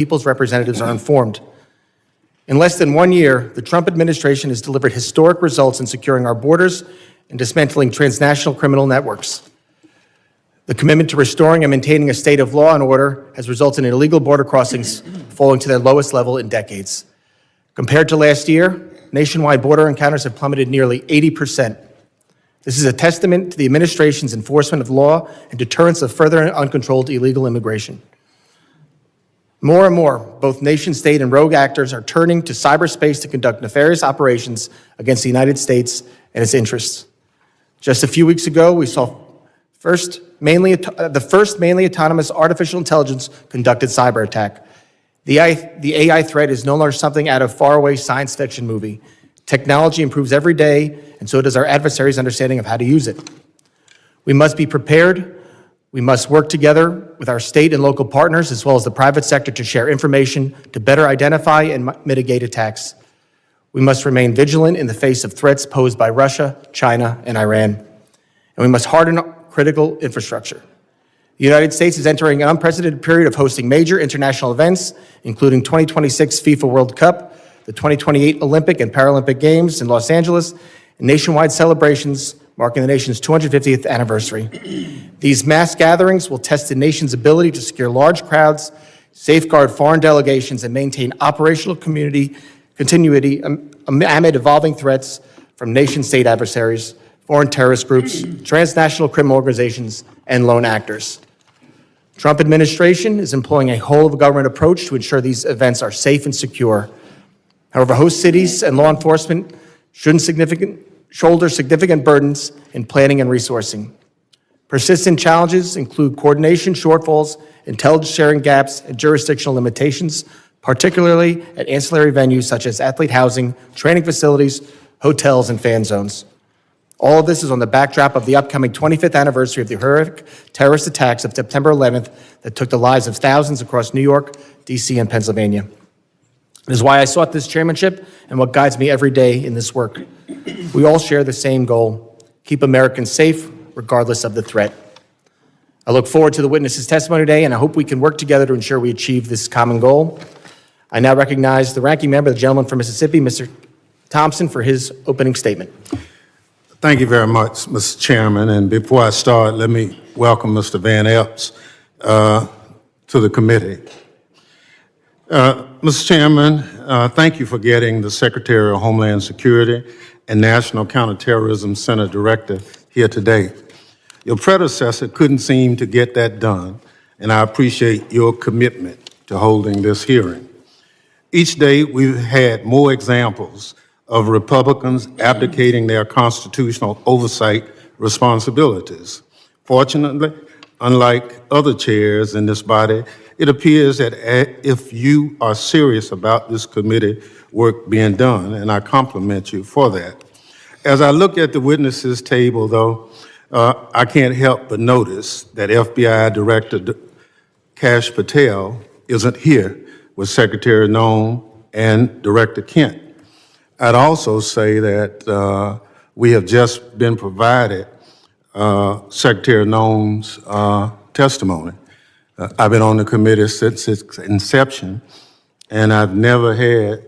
people's representatives are informed. In less than 1 year, the Trump administration has delivered historic results in securing our borders and dismantling transnational criminal networks. The commitment to restoring and maintaining a state of law and order has resulted in illegal border crossings falling to their lowest level in decades. Compared to last year, nationwide border encounters have plummeted nearly 80%. This is a testament to the administration's enforcement of law and deterrence of further uncontrolled illegal immigration. More and more, both nation-state and rogue actors are turning to cyberspace to conduct nefarious operations against the United States and its interests. Just a few weeks ago, we saw the first mainly autonomous artificial intelligence conducted cyber attack. The AI threat is no longer something out of faraway science fiction movie. Technology improves every day, and so does our adversaries' understanding of how to use it. We must be prepared. We must work together with our state and local partners, as well as the private sector, to share information to better identify and mitigate attacks. We must remain vigilant in the face of threats posed by Russia, China, and Iran. And we must harden critical infrastructure. The United States is entering an unprecedented period of hosting major international events, including 2026 FIFA World Cup, the 2028 Olympic and Paralympic Games in Los Angeles, and nationwide celebrations marking the nation's 250th anniversary. These mass gatherings will test the nation's ability to secure large crowds, safeguard foreign delegations, and maintain operational continuity amid evolving threats from nation-state adversaries, foreign terrorist groups, transnational criminal organizations, and lone actors. Trump administration is employing a whole-of-government approach to ensure these events are safe and secure. However, host cities and law enforcement shouldn't shoulder significant burdens in planning and resourcing. Persistent challenges include coordination shortfalls, intelligence sharing gaps, and jurisdictional limitations, particularly at ancillary venues such as athlete housing, training facilities, hotels, and fan zones. All of this is on the backdrop of the upcoming 25th anniversary of the horrific terrorist attacks of September 11th that took the lives of thousands across New York, D.C., and Pennsylvania. It is why I sought this chairmanship and what guides me every day in this work. We all share the same goal: keep Americans safe, regardless of the threat. I look forward to the witnesses' testimony today, and I hope we can work together to ensure we achieve this common goal. I now recognize the ranking member, the gentleman from Mississippi, Mr. Thompson, for his opening statement. Thank you very much, Mr. Chairman. And before I start, let me welcome Mr. Van Epps to the committee. Mr. Chairman, thank you for getting the Secretary of Homeland Security and National Counterterrorism Center Director here today. Your predecessor couldn't seem to get that done, and I appreciate your commitment to holding this hearing. Each day, we've had more examples of Republicans abdicating their constitutional oversight responsibilities. Fortunately, unlike other chairs in this body, it appears that if you are serious about this committee work being done, and I compliment you for that. As I look at the witnesses table, though, I can't help but notice that FBI Director Kash Patel isn't here with Secretary Noem and Director Kent. I'd also say that we have just been provided Secretary Noem's testimony. I've been on the committee since its inception, and I've never had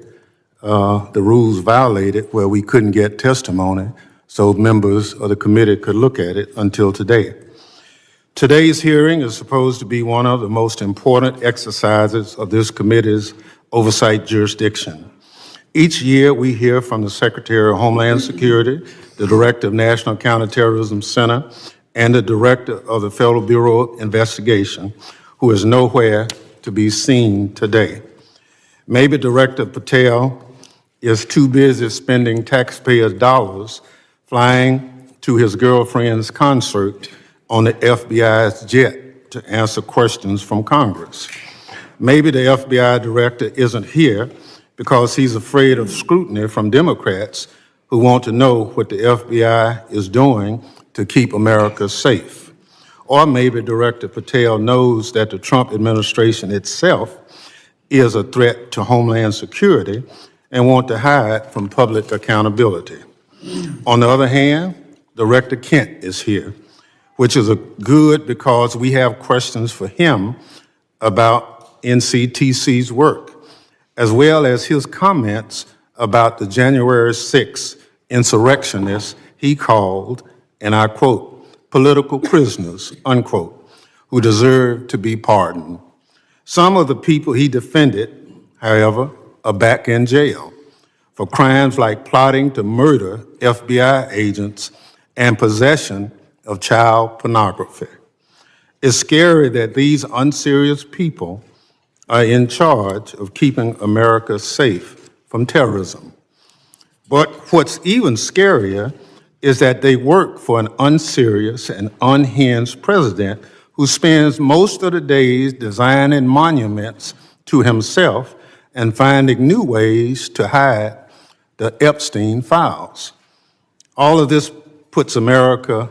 the rules violated where we couldn't get testimony so members of the committee could look at it until today. Today's hearing is supposed to be one of the most important exercises of this committee's oversight jurisdiction. Each year, we hear from the Secretary of Homeland Security, the Director of National Counterterrorism Center, and the Director of the Federal Bureau of Investigation, who is nowhere to be seen today. Maybe Director Patel is too busy spending taxpayers' dollars flying to his girlfriend's concert on the FBI's jet to answer questions from Congress. Maybe the FBI director isn't here because he's afraid of scrutiny from Democrats who want to know what the FBI is doing to keep America safe. Or maybe Director Patel knows that the Trump administration itself is a threat to Homeland Security and want to hide from public accountability. On the other hand, Director Kent is here, which is good because we have questions for him about NCTC's work, as well as his comments about the January 6th insurrectionists he called, and I quote, political prisoners, unquote, who deserve to be pardoned. Some of the people he defended, however, are back in jail for crimes like plotting to murder FBI agents and possession of child pornography. It's scary that these unserious people are in charge of keeping America safe from terrorism. But what's even scarier is that they work for an unserious and unhinged president who spends most of the days designing monuments to himself and finding new ways to hide the Epstein files. All of this puts America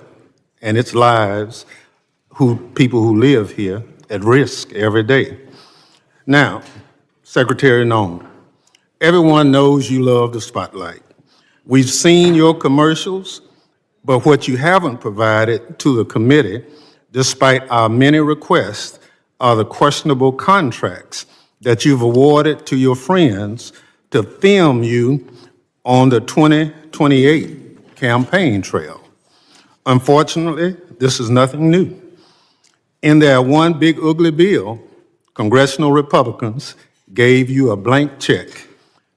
and its lives, people who live here, at risk every day. Now, Secretary Nome, everyone knows you love the spotlight. We've seen your commercials, but what you haven't provided to the committee, despite our many requests, are the questionable contracts that you've awarded to your friends to film you on the 2028 campaign trail. Unfortunately, this is nothing new. In their one big ugly bill, congressional Republicans gave you a blank check,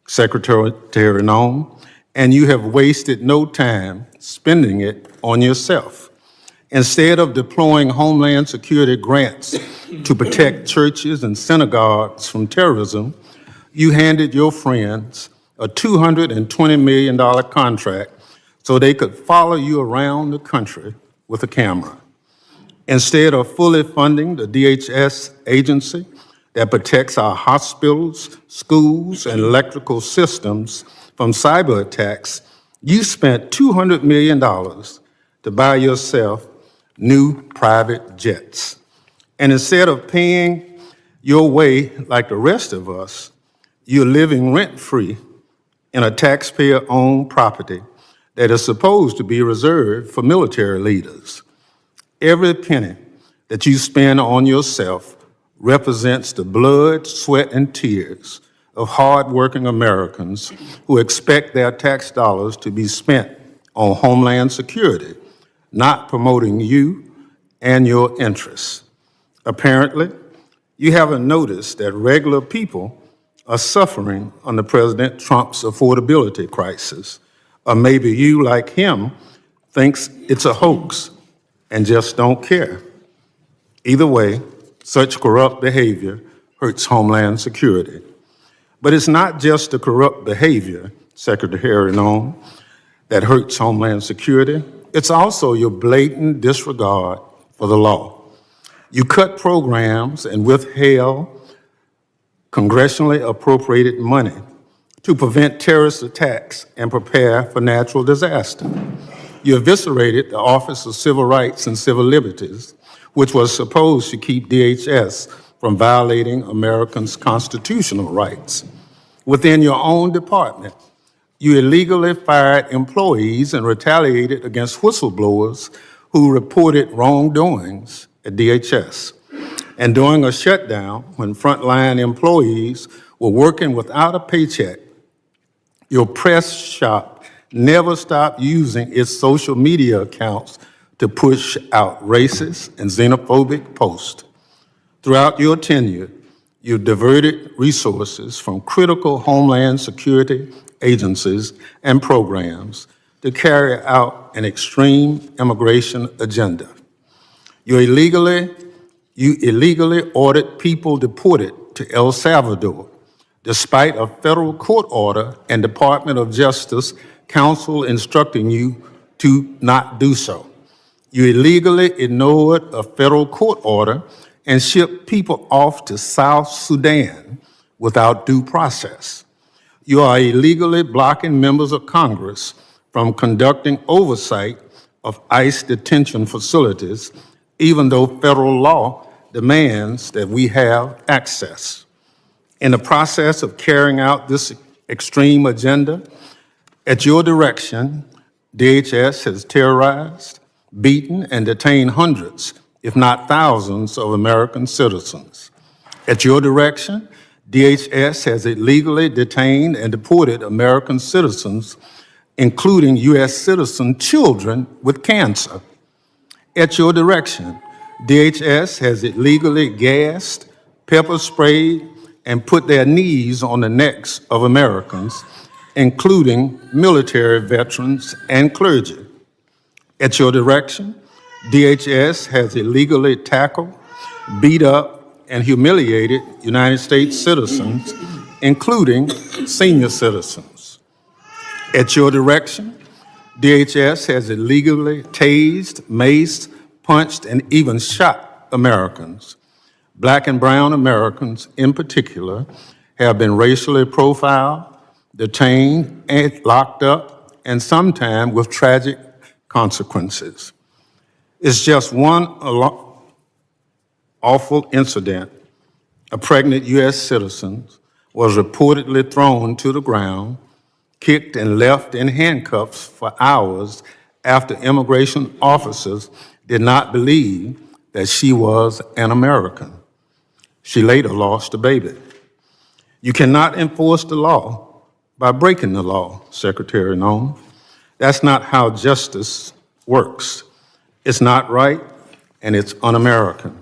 Secretary Nome, and you have wasted no time spending it on yourself. Instead of deploying Homeland Security grants to protect churches and synagogues from terrorism, you handed your friends a $220 million contract so they could follow you around the country with a camera. Instead of fully funding the DHS agency that protects our hospitals, schools, and electrical systems from cyber attacks, you spent $200 million to buy yourself new private jets. And instead of paying your way like the rest of us, you're living rent-free in a taxpayer-owned property that is supposed to be reserved for military leaders. Every penny that you spend on yourself represents the blood, sweat, and tears of hardworking Americans who expect their tax dollars to be spent on Homeland Security, not promoting you and your interests. Apparently, you haven't noticed that regular people are suffering under President Trump's affordability crisis. Or maybe you, like him, thinks it's a hoax and just don't care. Either way, such corrupt behavior hurts Homeland Security. But it's not just the corrupt behavior, Secretary Nome, that hurts Homeland Security. It's also your blatant disregard for the law. You cut programs and withheld congressionally appropriated money to prevent terrorist attacks and prepare for natural disaster. You eviscerated the Office of Civil Rights and Civil Liberties, which was supposed to keep DHS from violating Americans' constitutional rights. Within your own department, you illegally fired employees and retaliated against whistleblowers who reported wrongdoings at DHS. And during a shutdown, when frontline employees were working without a paycheck, your press shop never stopped using its social media accounts to push out racist and xenophobic posts. Throughout your tenure, you diverted resources from critical Homeland Security agencies and programs to carry out an extreme immigration agenda. You illegally ordered people deported to El Salvador, despite a federal court order and Department of Justice counsel instructing you to not do so. You illegally ignored a federal court order and shipped people off to South Sudan without due process. You are illegally blocking members of Congress from conducting oversight of ICE detention facilities, even though federal law demands that we have access. In the process of carrying out this extreme agenda, at your direction, DHS has terrorized, beaten, and detained hundreds, if not thousands, of American citizens. At your direction, DHS has illegally detained and deported American citizens, including U.S. citizen children with cancer. At your direction, DHS has illegally gassed, pepper sprayed, and put their knees on the necks of Americans, including military veterans and clergy. At your direction, DHS has illegally tackled, beat up, and humiliated United States citizens, including senior citizens. At your direction, DHS has illegally tased, maced, punched, and even shot Americans. Black and brown Americans, in particular, have been racially profiled, detained, and locked up, and sometimes with tragic consequences. It's just one awful incident. A pregnant U.S. citizen was reportedly thrown to the ground, kicked and left in handcuffs for hours after immigration officers did not believe that she was an American. She later lost a baby. You cannot enforce the law by breaking the law, Secretary Noem. That's not how justice works. It's not right, and it's un-American.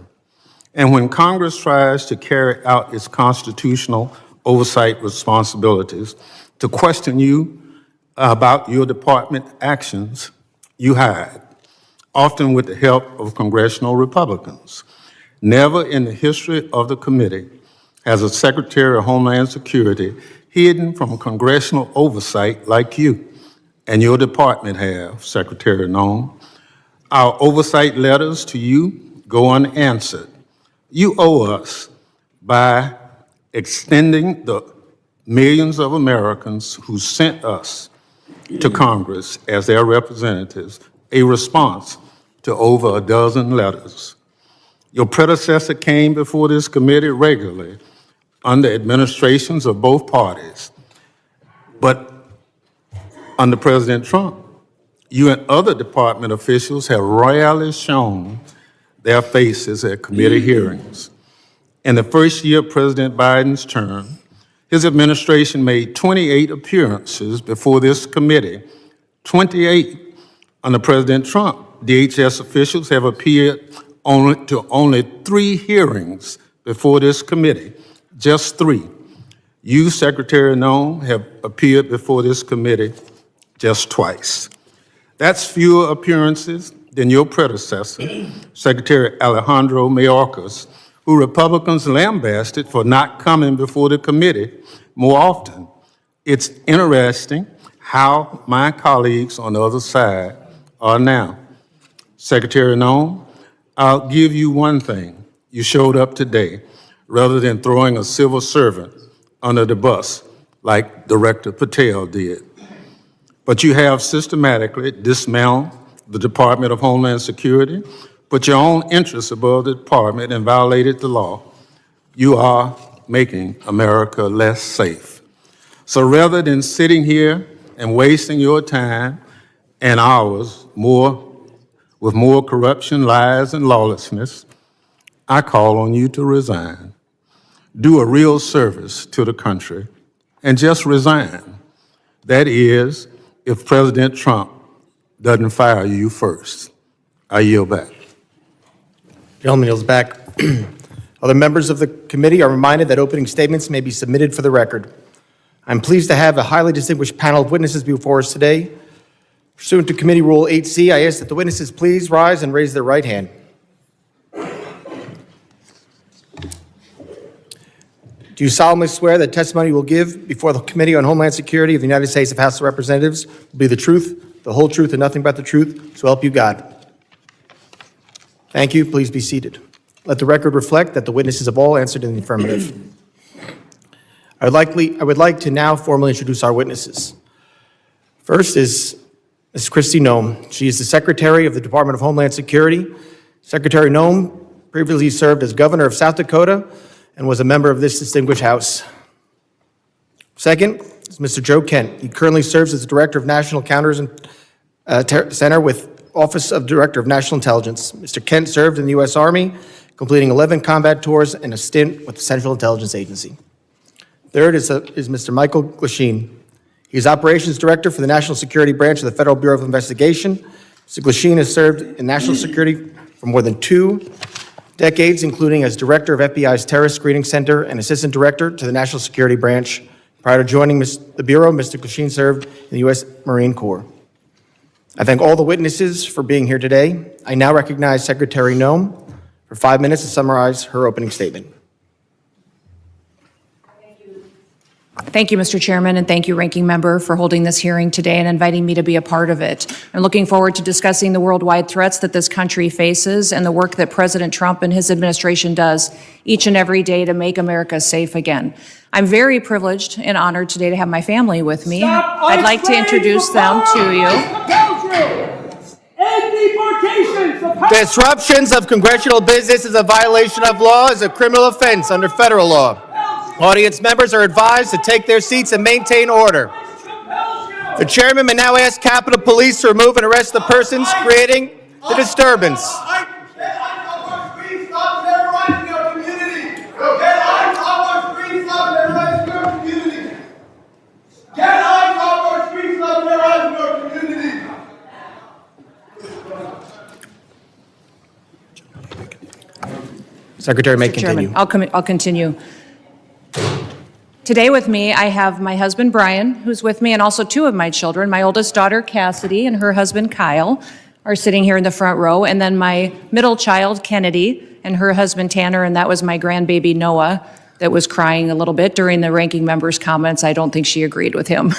And when Congress tries to carry out its constitutional oversight responsibilities to question you about your department actions, you hide, often with the help of congressional Republicans. Never in the history of the committee has a Secretary of Homeland Security hidden from congressional oversight like you and your department have, Secretary Noem. Our oversight letters to you go unanswered. You owe us by extending the millions of Americans who sent us to Congress as their representatives a response to over a dozen letters. Your predecessor came before this committee regularly under administrations of both parties, but under President Trump, you and other department officials have rarely shown their faces at committee hearings. In the first year of President Biden's term, his administration made 28 appearances before this committee. 28. Under President Trump, DHS officials have appeared only 3 hearings before this committee, just 3. You, Secretary Noem, have appeared before this committee just twice. That's fewer appearances than your predecessor, Secretary Alejandro Mayorkas, who Republicans lambasted for not coming before the committee more often. It's interesting how my colleagues on the other side are now. Secretary Noem, I'll give you one thing. You showed up today rather than throwing a civil servant under the bus like Director Patel did. But you have systematically dismantled the Department of Homeland Security, put your own interests above the department, and violated the law. You are making America less safe. So rather than sitting here and wasting your time and ours with more corruption, lies, and lawlessness, I call on you to resign. Do a real service to the country and just resign. That is, if President Trump doesn't fire you first. I yield back. Gentleman yields back. Other members of the committee are reminded that opening statements may be submitted for the record. I'm pleased to have a highly distinguished panel of witnesses before us today. Pursuant to Committee Rule 8C, I ask that the witnesses please rise and raise their right hand. Do you solemnly swear that testimony you will give before the Committee on Homeland Security of the United States House of Representatives will be the truth, the whole truth, and nothing but the truth, so help you God? Thank you. Please be seated. Let the record reflect that the witnesses have all answered in the affirmative. I would like to now formally introduce our witnesses. First is Ms. Kristi Noem. She is the Secretary of the Department of Homeland Security. Secretary Noem previously served as Governor of South Dakota and was a member of this distinguished House. Second is Mr. Joe Kent. He currently serves as the Director of National Counterterrorism Center with Office of Director of National Intelligence. Mr. Kent served in the U.S. Army completing 11 combat tours and a stint with the Central Intelligence Agency. Third is Mr. Michael Glasheen. He is Operations Director for the National Security Branch of the Federal Bureau of Investigation. Mr. Glasheen has served in national security for more than 2 decades, including as Director of FBI's Terrorist Screening Center and Assistant Director to the National Security Branch. Prior to joining the Bureau, Mr. Glasheen served in the U.S. Marine Corps. I thank all the witnesses for being here today. I now recognize Secretary Noem for 5 minutes to summarize her opening statement. Thank you, Mr. Chairman, and thank you, Ranking Member, for holding this hearing today and inviting me to be a part of it. I'm looking forward to discussing the worldwide threats that this country faces and the work that President Trump and his administration does each and every day to make America safe again. I'm very privileged and honored today to have my family with me. I'd like to introduce them to you. Disruptions of congressional business is a violation of law, is a criminal offense under federal law. Audience members are advised to take their seats and maintain order. The chairman may now ask Capitol Police to remove and arrest the persons creating the disturbance. Secretary may continue. Chairman, I'll continue. Today with me, I have my husband, Brian, who's with me, and also 2 of my children. My oldest daughter, Cassidy, and her husband, Kyle, are sitting here in the front row. And then my middle child, Kennedy, and her husband, Tanner, and that was my grandbaby, Noah, that was crying a little bit during the ranking member's comments. I don't think she agreed with him.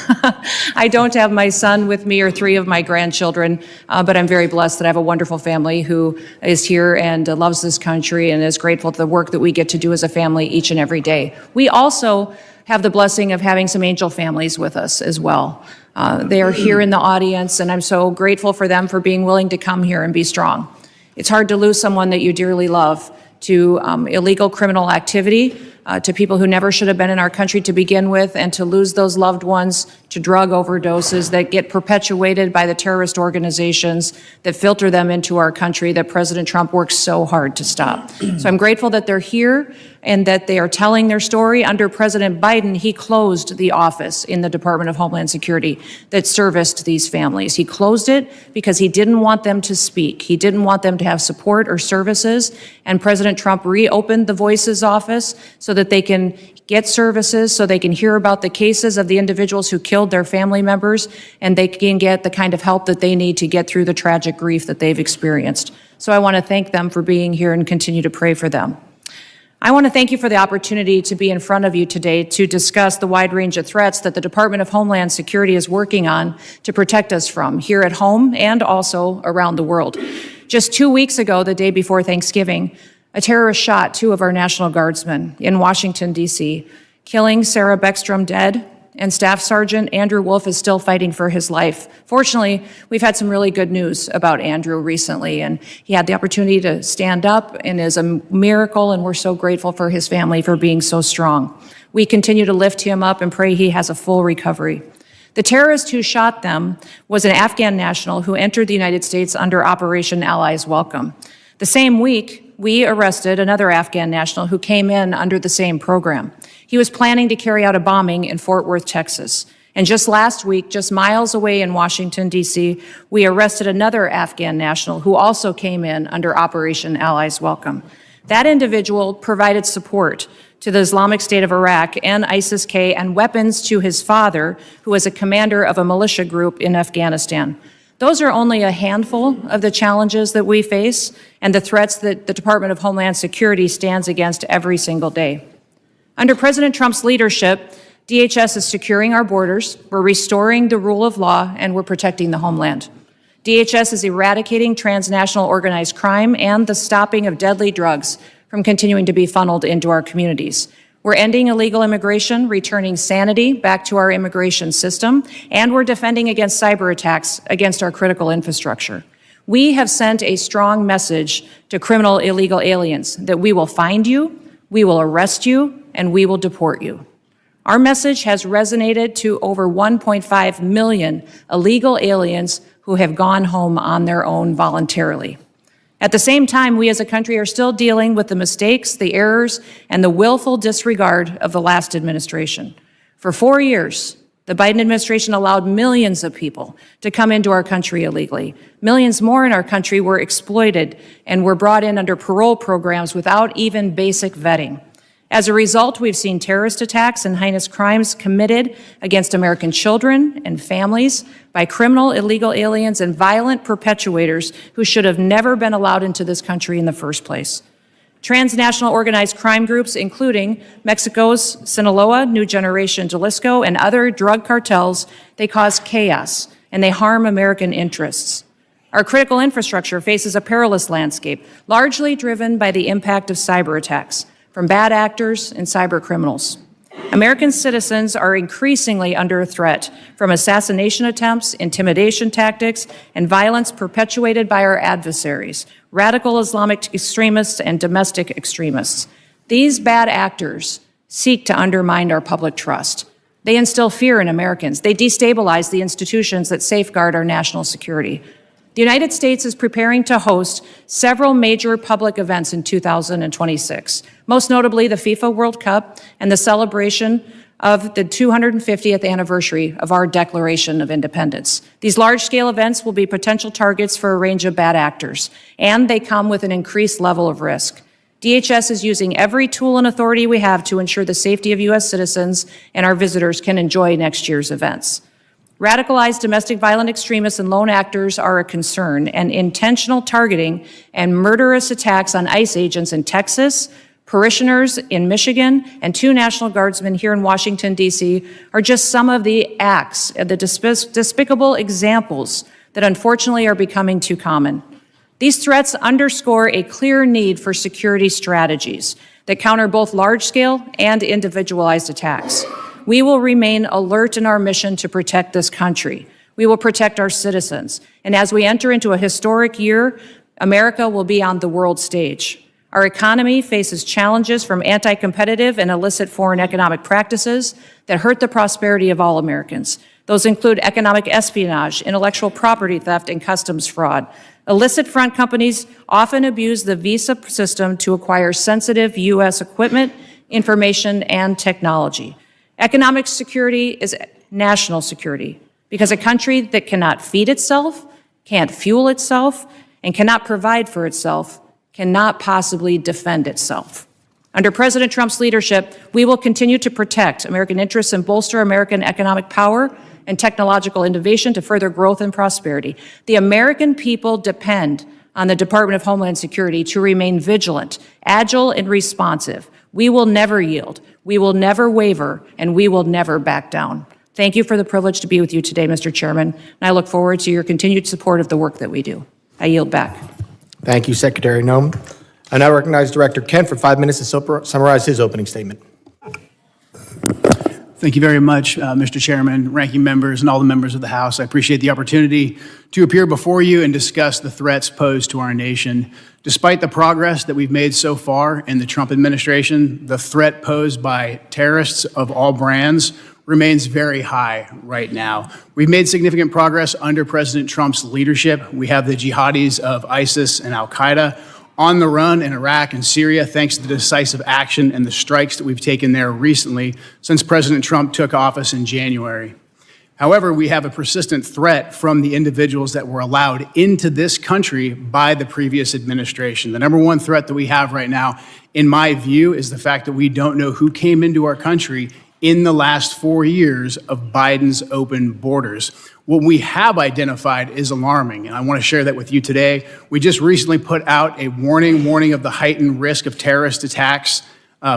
I don't have my son with me or 3 of my grandchildren, but I'm very blessed that I have a wonderful family who is here and loves this country and is grateful for the work that we get to do as a family each and every day. We also have the blessing of having some angel families with us as well. They are here in the audience, and I'm so grateful for them for being willing to come here and be strong. It's hard to lose someone that you dearly love to illegal criminal activity, to people who never should have been in our country to begin with, and to lose those loved ones to drug overdoses that get perpetuated by the terrorist organizations that filter them into our country that President Trump works so hard to stop. So I'm grateful that they're here and that they are telling their story. Under President Biden, he closed the office in the Department of Homeland Security that serviced these families. He closed it because he didn't want them to speak. He didn't want them to have support or services. And President Trump reopened the Voices office so that they can get services, so they can hear about the cases of the individuals who killed their family members, and they can get the kind of help that they need to get through the tragic grief that they've experienced. So I want to thank them for being here and continue to pray for them. I want to thank you for the opportunity to be in front of you today to discuss the wide range of threats that the Department of Homeland Security is working on to protect us from here at home and also around the world. Just 2 weeks ago, the day before Thanksgiving, a terrorist shot 2 of our National Guardsmen in Washington, D.C., killing Sarah Beckstrom dead, and Staff Sergeant Andrew Wolf is still fighting for his life. Fortunately, we've had some really good news about Andrew recently, and he had the opportunity to stand up and is a miracle, and we're so grateful for his family for being so strong. We continue to lift him up and pray he has a full recovery. The terrorist who shot them was an Afghan national who entered the United States under Operation Allies Welcome. The same week, we arrested another Afghan national who came in under the same program. He was planning to carry out a bombing in Fort Worth, Texas. And just last week, just miles away in Washington, D.C., we arrested another Afghan national who also came in under Operation Allies Welcome. That individual provided support to the Islamic State of Iraq and ISIS-K and weapons to his father, who was a commander of a militia group in Afghanistan. Those are only a handful of the challenges that we face and the threats that the Department of Homeland Security stands against every single day. Under President Trump's leadership, DHS is securing our borders, we're restoring the rule of law, and we're protecting the homeland. DHS is eradicating transnational organized crime and the stopping of deadly drugs from continuing to be funneled into our communities. We're ending illegal immigration, returning sanity back to our immigration system, and we're defending against cyber attacks against our critical infrastructure. We have sent a strong message to criminal illegal aliens that we will find you, we will arrest you, and we will deport you. Our message has resonated to over 1.5 million illegal aliens who have gone home on their own voluntarily. At the same time, we as a country are still dealing with the mistakes, the errors, and the willful disregard of the last administration. For 4 years, the Biden administration allowed millions of people to come into our country illegally. Millions more in our country were exploited and were brought in under parole programs without even basic vetting. As a result, we've seen terrorist attacks and heinous crimes committed against American children and families by criminal illegal aliens and violent perpetuators who should have never been allowed into this country in the first place. Transnational organized crime groups, including Mexico's Sinaloa, New Generation Jalisco, and other drug cartels, they cause chaos and they harm American interests. Our critical infrastructure faces a perilous landscape, largely driven by the impact of cyber attacks from bad actors and cyber criminals. American citizens are increasingly under threat from assassination attempts, intimidation tactics, and violence perpetuated by our adversaries, radical Islamic extremists and domestic extremists. These bad actors seek to undermine our public trust. They instill fear in Americans. They destabilize the institutions that safeguard our national security. The United States is preparing to host several major public events in 2026, most notably the FIFA World Cup and the celebration of the 250th anniversary of our Declaration of Independence. These large-scale events will be potential targets for a range of bad actors, and they come with an increased level of risk. DHS is using every tool and authority we have to ensure the safety of U.S. citizens and our visitors can enjoy next year's events. Radicalized domestic violent extremists and lone actors are a concern, and intentional targeting and murderous attacks on ICE agents in Texas, parishioners in Michigan, and 2 National Guardsmen here in Washington, D.C. are just some of the acts and the despicable examples that unfortunately are becoming too common. These threats underscore a clear need for security strategies that counter both large-scale and individualized attacks. We will remain alert in our mission to protect this country. We will protect our citizens. And as we enter into a historic year, America will be on the world stage. Our economy faces challenges from anti-competitive and illicit foreign economic practices that hurt the prosperity of all Americans. Those include economic espionage, intellectual property theft, and customs fraud. Illicit front companies often abuse the visa system to acquire sensitive U.S. equipment, information, and technology. Economic security is national security because a country that cannot feed itself, can't fuel itself, and cannot provide for itself cannot possibly defend itself. Under President Trump's leadership, we will continue to protect American interests and bolster American economic power and technological innovation to further growth and prosperity. The American people depend on the Department of Homeland Security to remain vigilant, agile, and responsive. We will never yield, we will never waver, and we will never back down. Thank you for the privilege to be with you today, Mr. Chairman, and I look forward to your continued support of the work that we do. I yield back. Thank you, Secretary Noem. I now recognize Director Kent for 5 minutes to summarize his opening statement. Thank you very much, Mr. Chairman, ranking members, and all the members of the House. I appreciate the opportunity to appear before you and discuss the threats posed to our nation. Despite the progress that we've made so far in the Trump administration, the threat posed by terrorists of all brands remains very high right now. We've made significant progress under President Trump's leadership. We have the jihadis of ISIS and al-Qaeda on the run in Iraq and Syria, thanks to the decisive action and the strikes that we've taken there recently since President Trump took office in January. However, we have a persistent threat from the individuals that were allowed into this country by the previous administration. The number one threat that we have right now, in my view, is the fact that we don't know who came into our country in the last 4 years of Biden's open borders. What we have identified is alarming, and I want to share that with you today. We just recently put out a warning of the heightened risk of terrorist attacks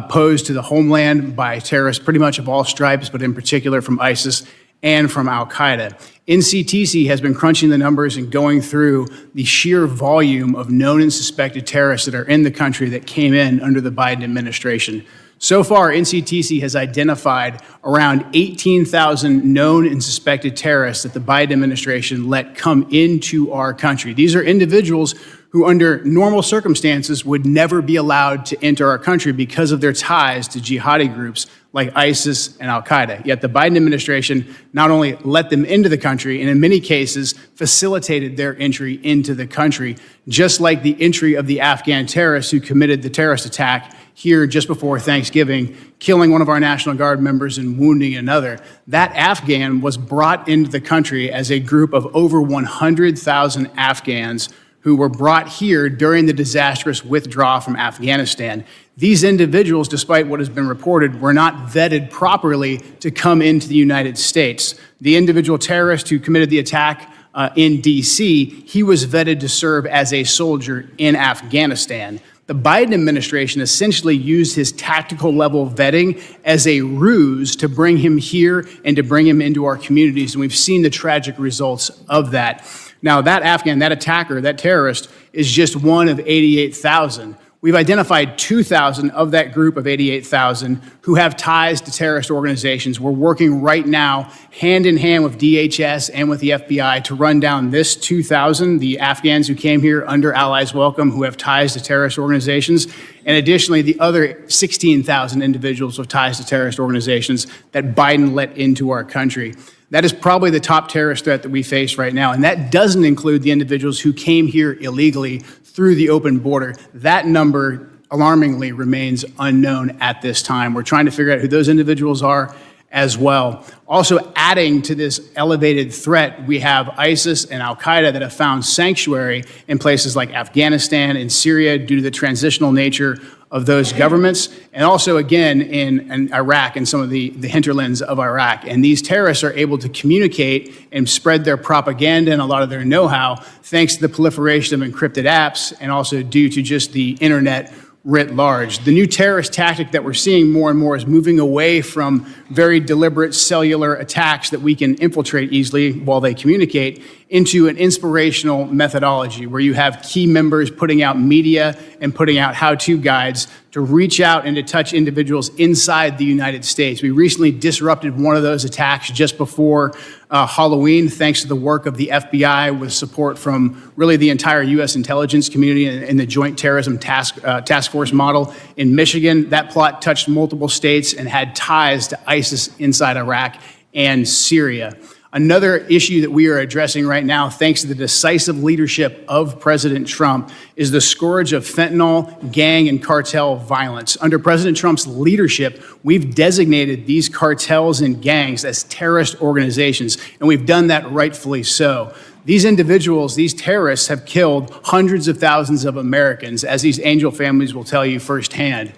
posed to the homeland by terrorists pretty much of all stripes, but in particular from ISIS and from al-Qaeda. NCTC has been crunching the numbers and going through the sheer volume of known and suspected terrorists that are in the country that came in under the Biden administration. So far, NCTC has identified around 18,000 known and suspected terrorists that the Biden administration let come into our country. These are individuals who under normal circumstances would never be allowed to enter our country because of their ties to jihadi groups like ISIS and al-Qaeda. Yet the Biden administration not only let them into the country, and in many cases facilitated their entry into the country, just like the entry of the Afghan terrorists who committed the terrorist attack here just before Thanksgiving, killing one of our National Guard members and wounding another. That Afghan was brought into the country as a group of over 100,000 Afghans who were brought here during the disastrous withdrawal from Afghanistan. These individuals, despite what has been reported, were not vetted properly to come into the United States. The individual terrorist who committed the attack in D.C., he was vetted to serve as a soldier in Afghanistan. The Biden administration essentially used his tactical level vetting as a ruse to bring him here and to bring him into our communities, and we've seen the tragic results of that. Now, that Afghan, that attacker, that terrorist, is just one of 88,000. We've identified 2,000 of that group of 88,000 who have ties to terrorist organizations. We're working right now, hand in hand with DHS and with the FBI, to run down this 2,000, the Afghans who came here under Allies Welcome, who have ties to terrorist organizations, and additionally, the other 16,000 individuals with ties to terrorist organizations that Biden let into our country. That is probably the top terrorist threat that we face right now, and that doesn't include the individuals who came here illegally through the open border. That number, alarmingly, remains unknown at this time. We're trying to figure out who those individuals are as well. Also, adding to this elevated threat, we have ISIS and al-Qaeda that have found sanctuary in places like Afghanistan and Syria due to the transitional nature of those governments, and also, again, in Iraq and some of the hinterlands of Iraq. And these terrorists are able to communicate and spread their propaganda and a lot of their know-how thanks to the proliferation of encrypted apps and also due to just the internet writ large. The new terrorist tactic that we're seeing more and more is moving away from very deliberate cellular attacks that we can infiltrate easily while they communicate into an inspirational methodology where you have key members putting out media and putting out how-to guides to reach out and to touch individuals inside the United States. We recently disrupted one of those attacks just before Halloween, thanks to the work of the FBI with support from really the entire U.S. intelligence community and the Joint Terrorism Task Force model in Michigan. That plot touched multiple states and had ties to ISIS inside Iraq and Syria. Another issue that we are addressing right now, thanks to the decisive leadership of President Trump, is the scourge of fentanyl, gang, and cartel violence. Under President Trump's leadership, we've designated these cartels and gangs as terrorist organizations, and we've done that rightfully so. These individuals, these terrorists, have killed hundreds of thousands of Americans, as these angel families will tell you firsthand.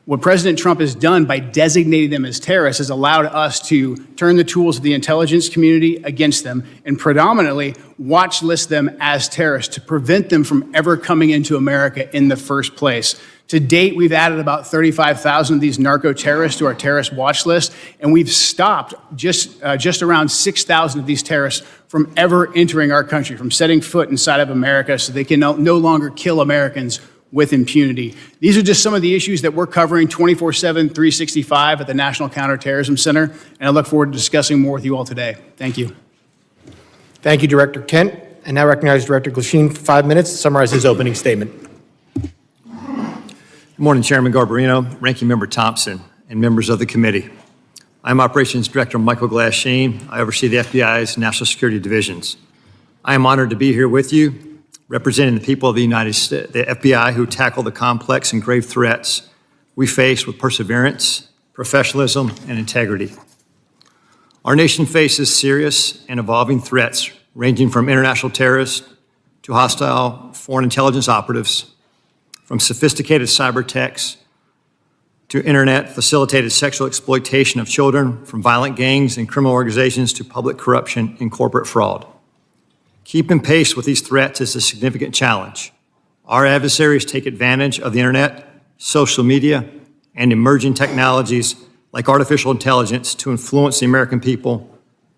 What President Trump has done by designating them as terrorists has allowed us to turn the tools of the intelligence community against them and predominantly watch list them as terrorists to prevent them from ever coming into America in the first place. To date, we've added about 35,000 of these narco-terrorists to our terrorist watch list, and we've stopped just around 6,000 of these terrorists from ever entering our country, from setting foot inside of America so they can no longer kill Americans with impunity. These are just some of the issues that we're covering 24/7, 365 at the National Counterterrorism Center, and I look forward to discussing more with you all today. Thank you. Thank you, Director Kent. And now recognize Director Glasheen for 5 minutes to summarize his opening statement. Good morning, Chairman Garbarino, Ranking Member Thompson, and members of the committee. I'm Operations Director Michael Glasheen. I oversee the FBI's National Security Divisions. I am honored to be here with you, representing the people of the United States, the FBI, who tackle the complex and grave threats we face with perseverance, professionalism, and integrity. Our nation faces serious and evolving threats ranging from international terrorists to hostile foreign intelligence operatives, from sophisticated cyber attacks to internet-facilitated sexual exploitation of children, from violent gangs and criminal organizations to public corruption and corporate fraud. Keeping pace with these threats is a significant challenge. Our adversaries take advantage of the internet, social media, and emerging technologies like artificial intelligence to influence the American people,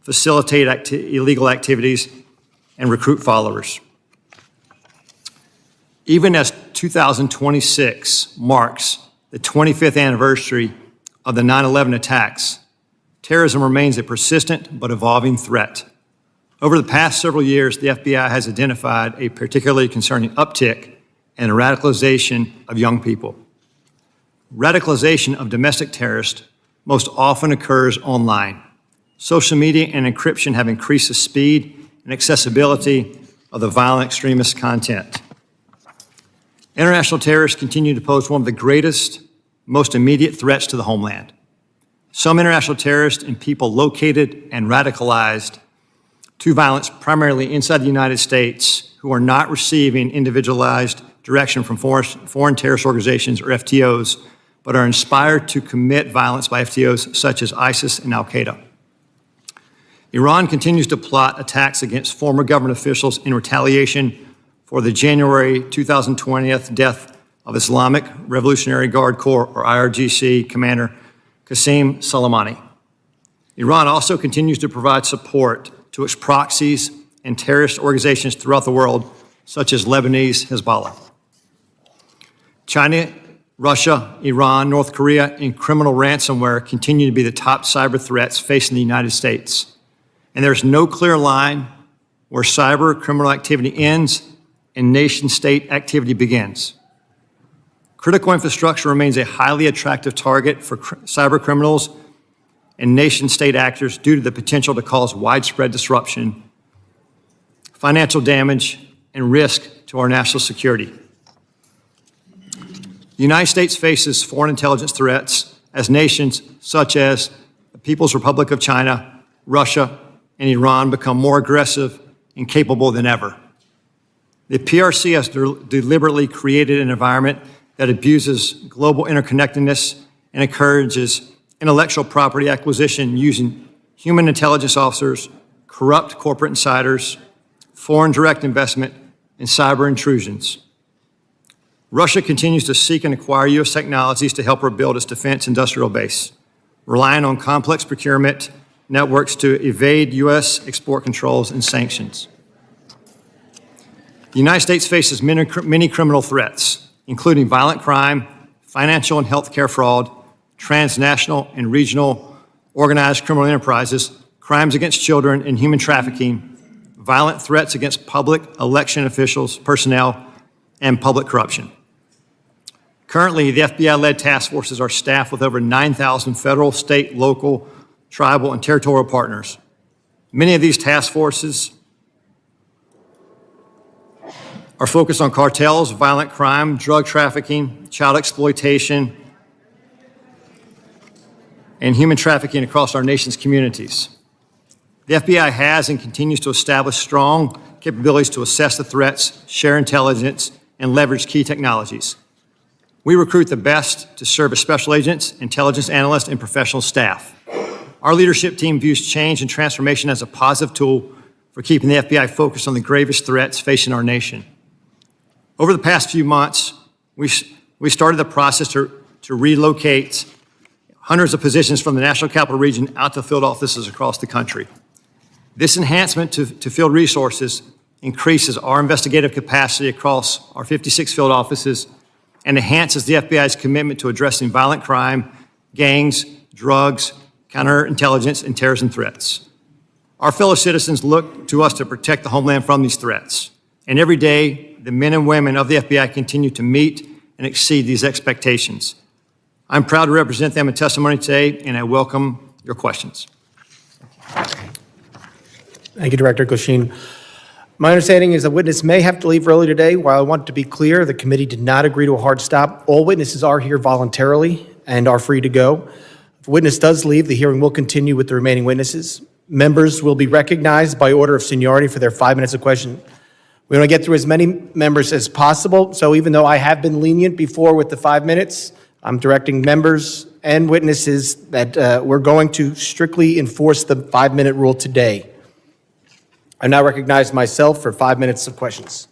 facilitate illegal activities, and recruit followers. Even as 2026 marks the 25th anniversary of the 9/11 attacks, terrorism remains a persistent but evolving threat. Over the past several years, the FBI has identified a particularly concerning uptick in the radicalization of young people. Radicalization of domestic terrorists most often occurs online. Social media and encryption have increased the speed and accessibility of the violent extremist content. International terrorists continue to pose one of the greatest, most immediate threats to the homeland. Some international terrorists and people located and radicalized to violence primarily inside the United States who are not receiving individualized direction from foreign terrorist organizations or FTOs, but are inspired to commit violence by FTOs such as ISIS and Al-Qaeda. Iran continues to plot attacks against former government officials in retaliation for the January 2020 death of Islamic Revolutionary Guard Corps, or IRGC, Commander Qasem Soleimani. Iran also continues to provide support to its proxies and terrorist organizations throughout the world, such as Lebanese Hezbollah. China, Russia, Iran, North Korea, and criminal ransomware continue to be the top cyber threats facing the United States. And there's no clear line where cyber criminal activity ends and nation-state activity begins. Critical infrastructure remains a highly attractive target for cyber criminals and nation-state actors due to the potential to cause widespread disruption, financial damage, and risk to our national security. The United States faces foreign intelligence threats as nations such as the People's Republic of China, Russia, and Iran become more aggressive and capable than ever. The PRC has deliberately created an environment that abuses global interconnectedness and encourages intellectual property acquisition using human intelligence officers, corrupt corporate insiders, foreign direct investment, and cyber intrusions. Russia continues to seek and acquire U.S. technologies to help rebuild its defense industrial base, relying on complex procurement networks to evade U.S. export controls and sanctions. The United States faces many criminal threats, including violent crime, financial and healthcare fraud, transnational and regional organized criminal enterprises, crimes against children, and human trafficking, violent threats against public election officials, personnel, and public corruption. Currently, the FBI-led task forces are staffed with over 9,000 federal, state, local, tribal, and territorial partners. Many of these task forces are focused on cartels, violent crime, drug trafficking, child exploitation, and human trafficking across our nation's communities. The FBI has and continues to establish strong capabilities to assess the threats, share intelligence, and leverage key technologies. We recruit the best to serve as special agents, intelligence analysts, and professional staff. Our leadership team views change and transformation as a positive tool for keeping the FBI focused on the gravest threats facing our nation. Over the past few months, we started the process to relocate hundreds of positions from the National Capital Region out to field offices across the country. This enhancement to field resources increases our investigative capacity across our 56 field offices and enhances the FBI's commitment to addressing violent crime, gangs, drugs, counterintelligence, and terrorism threats. Our fellow citizens look to us to protect the homeland from these threats. And every day, the men and women of the FBI continue to meet and exceed these expectations. I'm proud to represent them in testimony today, and I welcome your questions. Thank you, Director Gosheen. My understanding is the witness may have to leave early today. While I want to be clear, the committee did not agree to a hard stop. All witnesses are here voluntarily and are free to go. If a witness does leave, the hearing will continue with the remaining witnesses. Members will be recognized by order of seniority for their 5 minutes of question. We want to get through as many members as possible, so even though I have been lenient before with the 5 minutes, I'm directing members and witnesses that we're going to strictly enforce the 5-minute rule today. I now recognize myself for 5 minutes of questions.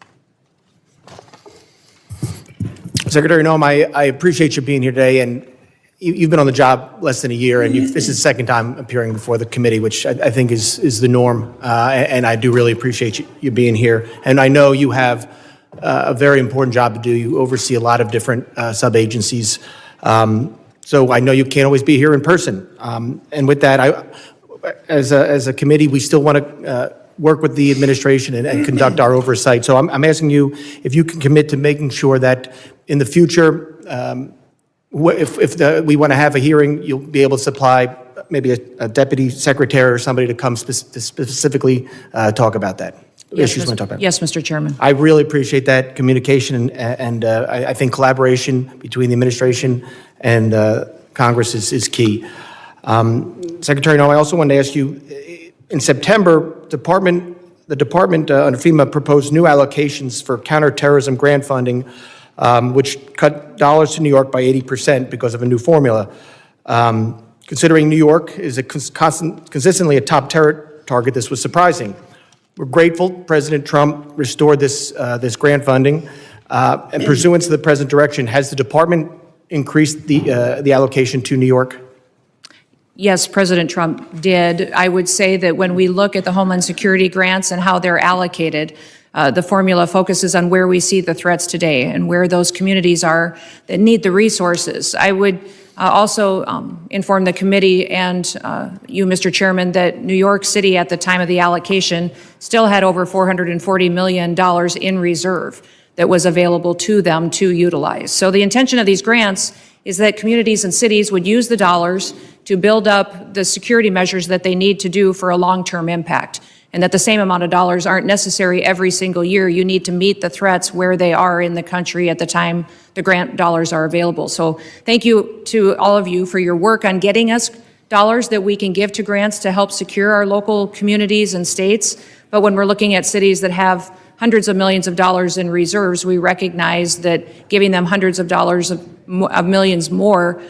Secretary Noem, I appreciate you being here today, and you've been on the job less than a year, and this is the second time appearing before the committee, which I think is the norm, and I do really appreciate you being here. And I know you have a very important job to do. You oversee a lot of different sub-agencies, so I know you can't always be here in person. And with that, as a committee, we still want to work with the administration and conduct our oversight. So I'm asking you if you can commit to making sure that in the future, if we want to have a hearing, you'll be able to supply maybe a deputy secretary or somebody to come to specifically talk about that. Issues we want to talk about. Yes, Mr. Chairman. I really appreciate that communication, and I think collaboration between the administration and Congress is key. Secretary Noem, I also wanted to ask you, in September, the department under FEMA proposed new allocations for counterterrorism grant funding, which cut dollars to New York by 80% because of a new formula. Considering New York is consistently a top terror target, this was surprising. We're grateful President Trump restored this grant funding, and pursuant to the present direction, has the department increased the allocation to New York? Yes, President Trump did. I would say that when we look at the Homeland Security grants and how they're allocated, the formula focuses on where we see the threats today and where those communities are that need the resources. I would also inform the committee and you, Mr. Chairman, that New York City at the time of the allocation still had over $440 million in reserve that was available to them to utilize. So the intention of these grants is that communities and cities would use the dollars to build up the security measures that they need to do for a long-term impact, and that the same amount of dollars aren't necessary every single year. You need to meet the threats where they are in the country at the time the grant dollars are available. So thank you to all of you for your work on getting us dollars that we can give to grants to help secure our local communities and states. But when we're looking at cities that have hundreds of millions of dollars in reserves, we recognize that giving them hundreds of dollars of millions more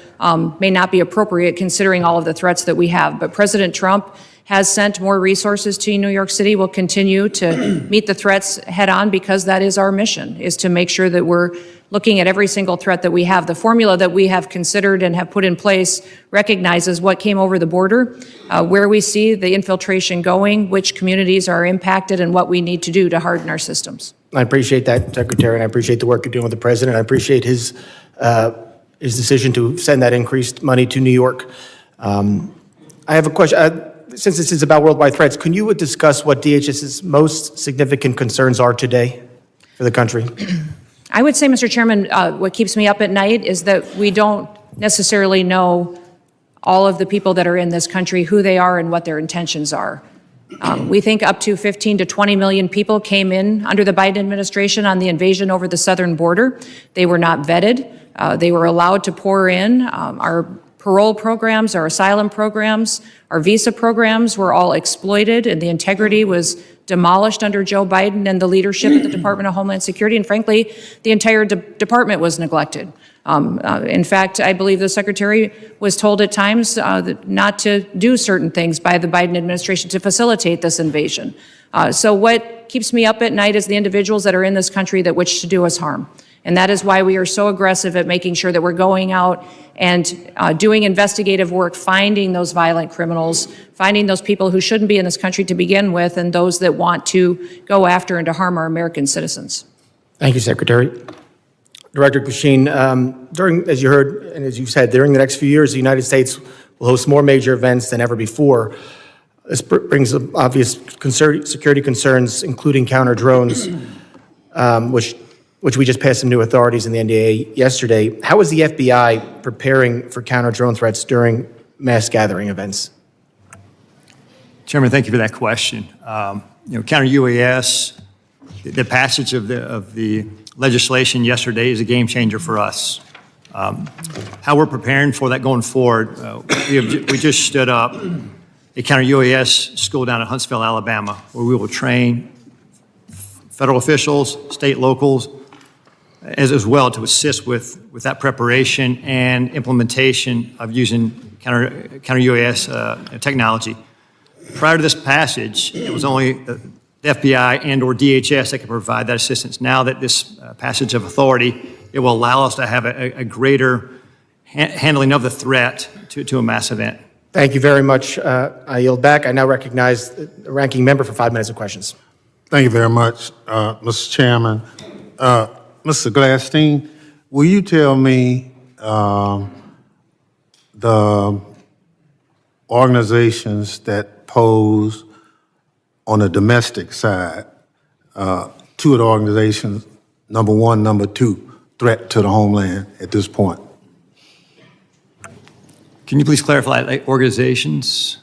may not be appropriate considering all of the threats that we have. But President Trump has sent more resources to New York City. We'll continue to meet the threats head on because that is our mission, is to make sure that we're looking at every single threat that we have. The formula that we have considered and have put in place recognizes what came over the border, where we see the infiltration going, which communities are impacted, and what we need to do to harden our systems. I appreciate that, Secretary, and I appreciate the work you're doing with the President. I appreciate his decision to send that increased money to New York. I have a question. Since this is about worldwide threats, can you discuss what DHS's most significant concerns are today for the country? I would say, Mr. Chairman, what keeps me up at night is that we don't necessarily know all of the people that are in this country, who they are and what their intentions are. We think up to 15 to 20 million people came in under the Biden administration on the invasion over the southern border. They were not vetted. They were allowed to pour in. Our parole programs, our asylum programs, our visa programs were all exploited, and the integrity was demolished under Joe Biden and the leadership of the Department of Homeland Security. And frankly, the entire department was neglected. In fact, I believe the Secretary was told at times not to do certain things by the Biden administration to facilitate this invasion. So what keeps me up at night is the individuals that are in this country that wish to do us harm. And that is why we are so aggressive at making sure that we're going out and doing investigative work, finding those violent criminals, finding those people who shouldn't be in this country to begin with, and those that want to go after and to harm our American citizens. Thank you, Secretary. Director Kushine, as you heard and as you said, during the next few years, the United States will host more major events than ever before. This brings up obvious security concerns, including counter drones, which we just passed some new authorities in the NDAA yesterday. How is the FBI preparing for counter drone threats during mass gathering events? Chairman, thank you for that question. Counter UAS, the passage of the legislation yesterday is a game changer for us. How we're preparing for that going forward, we just stood up a counter UAS school down in Huntsville, Alabama, where we will train federal officials, state, locals, as well to assist with that preparation and implementation of using counter UAS technology. Prior to this passage, it was only the FBI and or DHS that could provide that assistance. Now that this passage of authority, it will allow us to have a greater handling of the threat to a mass event. Thank you very much. I yield back. I now recognize the ranking member for 5 minutes of questions. Thank you very much, Mr. Chairman. Mr. Glasstein, will you tell me the organizations that pose on the domestic side, two of the organizations, number one, number two, threat to the homeland at this point? Can you please clarify, like organizations?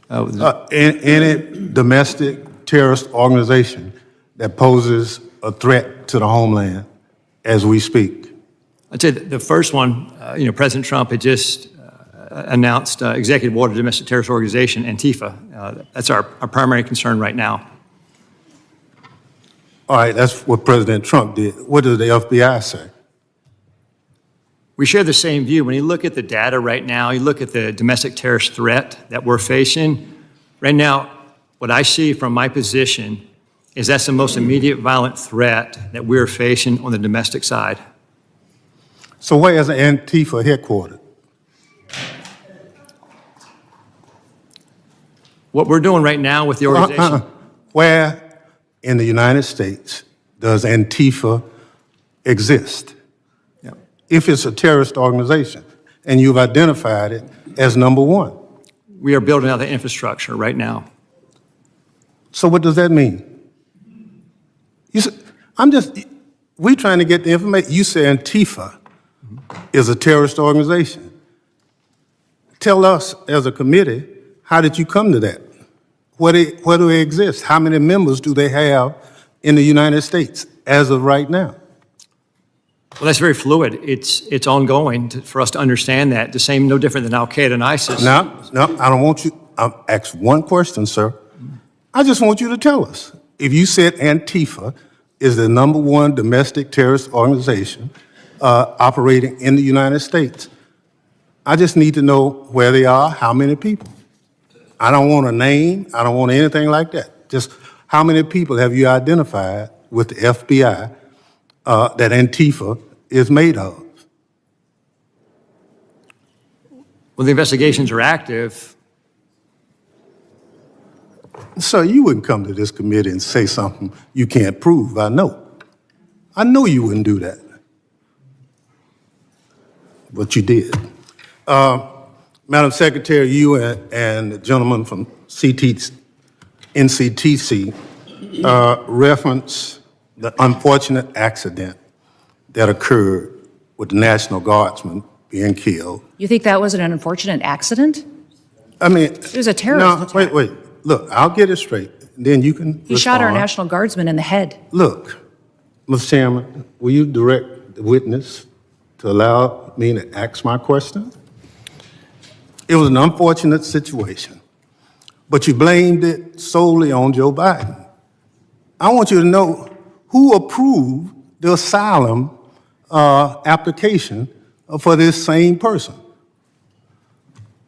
Any domestic terrorist organization that poses a threat to the homeland as we speak? I'd say the first one, President Trump had just announced executive order domestic terrorist organization, Antifa. That's our primary concern right now. All right, that's what President Trump did. What does the FBI say? We share the same view. When you look at the data right now, you look at the domestic terrorist threat that we're facing, right now, what I see from my position is that's the most immediate violent threat that we're facing on the domestic side. So where is Antifa headquartered? What we're doing right now with the organization, Where in the United States does Antifa exist? Yeah. If it's a terrorist organization, and you've identified it as number one. we are building out the infrastructure right now. So what does that mean? You said, we trying to get the information. You say Antifa is a terrorist organization. Tell us as a committee, how did you come to that? Where do they exist? How many members do they have in the United States as of right now? Well, that's very fluid. It's ongoing for us to understand that. The same, no different than Al Qaeda and ISIS. No, I don't want you. I'll ask one question, sir. I just want you to tell us. If you said Antifa is the #1 domestic terrorist organization operating in the United States, I just need to know where they are, how many people. I don't want a name. I don't want anything like that. Just how many people have you identified with the FBI that Antifa is made of? Well, the investigations are active. So you wouldn't come to this committee and say something you can't prove, I know. I know you wouldn't do that. But you did. Madam Secretary, you and the gentleman from NCTC reference the unfortunate accident that occurred with the National Guardsman being killed. You think that was an unfortunate accident? I mean, It was a terrorist attack. wait. Look, I'll get it straight. Then you can He shot our respond. National Guardsman in the head. Look, Mr. Chairman, will you direct the witness to allow me to ask my question? It was an unfortunate situation, but you blamed it solely on Joe Biden. I want you to know who approved the asylum application for this same person.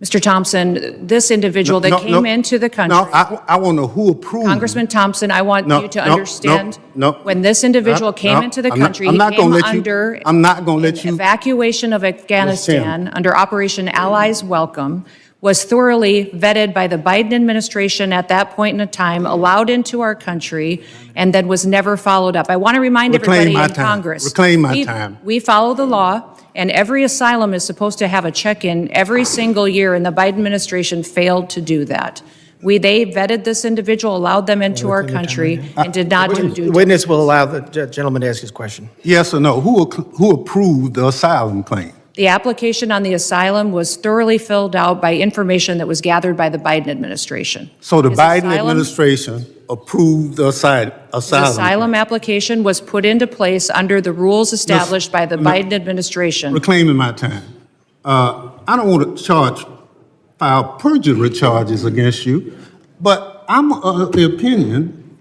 Mr. Thompson, this individual that came into the country. No, I want to know who approved. Congressman Thompson, I want you to understand. When this individual came into the country, he came under I'm not going to let you. Evacuation of Afghanistan under Operation Allies Welcome, was thoroughly vetted by the Biden administration at that point in time, allowed into our country, and then was never followed up. I want to remind everybody in Congress. Reclaim my time. We follow the law, and every asylum is supposed to have a check-in every single year, and the Biden administration failed to do that. They vetted this individual, allowed them into our country, and did not do due The diligence. witness will allow the gentleman to ask his question. Yes or no? Who approved the asylum claim? The application on the asylum was thoroughly filled out by information that was gathered by the Biden administration. So the His Biden asylum- administration approved the asylum. His asylum application was put into place under the rules established by the Biden administration. Reclaiming my time. I don't want to file perjury charges against you, but I'm of the opinion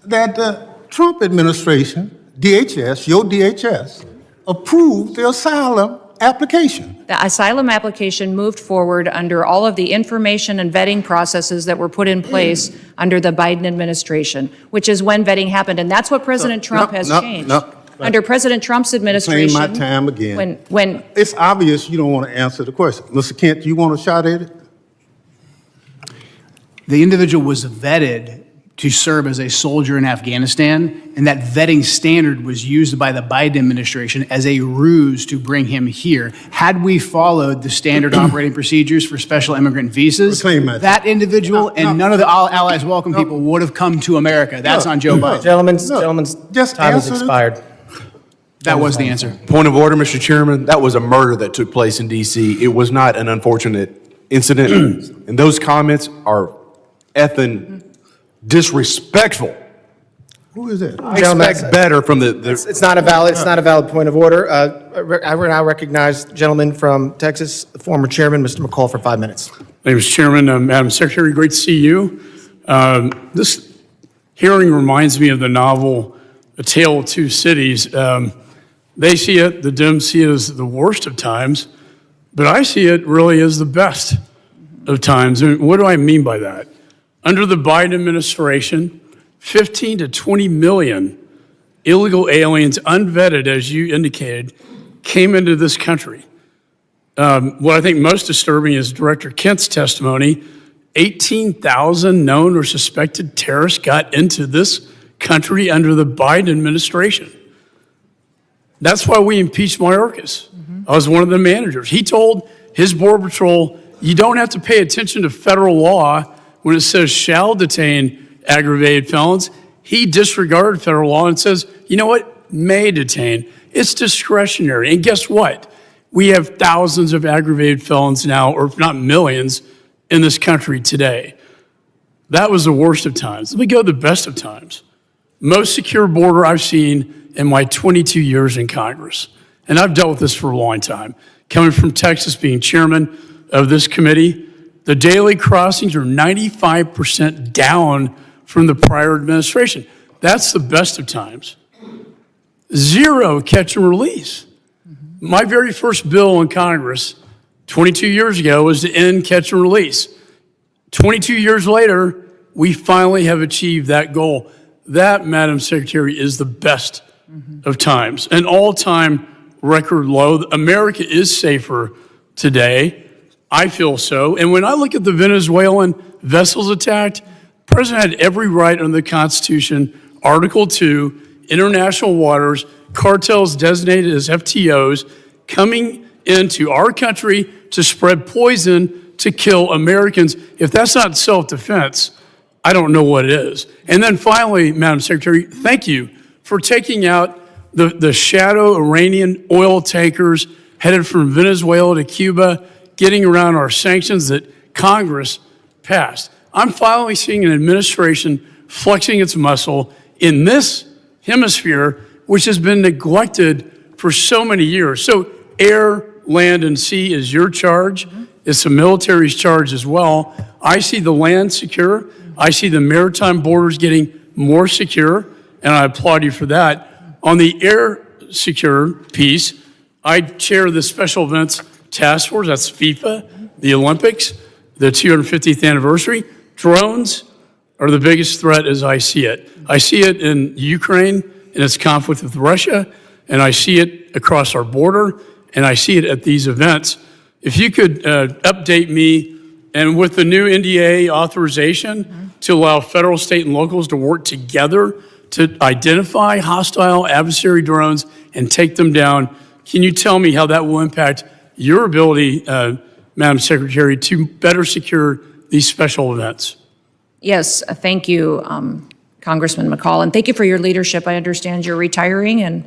that the Trump administration, DHS, your DHS, approved the asylum application. The asylum application moved forward under all of the information and vetting processes that were put in place under the Biden administration, which is when vetting happened. And that's what President Trump has changed. Under President Trump's administration. Reclaim my time again. When It's obvious you don't want to answer the question. Mr. Kent, you want a shot at it? The individual was vetted to serve as a soldier in Afghanistan, and that vetting standard was used by the Biden administration as a ruse to bring him here. Had we followed the standard operating procedures for special immigrant visas, Reclaim that. that individual and none of the allies welcome people would have come to America. That's on Joe Biden. Gentlemen's just time has answer the- expired. That was the answer. Point of order, Mr. Chairman. That was a murder that took place in D.C. It was not an unfortunate incident. And those comments are effing disrespectful. Who is that? I expect better from the It's not a valid point of order. I will now recognize the gentleman from Texas, the former chairman, Mr. McCall, for 5 minutes. My name is Chairman. Madam Secretary, great to see you. This hearing reminds me of the novel A Tale of Two Cities. They see it, the Dems see it as the worst of times, but I see it really as the best of times. And what do I mean by that? Under the Biden administration, 15 to 20 million illegal aliens, unvetted, as you indicated, came into this country. What I think most disturbing is Director Kent's testimony. 18,000 known or suspected terrorists got into this country under the Biden administration. That's why we impeached Mayorkas. I was one of the managers. He told his Border Patrol, you don't have to pay attention to federal law when it says shall detain aggravated felons. He disregarded federal law and says, you know what, may detain. It's discretionary. And guess what? We have thousands of aggravated felons now, or if not millions, in this country today. That was the worst of times. Let me go to the best of times. Most secure border I've seen in my 22 years in Congress. And I've dealt with this for a long time. Coming from Texas, being chairman of this committee, the daily crossings are 95% down from the prior administration. That's the best of times. Zero catch and release. My very first bill in Congress 22 years ago was to end catch and release. 22 years later, we finally have achieved that goal. That, Madam Secretary, is the best of times. An all-time record low. America is safer today. I feel so. And when I look at the Venezuelan vessels attacked, the president had every right under the Constitution, Article 2, international waters, cartels designated as FTOs, coming into our country to spread poison to kill Americans. If that's not self-defense, I don't know what it is. And then finally, Madam Secretary, thank you for taking out the shadow Iranian oil tankers headed from Venezuela to Cuba, getting around our sanctions that Congress passed. I'm finally seeing an administration flexing its muscle in this hemisphere, which has been neglected for so many years. So air, land, and sea is your charge. It's the military's charge as well. I see the land secure. I see the maritime borders getting more secure, and I applaud you for that. On the air secure piece, I chair the Special Events Task Force. That's FIFA, the Olympics, the 250th anniversary. Drones are the biggest threat as I see it. I see it in Ukraine in its conflict with Russia, and I see it across our border, and I see it at these events. If you could update me, and with the new NDA authorization to allow federal, state, and locals to work together to identify hostile adversary drones and take them down, can you tell me how that will impact your ability, Madam Secretary, to better secure these special events? Yes, thank you, Congressman McCall, and thank you for your leadership. I understand you're retiring, and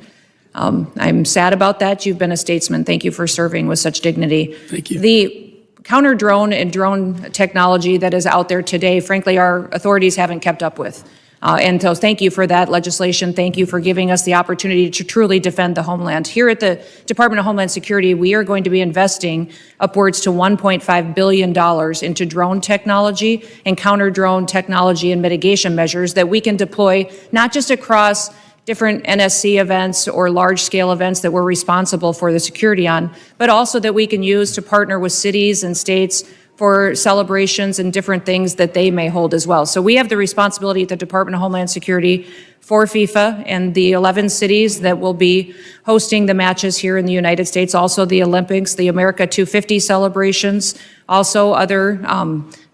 I'm sad about that. You've been a statesman. Thank you for serving with such dignity. Thank you. The counter-drone and drone technology that is out there today, frankly, our authorities haven't kept up with. And so thank you for that legislation. Thank you for giving us the opportunity to truly defend the homeland. Here at the Department of Homeland Security, we are going to be investing upwards to $1.5 billion into drone technology and counter-drone technology and mitigation measures that we can deploy not just across different NSC events or large-scale events that we're responsible for the security on, but also that we can use to partner with cities and states for celebrations and different things that they may hold as well. So we have the responsibility at the Department of Homeland Security for FIFA and the 11 cities that will be hosting the matches here in the United States, also the Olympics, the America 250 celebrations, also other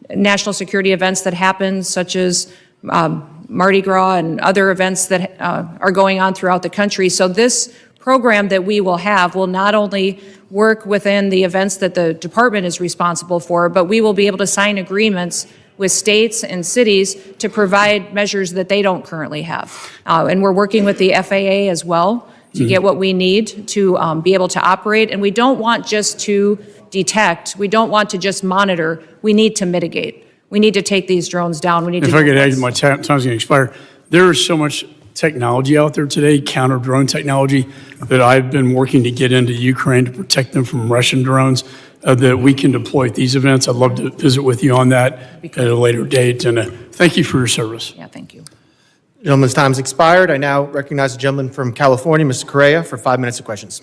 national security events that happen, such as Mardi Gras and other events that are going on throughout the country. So this program that we will have will not only work within the events that the department is responsible for, but we will be able to sign agreements with states and cities to provide measures that they don't currently have. And we're working with the FAA as well to get what we need to be able to operate. And we don't want just to detect, we don't want to just monitor, we need to mitigate. We need to take these drones down. We need If to I could add, my time's going to expire. There is so much technology out there today, counter drone technology, that I've been working to get into Ukraine to protect them from Russian drones that we can deploy at these events. I'd love to visit with you on that at a later date. And thank you for your service. Yeah, thank you. Gentleman's time's expired. I now recognize the gentleman from California, Mr. Correa, for 5 minutes of questions.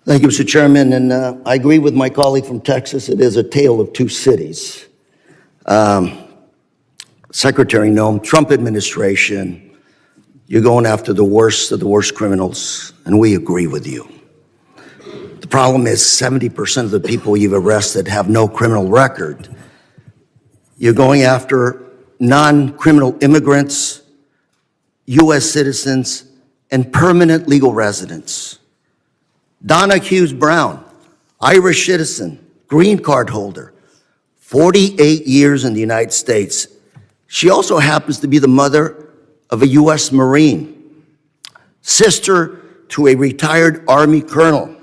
Thank you, Mr. Chairman, and I agree with my colleague from Texas. It is a tale of two cities. Secretary Noem, Trump administration, you're going after the worst of the worst criminals, and we agree with you. The problem is 70% of the people you've arrested have no criminal record. You're going after non-criminal immigrants, U.S. citizens, and permanent legal residents. Donna Hughes Brown, Irish citizen, green card holder, 48 years in the United States. She also happens to be the mother of a U.S. Marine, sister to a retired Army colonel.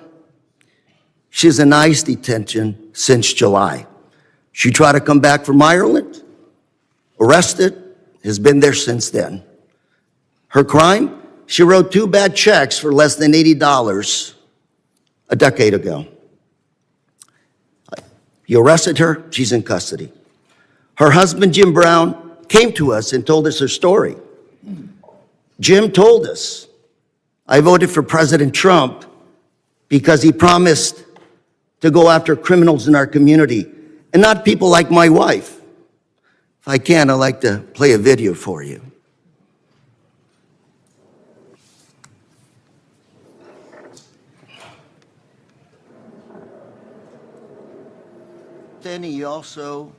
She's in ICE detention since July. She tried to come back from Ireland, arrested, has been there since then. Her crime? She wrote 2 bad checks for less than $80 a decade ago. You arrested her, she's in custody. Her husband, Jim Brown, came to us and told us her story. Jim told us, I voted for President Trump because he promised to go after criminals in our community and not people like my wife. If I can, I'd like to play a video for you. Then he also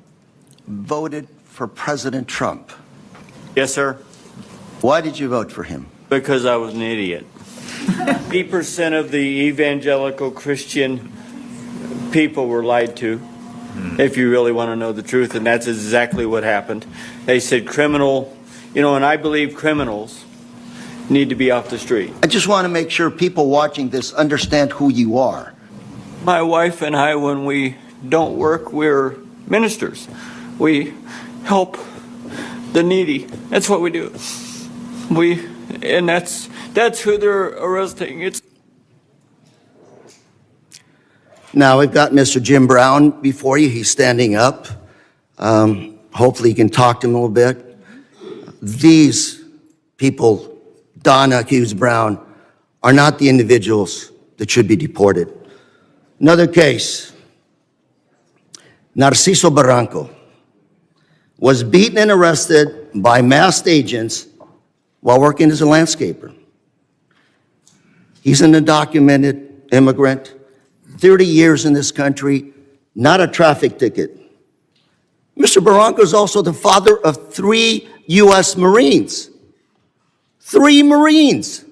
voted for President Trump. Yes, sir. Why did you vote for him? Because I was an idiot. 80% of the evangelical Christian people were lied to, if you really want to know the truth, and that's exactly what happened. They said criminal, and I believe criminals need to be off the street. I just want to make sure people watching this understand who you are. My wife and I, when we don't work, we're ministers. We help the needy. That's what we do. And that's who they're arresting. Now, we've got Mr. Jim Brown before you. He's standing up. Hopefully you can talk to him a little bit. These people, Donna Hughes Brown, are not the individuals that should be deported. Another case, Narciso Barranco was beaten and arrested by masked agents while working as a landscaper. He's an undocumented immigrant, 30 years in this country, not a traffic ticket. Mr. Barranco is also the father of 3 U.S. Marines. 3 Marines.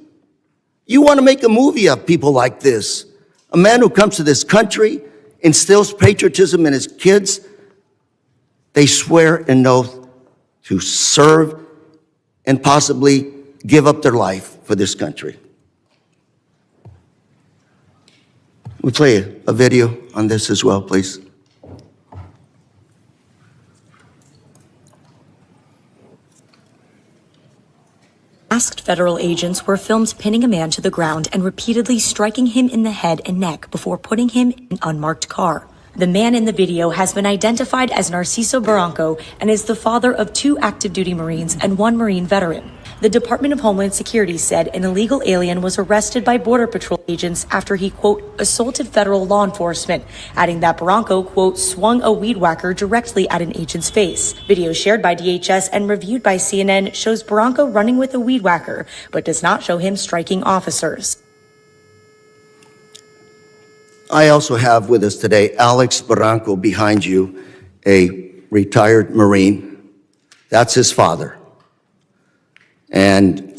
You want to make a movie of people like this. A man who comes to this country, instills patriotism in his kids. They swear an oath to serve and possibly give up their life for this country. We'll play a video on this as well, please. Masked federal agents were filmed pinning a man to the ground and repeatedly striking him in the head and neck before putting him in an unmarked car. The man in the video has been identified as Narciso Barranco and is the father of 2 active duty Marines and 1 Marine veteran. The Department of Homeland Security said an illegal alien was arrested by Border Patrol agents after he, quote, assaulted federal law enforcement, adding that Barranco, quote, swung a weed whacker directly at an agent's face. Video shared by DHS and reviewed by CNN shows Barranco running with a weed whacker, but does not show him striking officers. I also have with us today Alex Barranco behind you, a retired Marine. That's his father. And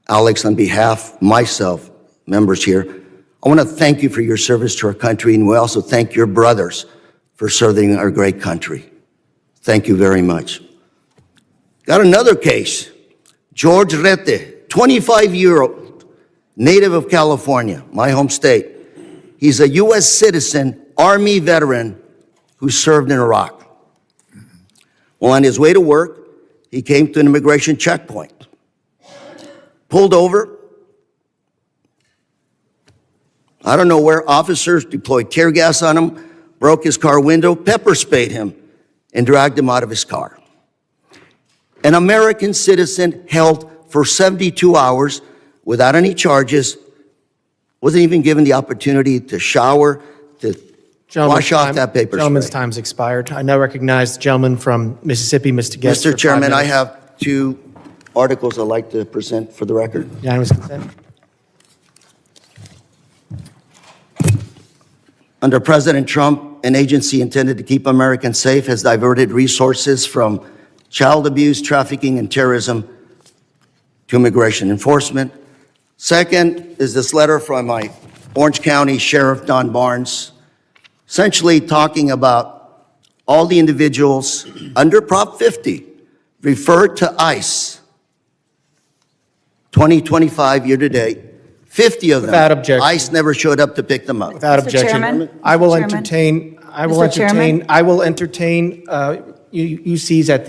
Alex, on behalf of myself, members here, I want to thank you for your service to our country, and we also thank your brothers for serving our great country. Thank you very much. Got another case. George Rete, 25-year-old, native of California, my home state. He's a U.S. citizen, Army veteran who served in Iraq. Well, on his way to work, he came to an immigration checkpoint. Pulled over. I don't know where officers deployed tear gas on him, broke his car window, pepper sprayed him, and dragged him out of his car. An American citizen held for 72 hours without any charges, wasn't even given the opportunity to shower, to wash off that paper Gentleman's spray. time's expired. I now recognize the gentleman from Mississippi, Mr. Guest. Mr. for 5 Chairman, I minutes. have 2 articles I'd like to present for the record. Unanimous consent. Under President Trump, an agency intended to keep Americans safe has diverted resources from child abuse, trafficking, and terrorism to immigration enforcement. Second is this letter from my Orange County Sheriff, Don Barnes, essentially talking about all the individuals under Prop 50 referred to ICE 2025 year to date. 50 of them. Without objection. ICE never showed up to pick them up. Without Mr. objection. Chairman? I will Mr. Chairman? entertain, Mr. Chairman? UCs at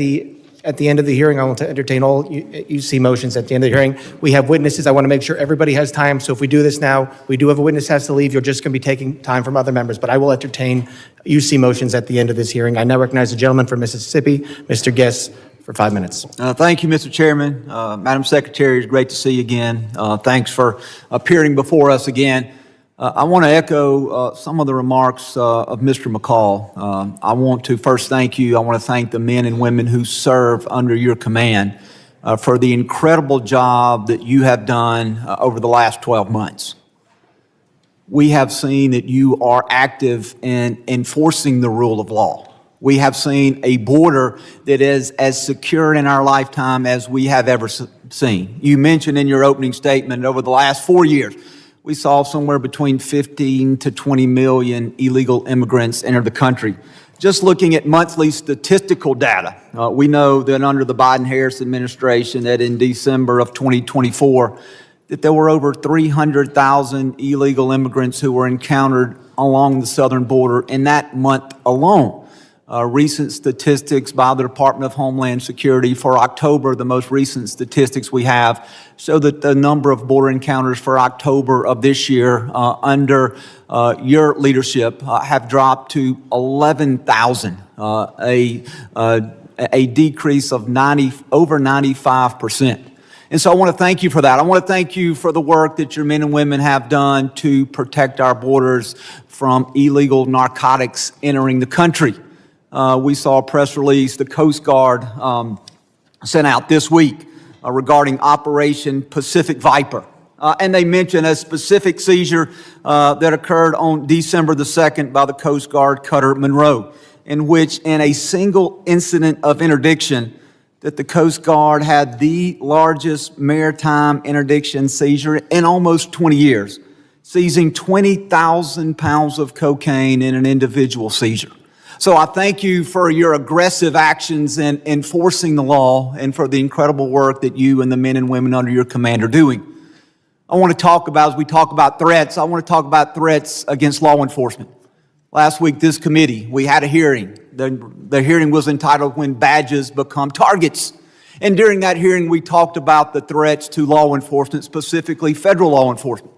the end of the hearing. I will entertain all UC motions at the end of the hearing. We have witnesses. I want to make sure everybody has time. So if we do this now, we do have a witness has to leave. You're just going to be taking time from other members. But I will entertain UC motions at the end of this hearing. I now recognize the gentleman from Mississippi, Mr. Guest, for 5 minutes. Thank you, Mr. Chairman. Madam Secretary, it's great to see you again. Thanks for appearing before us again. I want to echo some of the remarks of Mr. McCall. I want to first thank you. I want to thank the men and women who serve under your command for the incredible job that you have done over the last 12 months. We have seen that you are active in enforcing the rule of law. We have seen a border that is as secure in our lifetime as we have ever seen. You mentioned in your opening statement over the last 4 years, we saw somewhere between 15 to 20 million illegal immigrants enter the country. Just looking at monthly statistical data, we know that under the Biden-Harris administration, that in December of 2024, that there were over 300,000 illegal immigrants who were encountered along the southern border in that month alone. Recent statistics by the Department of Homeland Security for October, the most recent statistics we have, show that the number of border encounters for October of this year under your leadership have dropped to 11,000, a decrease of over 95%. And so I want to thank you for that. I want to thank you for the work that your men and women have done to protect our borders from illegal narcotics entering the country. We saw a press release the Coast Guard sent out this week regarding Operation Pacific Viper. And they mentioned a specific seizure that occurred on December the 2nd by the Coast Guard cutter Monroe, in which in a single incident of interdiction that the Coast Guard had the largest maritime interdiction seizure in almost 20 years, seizing 20,000 pounds of cocaine in an individual seizure. So I thank you for your aggressive actions in enforcing the law and for the incredible work that you and the men and women under your command are doing. I want to talk about, as we talk about threats, I want to talk about threats against law enforcement. Last week, this committee, we had a hearing. The hearing was entitled When Badges Become Targets. And during that hearing, we talked about the threats to law enforcement, specifically federal law enforcement.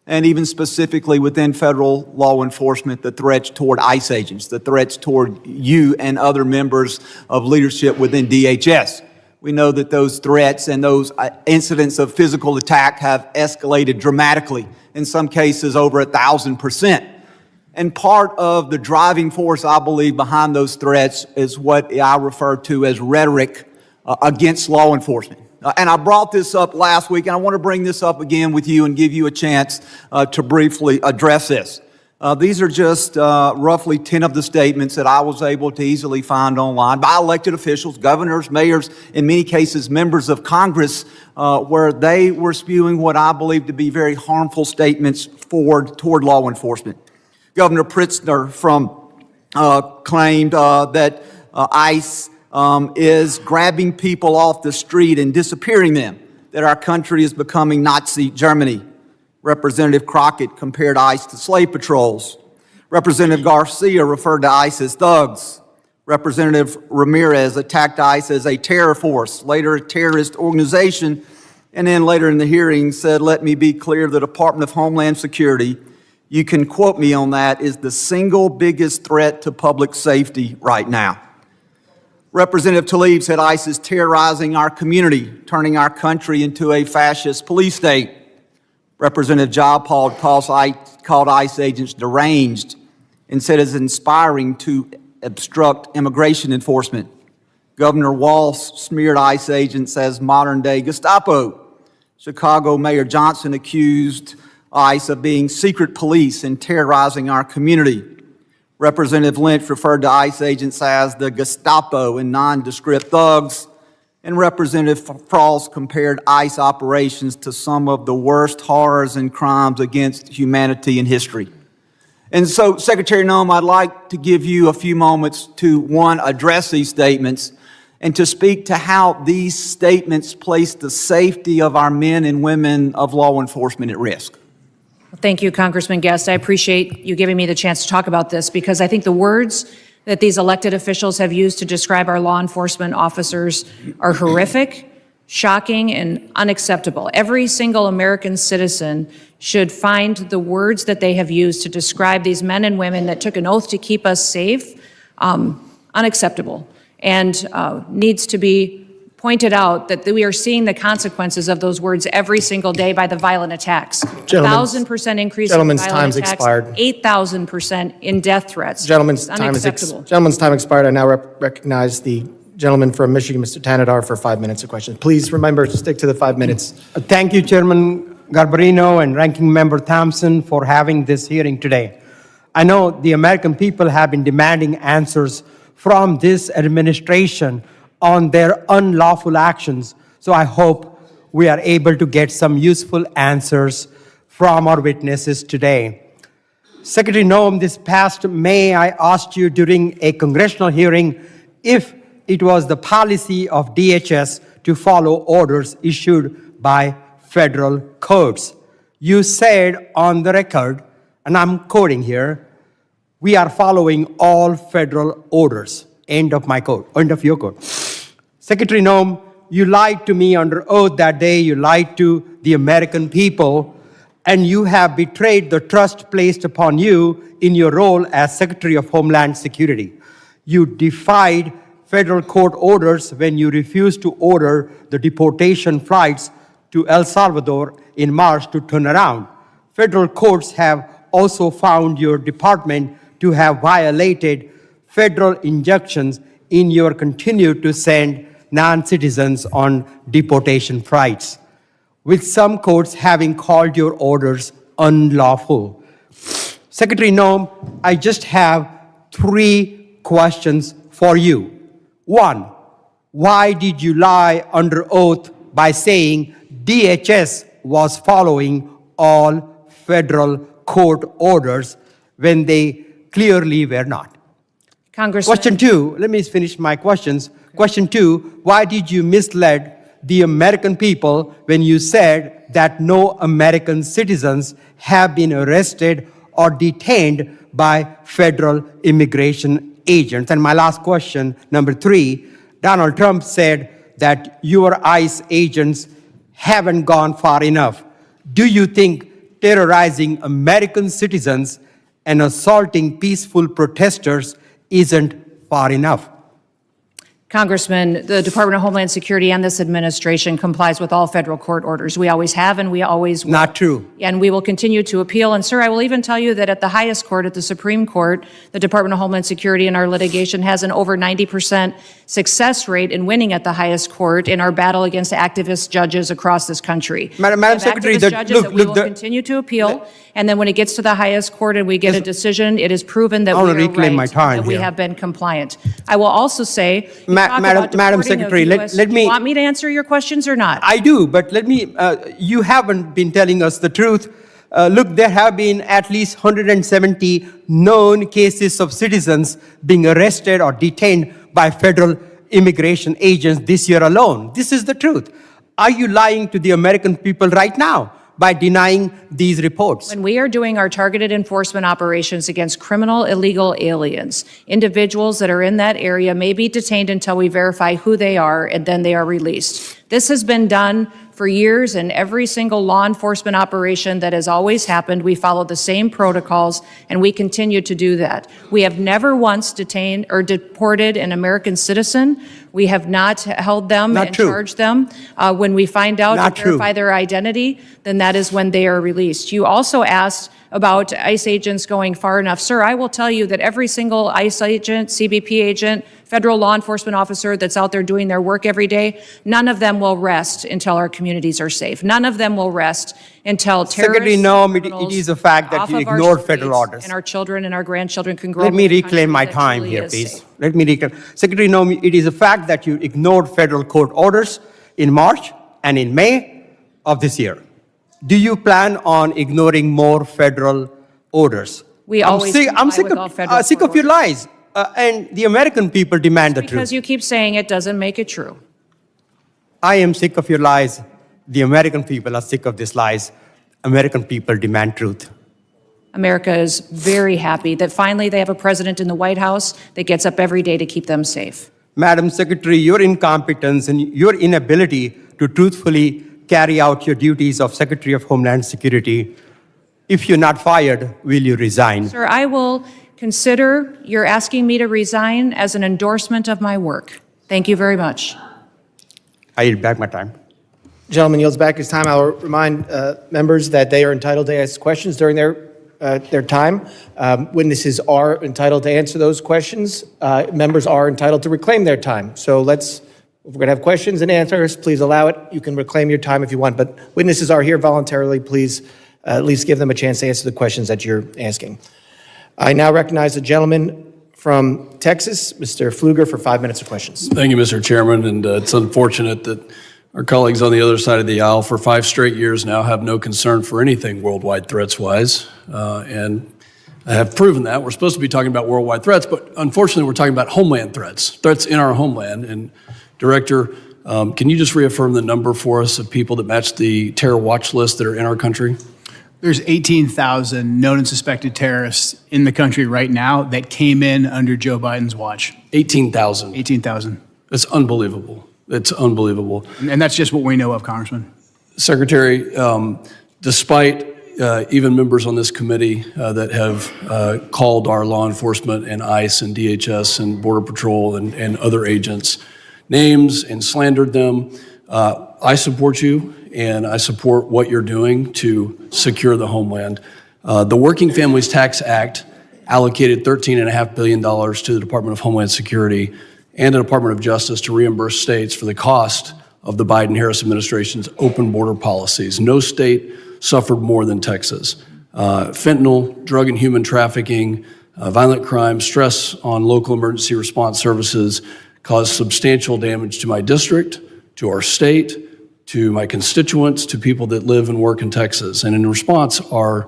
And even specifically within federal law enforcement, the threats toward ICE agents, the threats toward you and other members of leadership within DHS. We know that those threats and those incidents of physical attack have escalated dramatically, in some cases over 1,000%. And part of the driving force, I believe, behind those threats is what I refer to as rhetoric against law enforcement. And I brought this up last week, and I want to bring this up again with you and give you a chance to briefly address this. These are just roughly 10 of the statements that I was able to easily find online by elected officials, governors, mayors, in many cases members of Congress, where they were spewing what I believe to be very harmful statements toward law enforcement. Governor Pritzker claimed that ICE is grabbing people off the street and disappearing them, that our country is becoming Nazi Germany. Representative Crockett compared ICE to slave patrols. Representative Garcia referred to ICE as thugs. Representative Ramirez attacked ICE as a terror force, later a terrorist organization, and then later in the hearing said, let me be clear, the Department of Homeland Security, you can quote me on that, is the single biggest threat to public safety right now. Representative Tlaib said ICE is terrorizing our community, turning our country into a fascist police state. Representative Jayapal called ICE agents deranged and said it's inspiring to obstruct immigration enforcement. Governor Walz smeared ICE agents as modern-day Gestapo. Chicago Mayor Johnson accused ICE of being secret police and terrorizing our community. Representative Lynch referred to ICE agents as the Gestapo and nondescript thugs. And Representative Frost compared ICE operations to some of the worst horrors and crimes against humanity in history. And so, Secretary Noem, I'd like to give you a few moments to, one, address these statements, and to speak to how these statements place the safety of our men and women of law enforcement at risk. Thank you, Congressman Guest. I appreciate you giving me the chance to talk about this, because I think the words that these elected officials have used to describe our law enforcement officers are horrific, shocking, and unacceptable. Every single American citizen should find the words that they have used to describe these men and women that took an oath to keep us safe unacceptable, and needs to be pointed out that we are seeing the consequences of those words every single day by the violent attacks. 1,000% increase in Gentleman's violent time's attacks, expired. 8,000% in death threats. Gentleman's It's time is unacceptable. gentleman's time expired. I now recognize the gentleman from Michigan, Mr. Tanadar, for 5 minutes of questions. Please remember to stick to the 5 minutes. Thank you, Chairman Garbarino and Ranking Member Thompson, for having this hearing today. I know the American people have been demanding answers from this administration on their unlawful actions, so I hope we are able to get some useful answers from our witnesses today. Secretary Noem, this past May, I asked you during a congressional hearing if it was the policy of DHS to follow orders issued by federal courts. You said on the record, and I'm quoting here, "We are following all federal orders." End of my quote, end of your quote. Secretary Noem, you lied to me under oath that day. You lied to the American people, and you have betrayed the trust placed upon you in your role as Secretary of Homeland Security. You defied federal court orders when you refused to order the deportation flights to El Salvador in March to turn around. Federal courts have also found your department to have violated federal injunctions in your continue to send non-citizens on deportation flights, with some courts having called your orders unlawful. Secretary Noem, I just have 3 questions for you. 1, why did you lie under oath by saying DHS was following all federal court orders when they clearly were not? Congressman. Question 2, let me finish my questions. Question 2, why did you mislead the American people when you said that no American citizens have been arrested or detained by federal immigration agents? And my last question, number 3, Donald Trump said that your ICE agents haven't gone far enough. Do you think terrorizing American citizens and assaulting peaceful protesters isn't far enough? Congressman, the Department of Homeland Security and this administration complies with all federal court orders. We always have and we always will. Not true. And we will continue to appeal. And sir, I will even tell you that at the highest court, at the Supreme Court, the Department of Homeland Security in our litigation has an over 90% success rate in winning at the highest court in our battle against activist judges across this country. Madam We have Secretary, activist judges that we will the- continue to appeal. And then when it gets to the highest court and we get a decision, it is proven that I we wanna are reclaim my right, time that we here. have been compliant. I will also say, you Ma- talk Madam- about Madam deporting of Secretary, let- US let Do me- you want me to answer your questions or not? I do, but let me, you haven't been telling us the truth. Look, there have been at least 170 known cases of citizens being arrested or detained by federal immigration agents this year alone. This is the truth. Are you lying to the American people right now by denying these reports? When we are doing our targeted enforcement operations against criminal illegal aliens, individuals that are in that area may be detained until we verify who they are, and then they are released. This has been done for years, and every single law enforcement operation that has always happened, we follow the same protocols, and we continue to do that. We have never once detained or deported an American citizen. We have not held them Not and true. charged them. When we find out Not and true. verify their identity, then that is when they are released. You also asked about ICE agents going far enough. Sir, I will tell you that every single ICE agent, CBP agent, federal law enforcement officer that's out there doing their work every day, none of them will rest until our communities are safe. None of them will rest until Secretary, terrorists, no, and it criminals is a fact that off you of our ignored federal streets, orders. and our children and our grandchildren can grow Let up me in a country reclaim my that time truly here, is please. safe. Let me reclaim. Secretary Noem, it is a fact that you ignored federal court orders in March and in May of this year. Do you plan on ignoring more federal orders? We always I'm comply sick with all of, federal sick court of your lies. And the American people demand the Because truth. you keep saying it doesn't make it true. I am sick of your lies. The American people are sick of these lies. American people demand truth. America is very happy that finally they have a president in the White House that gets up every day to keep them safe. Madam Secretary, your incompetence and your inability to truthfully carry out your duties of Secretary of Homeland Security, if you're not fired, will you resign? Sir, I will consider your asking me to resign as an endorsement of my work. Thank you very much. I yield back my time. Gentleman yields back his time. I'll remind members that they are entitled to ask questions during their time. Witnesses are entitled to answer those questions. Members are entitled to reclaim their time. So if we're going to have questions and answers, please allow it. You can reclaim your time if you want, but witnesses are here voluntarily. Please at least give them a chance to answer the questions that you're asking. I now recognize the gentleman from Texas, Mr. Pfluger, for 5 minutes of questions. Thank you, Mr. Chairman, and it's unfortunate that our colleagues on the other side of the aisle for 5 straight years now have no concern for anything worldwide threats-wise, and have proven that. We're supposed to be talking about worldwide threats, but unfortunately we're talking about homeland threats in our homeland. And Director, can you just reaffirm the number for us of people that match the terror watch list that are in our country? There's 18,000 known and suspected terrorists in the country right now that came in under Joe Biden's watch. 18,000. 18,000. That's unbelievable. It's unbelievable. And that's just what we know of, Congressman. Secretary, despite even members on this committee that have called our law enforcement and ICE and DHS and Border Patrol and other agents names and slandered them, I support you and I support what you're doing to secure the homeland. The Working Families Tax Act allocated $13.5 billion to the Department of Homeland Security and the Department of Justice to reimburse states for the cost of the Biden-Harris administration's open border policies. No state suffered more than Texas. Fentanyl, drug and human trafficking, violent crime, stress on local emergency response services caused substantial damage to my district, to our state, to my constituents, to people that live and work in Texas. And in response, our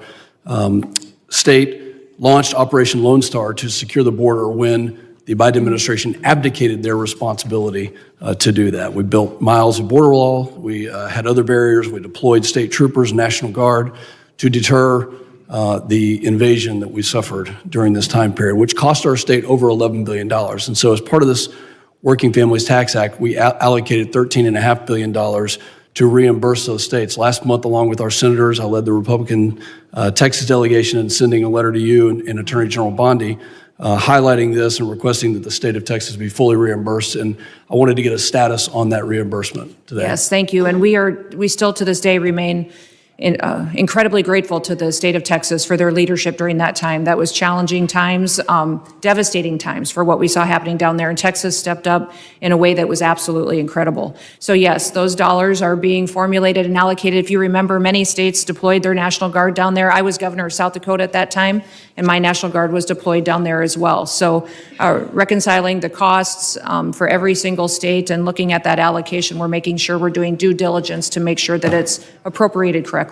state launched Operation Lone Star to secure the border when the Biden administration abdicated their responsibility to do that. We built miles of border wall. We had other barriers. We deployed state troopers, National Guard to deter the invasion that we suffered during this time period, which cost our state over $11 billion. And so as part of this Working Families Tax Act, we allocated $13.5 billion to reimburse those states. Last month, along with our senators, I led the Republican Texas delegation in sending a letter to you and Attorney General Bondi highlighting this and requesting that the state of Texas be fully reimbursed. And I wanted to get a status on that reimbursement today. Yes, thank you. And we still to this day remain incredibly grateful to the state of Texas for their leadership during that time. That was challenging times, devastating times for what we saw happening down there. And Texas stepped up in a way that was absolutely incredible. So yes, those dollars are being formulated and allocated. If you remember, many states deployed their National Guard down there. I was governor of South Dakota at that time, and my National Guard was deployed down there as well. So reconciling the costs for every single state and looking at that allocation, we're making sure we're doing due diligence to make sure that it's appropriated correctly.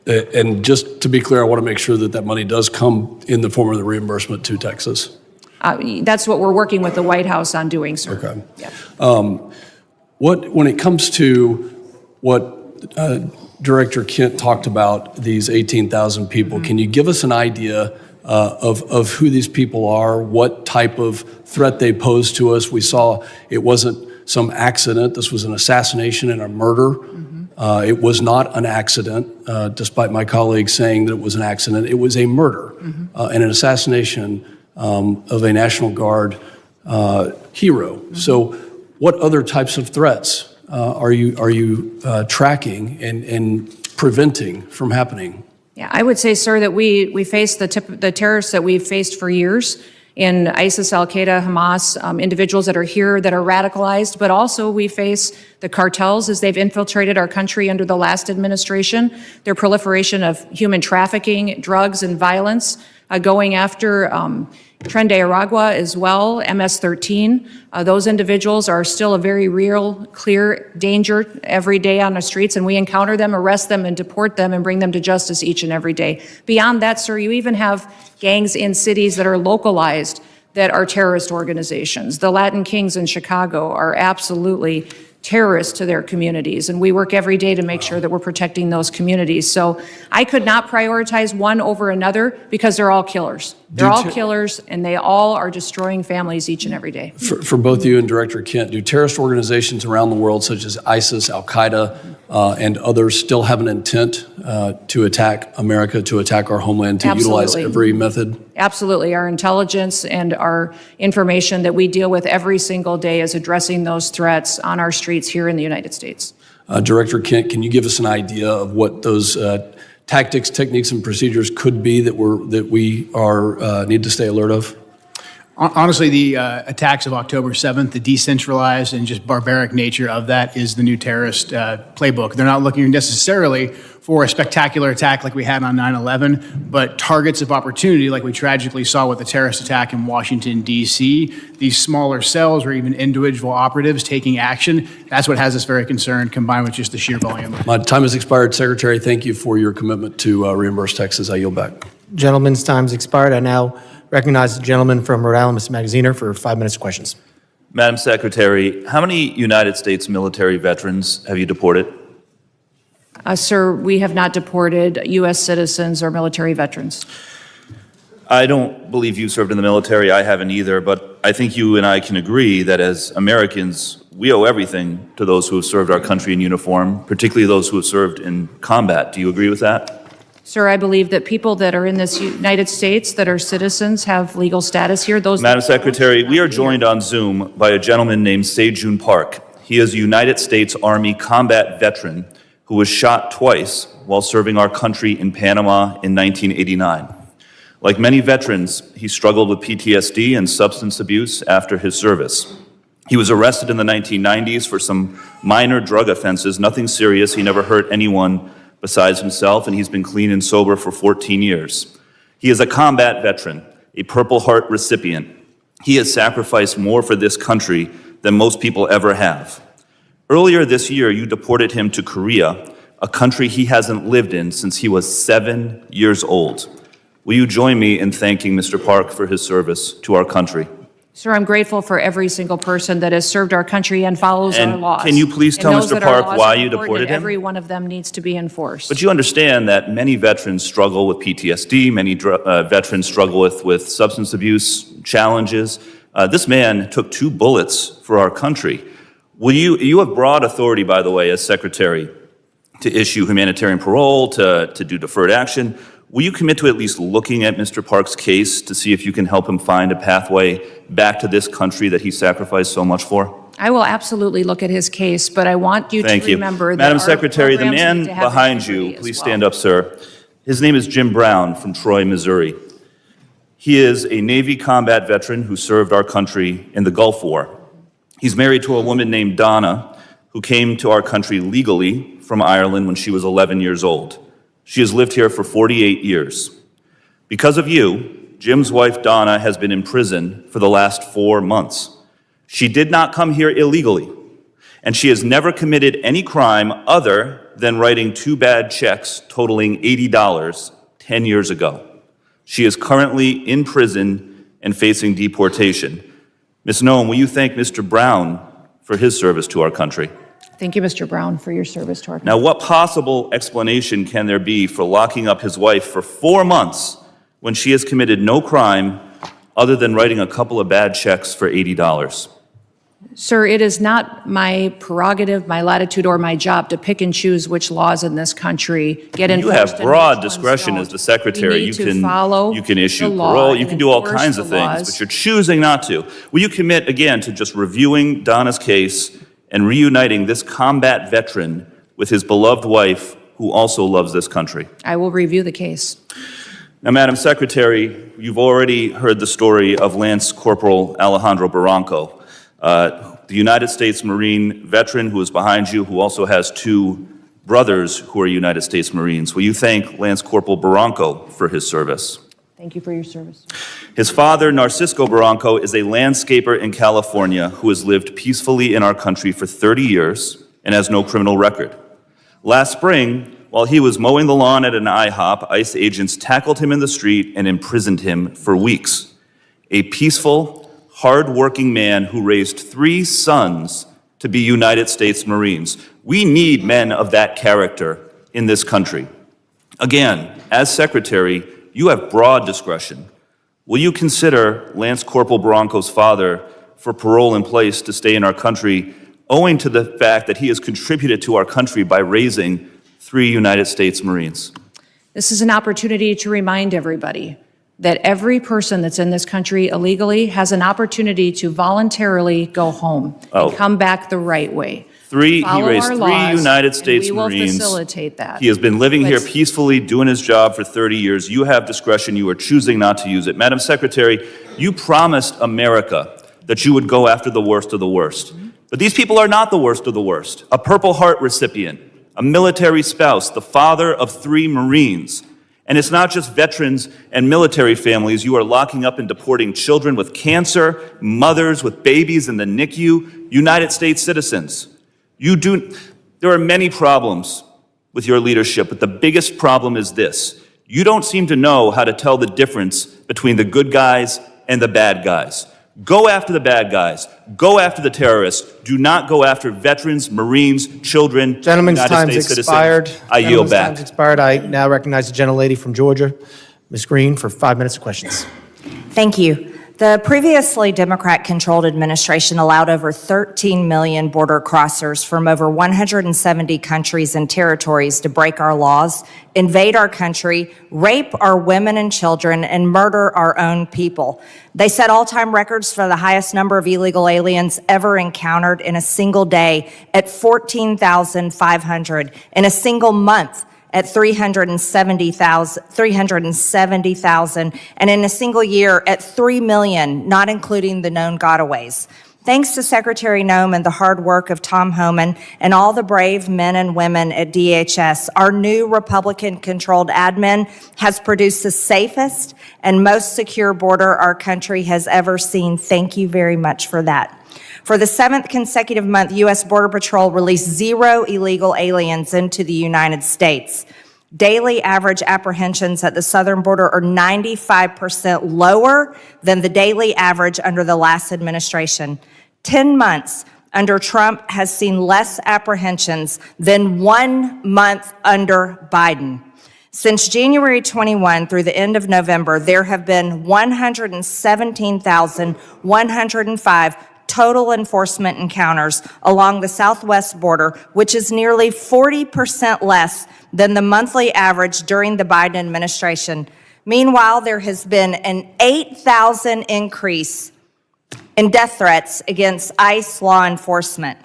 And just to be clear, I want to make sure that that money does come in the form of the reimbursement to Texas. That's what we're working with the White House on doing, sir. Okay. Yeah. When it comes to what Director Kent talked about, these 18,000 people, can you give us an idea of who these people are, what type of threat they pose to us? We saw it wasn't some accident. This was an assassination and a murder. It was not an accident, despite my colleagues saying that it was an accident. It was a murder and an assassination of a National Guard hero. So what other types of threats are you tracking and preventing from happening? Yeah, I would say, sir, that we face the terrorists that we've faced for years in ISIS, Al-Qaeda, Hamas, individuals that are here that are radicalized, but also we face the cartels as they've infiltrated our country under the last administration, their proliferation of human trafficking, drugs, and violence, going after Tren de Aragua as well, MS-13. Those individuals are still a very real, clear danger every day on the streets, and we encounter them, arrest them, and deport them and bring them to justice each and every day. Beyond that, sir, you even have gangs in cities that are localized that are terrorist organizations. The Latin Kings in Chicago are absolutely terrorists to their communities, and we work every day to make sure that we're protecting those communities. So I could not prioritize one over another because they're all killers. They're all killers, and they all are destroying families each and every day. For both you and Director Kent, do terrorist organizations around the world, such as ISIS, Al-Qaeda, and others, still have an intent to attack America, to attack our homeland, to utilize every method? Absolutely. Our intelligence and our information that we deal with every single day is addressing those threats on our streets here in the United States. Director Kent, can you give us an idea of what those tactics, techniques, and procedures could be that we need to stay alert of? Honestly, the attacks of October 7th, the decentralized and just barbaric nature of that is the new terrorist playbook. They're not looking necessarily for a spectacular attack like we had on 9/11, but targets of opportunity like we tragically saw with the terrorist attack in Washington, D.C., these smaller cells or even individual operatives taking action. That's what has us very concerned, combined with just the sheer volume. My time has expired. Secretary, thank you for your commitment to reimburse Texas. I yield back. Gentleman's time's expired. I now recognize the gentleman from Rhode Island, Mr. Magaziner, for 5 minutes of questions. Madam Secretary, how many United States military veterans have you deported? Sir, we have not deported U.S. citizens or military veterans. I don't believe you served in the military. I haven't either, but I think you and I can agree that as Americans, we owe everything to those who have served our country in uniform, particularly those who have served in combat. Do you agree with that? Sir, I believe that people that are in this United States that are citizens have legal status here. Madam Secretary, we are joined on Zoom by a gentleman named Se-Jun Park. He is a United States Army combat veteran who was shot twice while serving our country in Panama in 1989. Like many veterans, he struggled with PTSD and substance abuse after his service. He was arrested in the 1990s for some minor drug offenses, nothing serious. He never hurt anyone besides himself, and he's been clean and sober for 14 years. He is a combat veteran, a Purple Heart recipient. He has sacrificed more for this country than most people ever have. Earlier this year, you deported him to Korea, a country he hasn't lived in since he was 7 years old. Will you join me in thanking Mr. Park for his service to our country? Sir, I'm grateful for every single person that has served our country and follows our laws. Can you please tell Mr. Park why you deported him? Every one of them needs to be enforced. But you understand that many veterans struggle with PTSD, many veterans struggle with substance abuse challenges. This man took 2 bullets for our country. You have broad authority, by the way, as Secretary, to issue humanitarian parole, to do deferred action. will you commit to at least looking at Mr. Park's case to see if you can help him find a pathway back to this country that he sacrificed so much for? I will absolutely look at his case, but I want you Thank to you. remember that Madam our Secretary, the programs man need to have behind integrity you, as please well. stand up, sir. His name is Jim Brown from Troy, Missouri. He is a Navy combat veteran who served our country in the Gulf War. He's married to a woman named Donna, who came to our country legally from Ireland when she was 11 years old. She has lived here for 48 years. Because of you, Jim's wife Donna has been in prison for the last 4 months. She did not come here illegally, and she has never committed any crime other than writing 2 bad checks totaling $80 10 years ago. She is currently in prison and facing deportation. Ms. Noem, will you thank Mr. Brown for his service to our country? Thank you, Mr. Brown, for your service to our country. Now, what possible explanation can there be for locking up his wife for 4 months when she has committed no crime other than writing a couple of bad checks for $80? Sir, it is not my prerogative, my latitude, or my job to pick and choose which laws in this country get enforced. You have and broad which ones discretion don't. as the secretary. We need to follow You can issue the law parole, you and can do all enforce kinds of the things, laws. but you're choosing not to. Will you commit again to just reviewing Donna's case and reuniting this combat veteran with his beloved wife who also loves this country? I will review the case. Now, Madam Secretary, you've already heard the story of Lance Corporal Alejandro Barranco, the United States Marine veteran who is behind you, who also has 2 brothers who are United States Marines. Will you thank Lance Corporal Barranco for his service? Thank you for your service. His father, Narcisco Barranco, is a landscaper in California who has lived peacefully in our country for 30 years and has no criminal record. Last spring, while he was mowing the lawn at an IHOP, ICE agents tackled him in the street and imprisoned him for weeks. A peaceful, hard-working man who raised 3 sons to be United States Marines. We need men of that character in this country. Again, as Secretary, you have broad discretion. Will you consider Lance Corporal Barranco's father for parole in place to stay in our country, owing to the fact that he has contributed to our country by raising 3 United States Marines? This is an opportunity to remind everybody that every person that's in this country illegally has an opportunity to voluntarily go home and come back the right way. He Follow raised our 3 laws, United States and we will Marines. facilitate that. He has been living here But- peacefully, doing his job for 30 years. You have discretion. You are choosing not to use it. Madam Secretary, you promised America that you would go after the worst of the worst. But these people are not the worst of the worst. A Purple Heart recipient, a military spouse, the father of 3 Marines. And it's not just veterans and military families. You are locking up and deporting children with cancer, mothers with babies in the NICU, United States citizens. There are many problems with your leadership, but the biggest problem is this. You don't seem to know how to tell the difference between the good guys and the bad guys. Go after the bad guys. Go after the terrorists. Do not go after veterans, Marines, children, Gentleman's United time's States expired. citizens. I yield Gentleman's back. time's expired. I now recognize the gentlelady from Georgia, Ms. Green, for 5 minutes of questions. Thank you. The previously Democrat-controlled administration allowed over 13 million border crossers from over 170 countries and territories to break our laws, invade our country, rape our women and children, and murder our own people. They set all-time records for the highest number of illegal aliens ever encountered in a single day at 14,500, in a single month at 370,000, and in a single year at 3 million, not including the known gotaways. Thanks to Secretary Noem and the hard work of Tom Homan and all the brave men and women at DHS, our new Republican-controlled admin has produced the safest and most secure border our country has ever seen. Thank you very much for that. For the 7th consecutive month, U.S. Border Patrol released 0 illegal aliens into the United States. Daily average apprehensions at the southern border are 95% lower than the daily average under the last administration. 10 months under Trump has seen less apprehensions than 1 month under Biden. Since January 21 through the end of November, there have been 117,105 total enforcement encounters along the southwest border, which is nearly 40% less than the monthly average during the Biden administration. Meanwhile, there has been an 8,000 increase in death threats against ICE law enforcement.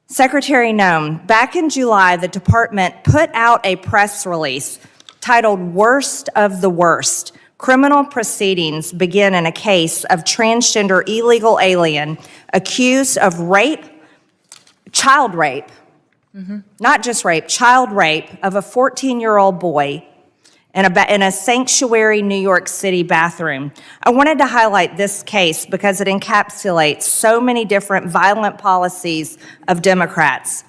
Secretary Noem, back in July, the department put out a press release titled Worst of the Worst. Criminal proceedings begin in a case of transgender illegal alien accused of rape, child rape, not just rape, child rape of a 14-year-old boy in a sanctuary New York City bathroom. I wanted to highlight this case because it encapsulates so many different violent policies of Democrats.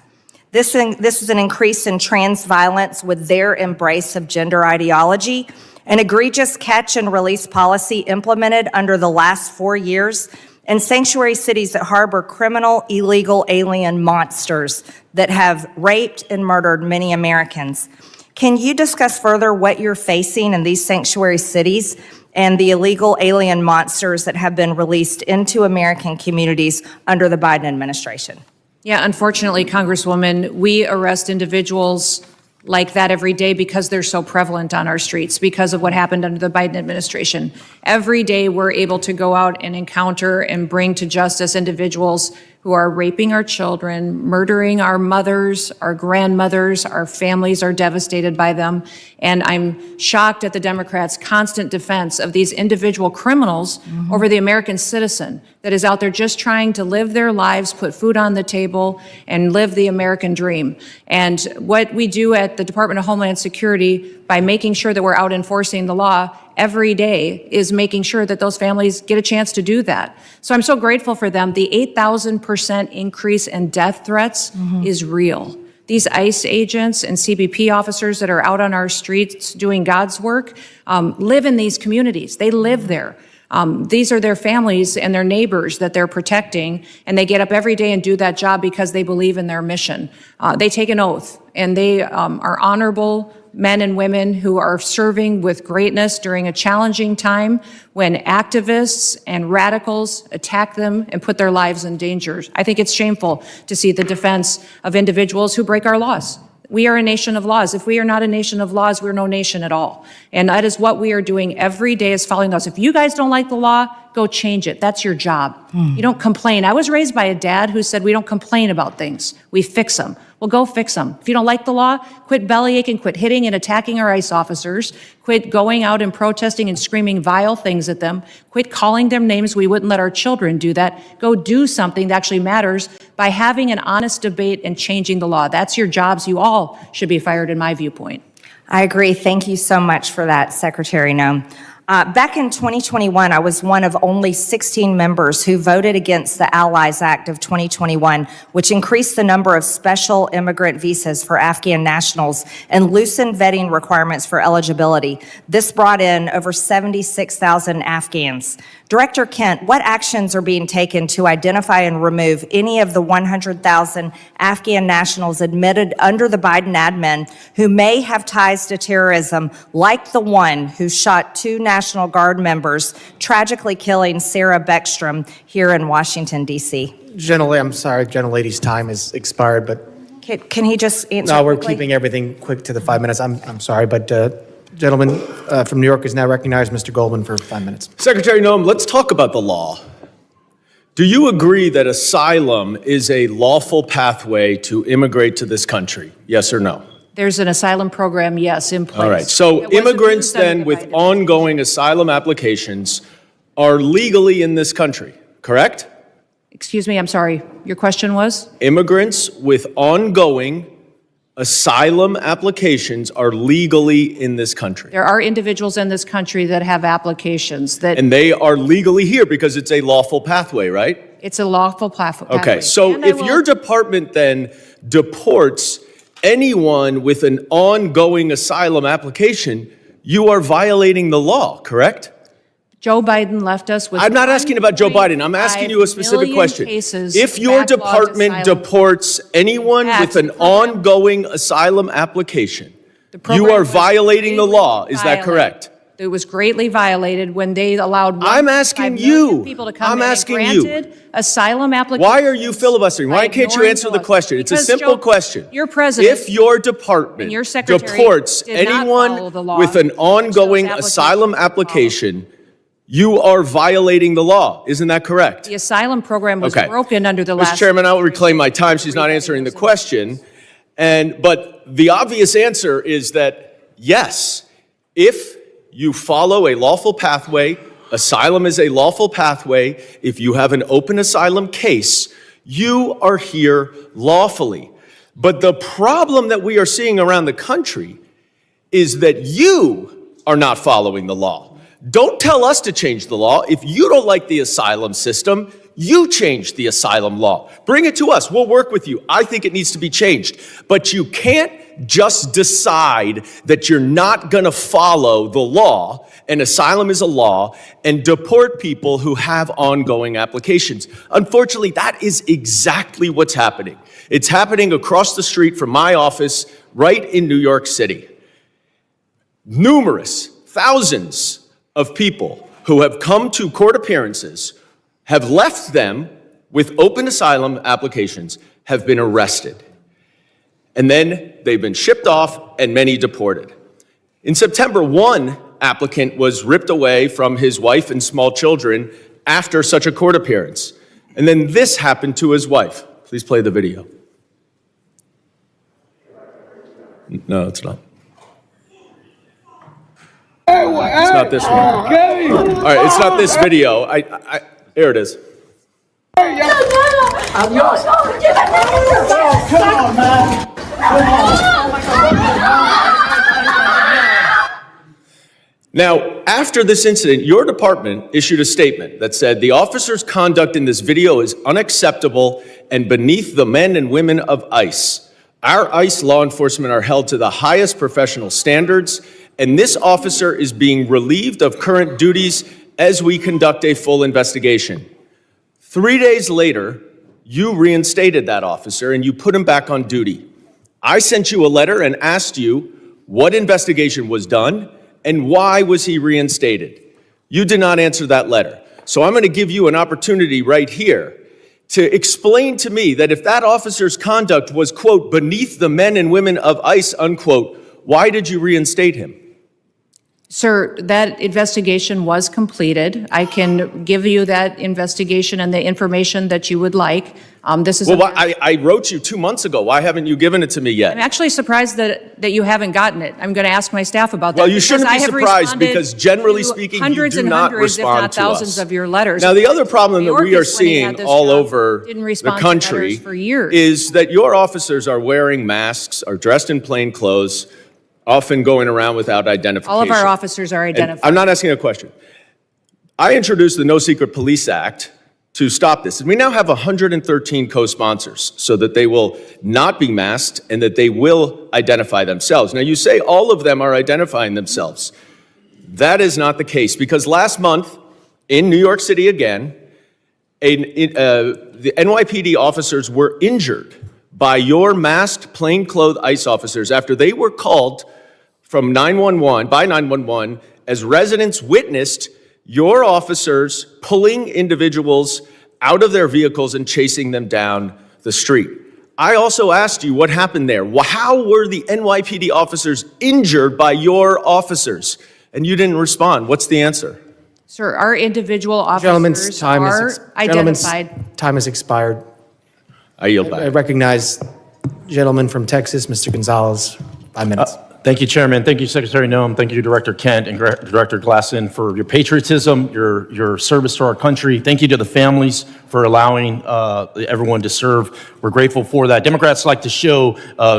This is an increase in trans violence with their embrace of gender ideology, an egregious catch and release policy implemented under the last 4 years, and sanctuary cities that harbor criminal, illegal alien monsters that have raped and murdered many Americans. Can you discuss further what you're facing in these sanctuary cities and the illegal alien monsters that have been released into American communities under the Biden administration? Yeah, unfortunately, Congresswoman, we arrest individuals like that every day because they're so prevalent on our streets, because of what happened under the Biden administration. Every day we're able to go out and encounter and bring to justice individuals who are raping our children, murdering our mothers, our grandmothers, our families are devastated by them. And I'm shocked at the Democrats' constant defense of these individual criminals over the American citizen that is out there just trying to live their lives, put food on the table, and live the American dream. And what we do at the Department of Homeland Security by making sure that we're out enforcing the law every day is making sure that those families get a chance to do that. So I'm so grateful for them. The 8,000% increase in death threats is real. These ICE agents and CBP officers that are out on our streets doing God's work live in these communities. They live there. These are their families and their neighbors that they're protecting, and they get up every day and do that job because they believe in their mission. They take an oath, and they are honorable men and women who are serving with greatness during a challenging time when activists and radicals attack them and put their lives in danger. I think it's shameful to see the defense of individuals who break our laws. We are a nation of laws. If we are not a nation of laws, we're no nation at all. And that is what we are doing every day, is following those. If you guys don't like the law, go change it. That's your job. You don't complain. I was raised by a dad who said we don't complain about things. We fix them. Well, go fix them. If you don't like the law, quit bellyaching, quit hitting and attacking our ICE officers, quit going out and protesting and screaming vile things at them, quit calling them names. We wouldn't let our children do that. Go do something that actually matters by having an honest debate and changing the law. That's your jobs. You all should be fired, in my viewpoint. I agree. Thank you so much for that, Secretary Noem. Back in 2021, I was one of only 16 members who voted against the Allies Act of 2021, which increased the number of special immigrant visas for Afghan nationals and loosened vetting requirements for eligibility. This brought in over 76,000 Afghans. Director Kent, what actions are being taken to identify and remove any of the 100,000 Afghan nationals admitted under the Biden admin who may have ties to terrorism, like the one who shot 2 National Guard members, tragically killing Sarah Beckstrom here in Washington, D.C.? I'm sorry, gentlelady's time has expired, but Can he just answer? no, we're quickly? keeping everything quick to the 5 minutes. I'm sorry, but gentleman from New York is now recognized, Mr. Goldman, for 5 minutes. Secretary Noem, let's talk about the law. Do you agree that asylum is a lawful pathway to immigrate to this country? Yes or no? There's an asylum program, yes, in place. All right. So It wasn't immigrants used under then the with Biden ongoing asylum applications are legally in this country, correct? Excuse me, I'm sorry. Your question was? Immigrants with ongoing asylum applications are legally in this country. There are individuals in this country that have applications that And they are legally here because it's a lawful pathway, right? it's a lawful pathway. Okay, so if your department then deports anyone with an ongoing asylum application, you are violating the law, correct? Joe Biden left us with. I'm not asking about Joe Biden. I'm asking you a specific question. If your department deports anyone with an ongoing asylum application, you are violating the law. Is that correct? It was greatly violated when they allowed I'm 1.5 asking million you. people to come I'm in and asking you. granted asylum applications. Why are you filibustering? Why can't you ignoring answer the the laws. question? It's a Because, simple Joe, question. your president If your department and your secretary deports did not follow anyone the law, with an ongoing those applications asylum were followed. application, you are violating the law. Isn't that correct? The asylum program was Okay. broken under the Mr. last. Chairman, I will reclaim my time. She's not answering the question. But the obvious answer is that, yes, if you follow a lawful pathway, asylum is a lawful pathway, if you have an open asylum case, you are here lawfully. But the problem that we are seeing around the country is that you are not following the law. Don't tell us to change the law. If you don't like the asylum system, you change the asylum law. Bring it to us. We'll work with you. I think it needs to be changed. But you can't just decide that you're not going to follow the law, and asylum is a law, and deport people who have ongoing applications. Unfortunately, that is exactly what's happening. It's happening across the street from my office right in New York City. Numerous, thousands of people who have come to court appearances, have left them with open asylum applications, have been arrested. And then they've been shipped off and many deported. In September, one applicant was ripped away from his wife and small children after such a court appearance. And then this happened to his wife. Please play the video. No, it's not. It's not this one. All right, it's not this video. Here it is. I'm yours. Come on, man. Now, after this incident, your department issued a statement that said the officer's conduct in this video is unacceptable and beneath the men and women of ICE. Our ICE law enforcement are held to the highest professional standards, and this officer is being relieved of current duties as we conduct a full investigation. 3 days later, you reinstated that officer and you put him back on duty. I sent you a letter and asked you what investigation was done and why was he reinstated. You did not answer that letter. So I'm going to give you an opportunity right here to explain to me that if that officer's conduct was, quote, beneath the men and women of ICE, unquote, why did you reinstate him? Sir, that investigation was completed. I can give you that investigation and the information that you would like. This is. Well, I wrote you 2 months ago. Why haven't you given it to me yet? I'm actually surprised that you haven't gotten it. I'm going to ask my staff about that. Well, you shouldn't be because I have surprised responded because generally to speaking, you hundreds do and not hundreds, if respond not to thousands us. of your letters. Now, the other problem that we are Mayorkas, when he had seeing this all job, over didn't the respond to country letters for years. is that your officers are wearing masks, are dressed in plain clothes, often going around without identification. All of our officers are And identified. I'm not asking a question. I introduced the No Secret Police Act to stop this. And we now have 113 co-sponsors so that they will not be masked and that they will identify themselves. Now, you say all of them are identifying themselves. That is not the case because last month in New York City again, the NYPD officers were injured by your masked, plainclothes ICE officers after they were called from 911 as residents witnessed your officers pulling individuals out of their vehicles and chasing them down the street. I also asked you what happened there. How were the NYPD officers injured by your officers? And you didn't respond. What's the answer? Sir, our individual Gentlemen's officers time are is identified. time has expired. I yield back. I recognize gentleman from Texas, Mr. Gonzalez, 5 minutes. Thank you, Chairman. Thank you, Secretary Noem. Thank you, Director Kent and Director Glasson, for your patriotism, your service to our country. Thank you to the families for allowing everyone to serve. We're grateful for that. Democrats like to show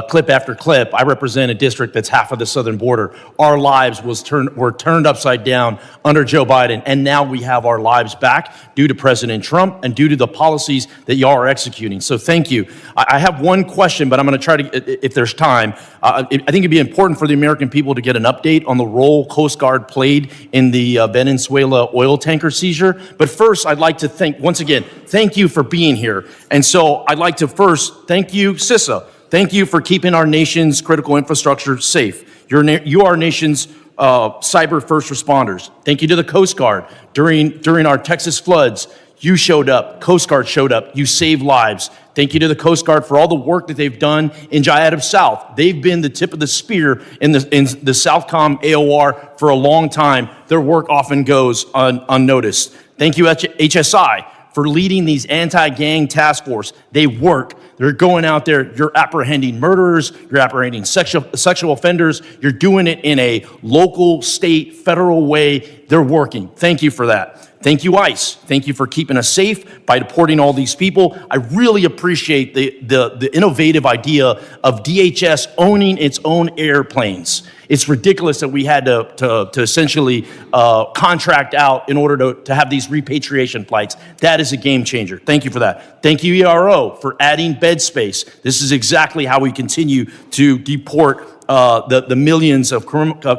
clip after clip. I represent a district that's half of the southern border. Our lives were turned upside down under Joe Biden, and now we have our lives back due to President Trump and due to the policies that y'all are executing. So thank you. I have one question, but I'm going to try to, if there's time, I think it'd be important for the American people to get an update on the role Coast Guard played in the Venezuela oil tanker seizure. But first, I'd like to once again, thank you for being here. And so I'd like to first thank you, CISA. Thank you for keeping our nation's critical infrastructure safe. You are our nation's cyber first responders. Thank you to the Coast Guard. During our Texas floods, you showed up, Coast Guard showed up, you saved lives. Thank you to the Coast Guard for all the work that they've done in Jayada South. They've been the tip of the spear in the Southcom AOR for a long time. Their work often goes unnoticed. Thank you, HSI, for leading these anti-gang task force. They work. They're going out there. You're apprehending murderers. You're apprehending sexual offenders. You're doing it in a local, state, federal way. They're working. Thank you for that. Thank you, ICE. Thank you for keeping us safe by deporting all these people. I really appreciate the innovative idea of DHS owning its own airplanes. It's ridiculous that we had to essentially contract out in order to have these repatriation flights. That is a game changer. Thank you for that. Thank you, ERO, for adding bed space. This is exactly how we continue to deport the millions of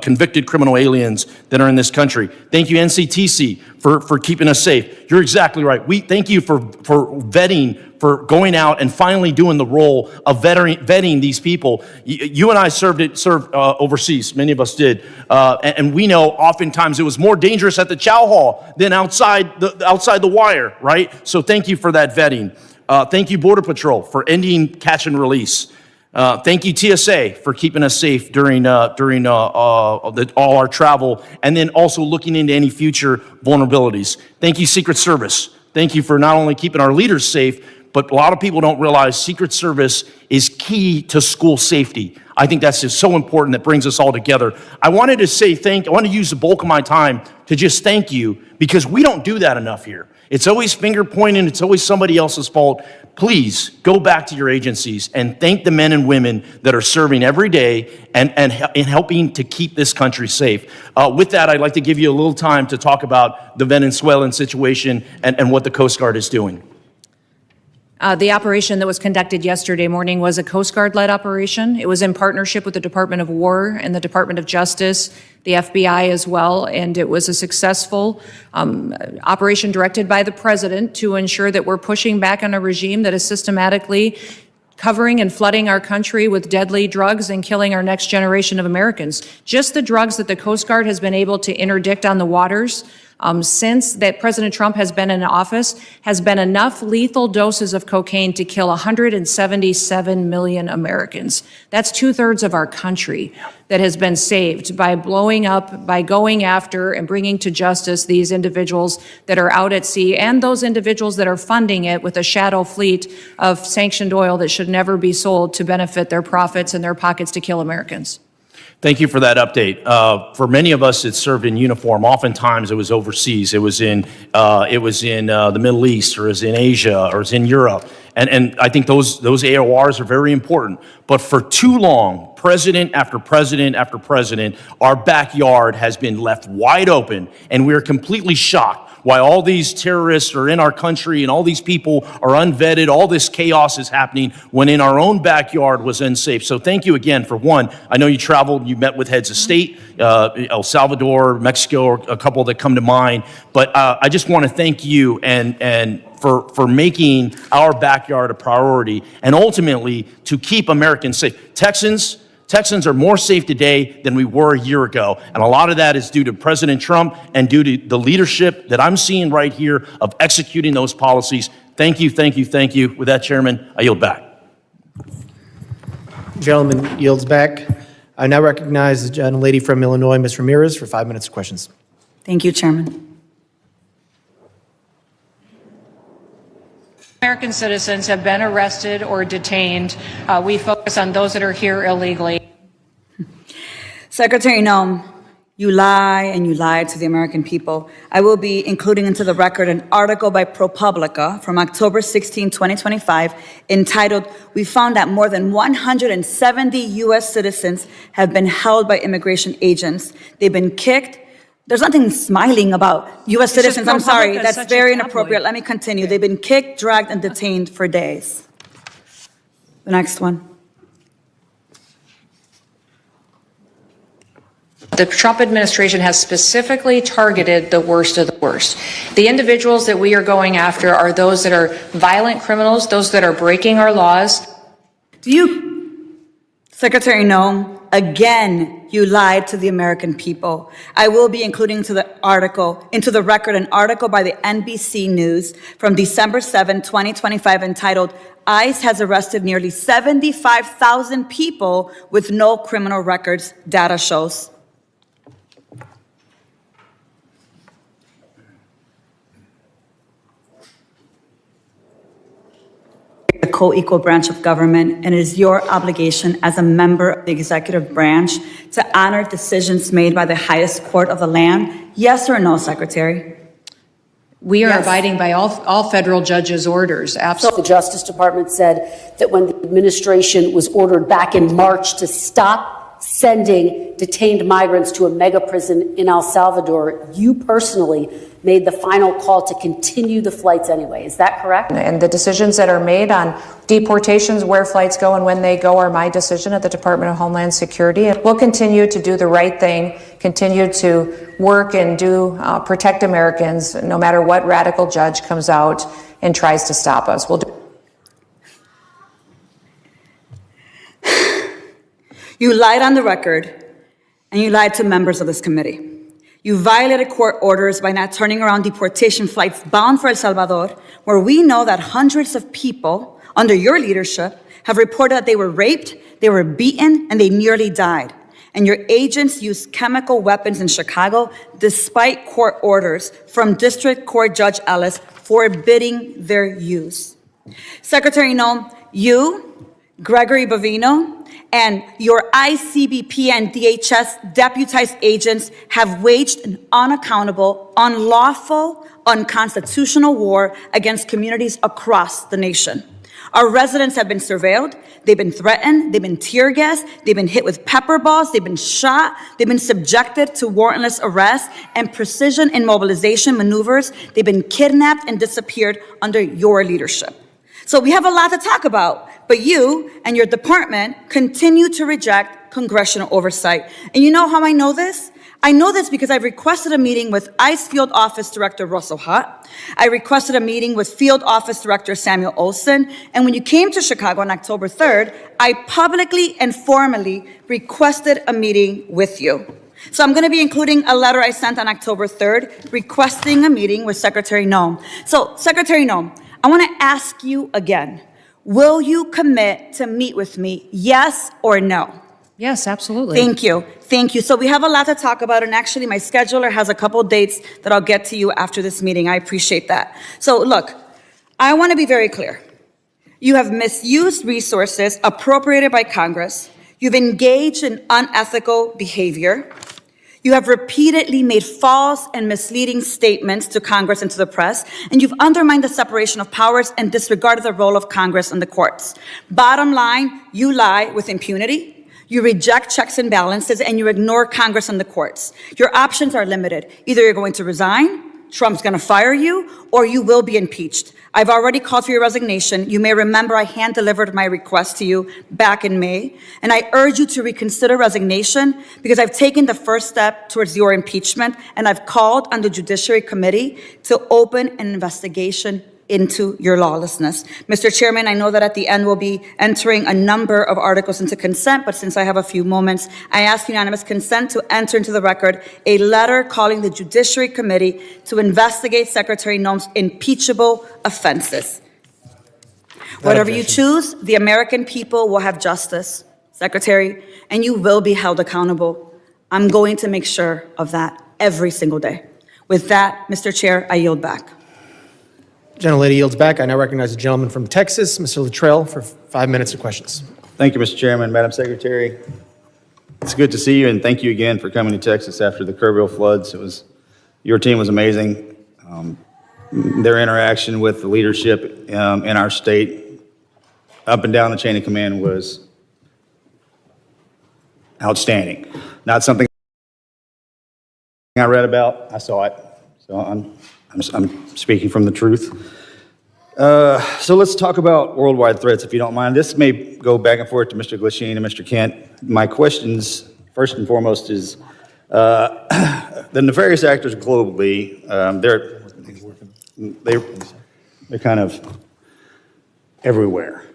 convicted criminal aliens that are in this country. Thank you, NCTC, for keeping us safe. You're exactly right. We thank you for vetting, for going out and finally doing the role of vetting these people. You and I served overseas. Many of us did, and we know oftentimes it was more dangerous at the chow hall than outside the wire. Right. So thank you for that vetting. Thank you, Border Patrol, for ending catch and release. Thank you, TSA, for keeping us safe during all our travel, and then also looking into any future vulnerabilities. Thank you, Secret Service. Thank you for not only keeping our leaders safe, but a lot of people don't realize Secret Service is key to school safety. I think that's just so important. That brings us all together. I wanted to say I want to use the bulk of my time to just thank you, because we don't do that enough here. It's always finger pointing. It's always somebody else's fault. Please go back to your agencies and thank the men and women that are serving every day and helping to keep this country safe. With that, I'd like to give you a little time to talk about the Venezuelan situation and what the Coast Guard is doing. The operation that was conducted yesterday morning was a Coast Guard-led operation. It was in partnership with the Department of War and the Department of Justice, the FBI as well, and it was a successful operation directed by the President to ensure that we're pushing back on a regime that is systematically covering and flooding our country with deadly drugs and killing our next generation of Americans. Just the drugs that the Coast Guard has been able to interdict on the waters since that President Trump has been in office has been enough lethal doses of cocaine to kill 177 million Americans. That's 2/3 of our country that has been saved by blowing up, by going after and bringing to justice these individuals that are out at sea and those individuals that are funding it with a shadow fleet of sanctioned oil that should never be sold to benefit their profits and their pockets to kill Americans. Thank you for that update. For many of us that served in uniform, oftentimes it was overseas. It was in the Middle East, or it was in Asia, or it was in Europe. And I think those AORs are very important. But for too long, president after president after president, our backyard has been left wide open, and we're completely shocked why all these terrorists are in our country and all these people are unvetted. All this chaos is happening when in our own backyard was unsafe. So thank you again for one. I know you traveled, you met with heads of state, El Salvador, Mexico, a couple that come to mind. But I just want to thank you and for making our backyard a priority and ultimately to keep Americans safe. Texans are more safe today than we were a year ago. And a lot of that is due to President Trump and due to the leadership that I'm seeing right here of executing those policies. Thank you, thank you, thank you. With that, Chairman, I yield back. Gentleman yields back. I now recognize the gentlelady from Illinois, Ms. Ramirez, for 5 minutes of questions. Thank you, Chairman. American citizens have been arrested or detained. We focus on those that are here illegally. Secretary Noem, you lie and you lied to the American people. I will be including into the record an article by ProPublica from October 16, 2025, entitled, "We found that more than 170 U.S. citizens have been held by immigration agents. They've been kicked." There's nothing smiling about U.S. citizens. I'm sorry, that's very inappropriate. Let me continue. They've been kicked, dragged, and detained for days. The next one. The Trump administration has specifically targeted the worst of the worst. The individuals that we are going after are those that are violent criminals, those that are breaking our laws. Do you, Secretary Noem, Again, you lied to the American people. I will be including into the record, an article by the NBC News from December 7, 2025, entitled, ICE has arrested nearly 75,000 people with no criminal records, data shows. A co-equal branch of government, and it is your obligation as a member of the executive branch to honor decisions made by the highest court of the land. Yes or no, Secretary? We are Yes. abiding by all federal judges' orders, absolutely. The Justice Department said that when the administration was ordered back in March to stop sending detained migrants to a mega prison in El Salvador, you personally made the final call to continue the flights anyway. Is that correct? And the decisions that are made on deportations, where flights go and when they go, are my decision at the Department of Homeland Security. And we'll continue to do the right thing, continue to work and protect Americans, no matter what radical judge comes out and tries to stop us. We'll do. You lied on the record, and you lied to members of this committee. You violated court orders by not turning around deportation flights bound for El Salvador, where we know that hundreds of people under your leadership have reported that they were raped, they were beaten, and they nearly died. And your agents used chemical weapons in Chicago despite court orders from District Court Judge Ellis forbidding their use. Secretary Noem, you, Gregory Bovino, and your ICBP and DHS deputized agents have waged an unaccountable, unlawful, unconstitutional war against communities across the nation. Our residents have been surveilled, they've been threatened, they've been tear gassed, they've been hit with pepper balls, they've been shot, they've been subjected to warrantless arrest and precision immobilization maneuvers, they've been kidnapped and disappeared under your leadership. So we have a lot to talk about, but you and your department continue to reject congressional oversight. And you know how I know this? I know this because I've requested a meeting with ICE Field Office Director Russell Hutt. I requested a meeting with Field Office Director Samuel Olson. And when you came to Chicago on October 3rd, I publicly and formally requested a meeting with you. So I'm going to be including a letter I sent on October 3rd requesting a meeting with Secretary Noem. So, Secretary Noem, I want to ask you again, will you commit to meet with me, yes or no? Yes, absolutely. Thank you. Thank you. So we have a lot to talk about, and actually my scheduler has a couple dates that I'll get to you after this meeting. I appreciate that. So look, I want to be very clear. You have misused resources appropriated by Congress. You've engaged in unethical behavior. You have repeatedly made false and misleading statements to Congress and to the press, and you've undermined the separation of powers and disregarded the role of Congress and the courts. Bottom line, you lie with impunity, you reject checks and balances, and you ignore Congress and the courts. Your options are limited. Either you're going to resign, Trump's going to fire you, or you will be impeached. I've already called for your resignation. You may remember I hand-delivered my request to you back in May, and I urge you to reconsider resignation because I've taken the first step towards your impeachment, and I've called on the Judiciary Committee to open an investigation into your lawlessness. Mr. Chairman, I know that at the end we'll be entering a number of articles into consent, but since I have a few moments, I ask unanimous consent to enter into the record a letter calling the Judiciary Committee to investigate Secretary Noem's impeachable offenses. Whatever you choose, the American people will have justice, Secretary, and you will be held accountable. I'm going to make sure of that every single day. With that, Mr. Chair, I yield back. Gentlelady yields back. I now recognize the gentleman from Texas, Mr. Luttrell, for 5 minutes of questions. Thank you, Mr. Chairman, Madam Secretary. It's good to see you, and thank you again for coming to Texas after the Kerrville floods. Your team was amazing. Their interaction with the leadership in our state, up and down the chain of command, was outstanding. Not something I read about. I saw it, so I'm speaking from the truth. So let's talk about worldwide threats, if you don't mind. This may go back and forth to Mr. Glasheen and Mr. Kent. My questions, first and foremost, is the nefarious actors globally, they're kind of everywhere.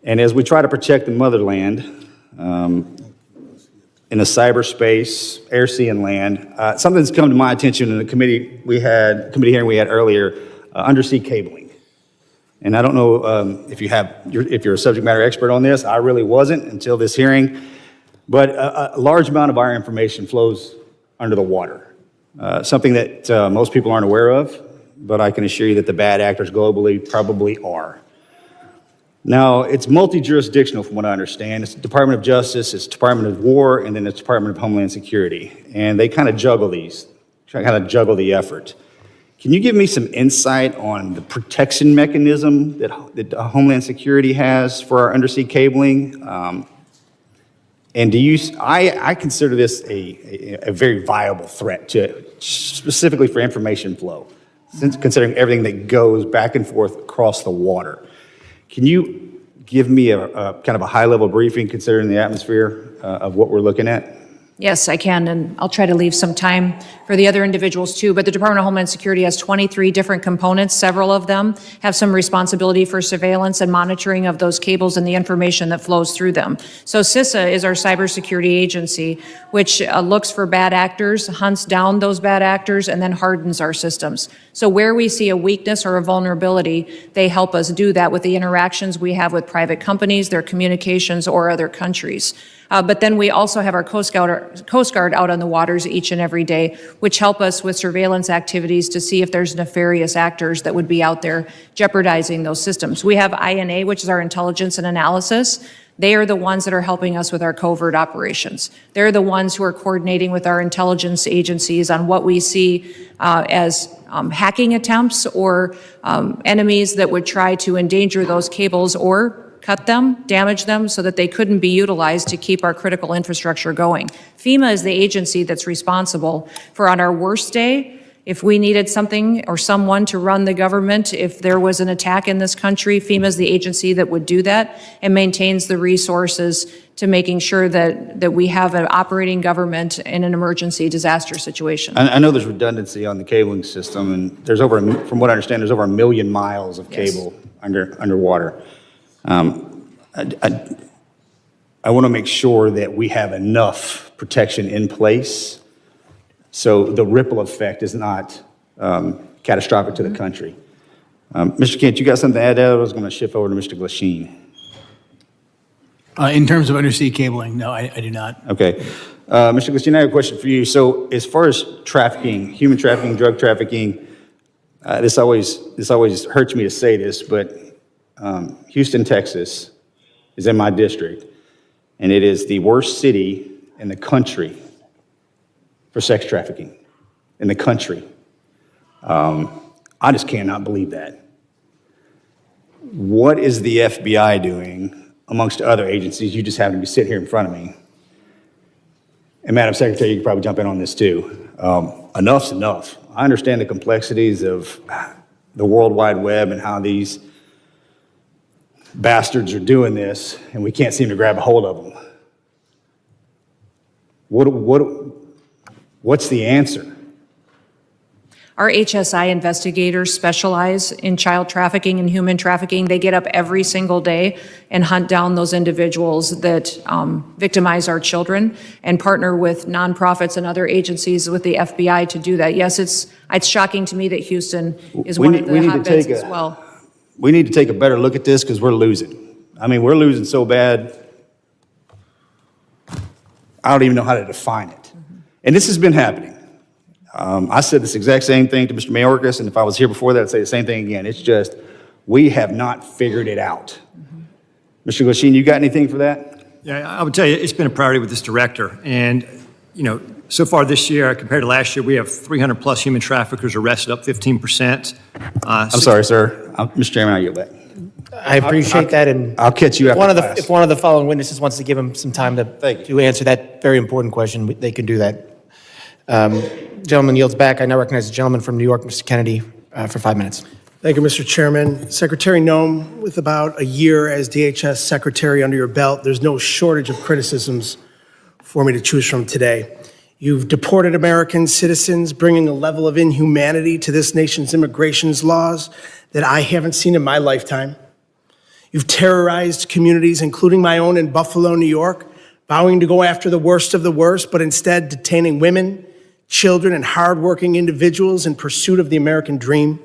And as we try to protect the motherland, in the cyberspace, air, sea, and land. Something that's come to my attention in the committee hearing we had earlier, undersea cabling. And I don't know if you're a subject matter expert on this. I really wasn't until this hearing. But a large amount of our information flows under the water, something that most people aren't aware of, but I can assure you that the bad actors globally probably are. Now, it's multi-jurisdictional from what I understand. It's the Department of Justice, it's Department of War, and then it's Department of Homeland Security. And they kind of juggle the effort. Can you give me some insight on the protection mechanism that Homeland Security has for our undersea cabling? And I consider this a very viable threat specifically for information flow, considering everything that goes back and forth across the water. Can you give me a kind of a high-level briefing considering the atmosphere of what we're looking at? Yes, I can, and I'll try to leave some time for the other individuals too. But the Department of Homeland Security has 23 different components. Several of them have some responsibility for surveillance and monitoring of those cables and the information that flows through them. So CISA is our cybersecurity agency, which looks for bad actors, hunts down those bad actors, and then hardens our systems. So where we see a weakness or a vulnerability, they help us do that with the interactions we have with private companies, their communications, or other countries. But then we also have our Coast Guard out on the waters each and every day, which help us with surveillance activities to see if there's nefarious actors that would be out there jeopardizing those systems. We have INA, which is our intelligence and analysis. They are the ones that are helping us with our covert operations. They're the ones who are coordinating with our intelligence agencies on what we see as hacking attempts or enemies that would try to endanger those cables or cut them, damage them so that they couldn't be utilized to keep our critical infrastructure going. FEMA is the agency that's responsible for, on our worst day, if we needed something or someone to run the government, if there was an attack in this country, FEMA is the agency that would do that and maintains the resources to making sure that we have an operating government in an emergency disaster situation. I know there's redundancy on the cabling system, and there's from what I understand, there's over 1 million miles of cable underwater. I want to make sure that we have enough protection in place so the ripple effect is not catastrophic to the country. Mr. Kent, you got something to add there? I was going to shift over to Mr. Glasheen. In terms of undersea cabling, no, I do not. Okay. Mr. Glasheen, I have a question for you. So as far as trafficking, human trafficking, drug trafficking, this always hurts me to say this, but Houston, Texas is in my district, and it is the worst city in the country for sex trafficking in the country. I just cannot believe that. What is the FBI doing amongst other agencies? You just happen to be sitting here in front of me. And Madam Secretary, you can probably jump in on this too. Enough's enough. I understand the complexities of the World Wide Web and how these bastards are doing this, and we can't seem to grab a hold of them. What's the answer? Our HSI investigators specialize in child trafficking and human trafficking. They get up every single day and hunt down those individuals that victimize our children and partner with nonprofits and other agencies with the FBI to do that. Yes, it's shocking to me that Houston is one of the hotbeds as well. We need to take a better look at this because we're losing. I mean, we're losing so bad, I don't even know how to define it. And this has been happening. I said this exact same thing to Mr. Mayorkas, and if I was here before that, I'd say the same thing again. It's just, we have not figured it out. Mr. Glasheen, you got anything for that? Yeah, I would tell you, it's been a priority with this director. And, you know, so far this year, compared to last year, we have 300 plus human traffickers arrested, up 15%. I'm sorry, sir. Mr. Chairman, I yield back. I appreciate that, and I'll catch you after class. If one of the following witnesses wants to give him some time to answer that very important question, they can do that. Gentleman yields back. I now recognize the gentleman from New York, Mr. Kennedy, for 5 minutes. Thank you, Mr. Chairman. Secretary Noem, with about a year as DHS Secretary under your belt, there's no shortage of criticisms for me to choose from today. You've deported American citizens, bringing a level of inhumanity to this nation's immigration laws that I haven't seen in my lifetime. You've terrorized communities, including my own in Buffalo, New York, vowing to go after the worst of the worst, but instead detaining women, children, and hardworking individuals in pursuit of the American dream.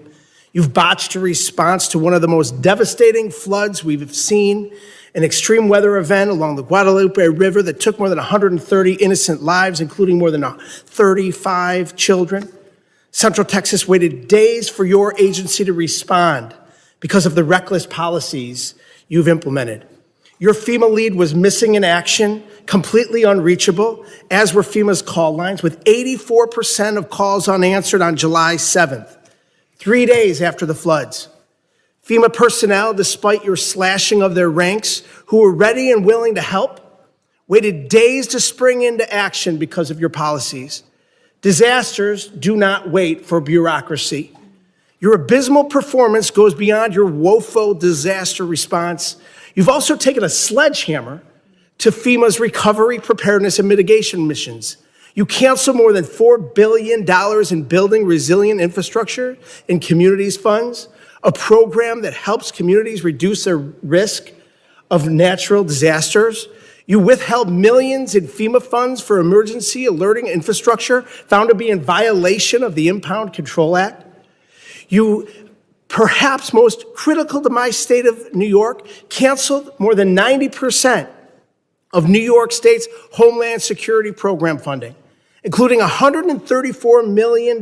You've botched a response to one of the most devastating floods we've seen, an extreme weather event along the Guadalupe River that took more than 130 innocent lives, including more than 35 children. Central Texas waited days for your agency to respond because of the reckless policies you've implemented. Your FEMA lead was missing in action, completely unreachable, as were FEMA's call lines, with 84% of calls unanswered on July 7th, 3 days after the floods. FEMA personnel, despite your slashing of their ranks, who were ready and willing to help, waited days to spring into action because of your policies. Disasters do not wait for bureaucracy. Your abysmal performance goes beyond your woeful disaster response. You've also taken a sledgehammer to FEMA's recovery, preparedness, and mitigation missions. You canceled more than $4 billion in building resilient infrastructure and communities funds, a program that helps communities reduce their risk of natural disasters. You withheld millions in FEMA funds for emergency alerting infrastructure found to be in violation of the Impound Control Act. You, perhaps most critical to my state of New York, canceled more than 90% of New York State's Homeland Security Program funding, including $134 million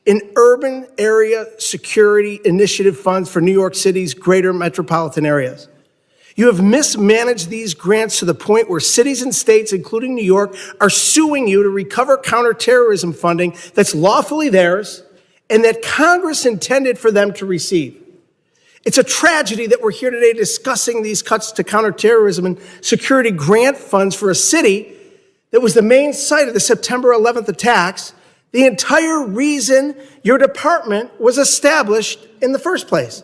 in urban area security initiative funds for New York City's greater metropolitan areas. You have mismanaged these grants to the point where cities and states, including New York, are suing you to recover counterterrorism funding that's lawfully theirs and that Congress intended for them to receive. It's a tragedy that we're here today discussing these cuts to counterterrorism and security grant funds for a city that was the main site of the September 11th attacks, the entire reason your department was established in the first place.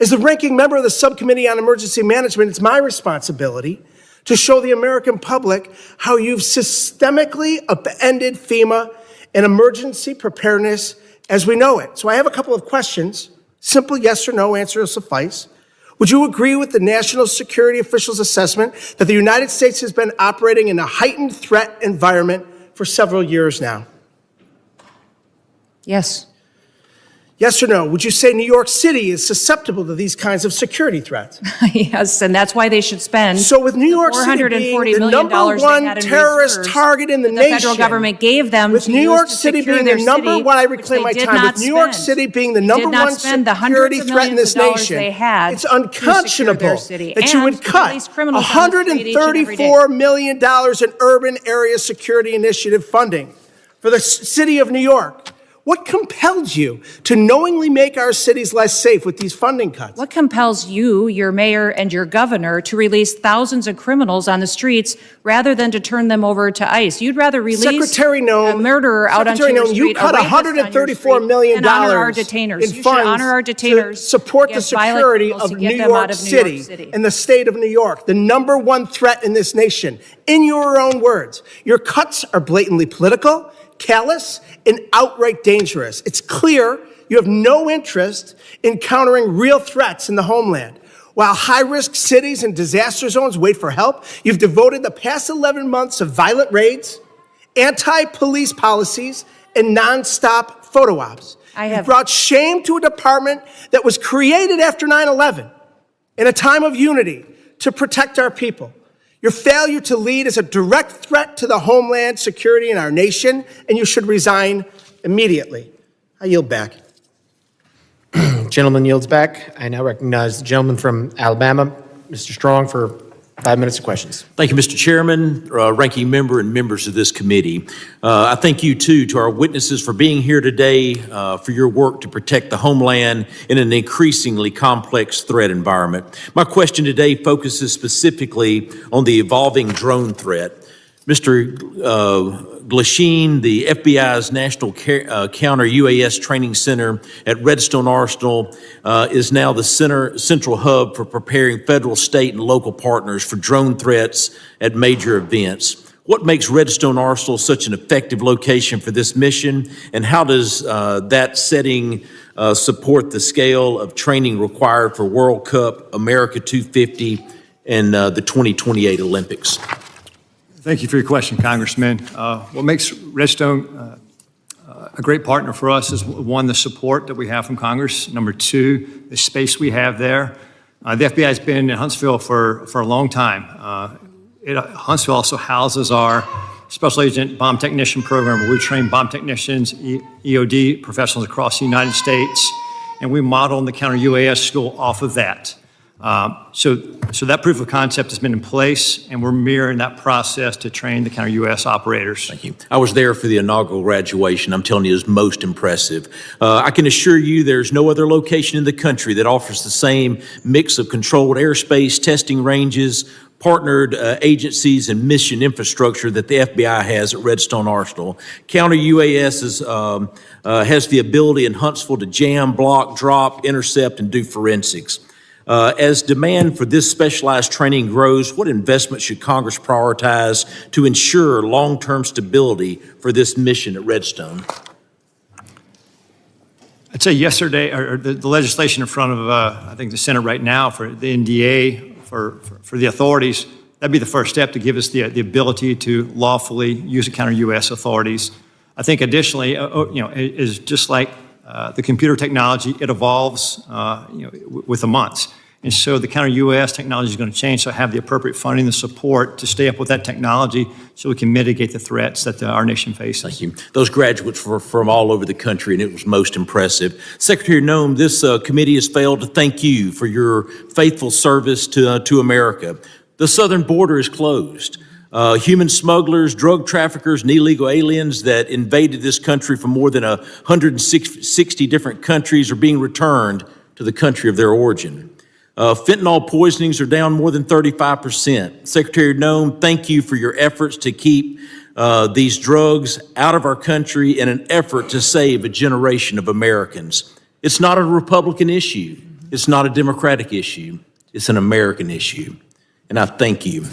As the ranking member of the Subcommittee on Emergency Management, it's my responsibility to show the American public how you've systemically upended FEMA and emergency preparedness as we know it. So I have a couple of questions. Simple yes or no answer will suffice. Would you agree with the national security officials' assessment that the United States has been operating in a heightened threat environment for several years now? Yes. Yes or no? Would you say New York City is susceptible to these kinds of security threats? Yes, and that's why they should spend So with New York City being the number one terrorist target in the nation, the federal government gave them with to New use York to City secure being their the number city, one, I which reclaim my they did time, not with New York spend. City being the They number did not one spend the security hundreds of threat in millions this of dollars nation, they had it's to secure unconscionable their city that you would and to cut release criminals on the street each and every day. $134 million in urban area security initiative funding for the city of New York. What compelled you to knowingly make our cities less safe with these funding cuts? What compels you, your mayor, and your governor to release thousands of criminals on the streets rather than to turn them over to ICE? You'd rather release Secretary Noem, a murderer out onto Secretary your Noem, street, you cut a rapist on your $134 street, million and honor our detainers. in You should funds honor our detainers to support the against violent security criminals of to get New them out York of New York City City. and the state of New York, the number one threat in this nation. In your own words, your cuts are blatantly political, callous, and outright dangerous. It's clear you have no interest in countering real threats in the homeland. While high-risk cities and disaster zones wait for help, you've devoted the past 11 months of violent raids, anti-police policies, and nonstop photo ops. You've brought shame to a department that was created after 9/11 in a time of unity to protect our people. Your failure to lead is a direct threat to the homeland security in our nation, and you should resign immediately. I yield back. Gentleman yields back. I now recognize the gentleman from Alabama, Mr. Strong, for 5 minutes of questions. Thank you, Mr. Chairman, ranking member, and members of this committee. I thank you, too, to our witnesses for being here today, for your work to protect the homeland in an increasingly complex threat environment. My question today focuses specifically on the evolving drone threat. Mr. Glasheen, the FBI's National Counter UAS Training Center at Redstone Arsenal is now the central hub for preparing federal, state, and local partners for drone threats at major events. What makes Redstone Arsenal such an effective location for this mission, and how does that setting support the scale of training required for World Cup, America 250, and the 2028 Olympics? Thank you for your question, Congressman. What makes Redstone a great partner for us is, one, the support that we have from Congress. Number two, the space we have there. The FBI has been in Huntsville for a long time. Huntsville also houses our Special Agent Bomb Technician Program, where we train bomb technicians, EOD professionals across the United States, and we model the counter-UAS school off of that. So that proof of concept has been in place, and we're mirroring that process to train the counter-UAS operators. Thank you. I was there for the inaugural graduation. I'm telling you, it was most impressive. I can assure you there's no other location in the country that offers the same mix of controlled airspace, testing ranges, partnered agencies, and mission infrastructure that the FBI has at Redstone Arsenal. Counter-UAS has the ability in Huntsville to jam, block, drop, intercept, and do forensics. As demand for this specialized training grows, what investment should Congress prioritize to ensure long-term stability for this mission at Redstone? I'd say yesterday, or the legislation in front of, I think, the Senate right now for the NDA, for the authorities, that'd be the first step to give us the ability to lawfully use the counter-UAS authorities. I think additionally, is just like the computer technology, it evolves with the months. And so the counter-UAS technology is going to change, so have the appropriate funding and support to stay up with that technology so we can mitigate the threats that our nation faces. Thank you. Those graduates were from all over the country, and it was most impressive. Secretary Noem, this committee has failed to thank you for your faithful service to America. The southern border is closed. Human smugglers, drug traffickers, and illegal aliens that invaded this country from more than 160 different countries are being returned to the country of their origin. Fentanyl poisonings are down more than 35%. Secretary Noem, thank you for your efforts to keep these drugs out of our country in an effort to save a generation of Americans. It's not a Republican issue. It's not a Democratic issue. It's an American issue. And I thank you.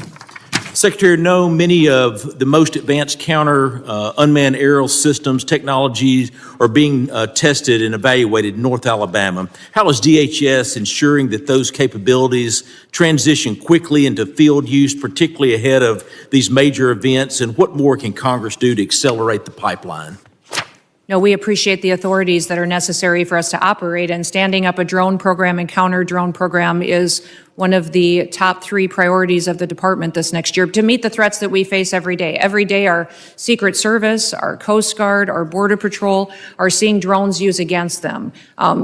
Secretary Noem, many of the most advanced counter unmanned aerial systems technologies are being tested and evaluated in North Alabama. How is DHS ensuring that those capabilities transition quickly into field use, particularly ahead of these major events? And what more can Congress do to accelerate the pipeline? No, we appreciate the authorities that are necessary for us to operate, and standing up a drone program and counter drone program is one of the top 3 priorities of the department this next year to meet the threats that we face every day. Every day, our Secret Service, our Coast Guard, our Border Patrol are seeing drones used against them.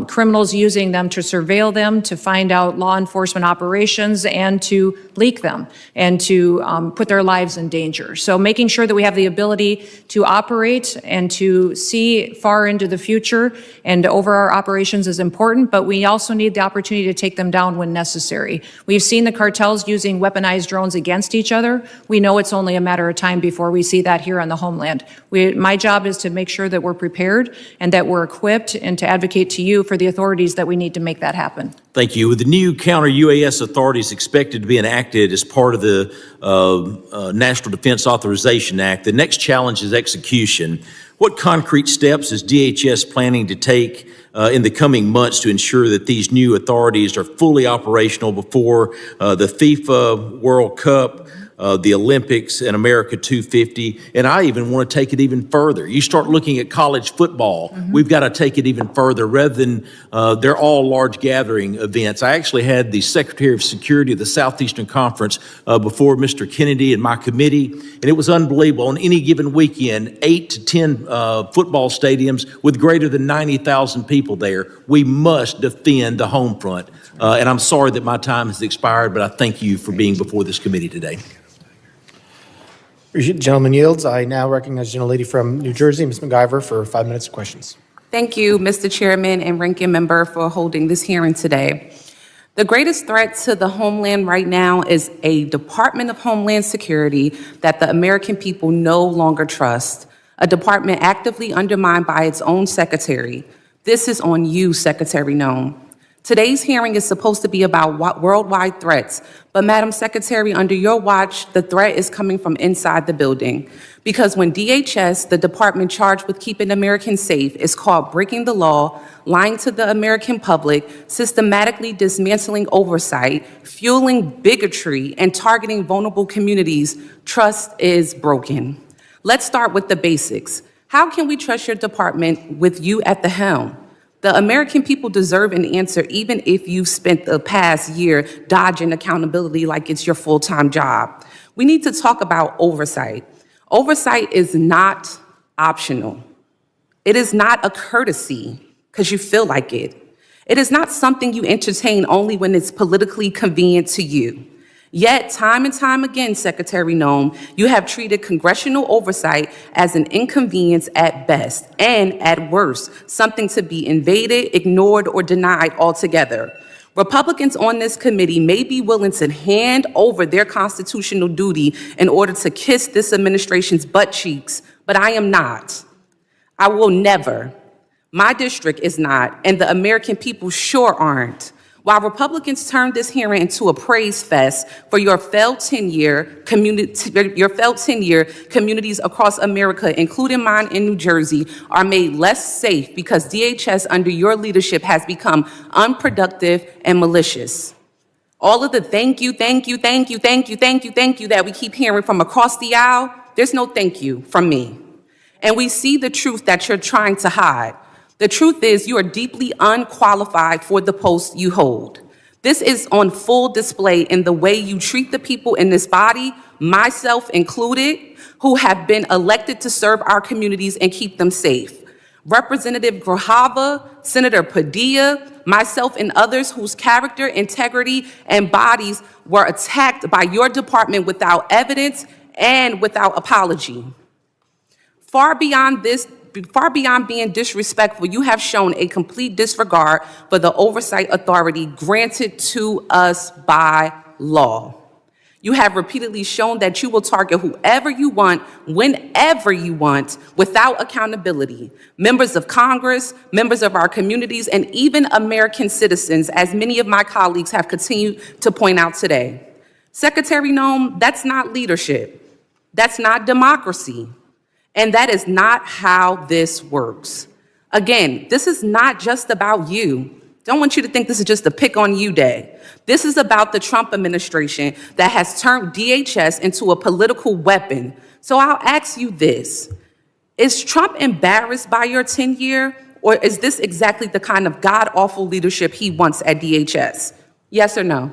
Criminals using them to surveil them, to find out law enforcement operations, and to leak them, and to put their lives in danger. So making sure that we have the ability to operate and to see far into the future and over our operations is important, but we also need the opportunity to take them down when necessary. We've seen the cartels using weaponized drones against each other. We know it's only a matter of time before we see that here on the Homeland. My job is to make sure that we're prepared and that we're equipped, and to advocate to you for the authorities that we need to make that happen. Thank you. With the new counter-UAS authorities expected to be enacted as part of the National Defense Authorization Act, the next challenge is execution. What concrete steps is DHS planning to take in the coming months to ensure that these new authorities are fully operational before the FIFA World Cup, the Olympics, and America 250? And I even want to take it even further. You start looking at college football. We've got to take it even further. Rather than they're all large gathering events. I actually had the Secretary of Security of the Southeastern Conference before Mr. Kennedy and my committee, and it was unbelievable. On any given weekend, 8 to 10 football stadiums with greater than 90,000 people there. We must defend the home front. And I'm sorry that my time has expired, but I thank you for being before this committee today. Gentleman yields. I now recognize the gentlelady from New Jersey, Ms. McIver, for 5 minutes of questions. Thank you, Mr. Chairman and Ranking Member, for holding this hearing today. The greatest threat to the homeland right now is a Department of Homeland Security that the American people no longer trust, a department actively undermined by its own secretary. This is on you, Secretary Noem. Today's hearing is supposed to be about worldwide threats, but Madam Secretary, under your watch, the threat is coming from inside the building. Because when DHS, the department charged with keeping Americans safe, is caught breaking the law, lying to the American public, systematically dismantling oversight, fueling bigotry, and targeting vulnerable communities, trust is broken. Let's start with the basics. How can we trust your department with you at the helm? The American people deserve an answer, even if you've spent the past year dodging accountability like it's your full-time job. We need to talk about oversight. Oversight is not optional. It is not a courtesy because you feel like it. It is not something you entertain only when it's politically convenient to you. Yet, time and time again, Secretary Noem, you have treated congressional oversight as an inconvenience at best, and at worst, something to be invaded, ignored, or denied altogether. Republicans on this committee may be willing to hand over their constitutional duty in order to kiss this administration's butt cheeks, but I am not. I will never. My district is not, and the American people sure aren't. While Republicans turned this hearing into a praise fest for your failed 10-year communities across America, including mine in New Jersey, are made less safe because DHS under your leadership has become unproductive and malicious. All of the thank you that we keep hearing from across the aisle, there's no thank you from me. And we see the truth that you're trying to hide. The truth is you are deeply unqualified for the post you hold. This is on full display in the way you treat the people in this body, myself included, who have been elected to serve our communities and keep them safe. Representative Grajava, Senator Padilla, myself and others whose character, integrity, and bodies were attacked by your department without evidence and without apology. Far beyond being disrespectful, you have shown a complete disregard for the oversight authority granted to us by law. You have repeatedly shown that you will target whoever you want, whenever you want, without accountability. Members of Congress, members of our communities, and even American citizens, as many of my colleagues have continued to point out today. Secretary Noem, that's not leadership. That's not democracy. And that is not how this works. Again, this is not just about you. Don't want you to think this is just a pick on you day. This is about the Trump administration that has turned DHS into a political weapon. So I'll ask you this. Is Trump embarrassed by your tenure, or is this exactly the kind of god-awful leadership he wants at DHS? Yes or no?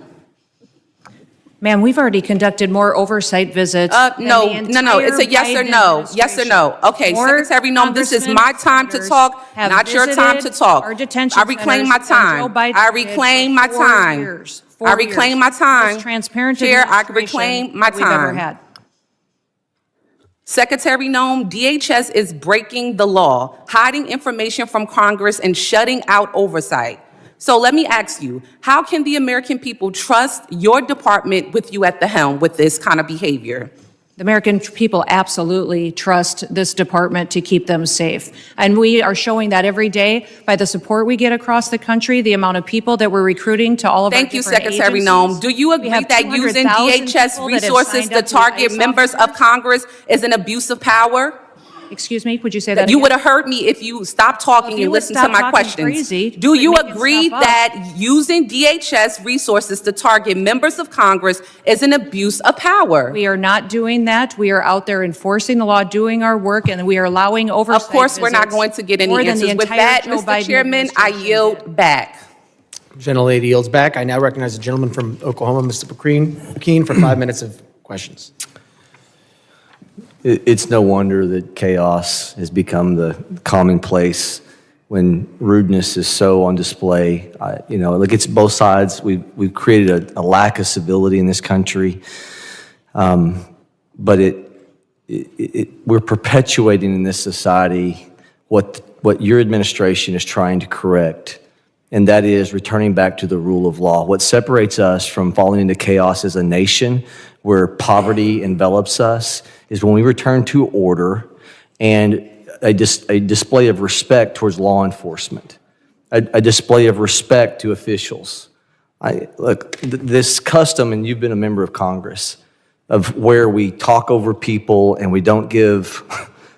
Ma'am, we've already conducted more oversight visits. No. It's a yes or no. Yes or no. Okay, Secretary Noem, this is my time to talk, not your time to talk. I reclaim my time. I reclaim my time. I reclaim my time. Chair, I reclaim my time. Secretary Noem, DHS is breaking the law, hiding information from Congress, and shutting out oversight. So let me ask you, how can the American people trust your department with you at the helm with this kind of behavior? The American people absolutely trust this department to keep them safe. And we are showing that every day by the support we get across the country, the amount of people that we're recruiting to all of our different agencies. Thank you, Secretary Noem. Do you agree that using DHS resources to target members of Congress is an abuse of power? Excuse me, would you say that You again? would have heard me if you stopped talking and listened to my questions. Do you agree that using DHS resources to target members of Congress is an abuse of power? We are not doing that. We are out there enforcing the law, doing our work, and we are allowing oversight. Of course, we're not going to get any answers. With that, Mr. Chairman, I yield back. Gentlelady yields back. I now recognize the gentleman from Oklahoma, Mr. McKean, for 5 minutes of questions. It's no wonder that chaos has become the commonplace when rudeness is so on display. Look, it's both sides. We've created a lack of civility in this country, but we're perpetuating in this society what your administration is trying to correct, and that is returning back to the rule of law. What separates us from falling into chaos as a nation where poverty envelops us is when we return to order and a display of respect towards law enforcement. a display of respect to officials. Look, this custom, and you've been a member of Congress, of where we talk over people and we don't give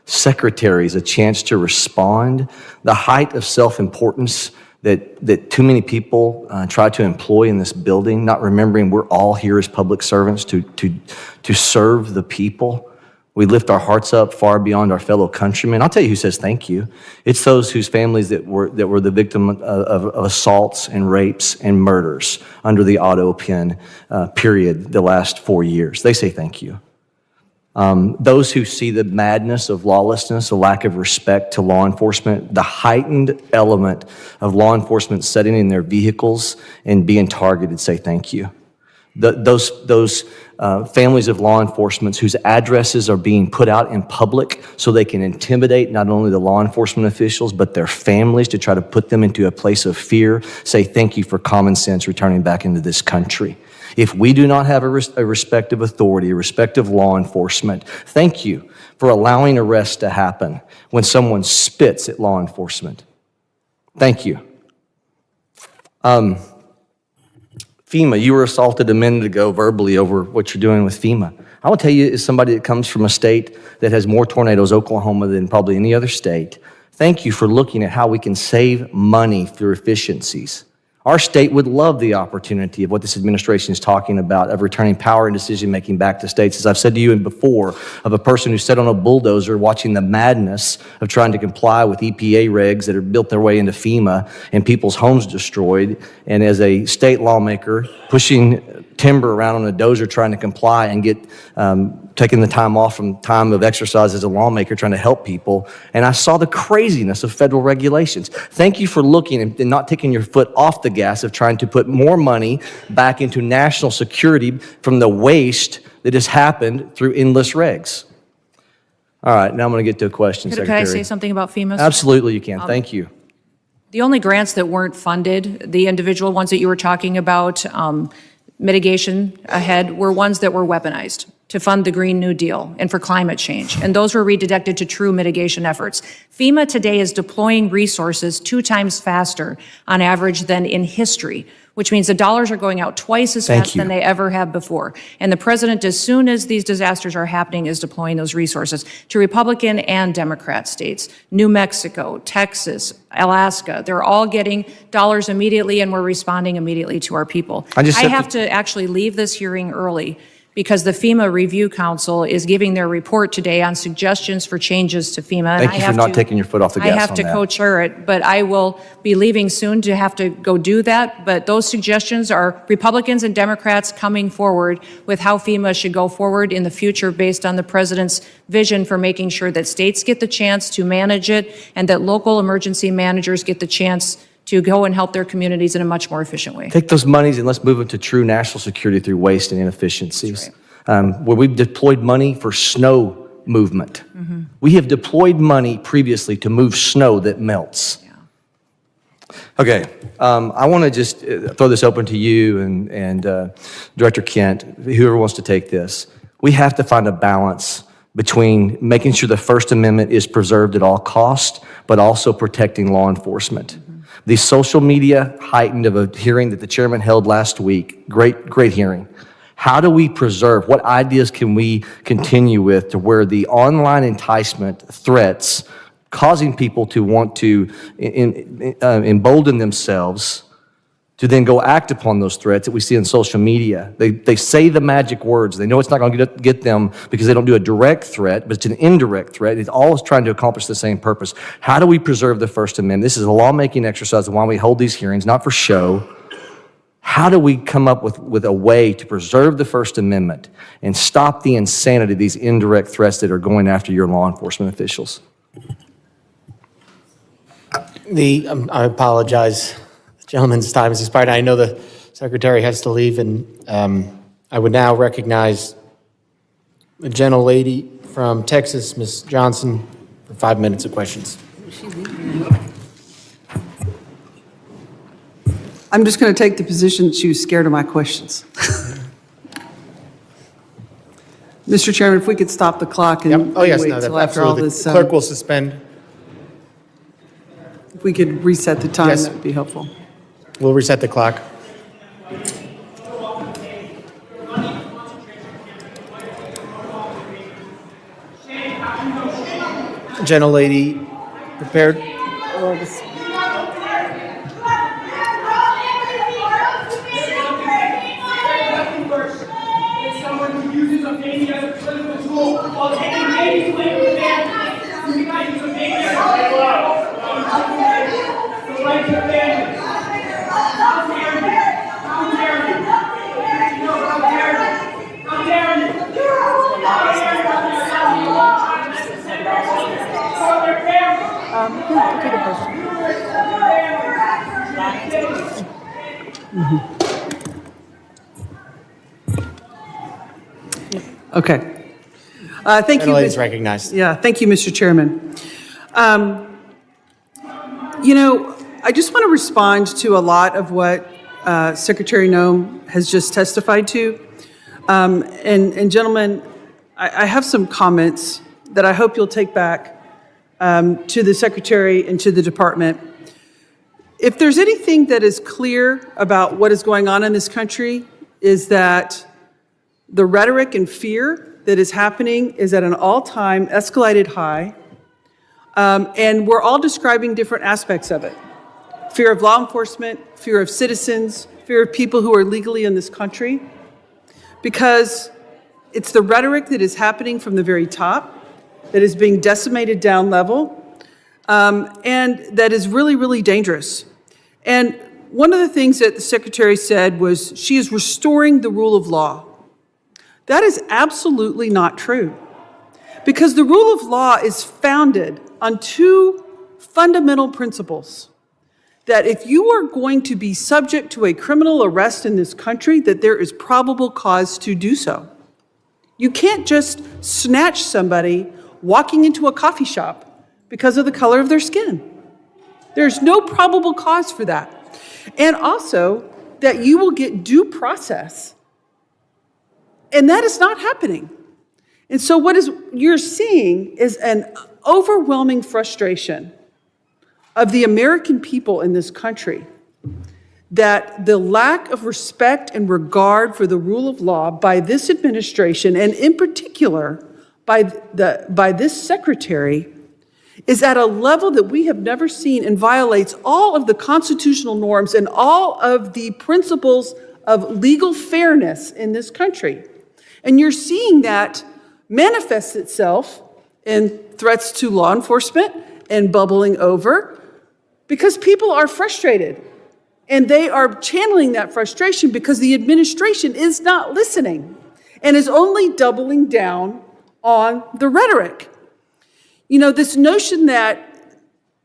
secretaries a chance to respond, the height of self-importance that too many people try to employ in this building, not remembering we're all here as public servants to serve the people. We lift our hearts up far beyond our fellow countrymen. I'll tell you who says thank you. It's those whose families that were the victim of assaults and rapes and murders under the auto pen period the last 4 years. They say thank you. Those who see the madness of lawlessness, a lack of respect to law enforcement, the heightened element of law enforcement sitting in their vehicles and being targeted, say thank you. Those families of law enforcement whose addresses are being put out in public so they can intimidate not only the law enforcement officials, but their families to try to put them into a place of fear, say thank you for common sense returning back into this country. If we do not have a respect of authority, a respect of law enforcement, thank you for allowing arrests to happen when someone spits at law enforcement. Thank you. FEMA, you were assaulted a minute ago verbally over what you're doing with FEMA. I will tell you, as somebody that comes from a state that has more tornadoes, Oklahoma, than probably any other state, thank you for looking at how we can save money through efficiencies. Our state would love the opportunity of what this administration is talking about, of returning power and decision-making back to states. As I've said to you before, of a person who sat on a bulldozer watching the madness of trying to comply with EPA regs that have built their way into FEMA and people's homes destroyed, and as a state lawmaker pushing timber around on a dozer trying to comply and get taking the time off from time of exercise as a lawmaker trying to help people. And I saw the craziness of federal regulations. Thank you for looking and not taking your foot off the gas of trying to put more money back into national security from the waste that has happened through endless regs. All right, now I'm going to get to a question, Could Secretary. I say something about FEMA? Absolutely, you can. Thank you. The only grants that weren't funded, the individual ones that you were talking about, mitigation ahead, were ones that were weaponized to fund the Green New Deal and for climate change. And those were redirected to true mitigation efforts. FEMA today is deploying resources 2 times faster on average than in history, which means the dollars are going out twice as fast than they ever have before. And the president, as soon as these disasters are happening, is deploying those resources to Republican and Democrat states. New Mexico, Texas, Alaska, they're all getting dollars immediately, and we're responding immediately to our people. I have to actually leave this hearing early because the FEMA Review Council is giving their report today on suggestions for changes to FEMA. Thank you for not taking your foot off the gas on that. I have to co-chair it, but I will be leaving soon to have to go do that. But those suggestions are Republicans and Democrats coming forward with how FEMA should go forward in the future based on the president's vision for making sure that states get the chance to manage it and that local emergency managers get the chance to go and help their communities in a much more efficient way. Take those monies and let's move them to true national security through waste and inefficiencies. Where we've deployed money for snow movement. We have deployed money previously to move snow that melts. Okay, I want to just throw this open to you and Director Kent, whoever wants to take this. We have to find a balance between making sure the First Amendment is preserved at all costs, but also protecting law enforcement. The social media heightened of a hearing that the chairman held last week, great hearing. How do we preserve, what ideas can we continue with to where the online enticement threats causing people to want to embolden themselves to then go act upon those threats that we see on social media. They say the magic words. They know it's not going to get them because they don't do a direct threat, but it's an indirect threat. It's always trying to accomplish the same purpose. How do we preserve the First Amendment? This is a lawmaking exercise of why we hold these hearings, not for show. How do we come up with a way to preserve the First Amendment and stop the insanity of these indirect threats that are going after your law enforcement officials? I apologize. The gentleman's time has expired. I know the secretary has to leave, and I would now recognize the gentlelady from Texas, Ms. Johnson, for 5 minutes of questions. I'm just going to take the position that she was scared of my questions. Mr. Chairman, if we could stop the clock and Oh, yes, wait no, till after all absolutely. this. The clerk will suspend. we could reset the time, Yes. that would be helpful. We'll reset the clock. Gentlelady, prepared. Okay. Thank you. Gentlelady's recognized. Yeah, thank you, Mr. Chairman. You know, I just want to respond to a lot of what Secretary Noem has just testified to. And gentlemen, I have some comments that I hope you'll take back to the Secretary and to the Department. If there's anything that is clear about what is going on in this country, is that the rhetoric and fear that is happening is at an all-time escalated high, and we're all describing different aspects of it. Fear of law enforcement, fear of citizens, fear of people who are legally in this country, because it's the rhetoric that is happening from the very top, that is being decimated down level, and that is really, really dangerous. And one of the things that the Secretary said was she is restoring the rule of law. That is absolutely not true, because the rule of law is founded on two fundamental principles. That if you are going to be subject to a criminal arrest in this country, that there is probable cause to do so. You can't just snatch somebody walking into a coffee shop because of the color of their skin. There's no probable cause for that. And also that you will get due process. And that is not happening. And so what you're seeing is an overwhelming frustration of the American people in this country, that the lack of respect and regard for the rule of law by this administration, and in particular by this secretary, is at a level that we have never seen and violates all of the constitutional norms and all of the principles of legal fairness in this country. And you're seeing that manifest itself in threats to law enforcement and bubbling over, because people are frustrated. And they are channeling that frustration because the administration is not listening and is only doubling down on the rhetoric. You know, this notion that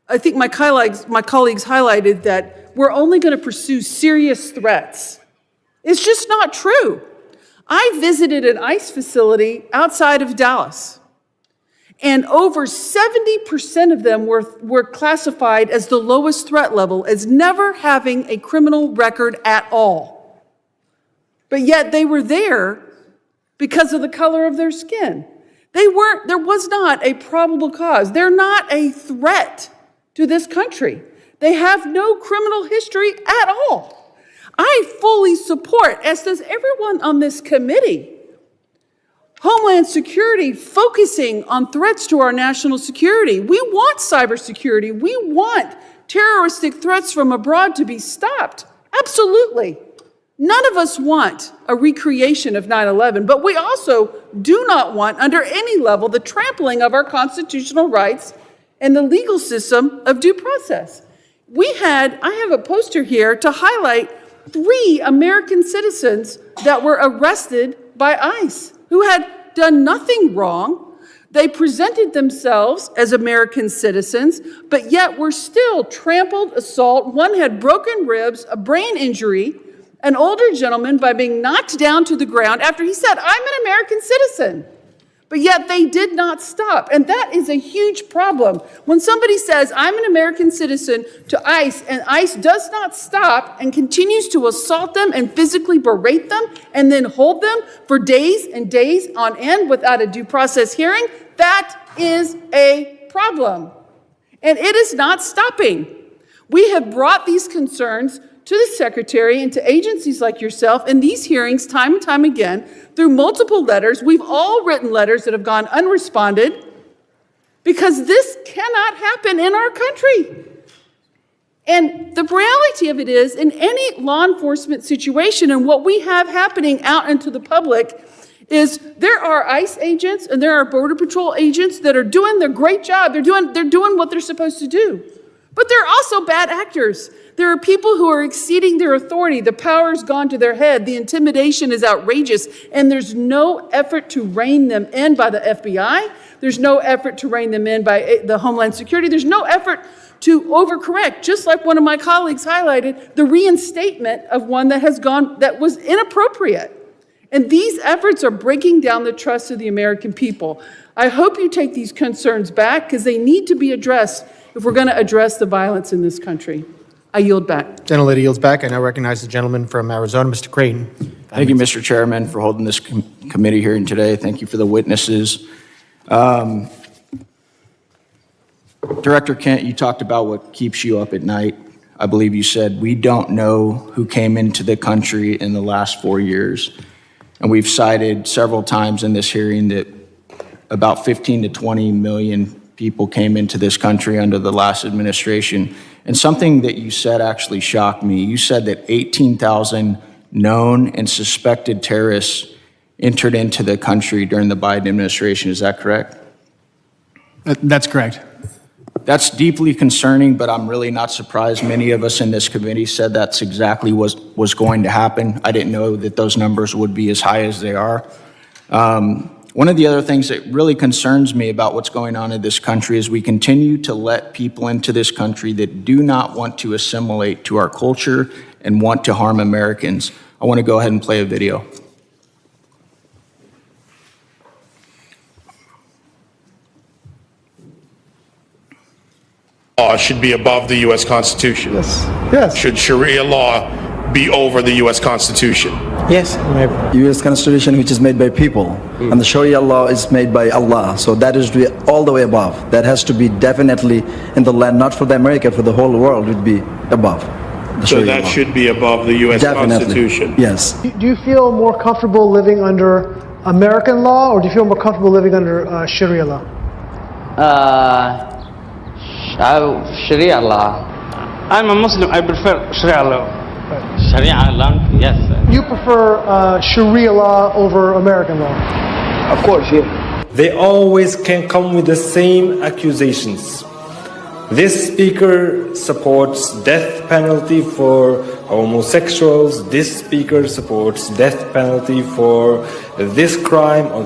I think my colleagues highlighted, that we're only going to pursue serious threats. It's just not true. I visited an ICE facility outside of Dallas, and over 70% of them were classified as the lowest threat level, as never having a criminal record at all. But yet they were there because of the color of their skin. There was not a probable cause. They're not a threat to this country. They have no criminal history at all. I fully support, as does everyone on this committee, Homeland Security focusing on threats to our national security. We want cybersecurity. We want terroristic threats from abroad to be stopped. Absolutely. None of us want a recreation of 9/11, but we also do not want, under any level, the trampling of our constitutional rights and the legal system of due process. I have a poster here to highlight 3 American citizens that were arrested by ICE who had done nothing wrong. They presented themselves as American citizens, but yet were still trampled, assault. One had broken ribs, a brain injury, an older gentleman by being knocked down to the ground after he said, "I'm an American citizen." But yet they did not stop. And that is a huge problem. When somebody says, "I'm an American citizen," to ICE, and ICE does not stop and continues to assault them and physically berate them and then hold them for days and days on end without a due process hearing, that is a problem. And it is not stopping. We have brought these concerns to the Secretary and to agencies like yourself in these hearings time and time again through multiple letters. We've all written letters that have gone unresponded because this cannot happen in our country. And the reality of it is, in any law enforcement situation, and what we have happening out into the public is there are ICE agents and there are Border Patrol agents that are doing their great job. They're doing what they're supposed to do. But there are also bad actors. There are people who are exceeding their authority. The power's gone to their head. The intimidation is outrageous. And there's no effort to rein them in by the FBI. There's no effort to rein them in by the Homeland Security. There's no effort to overcorrect, just like one of my colleagues highlighted, the reinstatement of one that was inappropriate. And these efforts are breaking down the trust of the American people. I hope you take these concerns back because they need to be addressed if we're going to address the violence in this country. I yield back. Gentlelady yields back. I now recognize the gentleman from Arizona, Mr. Creighton. Thank you, Mr. Chairman, for holding this committee hearing today. Thank you for the witnesses. Director Kent, you talked about what keeps you up at night. I believe you said, we don't know who came into the country in the last 4 years. And we've cited several times in this hearing that about 15 to 20 million people came into this country under the last administration. And something that you said actually shocked me. You said that 18,000 known and suspected terrorists entered into the country during the Biden administration. Is that correct? That's correct. That's deeply concerning, but I'm really not surprised. Many of us in this committee said that's exactly what was going to happen. I didn't know that those numbers would be as high as they are. One of the other things that really concerns me about what's going on in this country is we continue to let people into this country that do not want to assimilate to our culture and want to harm Americans. I want to go ahead and play a video. Law should be above the U.S. Constitution. Yes. Should Sharia law be over the U.S. Constitution? Yes. U.S. Constitution, which is made by people, and the Sharia law is made by Allah. So that is all the way above. That has to be definitely in the land, not for the America, for the whole world, would be above. So that should be above the U.S. Constitution. Yes. Do you feel more comfortable living under American law, or do you feel more comfortable living under Sharia law? Sharia law. I'm a Muslim. I prefer Sharia law. Sharia law, yes. You prefer Sharia law over American law? Of course, yeah. They always can come with the same accusations. This speaker supports death penalty for homosexuals. This speaker supports death penalty for this crime or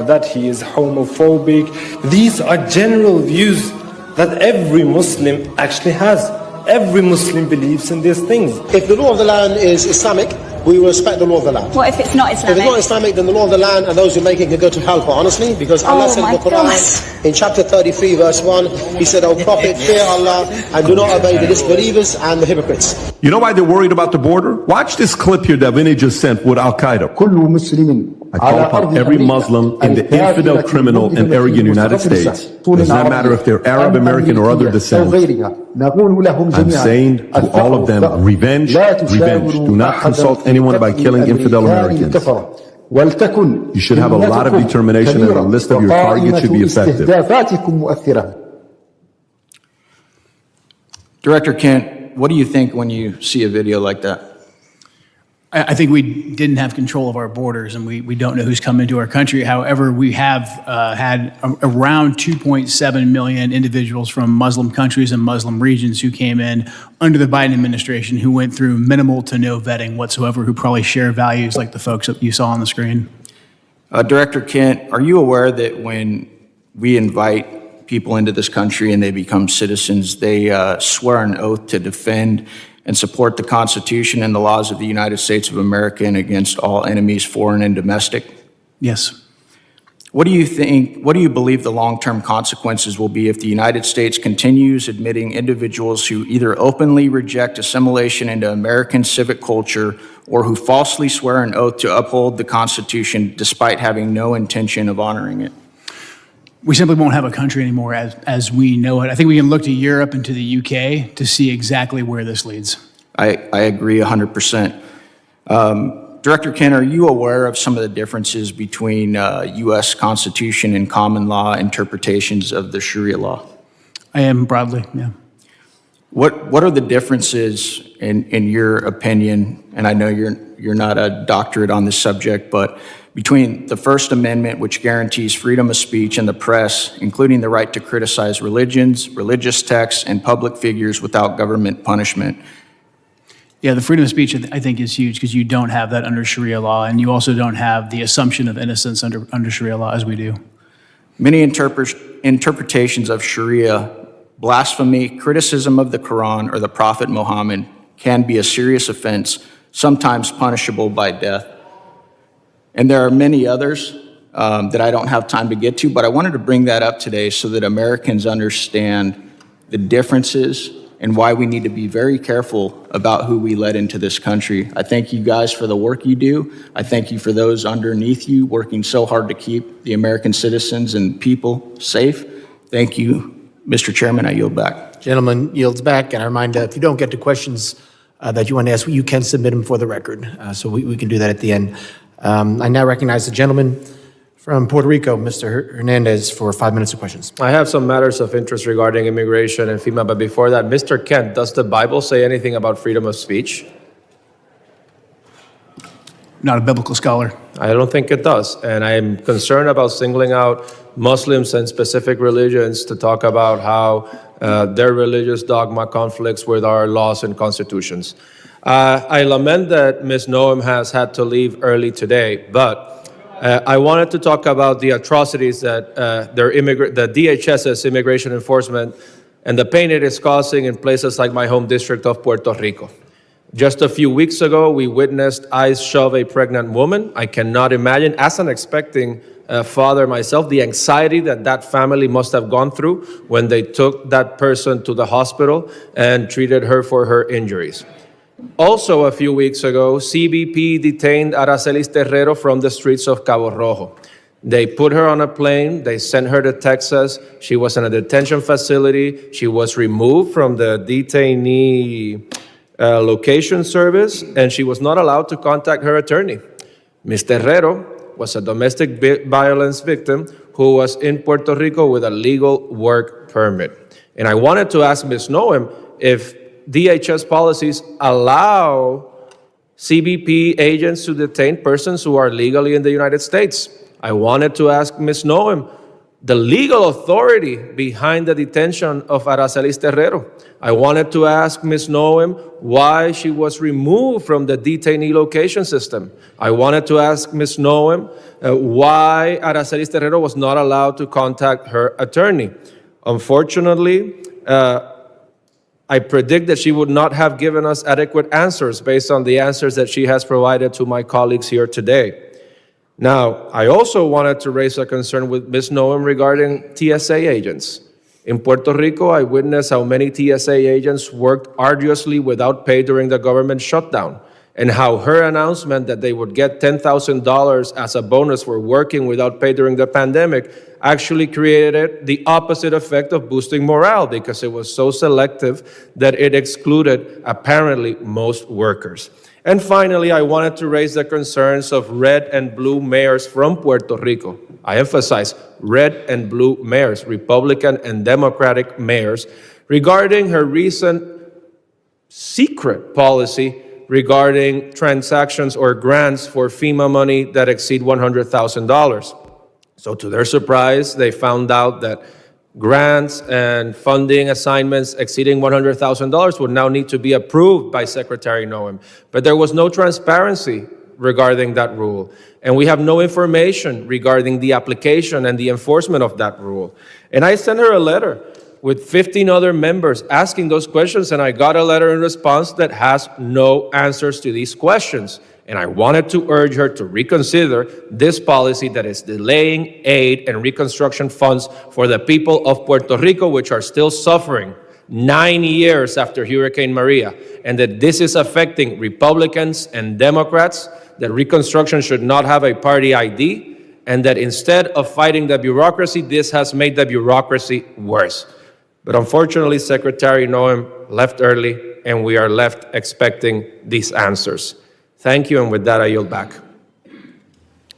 that he is homophobic. These are general views that every Muslim actually has. Every Muslim believes in these things. If the law of the land is Islamic, we will respect the law of the land. What if it's not Islamic? If it's not Islamic, then the law of the land and those who make it can go to hell, honestly, because Allah said in the Quran, in chapter 33, verse 1, He said, O Prophet, fear Allah and do not obey the disbelievers and the hypocrites. You know why they're worried about the border? Watch this clip here that Vinny just sent with Al-Qaeda. I call upon every Muslim in the infidel, criminal, and arrogant United States. Does not matter if they're Arab, American, or other descent. I'm saying to all of them, revenge, revenge. Do not consult anyone by killing infidel Americans. You should have a lot of determination and a list of your targets should be effective. Director Kent, what do you think when you see a video like that? I think we didn't have control of our borders, and we don't know who's come into our country. However, we have had around 2.7 million individuals from Muslim countries and Muslim regions who came in under the Biden administration, who went through minimal to no vetting whatsoever, who probably share values like the folks that you saw on the screen. Director Kent, are you aware that when we invite people into this country and they become citizens, they swear an oath to defend and support the Constitution and the laws of the United States of America and against all enemies, foreign and domestic? Yes. What do you believe the long-term consequences will be if the United States continues admitting individuals who either openly reject assimilation into American civic culture or who falsely swear an oath to uphold the Constitution despite having no intention of honoring it? we simply won't have a country anymore as we know it. I think we can look to Europe and to the UK to see exactly where this leads. I agree 100%. Director Kent, are you aware of some of the differences between U.S. Constitution and common law interpretations of the Sharia law? I am broadly, yeah. What are the differences in your opinion, and I know you're not a doctorate on this subject, but between the First Amendment, which guarantees freedom of speech and the press, including the right to criticize religions, religious texts, and public figures without government punishment? Yeah, the freedom of speech, I think, is huge because you don't have that under Sharia law, and you also don't have the assumption of innocence under Sharia law as we do. Many interpretations of Sharia, blasphemy, criticism of the Quran or the Prophet Muhammad can be a serious offense, sometimes punishable by death. And there are many others that I don't have time to get to, but I wanted to bring that up today so that Americans understand the differences and why we need to be very careful about who we let into this country. I thank you guys for the work you do. I thank you for those underneath you working so hard to keep the American citizens and people safe. Thank you. Mr. Chairman, I yield back. Gentleman yields back, and I remind if you don't get to questions that you want to ask, you can submit them for the record. So we can do that at the end. I now recognize the gentleman from Puerto Rico, Mr. Hernandez, for 5 minutes of questions. I have some matters of interest regarding immigration and FEMA, but before that, Mr. Kent, does the Bible say anything about freedom of speech? Not a biblical scholar. I don't think it does, and I'm concerned about singling out Muslims and specific religions to talk about how their religious dogma conflicts with our laws and constitutions. I lament that Ms. Noem has had to leave early today, but I wanted to talk about the atrocities that the DHS's immigration enforcement and the pain it is causing in places like my home district of Puerto Rico. Just a few weeks ago, we witnessed ICE shove a pregnant woman. I cannot imagine, as an expecting father myself, the anxiety that family must have gone through when they took that person to the hospital and treated her for her injuries. Also, a few weeks ago, CBP detained Aracelis Terrero from the streets of Cabo Rojo. They put her on a plane, they sent her to Texas. She was in a detention facility. She was removed from the detainee location service, and she was not allowed to contact her attorney. Ms. Terrero was a domestic violence victim who was in Puerto Rico with a legal work permit. And I wanted to ask Ms. Noem if DHS policies allow CBP agents to detain persons who are legally in the United States. I wanted to ask Ms. Noem the legal authority behind the detention of Aracelis Terrero. I wanted to ask Ms. Noem why she was removed from the detainee location system. I wanted to ask Ms. Noem why Aracelis Terrero was not allowed to contact her attorney. Unfortunately, I predict that she would not have given us adequate answers based on the answers that she has provided to my colleagues here today. Now, I also wanted to raise a concern with Ms. Noem regarding TSA agents. In Puerto Rico, I witnessed how many TSA agents worked arduously without pay during the government shutdown, and how her announcement that they would get $10,000 as a bonus for working without pay during the pandemic actually created the opposite effect of boosting morale, because it was so selective that it excluded, apparently, most workers. And finally, I wanted to raise the concerns of red and blue mayors from Puerto Rico. I emphasize red and blue mayors, Republican and Democratic mayors, regarding her recent secret policy regarding transactions or grants for FEMA money that exceed $100,000. So to their surprise, they found out that grants and funding assignments exceeding $100,000 would now need to be approved by Secretary Noem. But there was no transparency regarding that rule. And we have no information regarding the application and the enforcement of that rule. And I sent her a letter with 15 other members asking those questions, and I got a letter in response that has no answers to these questions. And I wanted to urge her to reconsider this policy that is delaying aid and reconstruction funds for the people of Puerto Rico, which are still suffering 9 years after Hurricane Maria, and that this is affecting Republicans and Democrats, that reconstruction should not have a party ID, and that instead of fighting the bureaucracy, this has made the bureaucracy worse. But unfortunately, Secretary Noem left early, and we are left expecting these answers. Thank you, and with that, I yield back.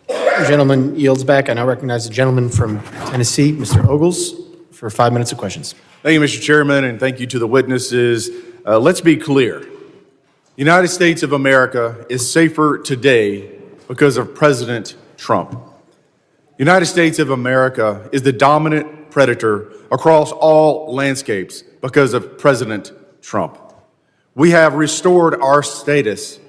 The gentleman yields back. I now recognize the gentleman from Tennessee, Mr. Ogles, for 5 minutes of questions. Thank you, Mr. Chairman, and thank you to the witnesses. Let's be clear. The United States of America is safer today because of President Trump. The United States of America is the dominant predator across all landscapes because of President Trump. We have restored our status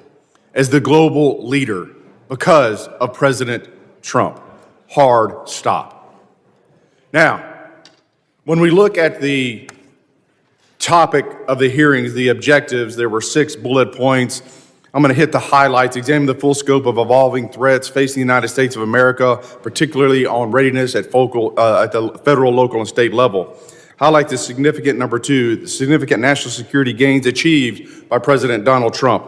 as the global leader because of President Trump. Hard stop. Now, when we look at the topic of the hearings, the objectives, there were 6 bullet points. I'm going to hit the highlights, examine the full scope of evolving threats facing the United States of America, particularly on readiness at the federal, local, and state level. Highlight the significant, number 2, the significant national security gains achieved by President Donald Trump.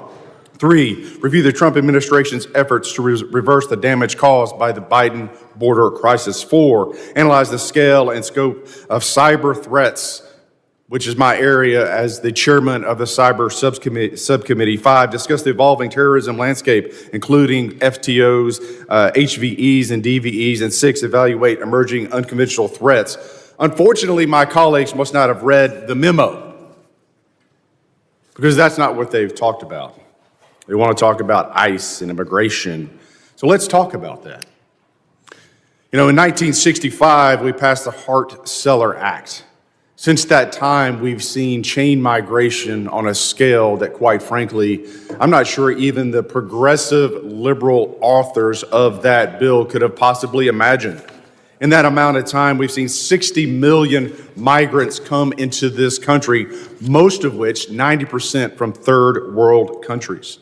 3, review the Trump administration's efforts to reverse the damage caused by the Biden border crisis. 4, analyze the scale and scope of cyber threats, which is my area as the chairman of the cyber subcommittee. 5, discuss the evolving terrorism landscape, including FTOs, HVEs, and DVEs. And 6, evaluate emerging unconventional threats. Unfortunately, my colleagues must not have read the memo, because that's not what they've talked about. They want to talk about ICE and immigration. So let's talk about that. You know, in 1965, we passed the Hart-Celler Act. Since that time, we've seen chain migration on a scale that, quite frankly, I'm not sure even the progressive liberal authors of that bill could have possibly imagined. In that amount of time, we've seen 60 million migrants come into this country, most of which, 90%, from third world countries.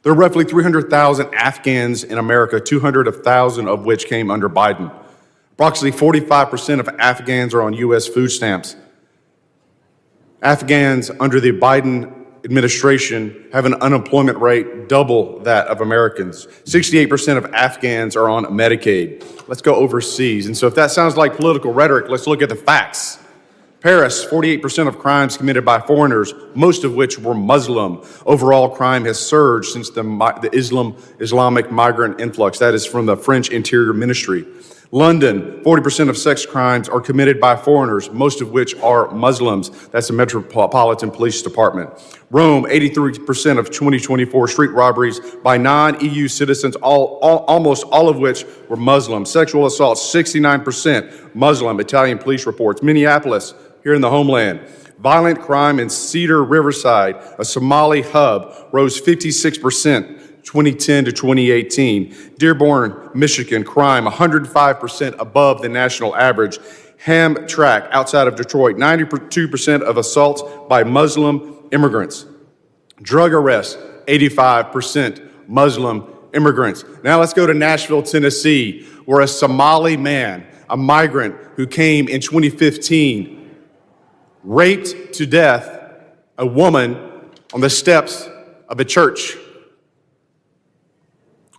There are roughly 300,000 Afghans in America, 200,000 of which came under Biden. Approximately 45% of Afghans are on U.S. food stamps. Afghans under the Biden administration have an unemployment rate double that of Americans. 68% of Afghans are on Medicaid. Let's go overseas. And so if that sounds like political rhetoric, let's look at the facts. Paris, 48% of crimes committed by foreigners, most of which were Muslim. Overall crime has surged since the Islamic migrant influx. That is from the French Interior Ministry. London, 40% of sex crimes are committed by foreigners, most of which are Muslims. That's the Metropolitan Police Department. Rome, 83% of 2024 street robberies by non-EU citizens, almost all of which were Muslim. Sexual assaults, 69% Muslim, Italian police reports. Minneapolis, here in the Homeland. Violent crime in Cedar Riverside, a Somali hub, rose 56%. 2010 to 2018. Dearborn, Michigan, crime 105% above the national average. Hamtramck, outside of Detroit, 92% of assaults by Muslim immigrants. Drug arrests, 85% Muslim immigrants. Now let's go to Nashville, Tennessee, where a Somali man, a migrant who came in 2015, raped to death a woman on the steps of a church.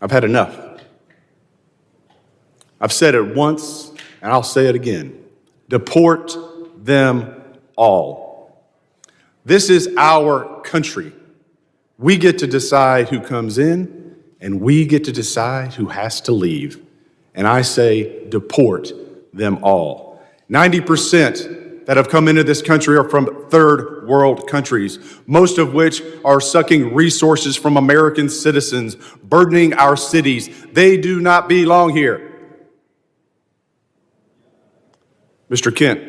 I've had enough. I've said it once, and I'll say it again. Deport them all. This is our country. We get to decide who comes in, and we get to decide who has to leave. And I say, deport them all. 90% that have come into this country are from third world countries, most of which are sucking resources from American citizens, burdening our cities. They do not belong here. Mr. Kent,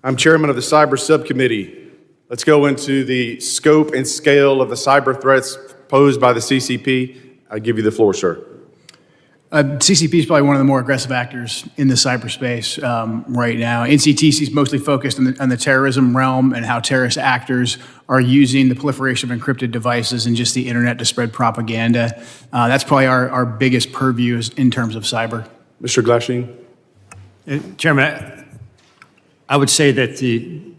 I'm chairman of the Cyber Subcommittee. Let's go into the scope and scale of the cyber threats posed by the CCP. I give you the floor, sir. CCP is probably one of the more aggressive actors in the cyberspace right now. NCTC is mostly focused on the terrorism realm and how terrorist actors are using the proliferation of encrypted devices and just the internet to spread propaganda. That's probably our biggest purview in terms of cyber. Mr. Glasheen? Chairman, I would say that the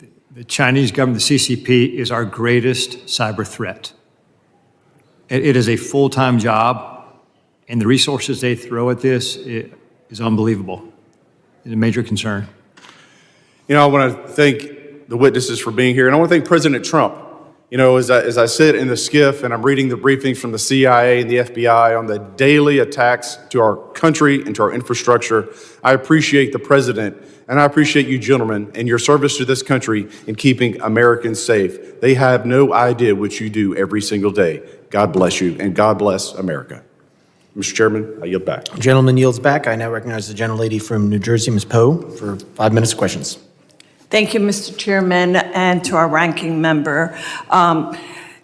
Chinese government, the CCP, is our greatest cyber threat. It is a full-time job. And the resources they throw at this is unbelievable. It's a major concern. You know, I want to thank the witnesses for being here, and I want to thank President Trump. You know, as I sit in the skiff and I'm reading the briefings from the CIA and the FBI on the daily attacks to our country and to our infrastructure, I appreciate the president and I appreciate you gentlemen and your service to this country in keeping Americans safe. They have no idea what you do every single day. God bless you and God bless America. Mr. Chairman, I yield back. Gentleman yields back. I now recognize the gentlelady from New Jersey, Ms. Poe, for 5 minutes of questions. Thank you, Mr. Chairman, and to our ranking member.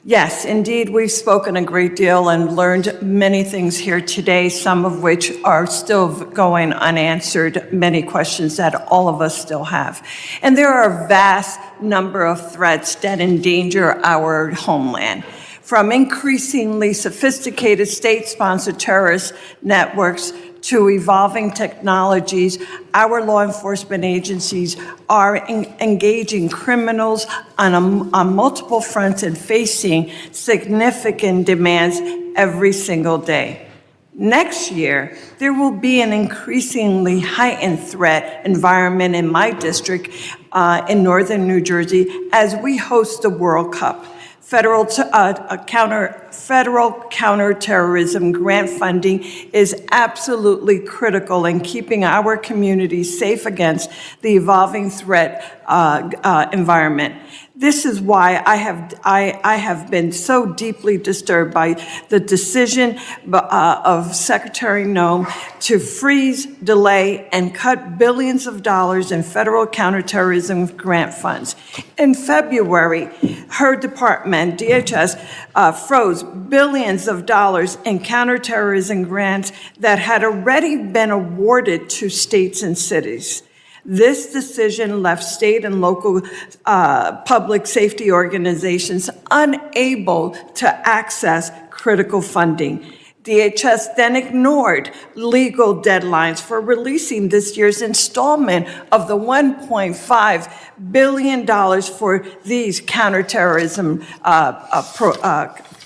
Yes, indeed, we've spoken a great deal and learned many things here today, some of which are still going unanswered, many questions that all of us still have. And there are a vast number of threats that endanger our homeland, from increasingly sophisticated state-sponsored terrorist networks to evolving technologies. Our law enforcement agencies are engaging criminals on multiple fronts and facing significant demands every single day. Next year, there will be an increasingly heightened threat environment in my district in northern New Jersey as we host the World Cup. Federal counterterrorism grant funding is absolutely critical in keeping our communities safe against the evolving threat environment. This is why I have been so deeply disturbed by the decision of Secretary Noem to freeze, delay, and cut billions of dollars in federal counterterrorism grant funds. In February, her department, DHS, froze billions of dollars in counterterrorism grants that had already been awarded to states and cities. This decision left state and local public safety organizations unable to access critical funding. DHS then ignored legal deadlines for releasing this year's installment of the $1.5 billion for these counterterrorism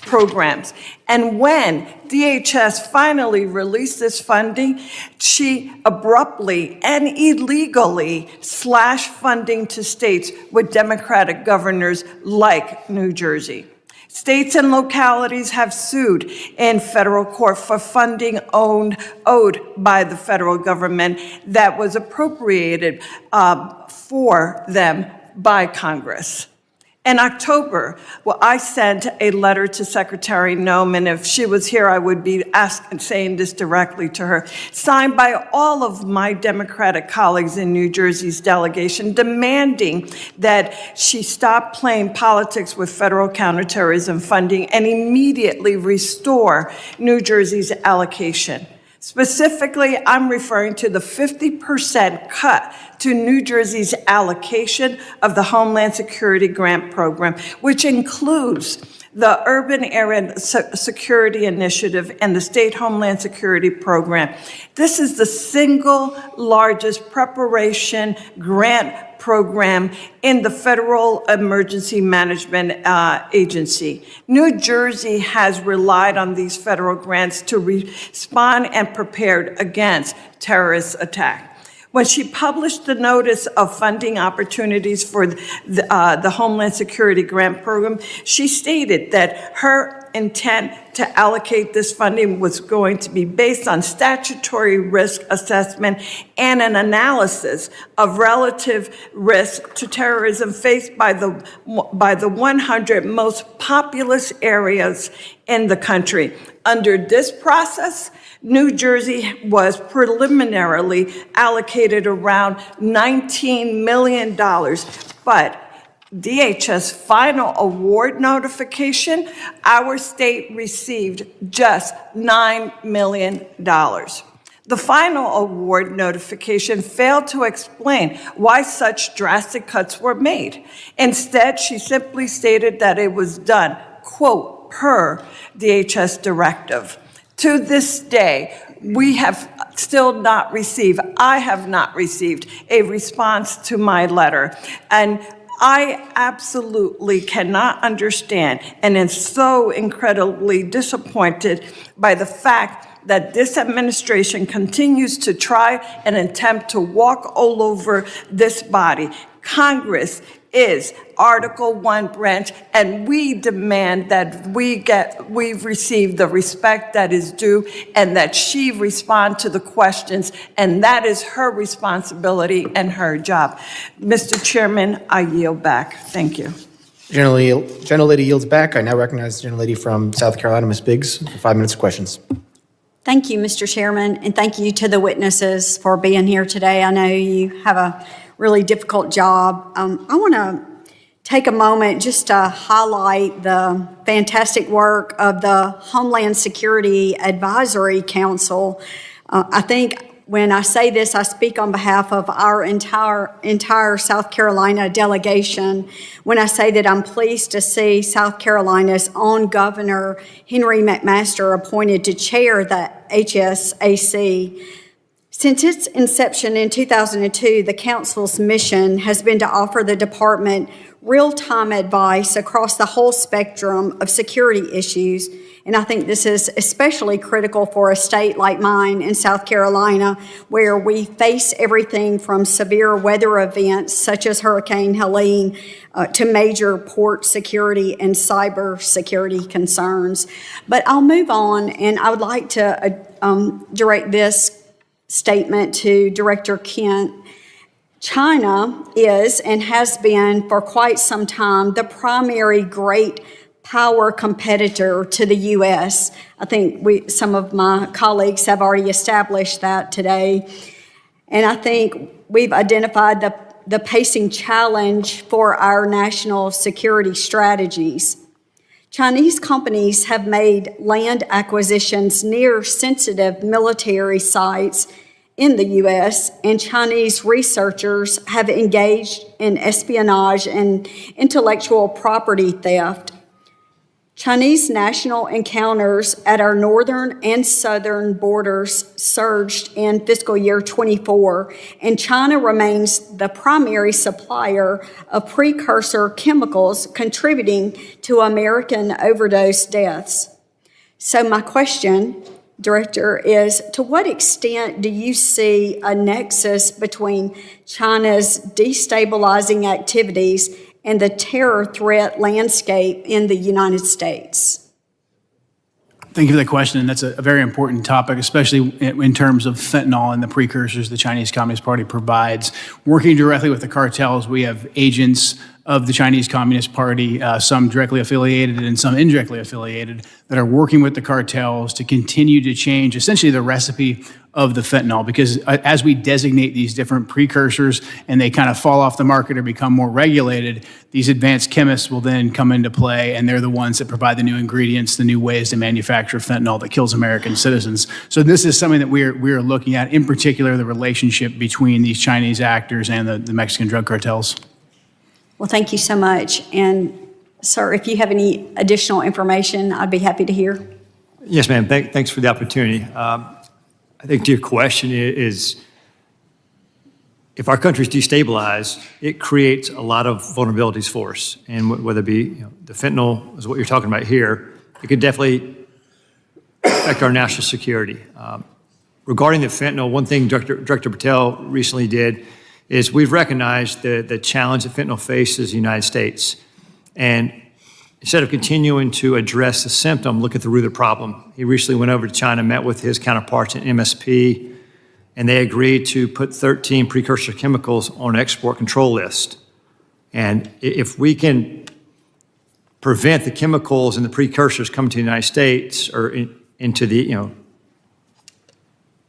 programs. And when DHS finally released this funding, she abruptly and illegally slashed funding to states with Democratic governors like New Jersey. States and localities have sued in federal court for funding owed by the federal government that was appropriated for them by Congress. In October, I sent a letter to Secretary Noem, and if she was here, I would be saying this directly to her, signed by all of my Democratic colleagues in New Jersey's delegation, demanding that she stop playing politics with federal counterterrorism funding and immediately restore New Jersey's allocation. Specifically, I'm referring to the 50% cut to New Jersey's allocation of the Homeland Security Grant Program, which includes the Urban Area Security Initiative and the State Homeland Security Program. This is the single largest preparation grant program in the Federal Emergency Management Agency. New Jersey has relied on these federal grants to respond and prepare against terrorist attack. When she published the notice of funding opportunities for the Homeland Security Grant Program, she stated that her intent to allocate this funding was going to be based on statutory risk assessment and an analysis of relative risk to terrorism faced by the 100 most populous areas in the country. Under this process, New Jersey was preliminarily allocated around $19 million, but DHS final award notification, our state received just $9 million. The final award notification failed to explain why such drastic cuts were made. Instead, she simply stated that it was done, quote, per DHS directive. To this day, we have still not received, I have not received a response to my letter. And I absolutely cannot understand and am so incredibly disappointed by the fact that this administration continues to try and attempt to walk all over this body. Congress is Article 1 branch, and we demand that we receive the respect that is due and that she respond to the questions, and that is her responsibility and her job. Mr. Chairman, I yield back. Thank you. Gentlelady yields back. I now recognize the gentlelady from South Carolina, Ms. Biggs, for 5 minutes of questions. Thank you, Mr. Chairman, and thank you to the witnesses for being here today. I know you have a really difficult job. I want to take a moment just to highlight the fantastic work of the Homeland Security Advisory Council. I think when I say this, I speak on behalf of our entire South Carolina delegation when I say that I'm pleased to see South Carolina's own Governor Henry McMaster appointed to chair the HSAC. Since its inception in 2002, the Council's mission has been to offer the department real-time advice across the whole spectrum of security issues, and I think this is especially critical for a state like mine in South Carolina, where we face everything from severe weather events such as Hurricane Helene to major port security and cyber security concerns. But I'll move on, and I would like to direct this statement to Director Kent. China is and has been for quite some time the primary great power competitor to the U.S. I think some of my colleagues have already established that today. And I think we've identified the pacing challenge for our national security strategies. Chinese companies have made land acquisitions near sensitive military sites in the U.S., and Chinese researchers have engaged in espionage and intellectual property theft. Chinese national encounters at our northern and southern borders surged in fiscal year 24, and China remains the primary supplier of precursor chemicals contributing to American overdose deaths. So my question, Director, is to what extent do you see a nexus between China's destabilizing activities and the terror threat landscape in the United States? Thank you for that question, and that's a very important topic, especially in terms of fentanyl and the precursors the Chinese Communist Party provides. Working directly with the cartels, we have agents of the Chinese Communist Party, some directly affiliated and some indirectly affiliated, that are working with the cartels to continue to change essentially the recipe of the fentanyl, because as we designate these different precursors and they kind of fall off the market or become more regulated, these advanced chemists will then come into play, and they're the ones that provide the new ingredients, the new ways to manufacture fentanyl that kills American citizens. So this is something that we're looking at, in particular the relationship between these Chinese actors and the Mexican drug cartels. Well, thank you so much. And sir, if you have any additional information, I'd be happy to hear. Yes, ma'am. Thanks for the opportunity. I think to your question is, if our country's destabilized, it creates a lot of vulnerabilities for us. And whether it be the fentanyl is what you're talking about here, it could definitely affect our national security. Regarding the fentanyl, one thing Director Patel recently did is we've recognized the challenge that fentanyl faces in the United States. And instead of continuing to address the symptom, look at the root of the problem. He recently went over to China, met with his counterparts in MSP, and they agreed to put 13 precursor chemicals on an export control list. And if we can prevent the chemicals and the precursors coming to the United States or into the,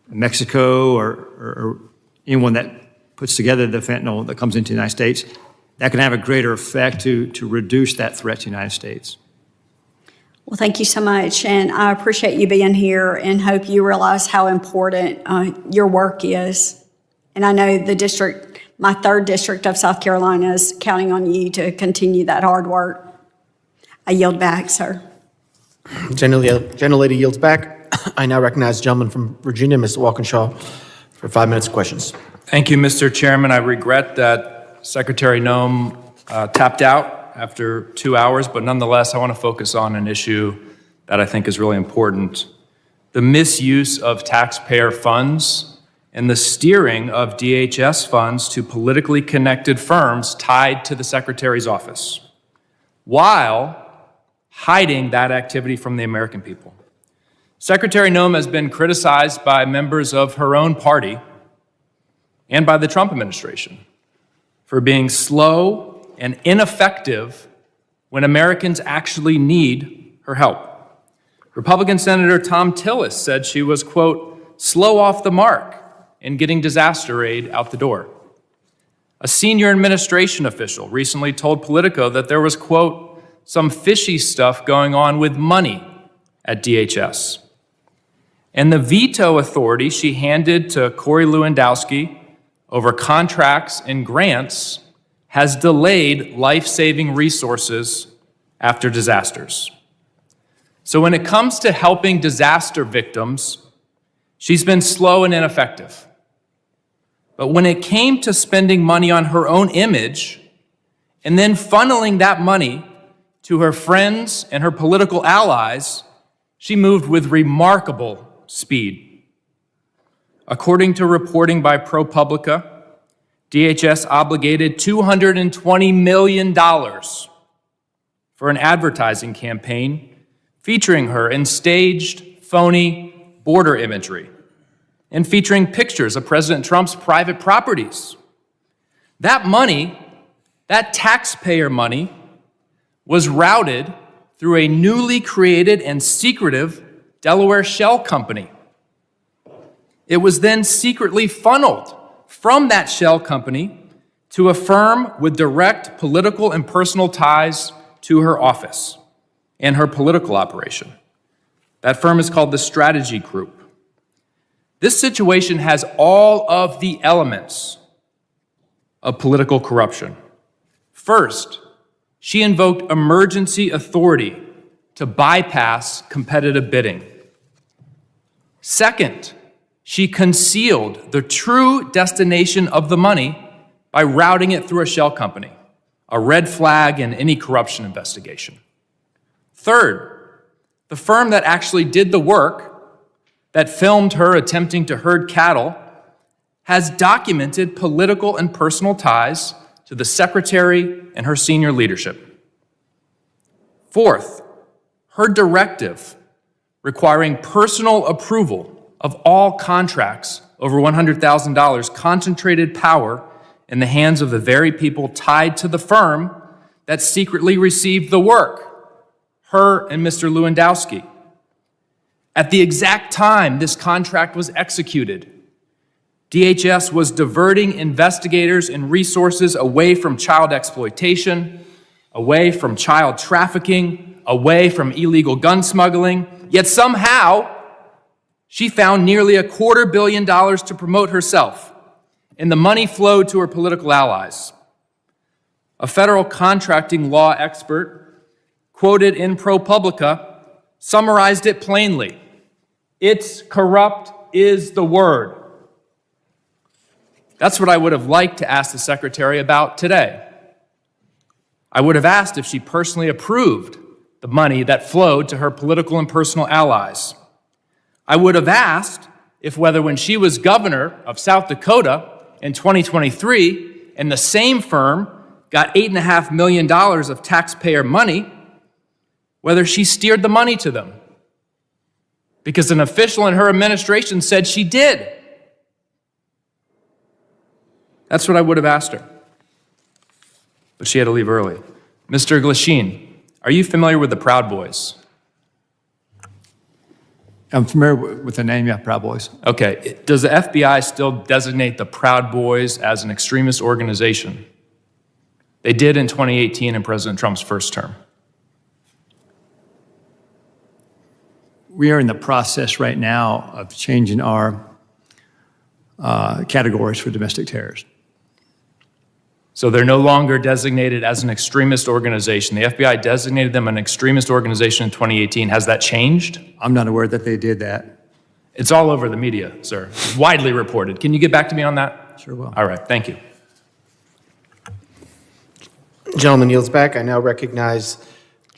Mexico or anyone that puts together the fentanyl that comes into the United States, that can have a greater effect to reduce that threat to the United States. Well, thank you so much, and I appreciate you being here and hope you realize how important your work is. And I know the district, my 3rd district of South Carolina, is counting on you to continue that hard work. I yield back, sir. Gentlelady yields back. I now recognize the gentleman from Virginia, Mr. Walkinshaw, for 5 minutes of questions. Thank you, Mr. Chairman. I regret that Secretary Noem tapped out after 2 hours, but nonetheless, I want to focus on an issue that I think is really important. the misuse of taxpayer funds, and the steering of DHS funds to politically connected firms tied to the Secretary's office, while hiding that activity from the American people. Secretary Noem has been criticized by members of her own party and by the Trump administration for being slow and ineffective when Americans actually need her help. Republican Senator Tom Tillis said she was, quote, slow off the mark in getting disaster aid out the door. A senior administration official recently told Politico that there was, quote, some fishy stuff going on with money at DHS. And the veto authority she handed to Corey Lewandowski over contracts and grants has delayed life-saving resources after disasters. So when it comes to helping disaster victims, she's been slow and ineffective. But when it came to spending money on her own image and then funneling that money to her friends and her political allies, she moved with remarkable speed. According to reporting by ProPublica, DHS obligated $220 million for an advertising campaign featuring her in staged, phony border imagery and featuring pictures of President Trump's private properties. That money, that taxpayer money, was routed through a newly created and secretive Delaware shell company. It was then secretly funneled from that shell company to a firm with direct political and personal ties to her office and her political operation. That firm is called the Strategy Group. This situation has all of the elements of political corruption. First, she invoked emergency authority to bypass competitive bidding. Second, she concealed the true destination of the money by routing it through a shell company, a red flag in any corruption investigation. Third, the firm that actually did the work, that filmed her attempting to herd cattle, has documented political and personal ties to the secretary and her senior leadership. Fourth, her directive requiring personal approval of all contracts over $100,000 concentrated power in the hands of the very people tied to the firm that secretly received the work, her and Mr. Lewandowski. At the exact time this contract was executed, DHS was diverting investigators and resources away from child exploitation, away from child trafficking, away from illegal gun smuggling, yet somehow she found nearly $250 million to promote herself, and the money flowed to her political allies. A federal contracting law expert, quoted in ProPublica, summarized it plainly. It's corrupt is the word. That's what I would have liked to ask the secretary about today. I would have asked if she personally approved the money that flowed to her political and personal allies. I would have asked if whether when she was governor of South Dakota in 2023 and the same firm got $8.5 million of taxpayer money, whether she steered the money to them. Because an official in her administration said she did. That's what I would have asked her. But she had to leave early. Mr. Glasheen, are you familiar with the Proud Boys? I'm familiar with the name, yeah, Proud Boys. Okay. Does the FBI still designate the Proud Boys as an extremist organization? They did in 2018 in President Trump's first term. We are in the process right now of changing our categories for domestic terrorism. So they're no longer designated as an extremist organization. The FBI designated them an extremist organization in 2018. Has that changed? I'm not aware that they did that. It's all over the media, sir. It's widely reported. Can you get back to me on that? Sure will. All right, thank you. Gentleman yields back. I now recognize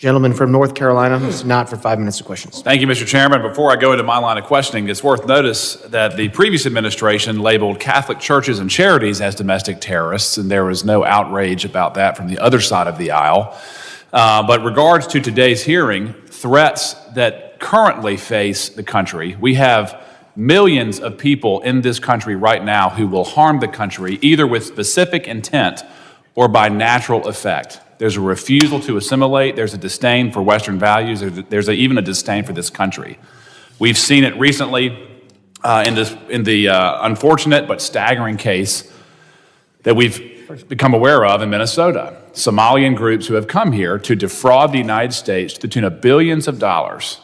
Gentleman from North Carolina, Mr. Knott, for 5 minutes of questions. Thank you, Mr. Chairman. Before I go into my line of questioning, it's worth notice that the previous administration labeled Catholic churches and charities as domestic terrorists, and there was no outrage about that from the other side of the aisle. But regards to today's hearing, threats that currently face the country, we have millions of people in this country right now who will harm the country either with specific intent or by natural effect. There's a refusal to assimilate. There's a disdain for Western values. There's even a disdain for this country. We've seen it recently in the unfortunate but staggering case that we've become aware of in Minnesota. Somalian groups who have come here to defraud the United States to the tune of billions of dollars,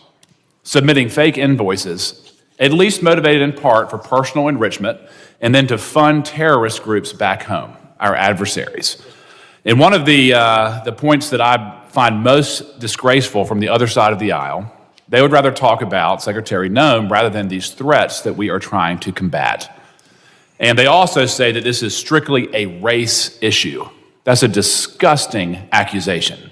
submitting fake invoices, at least motivated in part for personal enrichment, and then to fund terrorist groups back home, our adversaries. And one of the points that I find most disgraceful from the other side of the aisle, they would rather talk about Secretary Noem rather than these threats that we are trying to combat. And they also say that this is strictly a race issue. That's a disgusting accusation.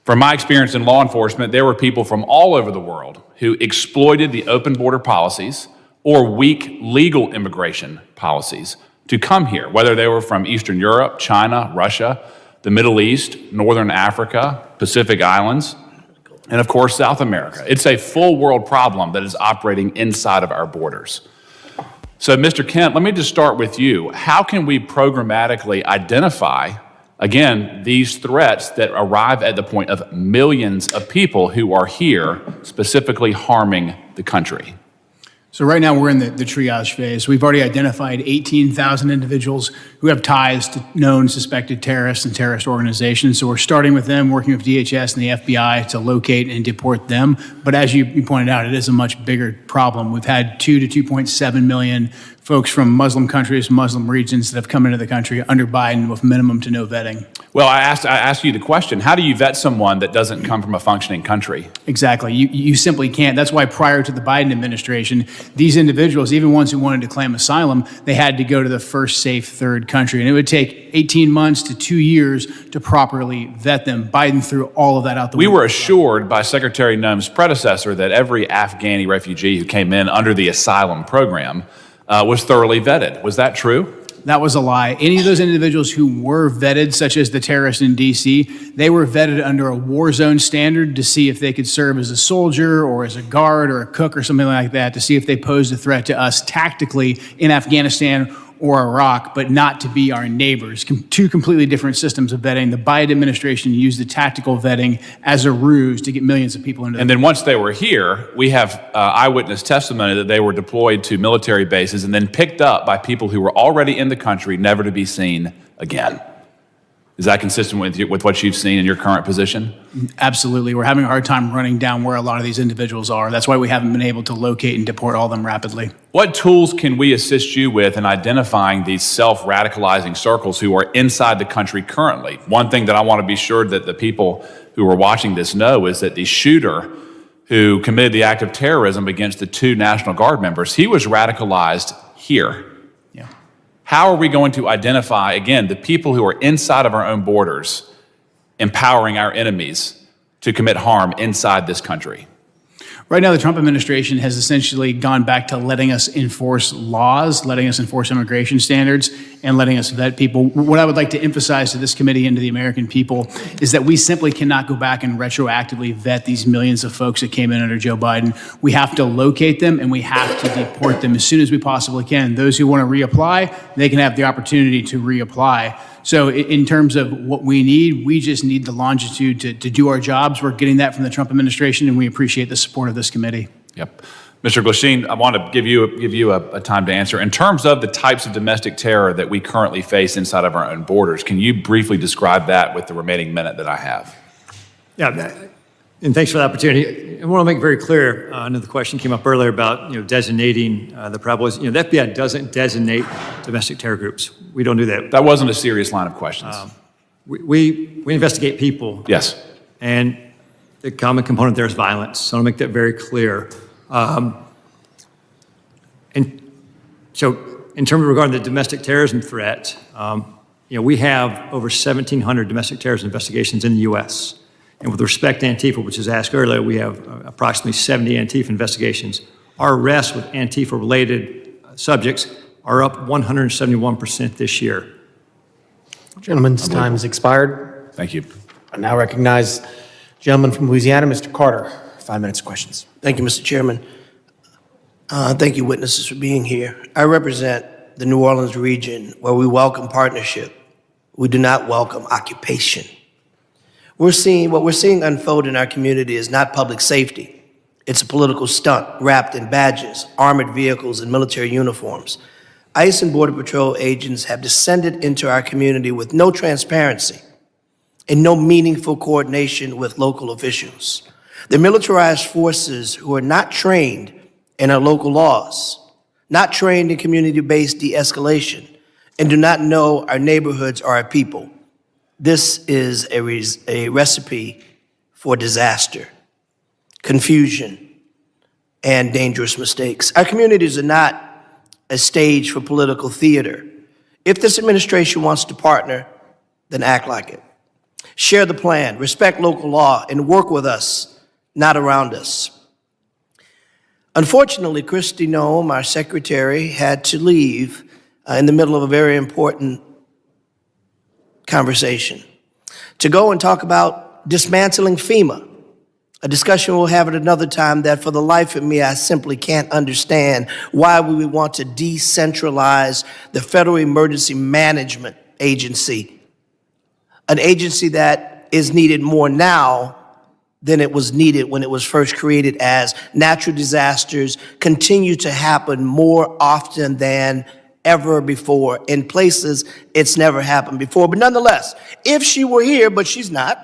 From my experience in law enforcement, there were people from all over the world who exploited the open border policies or weak legal immigration policies to come here, whether they were from Eastern Europe, China, Russia, the Middle East, Northern Africa, Pacific Islands, and of course, South America. It's a full world problem that is operating inside of our borders. So, Mr. Kent, let me just start with you. How can we programmatically identify, again, these threats that arrive at the point of millions of people who are here specifically harming the country? So right now we're in the triage phase. We've already identified 18,000 individuals who have ties to known suspected terrorists and terrorist organizations. So we're starting with them, working with DHS and the FBI to locate and deport them. But as you pointed out, it is a much bigger problem. We've had 2 to 2.7 million folks from Muslim countries, Muslim regions that have come into the country under Biden with minimum to no vetting. Well, I asked you the question, how do you vet someone that doesn't come from a functioning country? Exactly. You simply can't. That's why prior to the Biden administration, these individuals, even ones who wanted to claim asylum, they had to go to the first safe third country. And it would take 18 months to 2 years to properly vet them. Biden threw all of that out the window. We were assured by Secretary Noem's predecessor that every Afghani refugee who came in under the asylum program was thoroughly vetted. Was that true? That was a lie. Any of those individuals who were vetted, such as the terrorists in D.C., they were vetted under a war zone standard to see if they could serve as a soldier or as a guard or a cook or something like that, to see if they posed a threat to us tactically in Afghanistan or Iraq, but not to be our neighbors. Two completely different systems of vetting. The Biden administration used the tactical vetting as a ruse to get millions of people into. And then once they were here, we have eyewitness testimony that they were deployed to military bases and then picked up by people who were already in the country, never to be seen again. Is that consistent with what you've seen in your current position? Absolutely. We're having a hard time running down where a lot of these individuals are. That's why we haven't been able to locate and deport all of them rapidly. What tools can we assist you with in identifying these self-radicalizing circles who are inside the country currently? One thing that I want to be sure that the people who are watching this know is that the shooter who committed the act of terrorism against the 2 National Guard members, he was radicalized here. How are we going to identify, again, the people who are inside of our own borders, empowering our enemies to commit harm inside this country? Right now, the Trump administration has essentially gone back to letting us enforce laws, letting us enforce immigration standards, and letting us vet people. What I would like to emphasize to this committee and to the American people is that we simply cannot go back and retroactively vet these millions of folks that came in under Joe Biden. We have to locate them and we have to deport them as soon as we possibly can. Those who want to reapply, they can have the opportunity to reapply. So in terms of what we need, we just need the longitude to do our jobs. We're getting that from the Trump administration, and we appreciate the support of this committee. Yep. Mr. Glasheen, I want to give you a time to answer. In terms of the types of domestic terror that we currently face inside of our own borders, can you briefly describe that with the remaining minute that I have? Yeah, and thanks for the opportunity. I want to make very clear, I know the question came up earlier about designating the Proud Boys. The FBI doesn't designate domestic terror groups. We don't do that. That wasn't a serious line of questions. We investigate people. Yes. And the common component there is violence. So I want to make that very clear. And so in terms of regarding the domestic terrorism threat, we have over 1,700 domestic terrorism investigations in the U.S. And with respect to Antifa, which was asked earlier, we have approximately 70 Antifa investigations. Our arrests with Antifa-related subjects are up 171% this year. Gentleman's time has expired. Thank you. I now recognize gentleman from Louisiana, Mr. Carter. 5 minutes of questions. Thank you, Mr. Chairman. Thank you, witnesses, for being here. I represent the New Orleans region where we welcome partnership. We do not welcome occupation. What we're seeing unfold in our community is not public safety. It's a political stunt wrapped in badges, armored vehicles, and military uniforms. ICE and Border Patrol agents have descended into our community with no transparency and no meaningful coordination with local officials. The militarized forces who are not trained in our local laws, not trained in community-based de-escalation, and do not know our neighborhoods or our people. This is a recipe for disaster, confusion, and dangerous mistakes. Our communities are not a stage for political theater. If this administration wants to partner, then act like it. Share the plan, respect local law, and work with us, not around us. Unfortunately, Kristi Noem, our secretary, had to leave in the middle of a very important conversation to go and talk about dismantling FEMA, a discussion we'll have at another time that for the life of me, I simply can't understand why we would want to decentralize the Federal Emergency Management Agency, an agency that is needed more now than it was needed when it was first created, as natural disasters continue to happen more often than ever before in places it's never happened before. But nonetheless, if she were here, but she's not,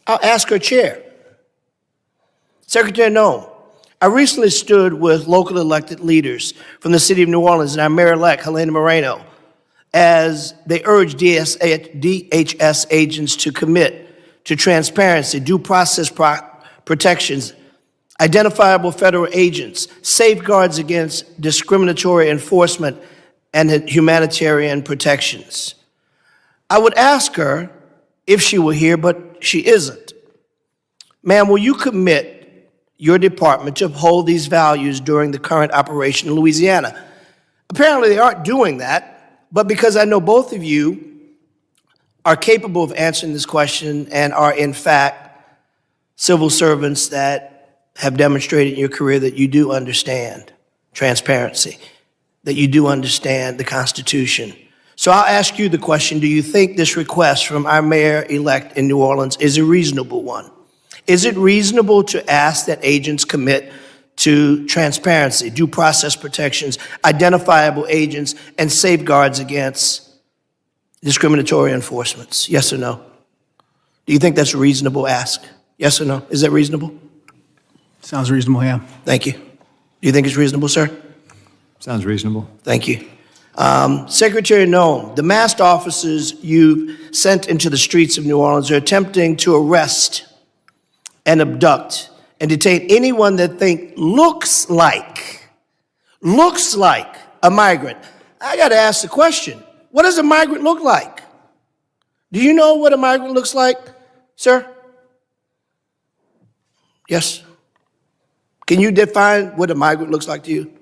I'll ask her chair. Secretary Noem, I recently stood with local elected leaders from the city of New Orleans and our mayor-elect, Helena Moreno, as they urged DHS agents to commit to transparency, due process protections, identifiable federal agents, safeguards against discriminatory enforcement, and humanitarian protections. I would ask her if she were here, but she isn't. Ma'am, will you commit your department to uphold these values during the current operation in Louisiana? Apparently they aren't doing that, but because I know both of you are capable of answering this question and are in fact civil servants that have demonstrated in your career that you do understand transparency, that you do understand the Constitution. So I'll ask you the question, do you think this request from our mayor-elect in New Orleans is a reasonable one? Is it reasonable to ask that agents commit to transparency, due process protections, identifiable agents, and safeguards against discriminatory enforcements? Yes or no? Do you think that's a reasonable ask? Yes or no? Is that reasonable? Sounds reasonable, yeah. Thank you. Do you think it's reasonable, sir? Sounds reasonable. Thank you. Secretary Noem, the masked officers you sent into the streets of New Orleans are attempting to arrest and abduct and detain anyone that looks like a migrant. I got to ask the question, what does a migrant look like? Do you know what a migrant looks like, sir? Yes? Can you define what a migrant looks like to you?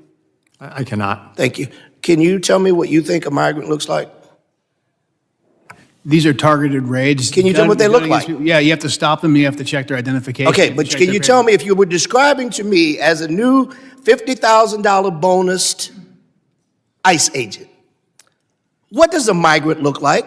I cannot. Thank you. Can you tell me what you think a migrant looks like? These are targeted raids. Can you tell me what they look like? Yeah, you have to stop them, you have to check their identification. Okay, but can you tell me, if you were describing to me as a new $50,000 bonused ICE agent, what does a migrant look like?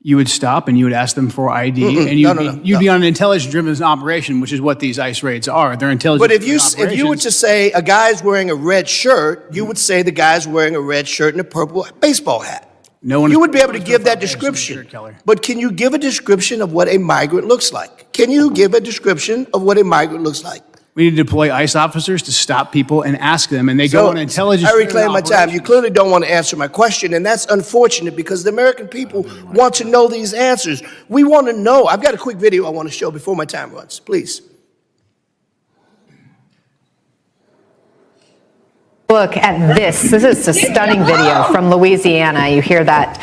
You would stop and you would ask them for ID, and you'd be on an intelligence-driven operation, which is what these ICE raids are. They're intelligence. But if you were to say a guy's wearing a red shirt, you would say the guy's wearing a red shirt and a purple baseball hat. You would be able to give that description. But can you give a description of what a migrant looks like? Can you give a description of what a migrant looks like? We need to deploy ICE officers to stop people and ask them, and they go on intelligence. I reclaim my time. You clearly don't want to answer my question, and that's unfortunate because the American people want to know these answers. We want to know. I've got a quick video I want to show before my time runs. Please. Look at this. This is a stunning video from Louisiana. You hear that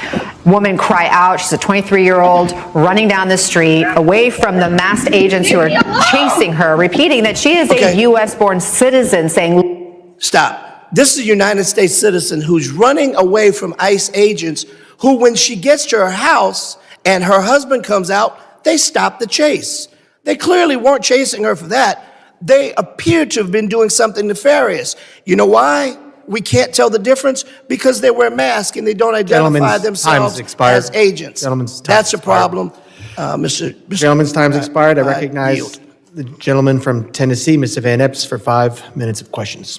woman cry out. She's a 23-year-old running down the street away from the masked agents who are chasing her, repeating that she is a U.S.-born citizen, saying, Stop. This is a United States citizen who's running away from ICE agents who, when she gets to her house and her husband comes out, they stop the chase. They clearly weren't chasing her for that. They appear to have been doing something nefarious. You know why we can't tell the difference? Because they wear masks and they don't identify themselves as agents. That's a problem. Gentleman's time's expired. I recognize the gentleman from Tennessee, Mr. Van Epps, for 5 minutes of questions.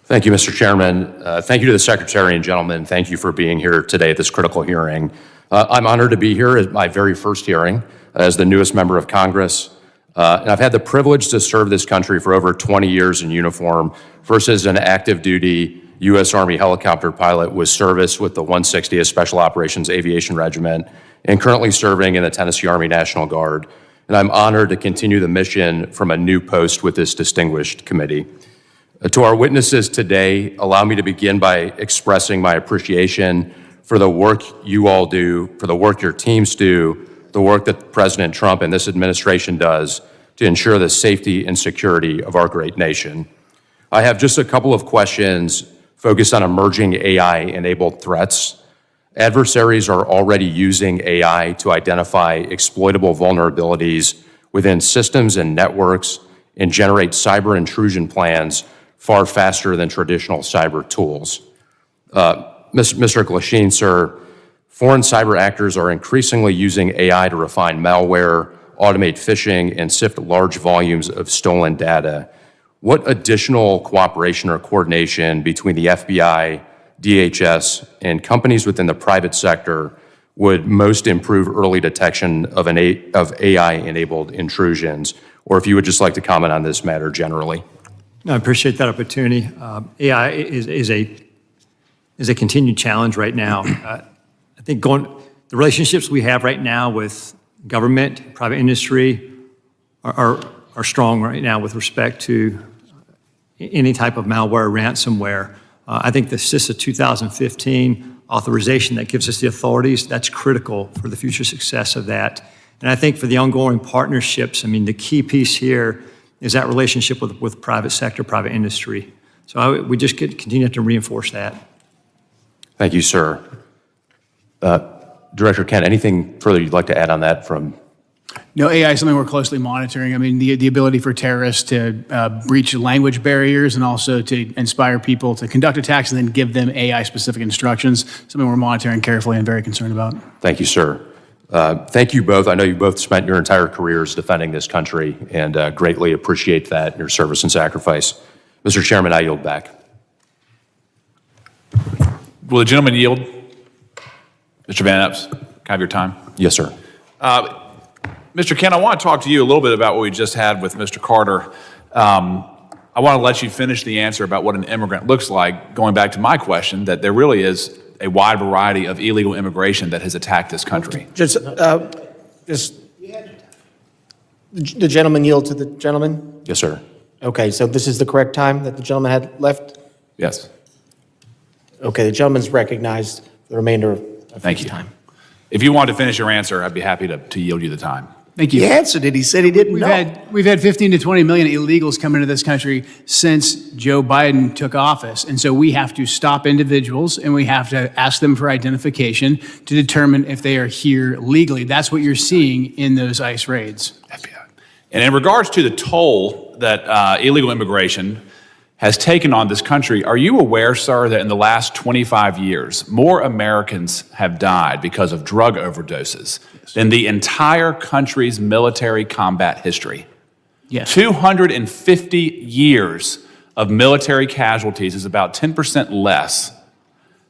Thank you, Mr. Chairman. Thank you to the Secretary and gentlemen. Thank you for being here today at this critical hearing. I'm honored to be here at my very first hearing as the newest member of Congress. And I've had the privilege to serve this country for over 20 years in uniform, first as an active duty U.S. Army helicopter pilot with service with the 160th Special Operations Aviation Regiment, and currently serving in the Tennessee Army National Guard. And I'm honored to continue the mission from a new post with this distinguished committee. To our witnesses today, allow me to begin by expressing my appreciation for the work you all do, for the work your teams do, the work that President Trump and this administration does to ensure the safety and security of our great nation. I have just a couple of questions focused on emerging AI-enabled threats. Adversaries are already using AI to identify exploitable vulnerabilities within systems and networks and generate cyber intrusion plans far faster than traditional cyber tools. Mr. Glasheen, sir, foreign cyber actors are increasingly using AI to refine malware, automate phishing, and sift large volumes of stolen data. What additional cooperation or coordination between the FBI, DHS, and companies within the private sector would most improve early detection of AI-enabled intrusions? Or if you would just like to comment on this matter generally. I appreciate that opportunity. AI is a continued challenge right now. I think the relationships we have right now with government, private industry are strong right now with respect to any type of malware, ransomware. I think the CISA 2015 authorization that gives us the authorities, that's critical for the future success of that. And I think for the ongoing partnerships, I mean, the key piece here is that relationship with private sector, private industry. So we just continue to reinforce that. Thank you, sir. Director Kent, anything further you'd like to add on that from? No, AI is something we're closely monitoring. I mean, the ability for terrorists to breach language barriers and also to inspire people to conduct attacks and then give them AI-specific instructions, something we're monitoring carefully and very concerned about. Thank you, sir. Thank you both. I know you both spent your entire careers defending this country and greatly appreciate that, your service and sacrifice. Mr. Chairman, I yield back. Will the gentleman yield? Mr. Van Epps, can I have your time? Yes, sir. Mr. Kent, I want to talk to you a little bit about what we just had with Mr. Carter. I want to let you finish the answer about what an immigrant looks like, going back to my question, that there really is a wide variety of illegal immigration that has attacked this country. The gentleman yield to the gentleman? Yes, sir. Okay, so this is the correct time that the gentleman had left? Yes. Okay, the gentleman's recognized for the remainder of Thank his you. time. If you want to finish your answer, I'd be happy to yield you the time. Thank you. He answered it. He said he didn't know. We've had 15 to 20 million illegals come into this country since Joe Biden took office. And so we have to stop individuals and we have to ask them for identification to determine if they are here legally. That's what you're seeing in those ICE raids. And in regards to the toll that illegal immigration has taken on this country, are you aware, sir, that in the last 25 years, more Americans have died because of drug overdoses than the entire country's military combat history? Yes. 250 years of military casualties is about 10% less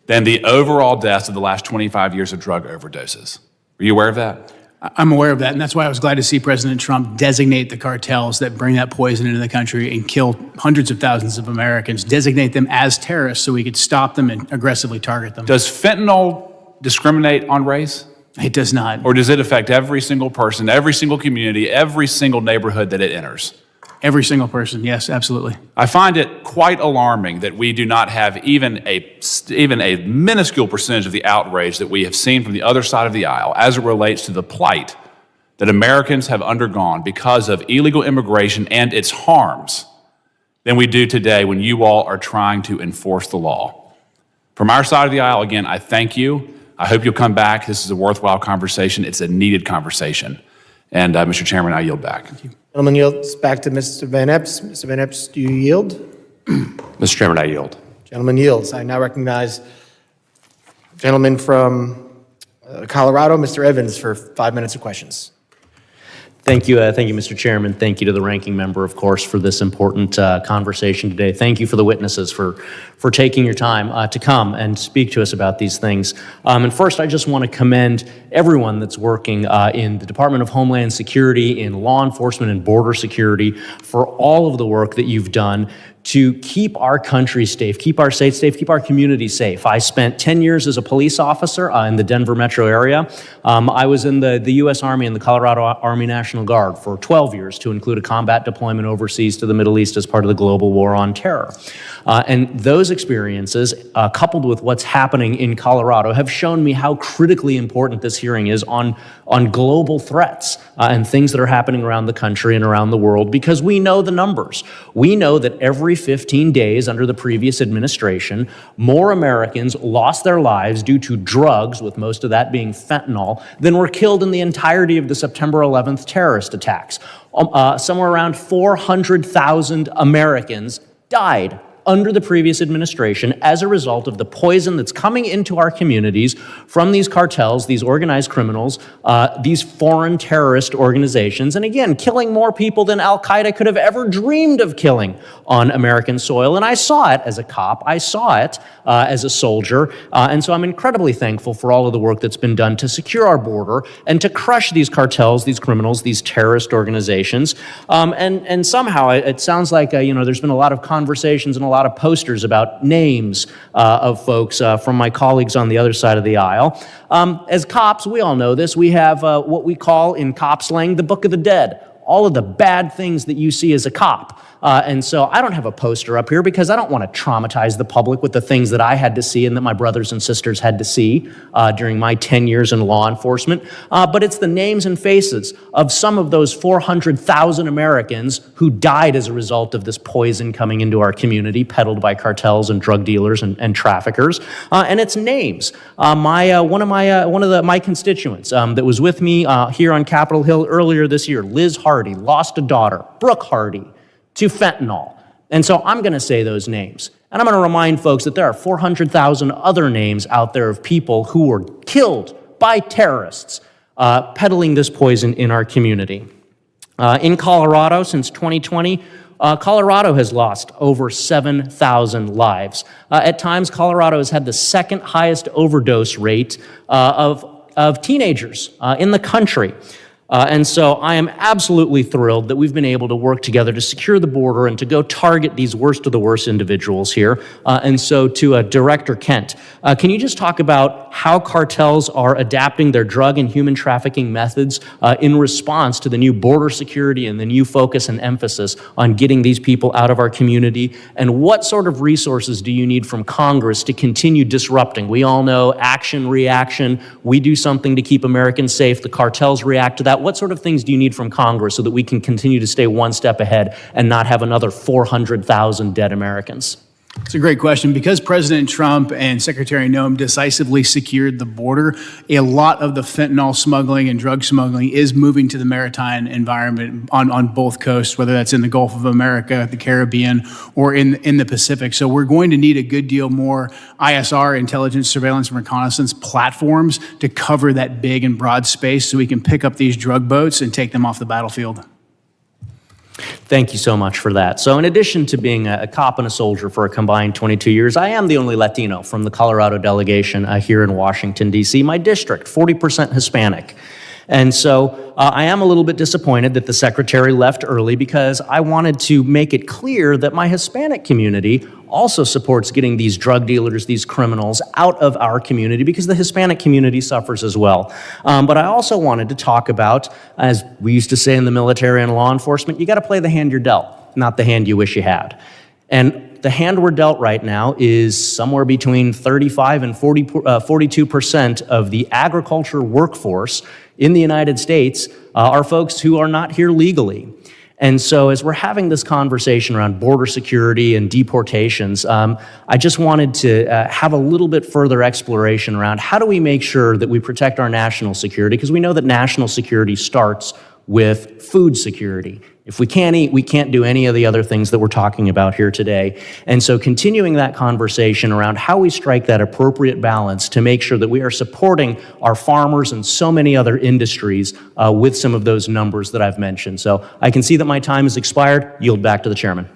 than the overall deaths of the last 25 years of drug overdoses. Are you aware of that? I'm aware of that, and that's why I was glad to see President Trump designate the cartels that bring that poison into the country and kill hundreds of thousands of Americans, designate them as terrorists so we could stop them and aggressively target them. Does fentanyl discriminate on race? It does not. Or does it affect every single person, every single community, every single neighborhood that it enters? Every single person, yes, absolutely. I find it quite alarming that we do not have even a minuscule percentage of the outrage that we have seen from the other side of the aisle as it relates to the plight that Americans have undergone because of illegal immigration and its harms than we do today when you all are trying to enforce the law. From our side of the aisle, again, I thank you. I hope you'll come back. This is a worthwhile conversation. It's a needed conversation. And Mr. Chairman, I yield back. Gentleman yields back to Mr. Van Epps. Mr. Van Epps, do you yield? Mr. Chairman, I yield. Gentleman yields. I now recognize gentleman from Colorado, Mr. Evans, for 5 minutes of questions. Thank you, Mr. Chairman. Thank you to the ranking member, of course, for this important conversation today. Thank you for the witnesses for taking your time to come and speak to us about these things. And first, I just want to commend everyone that's working in the Department of Homeland Security, in law enforcement and border security for all of the work that you've done to keep our country safe, keep our states safe, keep our communities safe. I spent 10 years as a police officer in the Denver metro area. I was in the U.S. Army and the Colorado Army National Guard for 12 years to include a combat deployment overseas to the Middle East as part of the global war on terror. And those experiences, coupled with what's happening in Colorado, have shown me how critically important this hearing is on global threats and things that are happening around the country and around the world, because we know the numbers. We know that every 15 days under the previous administration, more Americans lost their lives due to drugs, with most of that being fentanyl, than were killed in the entirety of the September 11th terrorist attacks. Somewhere around 400,000 Americans died under the previous administration as a result of the poison that's coming into our communities from these cartels, these organized criminals, these foreign terrorist organizations, and again, killing more people than Al-Qaeda could have ever dreamed of killing on American soil. And I saw it as a cop, I saw it as a soldier, and so I'm incredibly thankful for all of the work that's been done to secure our border and to crush these cartels, these criminals, these terrorist organizations. And somehow it sounds like there's been a lot of conversations and a lot of posters about names of folks from my colleagues on the other side of the aisle. As cops, we all know this. We have what we call in cop slang the Book of the Dead. All of the bad things that you see as a cop. And so I don't have a poster up here because I don't want to traumatize the public with the things that I had to see and that my brothers and sisters had to see during my 10 years in law enforcement. But it's the names and faces of some of those 400,000 Americans who died as a result of this poison coming into our community, peddled by cartels and drug dealers and traffickers. And it's names. One of my constituents that was with me here on Capitol Hill earlier this year, Liz Hardy, lost a daughter, Brooke Hardy, to fentanyl. And so I'm going to say those names. And I'm going to remind folks that there are 400,000 other names out there of people who were killed by terrorists peddling this poison in our community. In Colorado, since 2020, Colorado has lost over 7,000 lives. At times, Colorado has had the second highest overdose rate of teenagers in the country. And so I am absolutely thrilled that we've been able to work together to secure the border and to go target these worst of the worst individuals here. And so to Director Kent, can you just talk about how cartels are adapting their drug and human trafficking methods in response to the new border security and the new focus and emphasis on getting these people out of our community? And what sort of resources do you need from Congress to continue disrupting? We all know action, reaction. We do something to keep Americans safe. The cartels react to that. What sort of things do you need from Congress so that we can continue to stay one step ahead and not have another 400,000 dead Americans? It's a great question. Because President Trump and Secretary Noem decisively secured the border, a lot of the fentanyl smuggling and drug smuggling is moving to the maritime environment on both coasts, whether that's in the Gulf of America, the Caribbean, or in the Pacific. So we're going to need a good deal more ISR, intelligence, surveillance, and reconnaissance platforms to cover that big and broad space so we can pick up these drug boats and take them off the battlefield. Thank you so much for that. So in addition to being a cop and a soldier for a combined 22 years, I am the only Latino from the Colorado delegation here in Washington, D.C., my district, 40% Hispanic. And so I am a little bit disappointed that the secretary left early because I wanted to make it clear that my Hispanic community also supports getting these drug dealers, these criminals out of our community because the Hispanic community suffers as well. But I also wanted to talk about, as we used to say in the military and law enforcement, you got to play the hand you're dealt, not the hand you wish you had. And the hand we're dealt right now is somewhere between 35 and 42% of the agriculture workforce in the United States are folks who are not here legally. And so as we're having this conversation around border security and deportations, I just wanted to have a little bit further exploration around how do we make sure that we protect our national security, because we know that national security starts with food security. If we can't eat, we can't do any of the other things that we're talking about here today. And so continuing that conversation around how we strike that appropriate balance to make sure that we are supporting our farmers and so many other industries with some of those numbers that I've mentioned. So I can see that my time has expired. Yield back to the chairman.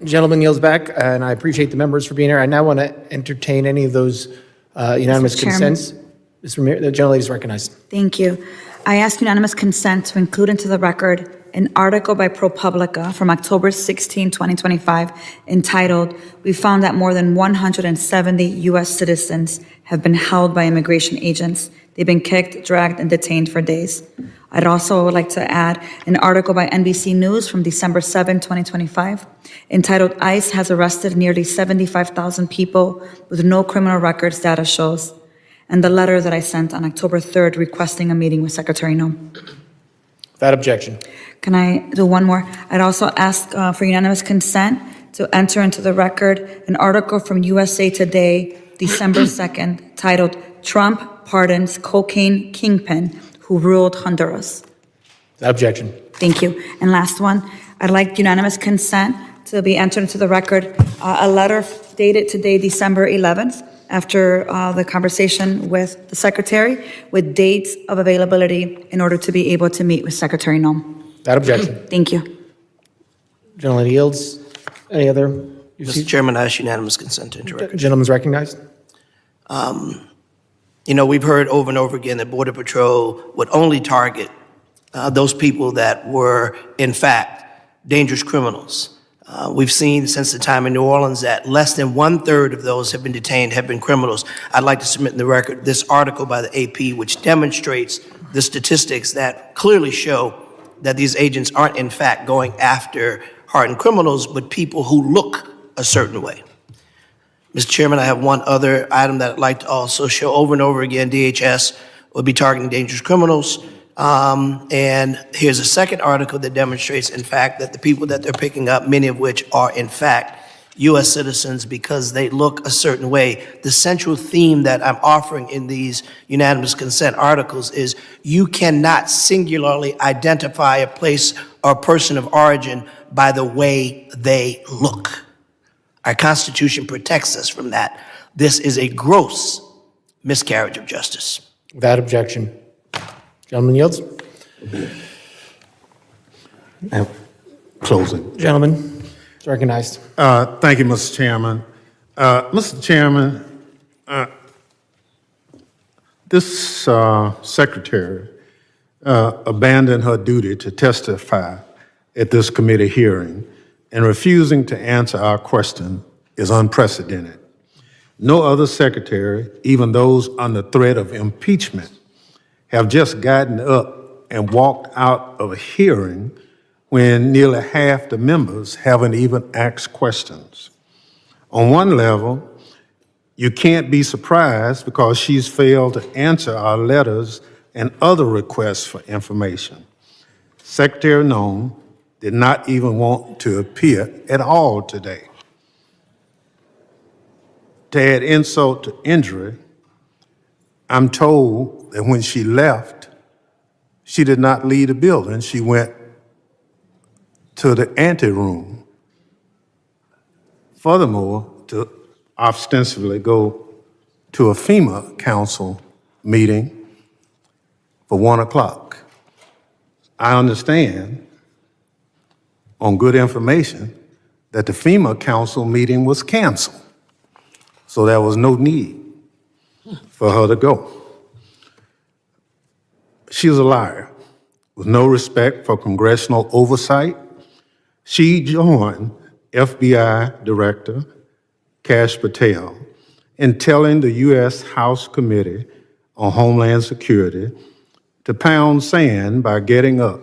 Gentleman yields back, and I appreciate the members for being here. I now want to entertain any of those unanimous Mr. Chairman. consents. The gentlelady is recognized. Thank you. I ask unanimous consent to include into the record an article by ProPublica from October 16, 2025, entitled, "We found that more than 170 U.S. citizens have been held by immigration agents. They've been kicked, dragged, and detained for days." I'd also like to add an article by NBC News from December 7, 2025, entitled, "ICE has arrested nearly 75,000 people with no criminal records, data shows," and the letter that I sent on October 3rd requesting a meeting with Secretary Noem. Without objection. Can I do one more? I'd also ask for unanimous consent to enter into the record an article from USA Today, December 2nd, titled, "Trump Pardons Cocaine Kingpin Who Ruled Honduras." Without objection. Thank you. And last one, I'd like unanimous consent to be entered into the record a letter dated today, December 11th, after the conversation with the Secretary, with dates of availability in order to be able to meet with Secretary Noem. Without objection. Thank you. Gentleman yields. Any other? Mr. Chairman, I ask unanimous consent to enter record. Gentleman's recognized. You know, we've heard over and over again that Border Patrol would only target those people that were, in fact, dangerous criminals. We've seen since the time in New Orleans that less than 1/3 of those have been detained have been criminals. I'd like to submit in the record this article by the AP, which demonstrates the statistics that clearly show that these agents aren't, in fact, going after hardened criminals, but people who look a certain way. Mr. Chairman, I have one other item that I'd like to also show over and over again. DHS will be targeting dangerous criminals. And here's a second article that demonstrates, in fact, that the people that they're picking up, many of which are, in fact, U.S. citizens because they look a certain way. The central theme that I'm offering in these unanimous consent articles is you cannot singularly identify a place or person of origin by the way they look. Our Constitution protects us from that. This is a gross miscarriage of justice. Without objection. Gentleman yields. Closing. Gentleman is recognized. Thank you, Mr. Chairman. Mr. Chairman, this secretary abandoned her duty to testify at this committee hearing, and refusing to answer our question is unprecedented. No other secretary, even those under threat of impeachment, have just gotten up and walked out of a hearing when nearly half the members haven't even asked questions. On one level, you can't be surprised because she's failed to answer our letters and other requests for information. Secretary Noem did not even want to appear at all today. To add insult to injury, I'm told that when she left, she did not leave the building. She went to the anteroom. Furthermore, to ostensibly go to a FEMA council meeting for 1 o'clock. I understand on good information that the FEMA council meeting was canceled. So there was no need for her to go. She was a liar with no respect for congressional oversight. She joined FBI Director Kash Patel in telling the U.S. House Committee on Homeland Security to pound sand by getting up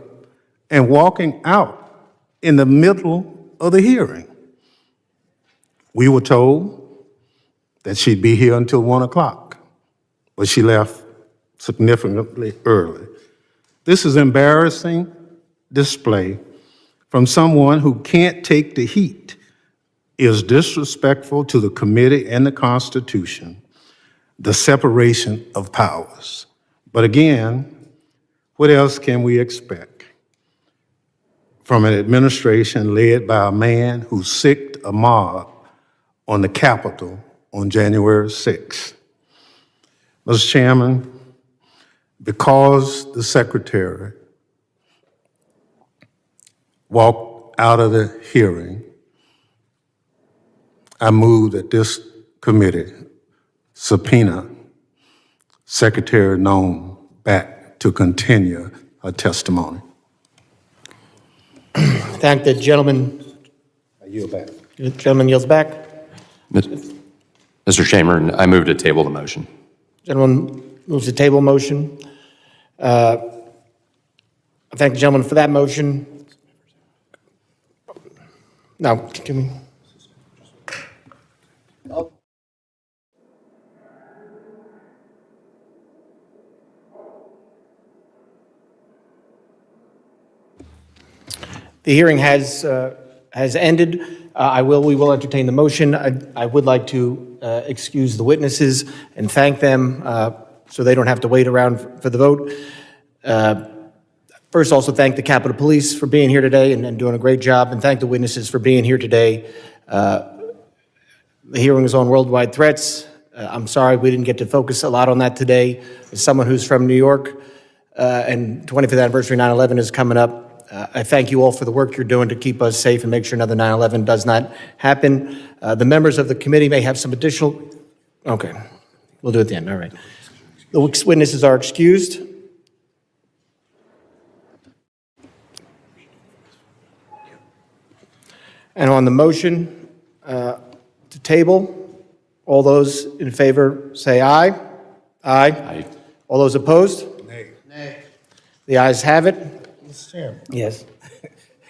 and walking out in the middle of the hearing. We were told that she'd be here until 1 o'clock, but she left significantly early. This is embarrassing display from someone who can't take the heat, is disrespectful to the committee and the Constitution, the separation of powers. But again, what else can we expect from an administration led by a man who sicked a mob on the Capitol on January 6th? Mr. Chairman, because the Secretary walked out of the hearing, I move that this committee subpoena Secretary Nome back to continue her testimony. Thank the gentleman. I yield back. The gentleman yields back. Mr. Chairman, I move to table the motion. Gentleman moves to table motion. I thank the gentleman for that motion. Now, continue. The hearing has ended. We will entertain the motion. I would like to excuse the witnesses and thank them so they don't have to wait around for the vote. First, also thank the Capitol Police for being here today and doing a great job, and thank the witnesses for being here today. The hearing is on worldwide threats. I'm sorry we didn't get to focus a lot on that today. As someone who's from New York, and 25th anniversary 9/11 is coming up, I thank you all for the work you're doing to keep us safe and make sure another 9/11 does not happen. The members of the committee may have some additional, okay, we'll do it at the end, all right. The witnesses are excused. And on the motion to table, all those in favor say aye. Aye. Aye. All those opposed? Nay. Nay. The ayes have it. Mr. Chairman. Yes.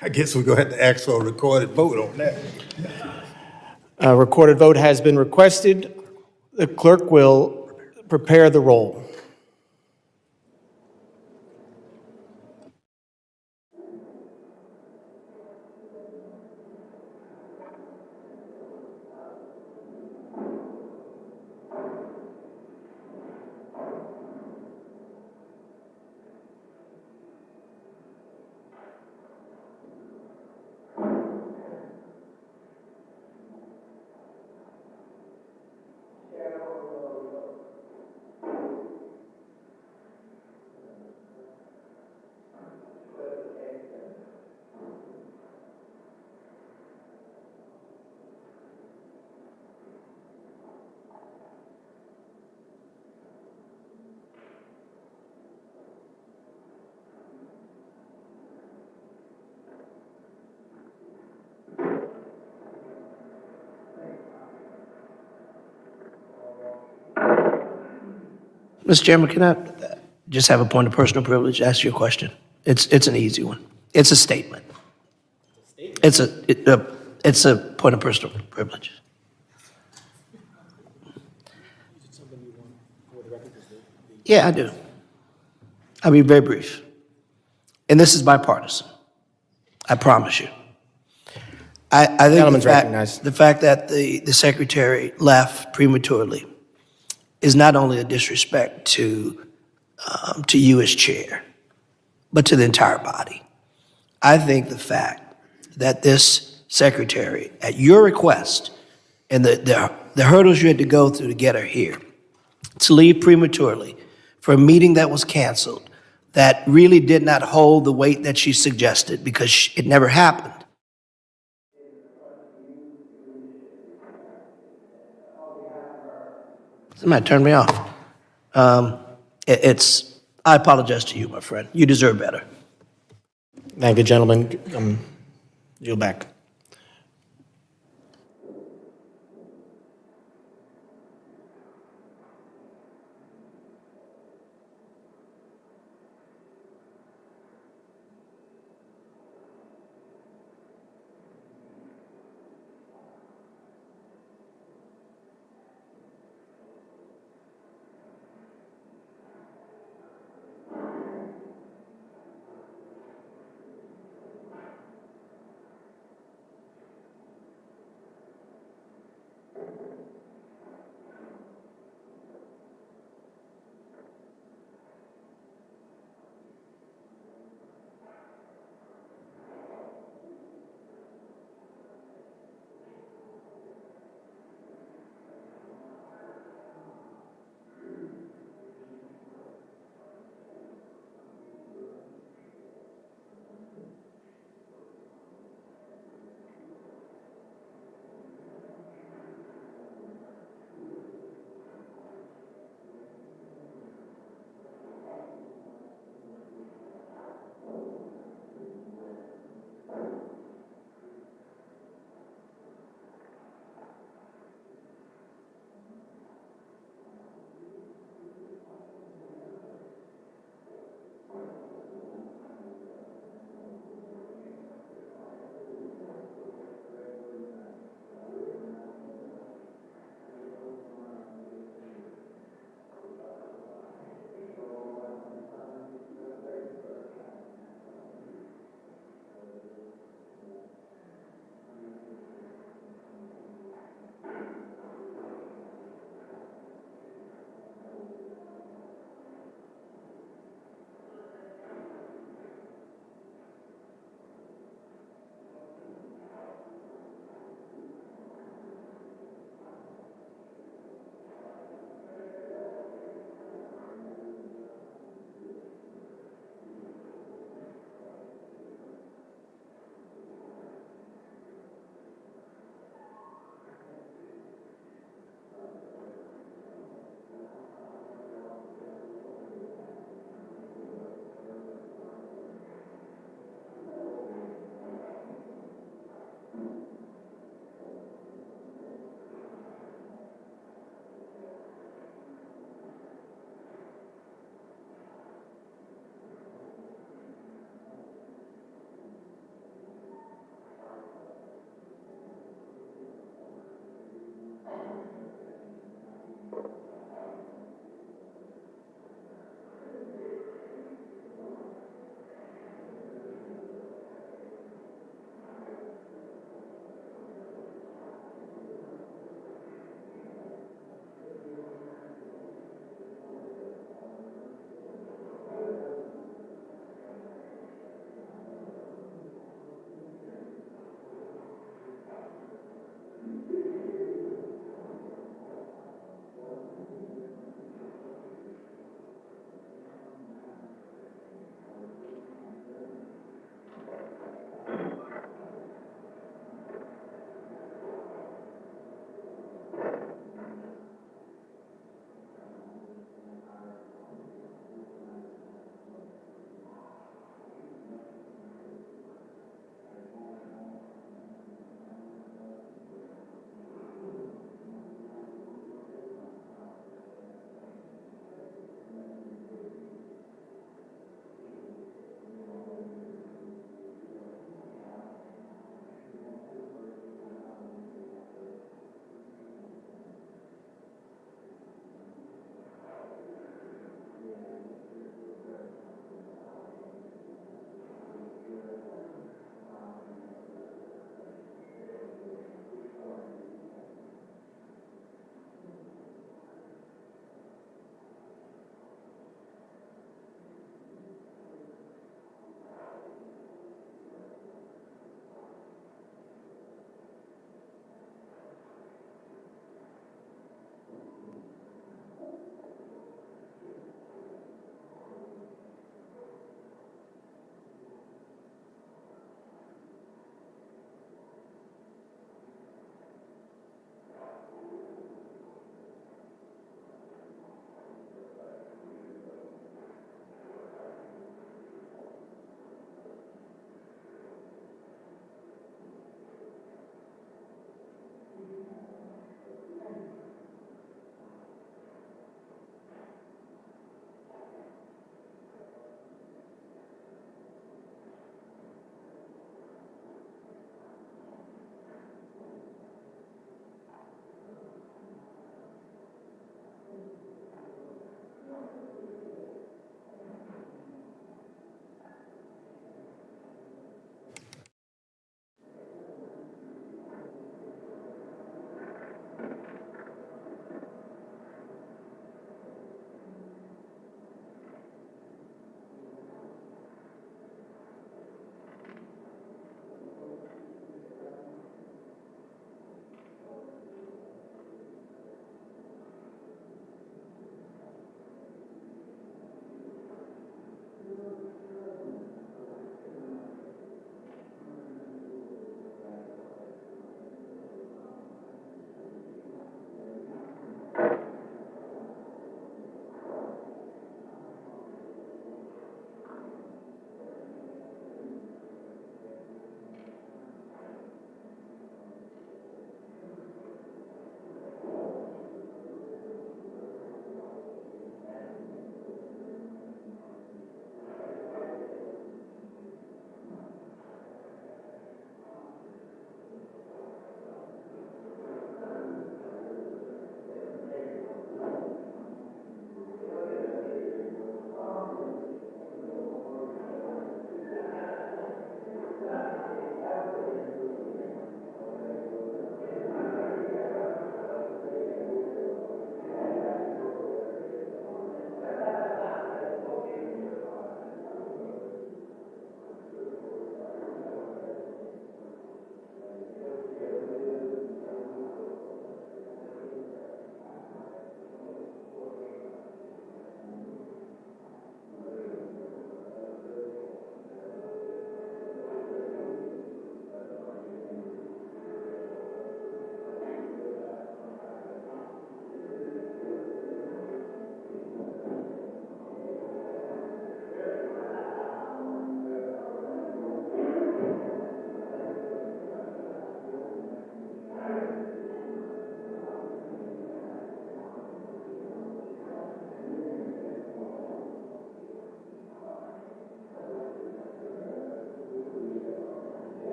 I guess we're going to have to ask for a recorded vote on that. A recorded vote has been requested. The clerk will prepare the roll. Mr. Chairman, can I just have a point of personal privilege, ask you a question? It's an easy one. It's a statement. It's a point of personal privilege. Yeah, I do. I'll be very brief. And this is bipartisan. I promise you. I think the fact that the secretary left prematurely is not only a disrespect to you as chair, but to the entire body. I think the fact that this secretary, at your request, and the hurdles you had to go through to get her here, to leave prematurely for a meeting that was canceled, that really did not hold the weight that she suggested because it never happened. Somebody turned me off. I apologize to you, my friend. You deserve better. Thank you, gentlemen. Yield back.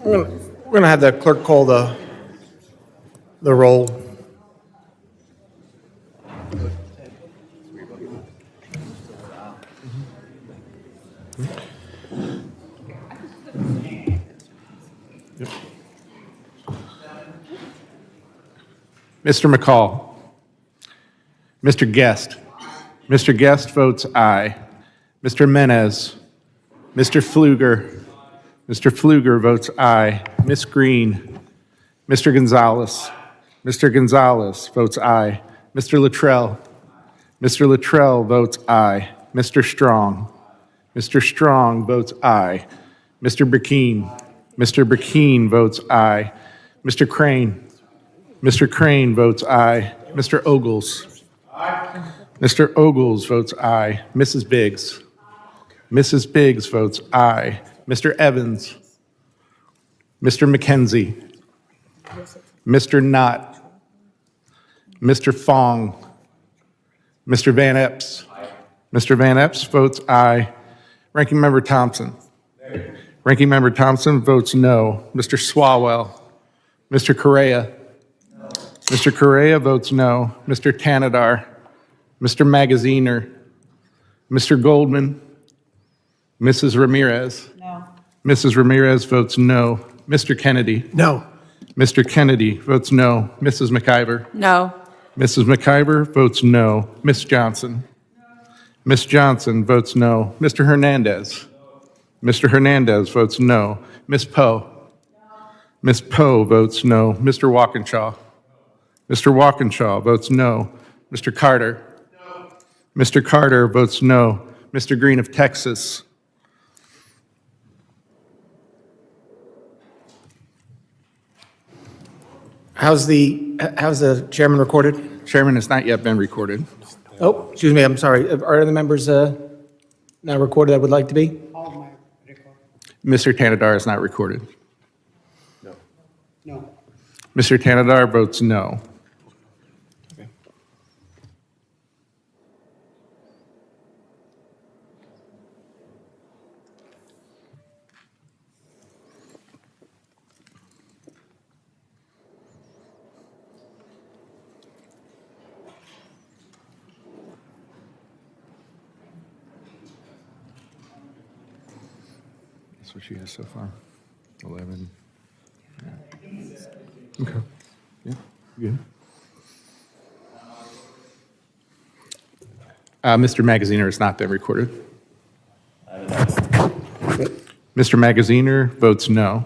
We're going to have the clerk call the roll. Mr. McCall. Mr. Guest. Mr. Guest votes aye. Mr. Menez. Mr. Pfluger. Mr. Pfluger votes aye. Ms. Green. Mr. Gonzalez. Mr. Gonzalez votes aye. Mr. Luttrell. Mr. Luttrell votes aye. Mr. Strong. Mr. Strong votes aye. Mr. Burkeen. Mr. Burkeen votes aye. Mr. Crane. Mr. Crane votes aye. Mr. Ogles. Mr. Ogles votes aye. Mrs. Biggs. Mrs. Biggs votes aye. Mr. Evans. Mr. McKenzie. Mr. Knott. Mr. Fong. Mr. Van Epps. Mr. Van Epps votes aye. Ranking Member Thompson. Ranking Member Thompson votes no. Mr. Swalwell. Mr. Correa. Mr. Correa votes no. Mr. Tanadar. Mr. Magaziner. Mr. Goldman. Mrs. Ramirez. No. Mrs. Ramirez votes no. Mr. Kennedy. No. Mr. Kennedy votes no. Mrs. McIver. No. Mrs. McIver votes no. Ms. Johnson. Ms. Johnson votes no. Mr. Hernandez. Mr. Hernandez votes no. Ms. Poe. Ms. Poe votes no. Mr. Walkinshaw. Mr. Walkinshaw votes no. Mr. Carter. Mr. Carter votes no. Mr. Green of Texas. How's the chairman recorded? Chairman has not yet been recorded. Oh, excuse me, I'm sorry. Are the members not recorded that would like to be? Mr. Tanadar is not recorded. No. Mr. Tanadar votes no. That's what she has so far. 11. Yeah. Okay. Yeah. Good. Mr. Magaziner has not been recorded. Mr. Magaziner votes no.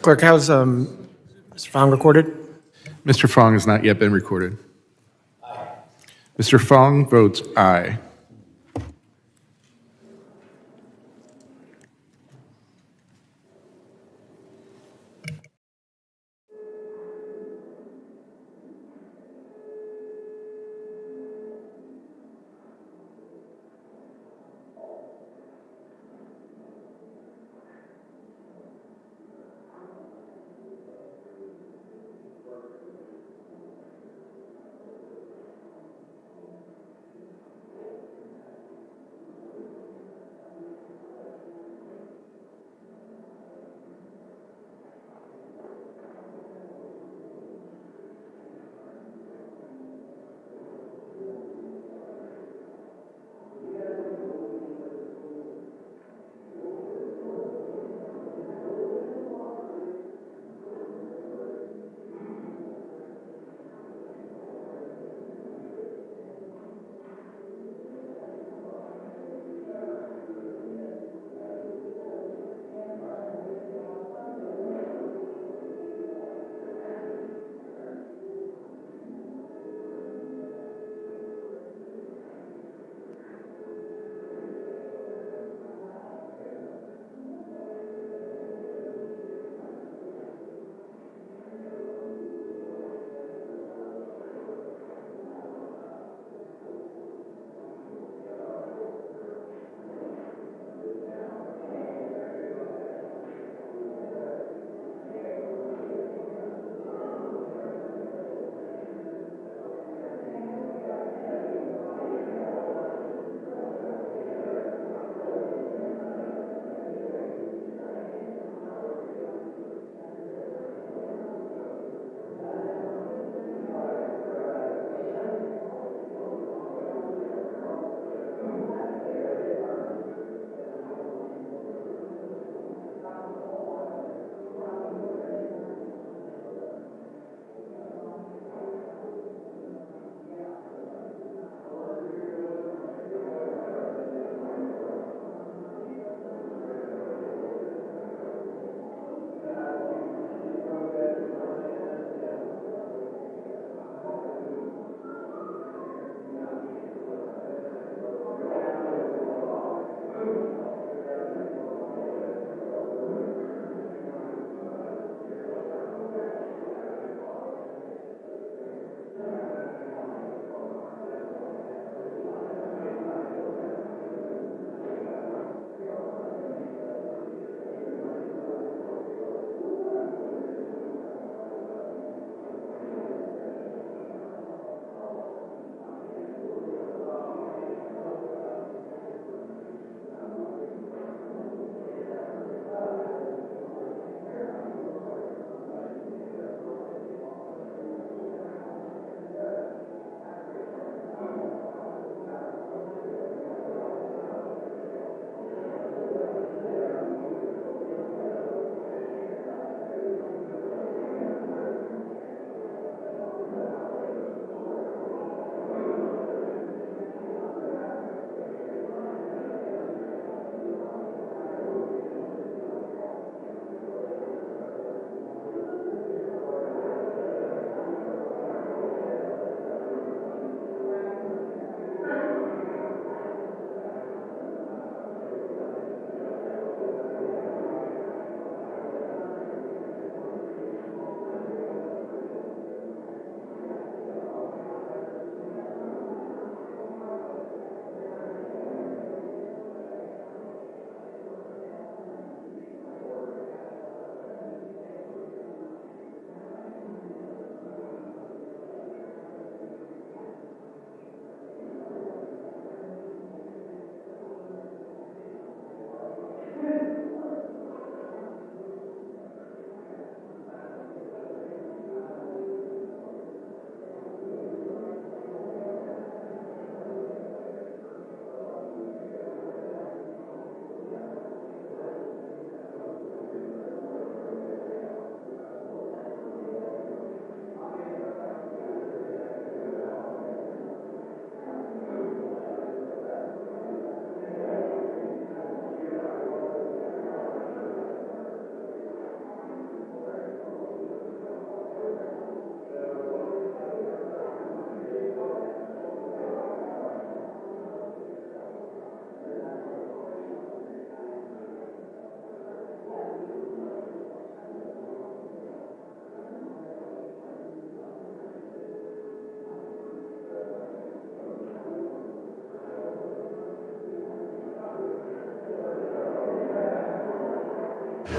Clerk, how's Mr. Fong recorded? Mr. Fong has not yet been recorded. Mr. Fong votes aye.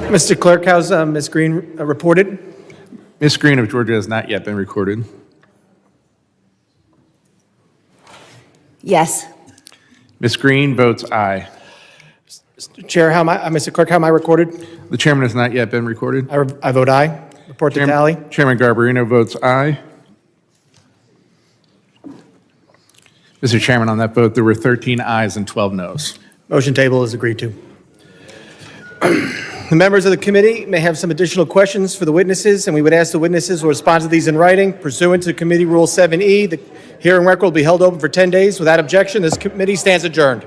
Mr. Clerk, how's Ms. Green reported? Ms. Green of Georgia has not yet been recorded. Yes. Ms. Green votes aye. Chair, Mr. Clerk, how am I recorded? The chairman has not yet been recorded. I vote aye. Report the tally. Chairman Garbarino votes aye. Mr. Chairman, on that vote, there were 13 ayes and 12 noes. Motion table is agreed to. The members of the committee may have some additional questions for the witnesses, and we would ask the witnesses will respond to these in writing. Pursuant to Committee Rule 7E, the hearing record will be held open for 10 days. Without objection, this committee stands adjourned.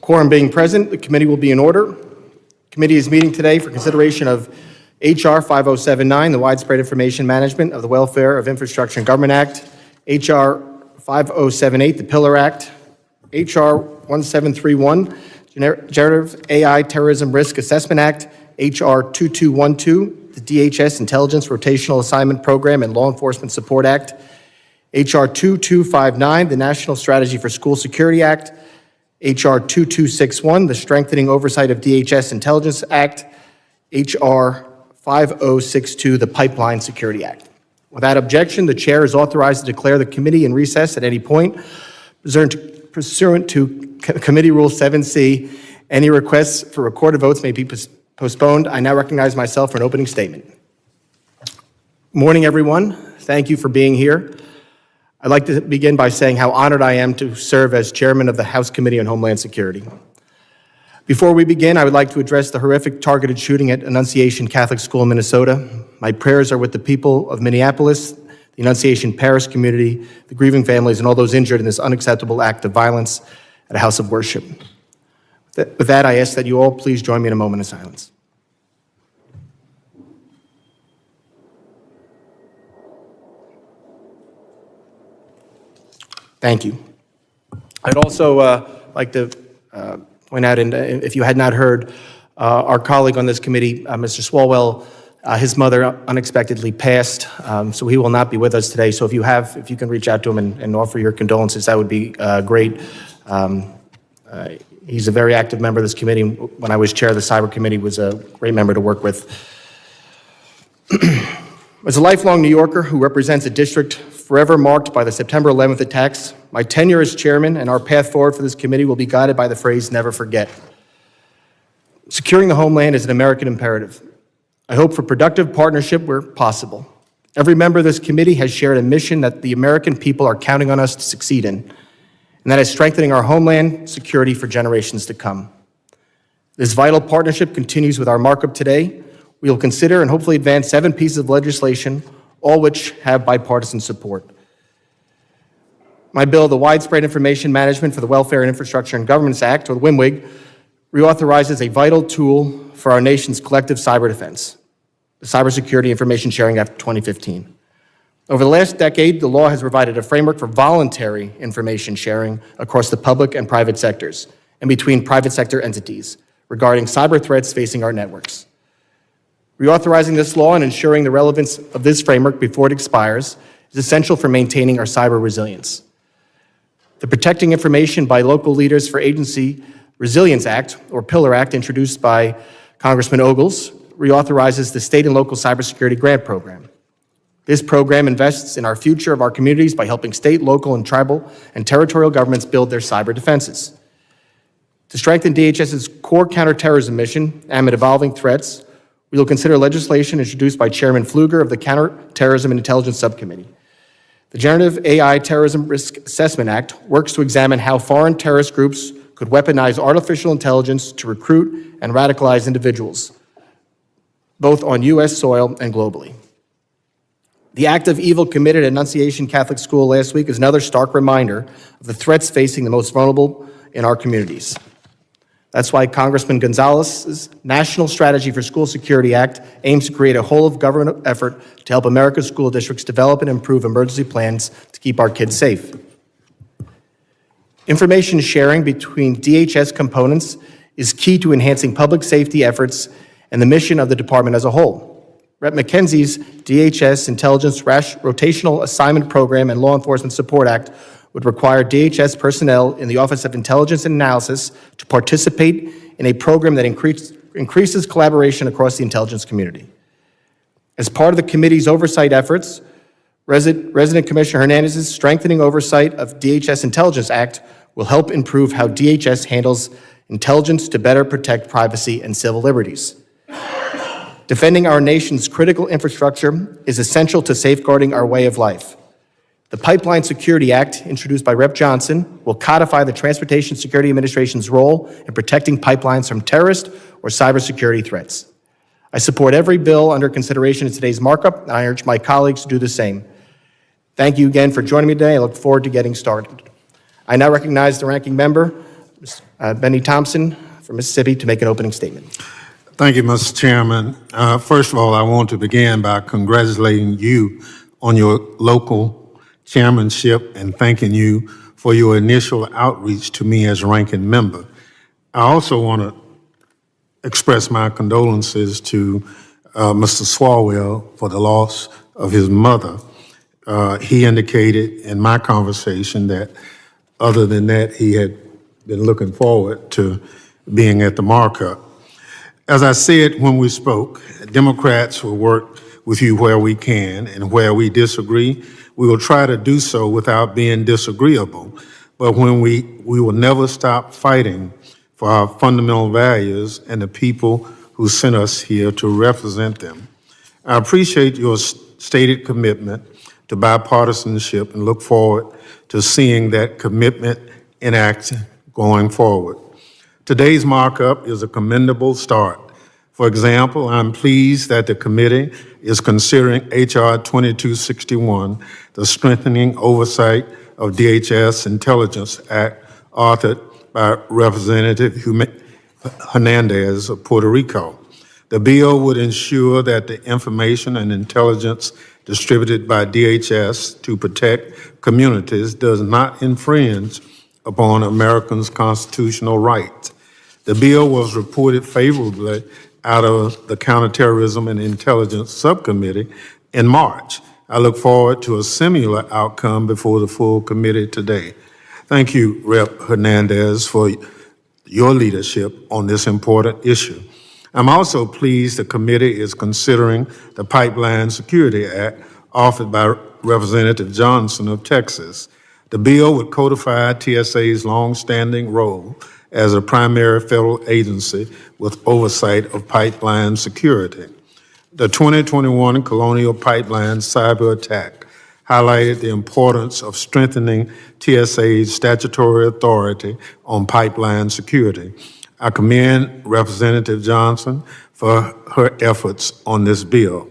Quorum being present, the committee will be in order. Committee is meeting today for consideration of H.R. 5079, the Widespread Information Management of the Welfare of Infrastructure and Government Act, H.R. 5078, the Pillar Act, H.R. 1731, Generative AI Terrorism Risk Assessment Act, H.R. 2212, the DHS Intelligence Rotational Assignment Program and Law Enforcement Support Act, H.R. 2259, the National Strategy for School Security Act, H.R. 2261, the Strengthening Oversight of DHS Intelligence Act, H.R. 5062, the Pipeline Security Act. Without objection, the chair is authorized to declare the committee in recess at any point. Pursuant to Committee Rule 7C, any requests for recorded votes may be postponed. I now recognize myself for an opening statement. Morning, everyone. Thank you for being here. I'd like to begin by saying how honored I am to serve as chairman of the House Committee on Homeland Security. Before we begin, I would like to address the horrific targeted shooting at Annunciation Catholic School in Minnesota. My prayers are with the people of Minneapolis, the Annunciation Parish community, the grieving families, and all those injured in this unacceptable act of violence at a house of worship. With that, I ask that you all please join me in a moment of silence. Thank you. I'd also like to point out, and if you had not heard, our colleague on this committee, Mr. Swalwell, his mother unexpectedly passed, so he will not be with us today. So if you can reach out to him and offer your condolences, that would be great. He's a very active member of this committee. When I was chair of the Cyber Committee, was a great member to work with. As a lifelong New Yorker who represents a district forever marked by the September 11th attacks, my tenure as chairman and our path forward for this committee will be guided by the phrase, never forget. Securing the homeland is an American imperative. I hope for productive partnership where possible. Every member of this committee has shared a mission that the American people are counting on us to succeed in, and that is strengthening our homeland security for generations to come. This vital partnership continues with our markup today. We will consider and hopefully advance 7 pieces of legislation, all which have bipartisan support. My bill, the Widespread Information Management for the Welfare and Infrastructure and Governments Act, or the WIMWIG, reauthorizes a vital tool for our nation's collective cyber defense, the Cybersecurity Information Sharing Act of 2015. Over the last decade, the law has provided a framework for voluntary information sharing across the public and private sectors and between private sector entities regarding cyber threats facing our networks. Reauthorizing this law and ensuring the relevance of this framework before it expires is essential for maintaining our cyber resilience. The Protecting Information by Local Leaders for Agency Resilience Act, or Pillar Act, introduced by Congressman Ogles, reauthorizes the state and local cybersecurity grant program. This program invests in our future of our communities by helping state, local, and tribal and territorial governments build their cyber defenses. To strengthen DHS's core counterterrorism mission amid evolving threats, we will consider legislation introduced by Chairman Pfluger of the Counterterrorism and Intelligence Subcommittee. The Generative AI Terrorism Risk Assessment Act works to examine how foreign terrorist groups could weaponize artificial intelligence to recruit and radicalize individuals, both on U.S. soil and globally. The act of evil committed at Annunciation Catholic School last week is another stark reminder of the threats facing the most vulnerable in our communities. That's why Congressman Gonzalez's National Strategy for School Security Act aims to create a whole-of-government effort to help America's school districts develop and improve emergency plans to keep our kids safe. Information sharing between DHS components is key to enhancing public safety efforts and the mission of the department as a whole. Rep. McKenzie's DHS Intelligence Rotational Assignment Program and Law Enforcement Support Act would require DHS personnel in the Office of Intelligence and Analysis to participate in a program that increases collaboration across the intelligence community. As part of the committee's oversight efforts, Resident Commissioner Hernandez's Strengthening Oversight of DHS Intelligence Act will help improve how DHS handles intelligence to better protect privacy and civil liberties. Defending our nation's critical infrastructure is essential to safeguarding our way of life. The Pipeline Security Act, introduced by Rep. Johnson, will codify the Transportation Security Administration's role in protecting pipelines from terrorist or cybersecurity threats. I support every bill under consideration in today's markup, and I urge my colleagues to do the same. Thank you again for joining me today. I look forward to getting started. I now recognize the ranking member, Benny Thompson from Mississippi, to make an opening statement. Thank you, Mr. Chairman. First of all, I want to begin by congratulating you on your local chairmanship and thanking you for your initial outreach to me as ranking member. I also want to express my condolences to Mr. Swalwell for the loss of his mother. He indicated in my conversation that other than that, he had been looking forward to being at the markup. As I said when we spoke, Democrats will work with you where we can, and where we disagree, we will try to do so without being disagreeable. But when we will never stop fighting for our fundamental values and the people who sent us here to represent them. I appreciate your stated commitment to bipartisanship and look forward to seeing that commitment in action going forward. Today's markup is a commendable start. For example, I'm pleased that the committee is considering H.R. 2261, the Strengthening Oversight of DHS Intelligence Act, authored by Representative Hernandez of Puerto Rico. The bill would ensure that the information and intelligence distributed by DHS to protect communities does not infringe upon Americans' constitutional rights. The bill was reported favorably out of the Counterterrorism and Intelligence Subcommittee in March. I look forward to a similar outcome before the full committee today. Thank you, Rep. Hernandez, for your leadership on this important issue. I'm also pleased the committee is considering the Pipeline Security Act offered by Representative Johnson of Texas. The bill would codify TSA's longstanding role as a primary federal agency with oversight of pipeline security. The 2021 Colonial Pipeline cyber attack highlighted the importance of strengthening TSA's statutory authority on pipeline security. I commend Representative Johnson for her efforts on this bill.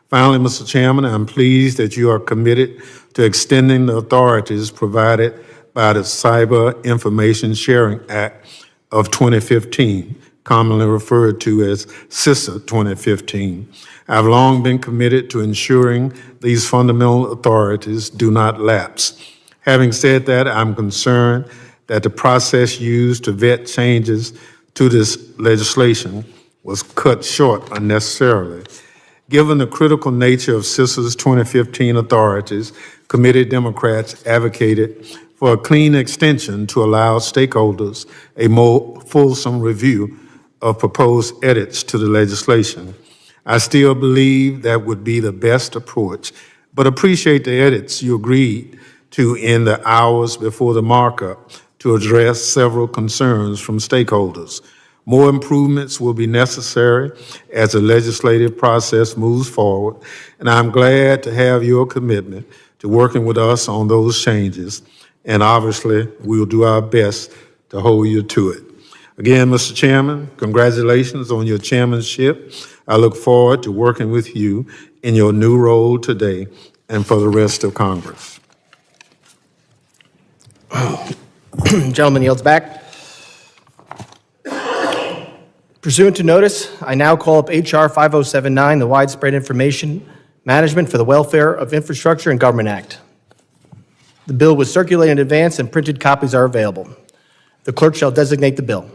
Finally, Mr. Chairman, I'm pleased that you are committed to extending the authorities provided by the Cyber Information Sharing Act of 2015, commonly referred to as CISA 2015. I've long been committed to ensuring these fundamental authorities do not lapse. Having said that, I'm concerned that the process used to vet changes to this legislation was cut short unnecessarily. Given the critical nature of CISA's 2015 authorities, committee Democrats advocated for a clean extension to allow stakeholders a more fulsome review of proposed edits to the legislation. I still believe that would be the best approach, but appreciate the edits you agreed to in the hours before the markup to address several concerns from stakeholders. More improvements will be necessary as the legislative process moves forward, and I'm glad to have your commitment to working with us on those changes, and obviously we will do our best to hold you to it. Again, Mr. Chairman, congratulations on your chairmanship. I look forward to working with you in your new role today and for the rest of Congress. Gentleman yields back. Pursuant to notice, I now call up H.R. 5079, the Widespread Information Management for the Welfare of Infrastructure and Government Act. The bill was circulated in advance and printed copies are available. The clerk shall designate the bill.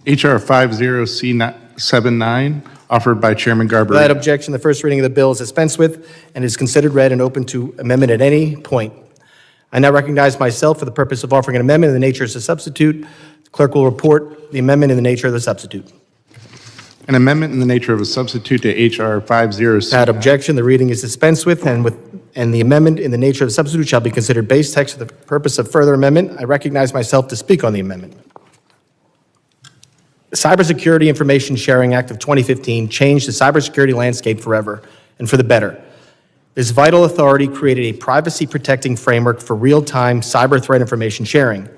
H.R. 50C79, offered by Chairman Garber. Without objection, the first reading of the bill is dispensed with and is considered read and open to amendment at any point. I now recognize myself for the purpose of offering an amendment in the nature as a substitute. The clerk will report the amendment in the nature of the substitute. An amendment in the nature of a substitute to H.R. 50C. Without objection, the reading is dispensed with, and the amendment in the nature of the substitute shall be considered base text for the purpose of further amendment. I recognize myself to speak on the amendment. The Cybersecurity Information Sharing Act of 2015 changed the cybersecurity landscape forever and for the better. This vital authority created a privacy-protecting framework for real-time cyber threat information sharing.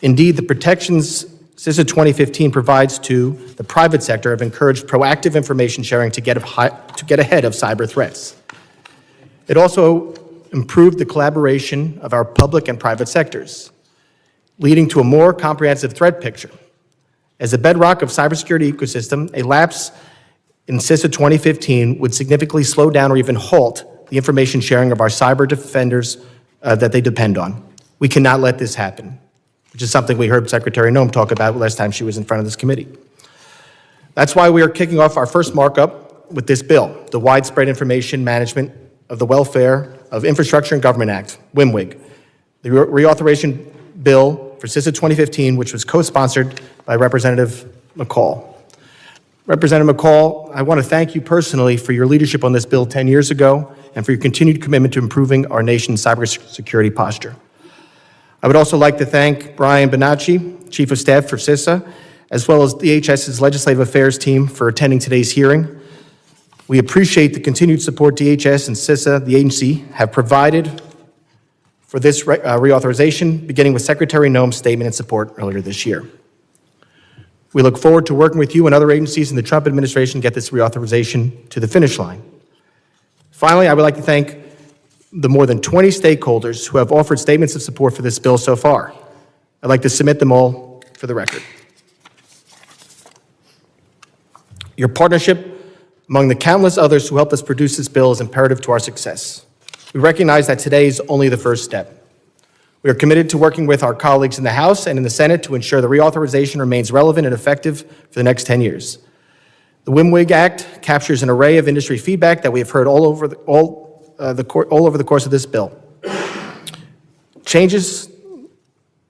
Indeed, the protections CISA 2015 provides to the private sector have encouraged proactive information sharing to get ahead of cyber threats. It also improved the collaboration of our public and private sectors, leading to a more comprehensive threat picture. As a bedrock of cybersecurity ecosystem, a lapse in CISA 2015 would significantly slow down or even halt the information sharing of our cyber defenders that they depend on. We cannot let this happen, which is something we heard Secretary Noem talk about last time she was in front of this committee. That's why we are kicking off our first markup with this bill, the Widespread Information Management of the Welfare of Infrastructure and Government Act, WIMWIG, the reauthorization bill for CISA 2015, which was co-sponsored by Representative McCall. Representative McCall, I want to thank you personally for your leadership on this bill 10 years ago and for your continued commitment to improving our nation's cybersecurity posture. I would also like to thank Brian Bonacci, Chief of Staff for CISA, as well as DHS's Legislative Affairs team for attending today's hearing. We appreciate the continued support DHS and CISA, the agency, have provided for this reauthorization, beginning with Secretary Noem's statement in support earlier this year. We look forward to working with you and other agencies in the Trump administration to get this reauthorization to the finish line. Finally, I would like to thank the more than 20 stakeholders who have offered statements of support for this bill so far. I'd like to submit them all for the record. Your partnership among the countless others who helped us produce this bill is imperative to our success. We recognize that today is only the first step. We are committed to working with our colleagues in the House and in the Senate to ensure the reauthorization remains relevant and effective for the next 10 years. The WIMWIG Act captures an array of industry feedback that we have heard all over the course of this bill. It changes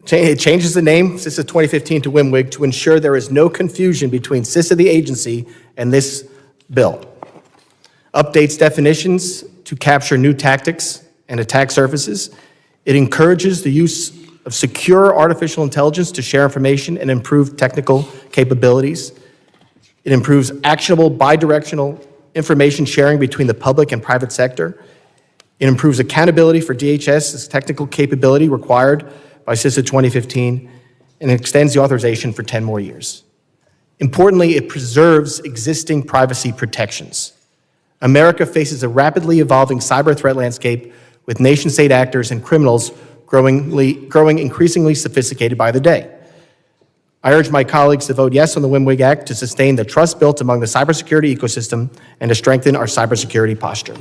the name CISA 2015 to WIMWIG to ensure there is no confusion between CISA, the agency, and this bill. Updates definitions to capture new tactics and attack surfaces. It encourages the use of secure artificial intelligence to share information and improve technical capabilities. It improves actionable bidirectional information sharing between the public and private sector. It improves accountability for DHS's technical capability required by CISA 2015, and it extends the authorization for 10 more years. Importantly, it preserves existing privacy protections. America faces a rapidly evolving cyber threat landscape with nation-state actors and criminals growing increasingly sophisticated by the day. I urge my colleagues to vote yes on the WIMWIG Act to sustain the trust built among the cybersecurity ecosystem and to strengthen our cybersecurity posture.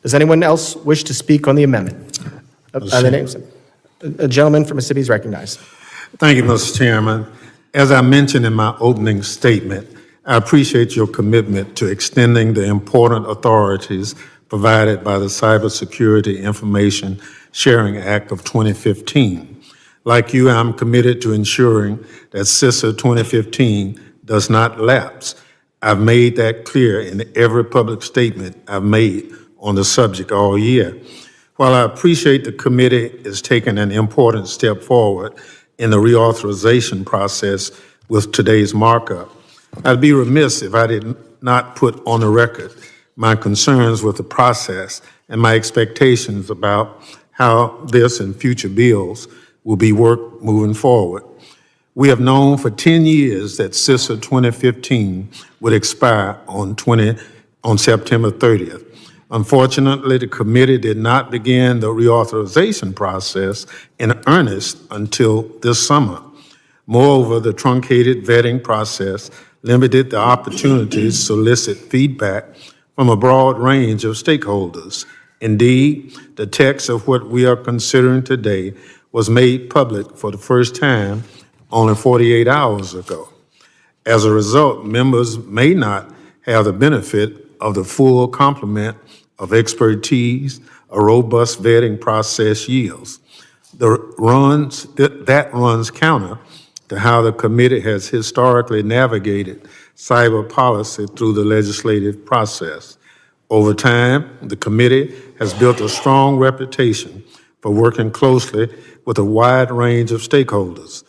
Does anyone else wish to speak on the amendment? The names. A gentleman from Mississippi is recognized. Thank you, Mr. Chairman. As I mentioned in my opening statement, I appreciate your commitment to extending the important authorities provided by the Cybersecurity Information Sharing Act of 2015. Like you, I'm committed to ensuring that CISA 2015 does not lapse. I've made that clear in every public statement I've made on the subject all year. While I appreciate the committee is taking an important step forward in the reauthorization process with today's markup, I'd be remiss if I did not put on the record my concerns with the process and my expectations about how this and future bills will be worked moving forward. We have known for 10 years that CISA 2015 would expire on September 30th. Unfortunately, the committee did not begin the reauthorization process in earnest until this summer. Moreover, the truncated vetting process limited the opportunity to solicit feedback from a broad range of stakeholders. Indeed, the text of what we are considering today was made public for the first time only 48 hours ago. As a result, members may not have the benefit of the full complement of expertise a robust vetting process yields. That runs counter to how the committee has historically navigated cyber policy through the legislative process. Over time, the committee has built a strong reputation for working closely with a wide range of stakeholders.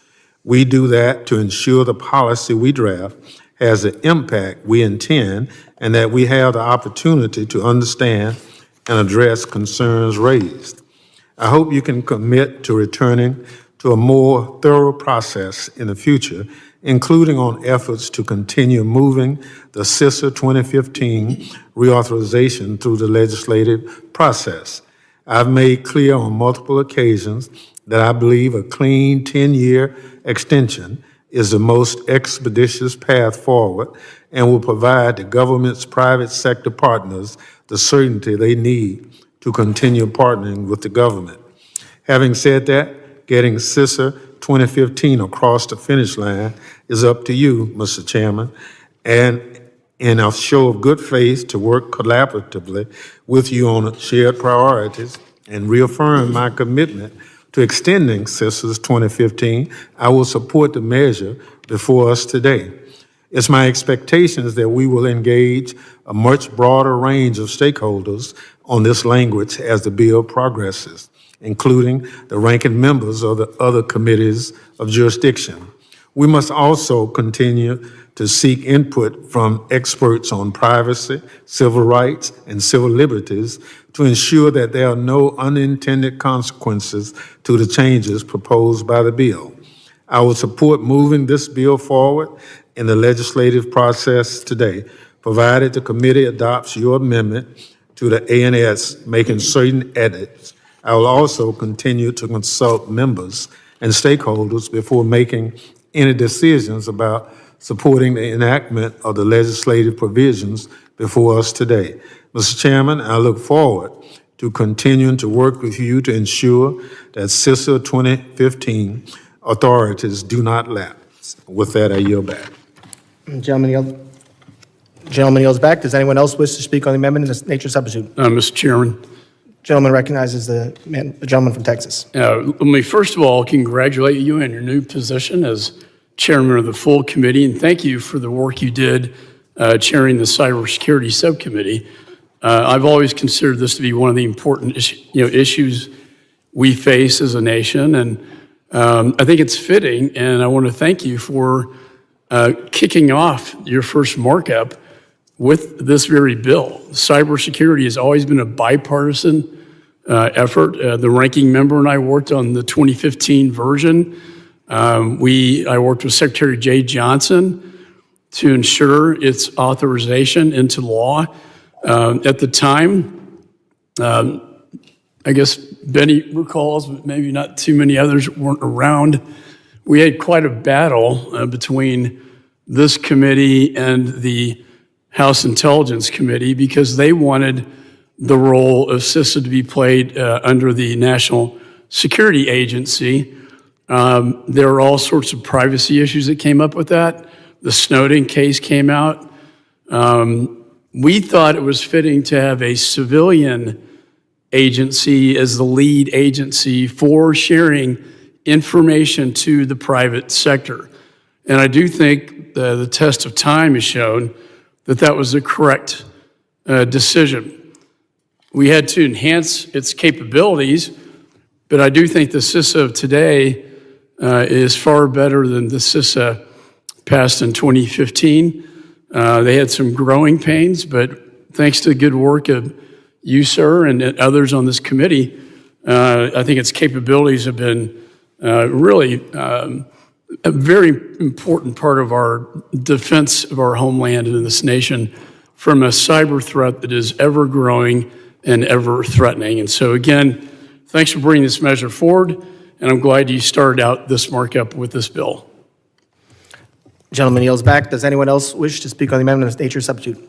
We do that to ensure the policy we draft has the impact we intend and that we have the opportunity to understand and address concerns raised. I hope you can commit to returning to to a more thorough process in the future, including on efforts to continue moving the CISA 2015 reauthorization through the legislative process. I've made clear on multiple occasions that I believe a clean 10-year extension is the most expeditious path forward and will provide the government's private sector partners the certainty they need to continue partnering with the government. Having said that, getting CISA 2015 across the finish line is up to you, Mr. Chairman, and in a show of good faith to work collaboratively with you on shared priorities and reaffirm my commitment to extending CISA's 2015, I will support the measure before us today. It's my expectations that we will engage a much broader range of stakeholders on this language as the bill progresses, including the ranking members of the other committees of jurisdiction. We must also continue to seek input from experts on privacy, civil rights, and civil liberties to ensure that there are no unintended consequences to the changes proposed by the bill. I will support moving this bill forward in the legislative process today, provided the committee adopts your amendment to the ANS, making certain edits. I will also continue to consult members and stakeholders before making any decisions about supporting the enactment of the legislative provisions before us today. Mr. Chairman, I look forward to continuing to work with you to ensure that CISA 2015 authorities do not lapse. With that, I yield back. Gentleman yields back. Does anyone else wish to speak on the amendment in this nature substitute? Mr. Chairman. Gentleman recognizes the gentleman from Texas. Let me first of all congratulate you on your new position as chairman of the full committee, and thank you for the work you did chairing the cybersecurity subcommittee. I've always considered this to be one of the important issues we face as a nation, and I think it's fitting, and I want to thank you for kicking off your first markup with this very bill. Cybersecurity has always been a bipartisan effort. The ranking member and I worked on the 2015 version. I worked with Secretary Jay Johnson to ensure its authorization into law. At the time, I guess Benny recalls, but maybe not too many others weren't around. We had quite a battle between this committee and the House Intelligence Committee because they wanted the role of CISA to be played under the National Security Agency. There are all sorts of privacy issues that came up with that. The Snowden case came out. We thought it was fitting to have a civilian agency as the lead agency for sharing information to the private sector. And I do think the test of time has shown that that was the correct decision. We had to enhance its capabilities, but I do think the CISA of today is far better than the CISA passed in 2015. They had some growing pains, but thanks to the good work of you, sir, and others on this committee, I think its capabilities have been really a very important part of our defense of our homeland and this nation from a cyber threat that is ever growing and ever threatening. And so again, thanks for bringing this measure forward, and I'm glad you started out this markup with this bill. Gentleman yields back. Does anyone else wish to speak on the amendment of nature substitute?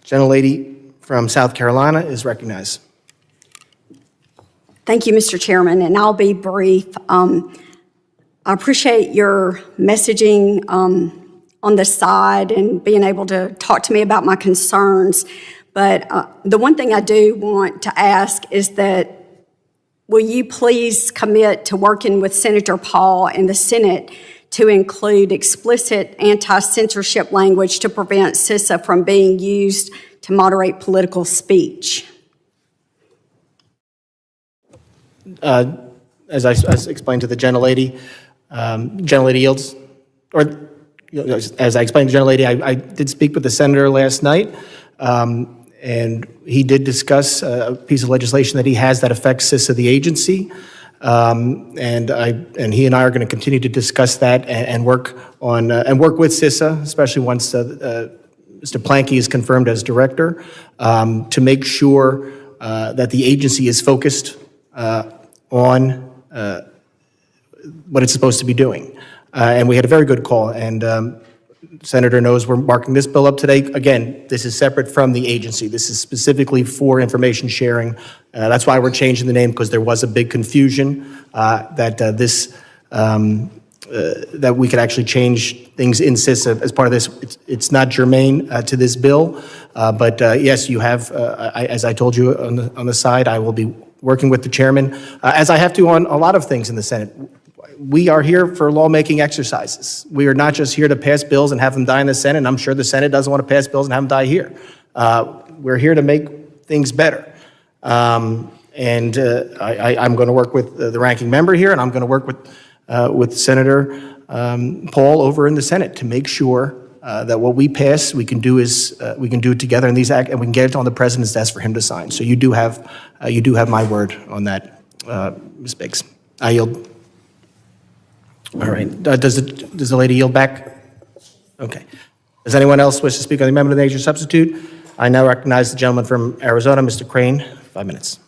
Gentlelady from South Carolina is recognized. Thank you, Mr. Chairman, and I'll be brief. I appreciate your messaging on the side and being able to talk to me about my concerns. But the one thing I do want to ask is that will you please commit to working with Senator Paul and the Senate to include explicit anti-censorship language to prevent CISA from being used to moderate political speech? As I explained to the gentlelady, gentlelady yields, or as I explained to the gentlelady, I did speak with the senator last night, and he did discuss a piece of legislation that he has that affects CISA, the agency. And he and I are going to continue to discuss that and work on work with CISA, especially once Mr. Planky is confirmed as director, to make sure that the agency is focused on what it's supposed to be doing. And we had a very good call, and Senator knows we're marking this bill up today. Again, this is separate from the agency. This is specifically for information sharing. That's why we're changing the name, because there was a big confusion that that we could actually change things in CISA as part of this. It's not germane to this bill, but yes, you have, as I told you on the side, I will be working with the chairman, as I have to on a lot of things in the Senate. We are here for lawmaking exercises. We are not just here to pass bills and have them die in the Senate, and I'm sure the Senate doesn't want to pass bills and have them die here. We're here to make things better. I'm going to work with the ranking member here, and I'm going to work with Senator Paul over in the Senate to make sure that what we pass, we can do it together in these and we can get it on the president's desk for him to sign. So you do have my word on that, Ms. Biggs. I yield. All right. Does the lady yield back? Okay. Does anyone else wish to speak on the amendment of the nature substitute? I now recognize the gentleman from Arizona, Mr. Crane, 5 minutes.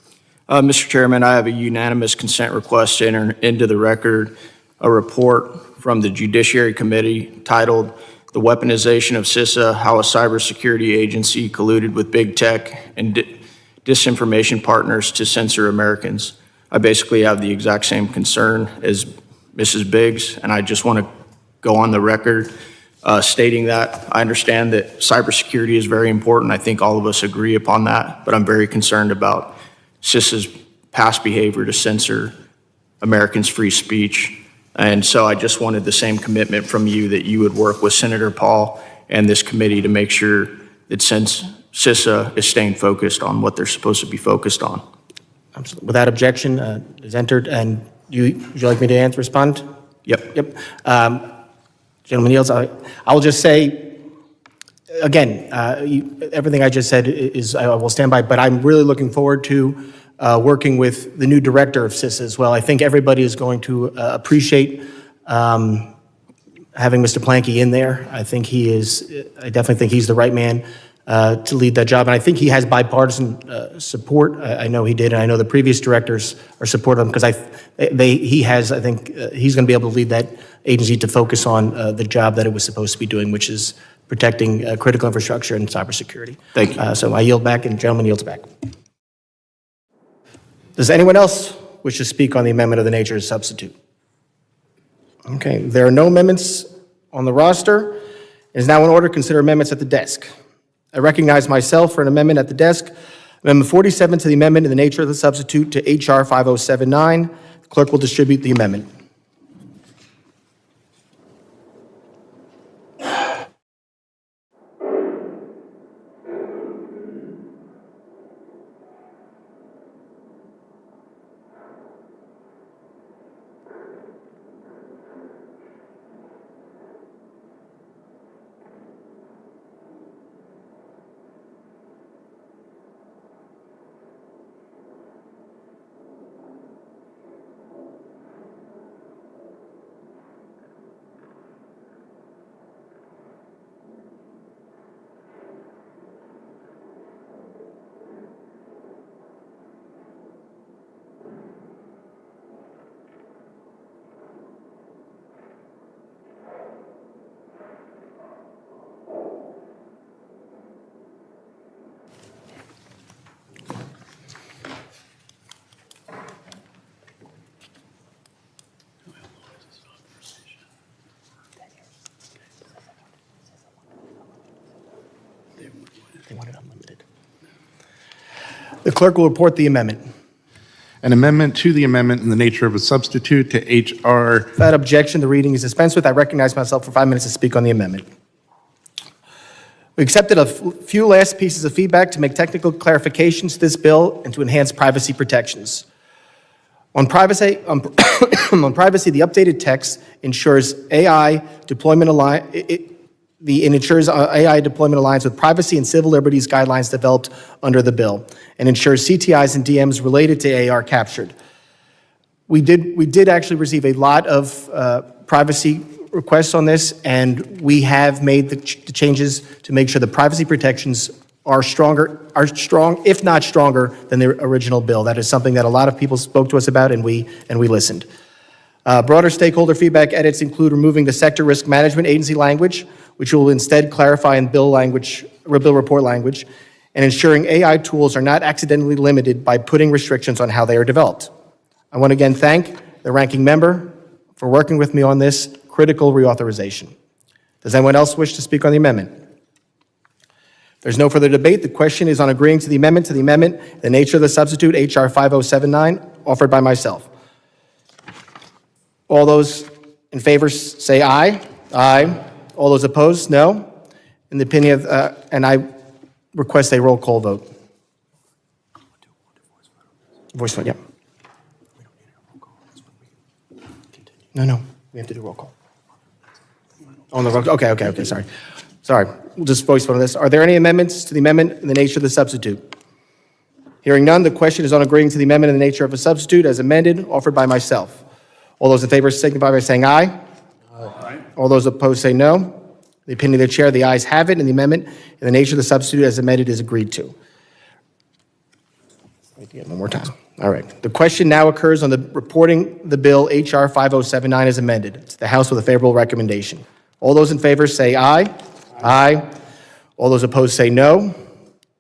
Mr. Chairman, I have a unanimous consent request to enter into the record a report from the Judiciary Committee titled "The Weaponization of CISA, How a Cybersecurity Agency Colluded with Big Tech and Disinformation Partners to Censor Americans." I basically have the exact same concern as Mrs. Biggs, and I just want to go on the record stating that I understand that cybersecurity is very important. I think all of us agree upon that, but I'm very concerned about CISA's past behavior to censor Americans' free speech. And so I just wanted the same commitment from you that you would work with Senator Paul and this committee to make sure that since CISA is staying focused on what they're supposed to be focused on. Absolutely. Without objection, is entered. And would you like me to respond? Yep. Gentleman yields. I will just say, again, everything I just said I will stand by, but I'm really looking forward to working with the new director of CISA as well. I think everybody is going to appreciate having Mr. Planky in there. I definitely think he's the right man to lead that job. And I think he has bipartisan support. I know he did, and I know the previous directors are supportive of him, because I think he's going to be able to lead that agency to focus on the job that it was supposed to be doing, which is protecting critical infrastructure and cybersecurity. Thank you. So I yield back, and the gentleman yields back. Does anyone else wish to speak on the amendment of the nature of substitute? Okay, there are no amendments on the roster. It is now in order to consider amendments at the desk. I recognize myself for an amendment at the desk. Amendment 47 to the amendment in the nature of the substitute to H.R. 5079. The clerk will distribute the amendment. The clerk will report the amendment. An amendment to the amendment in the nature of a substitute to H.R. Without objection, the reading is dispensed with. I recognize myself for 5 minutes to speak on the amendment. We accepted a few last pieces of feedback to make technical clarifications to this bill and to enhance privacy protections. On privacy, the updated text ensures AI deployment AI deployment aligns with privacy and civil liberties guidelines developed under the bill, and ensures CTIs and DMs related to AI are captured. We did actually receive a lot of privacy requests on this, and we have made the changes to make sure the privacy protections are strong, if not stronger, than the original bill. That is something that a lot of people spoke to us about, and we listened. Broader stakeholder feedback edits include removing the sector risk management agency language, which will instead clarify in bill report language, and ensuring AI tools are not accidentally limited by putting restrictions on how they are developed. I want to again thank the ranking member for working with me on this critical reauthorization. Does anyone else wish to speak on the amendment? There's no further debate. The question is on agreeing to the amendment, the nature of the substitute, H.R. 5079, offered by myself. All those in favor say aye. Aye. All those opposed, no. In the opinion of, and I request a roll call vote. Voice vote, yeah. No, we have to do roll call. On the roll, okay, sorry. We'll just voice vote on this. Are there any amendments to the amendment in the nature of the substitute? Hearing none, the question is on agreeing to the amendment in the nature of a substitute as amended, offered by myself. All those in favor signify by saying aye. Aye. All those opposed say no. In the opinion of the chair, the ayes have it, and the amendment in the nature of the substitute as amended is agreed to. One more time. All right. The question now occurs on the reporting the bill H.R. 5079 as amended. It's the House with a favorable recommendation. All those in favor say aye. Aye. All those opposed say no.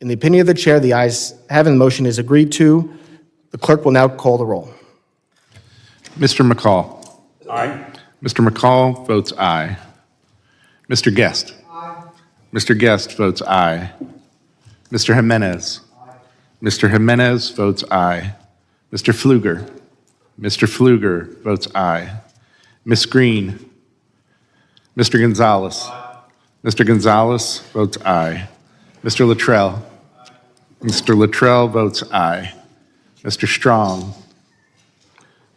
In the opinion of the chair, the ayes have it, and the motion is agreed to. The clerk will now call the roll. Mr. McCall. Aye. Mr. McCall votes aye. Mr. Guest. Aye. Mr. Guest votes aye. Mr. Jimenez. Aye. Mr. Jimenez votes aye. Mr. Pfluger. Mr. Pfluger votes aye. Ms. Green. Mr. Gonzalez. Aye. Mr. Gonzalez votes aye. Mr. Luttrell. Mr. Luttrell votes aye. Mr. Strong.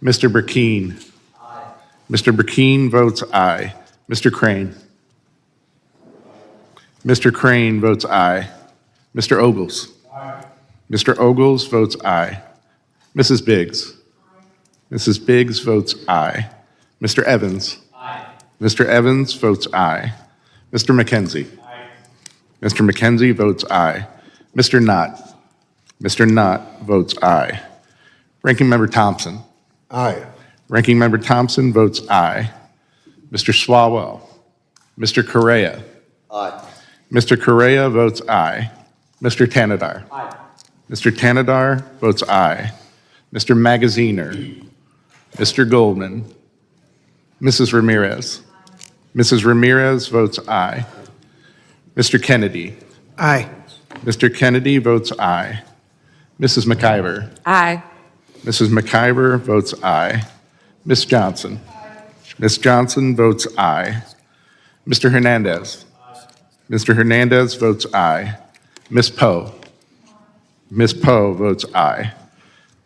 Mr. Burkeen. Aye. Mr. Burkeen votes aye. Mr. Crane. Mr. Crane votes aye. Mr. Ogles. Aye. Mr. Ogles votes aye. Mrs. Biggs. Aye. Mrs. Biggs votes aye. Mr. Evans. Aye. Mr. Evans votes aye. Mr. McKenzie. Aye. Mr. McKenzie votes aye. Mr. Knott. Mr. Knott votes aye. Ranking Member Thompson. Aye. Ranking Member Thompson votes aye. Mr. Swalwell. Mr. Correa. Aye. Mr. Correa votes aye. Mr. Tanadar. Aye. Mr. Tanadar votes aye. Mr. Magaziner. Mr. Goldman. Mrs. Ramirez. Mrs. Ramirez votes aye. Mr. Kennedy. Aye. Mr. Kennedy votes aye. Mrs. McIver. Aye. Mrs. McIver votes aye. Ms. Johnson. Ms. Johnson votes aye. Mr. Hernandez. Mr. Hernandez votes aye. Ms. Poe. Ms. Poe votes aye.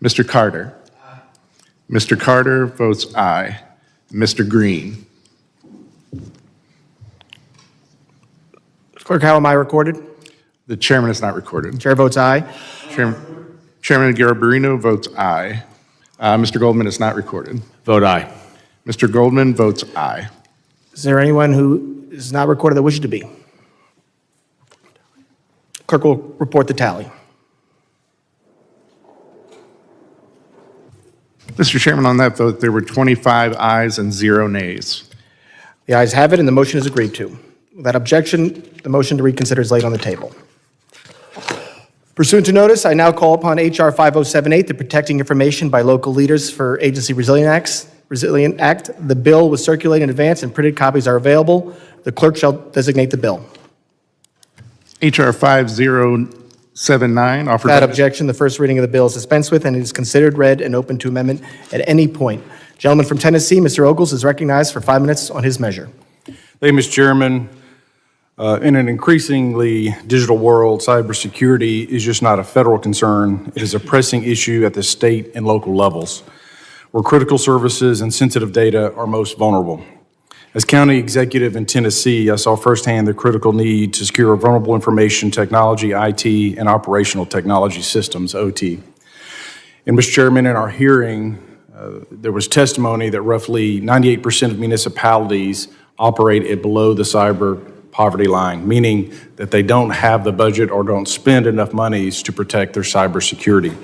Mr. Carter. Mr. Carter votes aye. Mr. Green. Clerk, how am I recorded? The chairman is not recorded. Chair votes aye. Chairman Garbarino votes aye. Mr. Goldman is not recorded. Vote aye. Mr. Goldman votes aye. Is there anyone who is not recorded that wishes to be? Clerk will report the tally. Mr. Chairman, on that vote, there were 25 ayes and 0 nays. The ayes have it, and the motion is agreed to. Without objection, the motion to reconsider is laid on the table. Pursuant to notice, I now call upon H.R. 5078, the Protecting Information by Local Leaders for Agency Resilient Act. The bill was circulated in advance, and printed copies are available. The clerk shall designate the bill. H.R. 5079, offered Without by objection, the first reading of the bill is dispensed with, and it is considered read and open to amendment at any point. Gentleman from Tennessee, Mr. Ogles, is recognized for 5 minutes on his measure. Thank you, Mr. Chairman. In an increasingly digital world, cybersecurity is just not a federal concern. It is a pressing issue at the state and local levels, where critical services and sensitive data are most vulnerable. As county executive in Tennessee, I saw firsthand the critical need to secure vulnerable information technology, IT, and operational technology systems, OT. And Mr. Chairman, in our hearing, There was testimony that roughly 98% of municipalities operate at below the cyber poverty line, meaning that they don't have the budget or don't spend enough monies to protect their cybersecurity.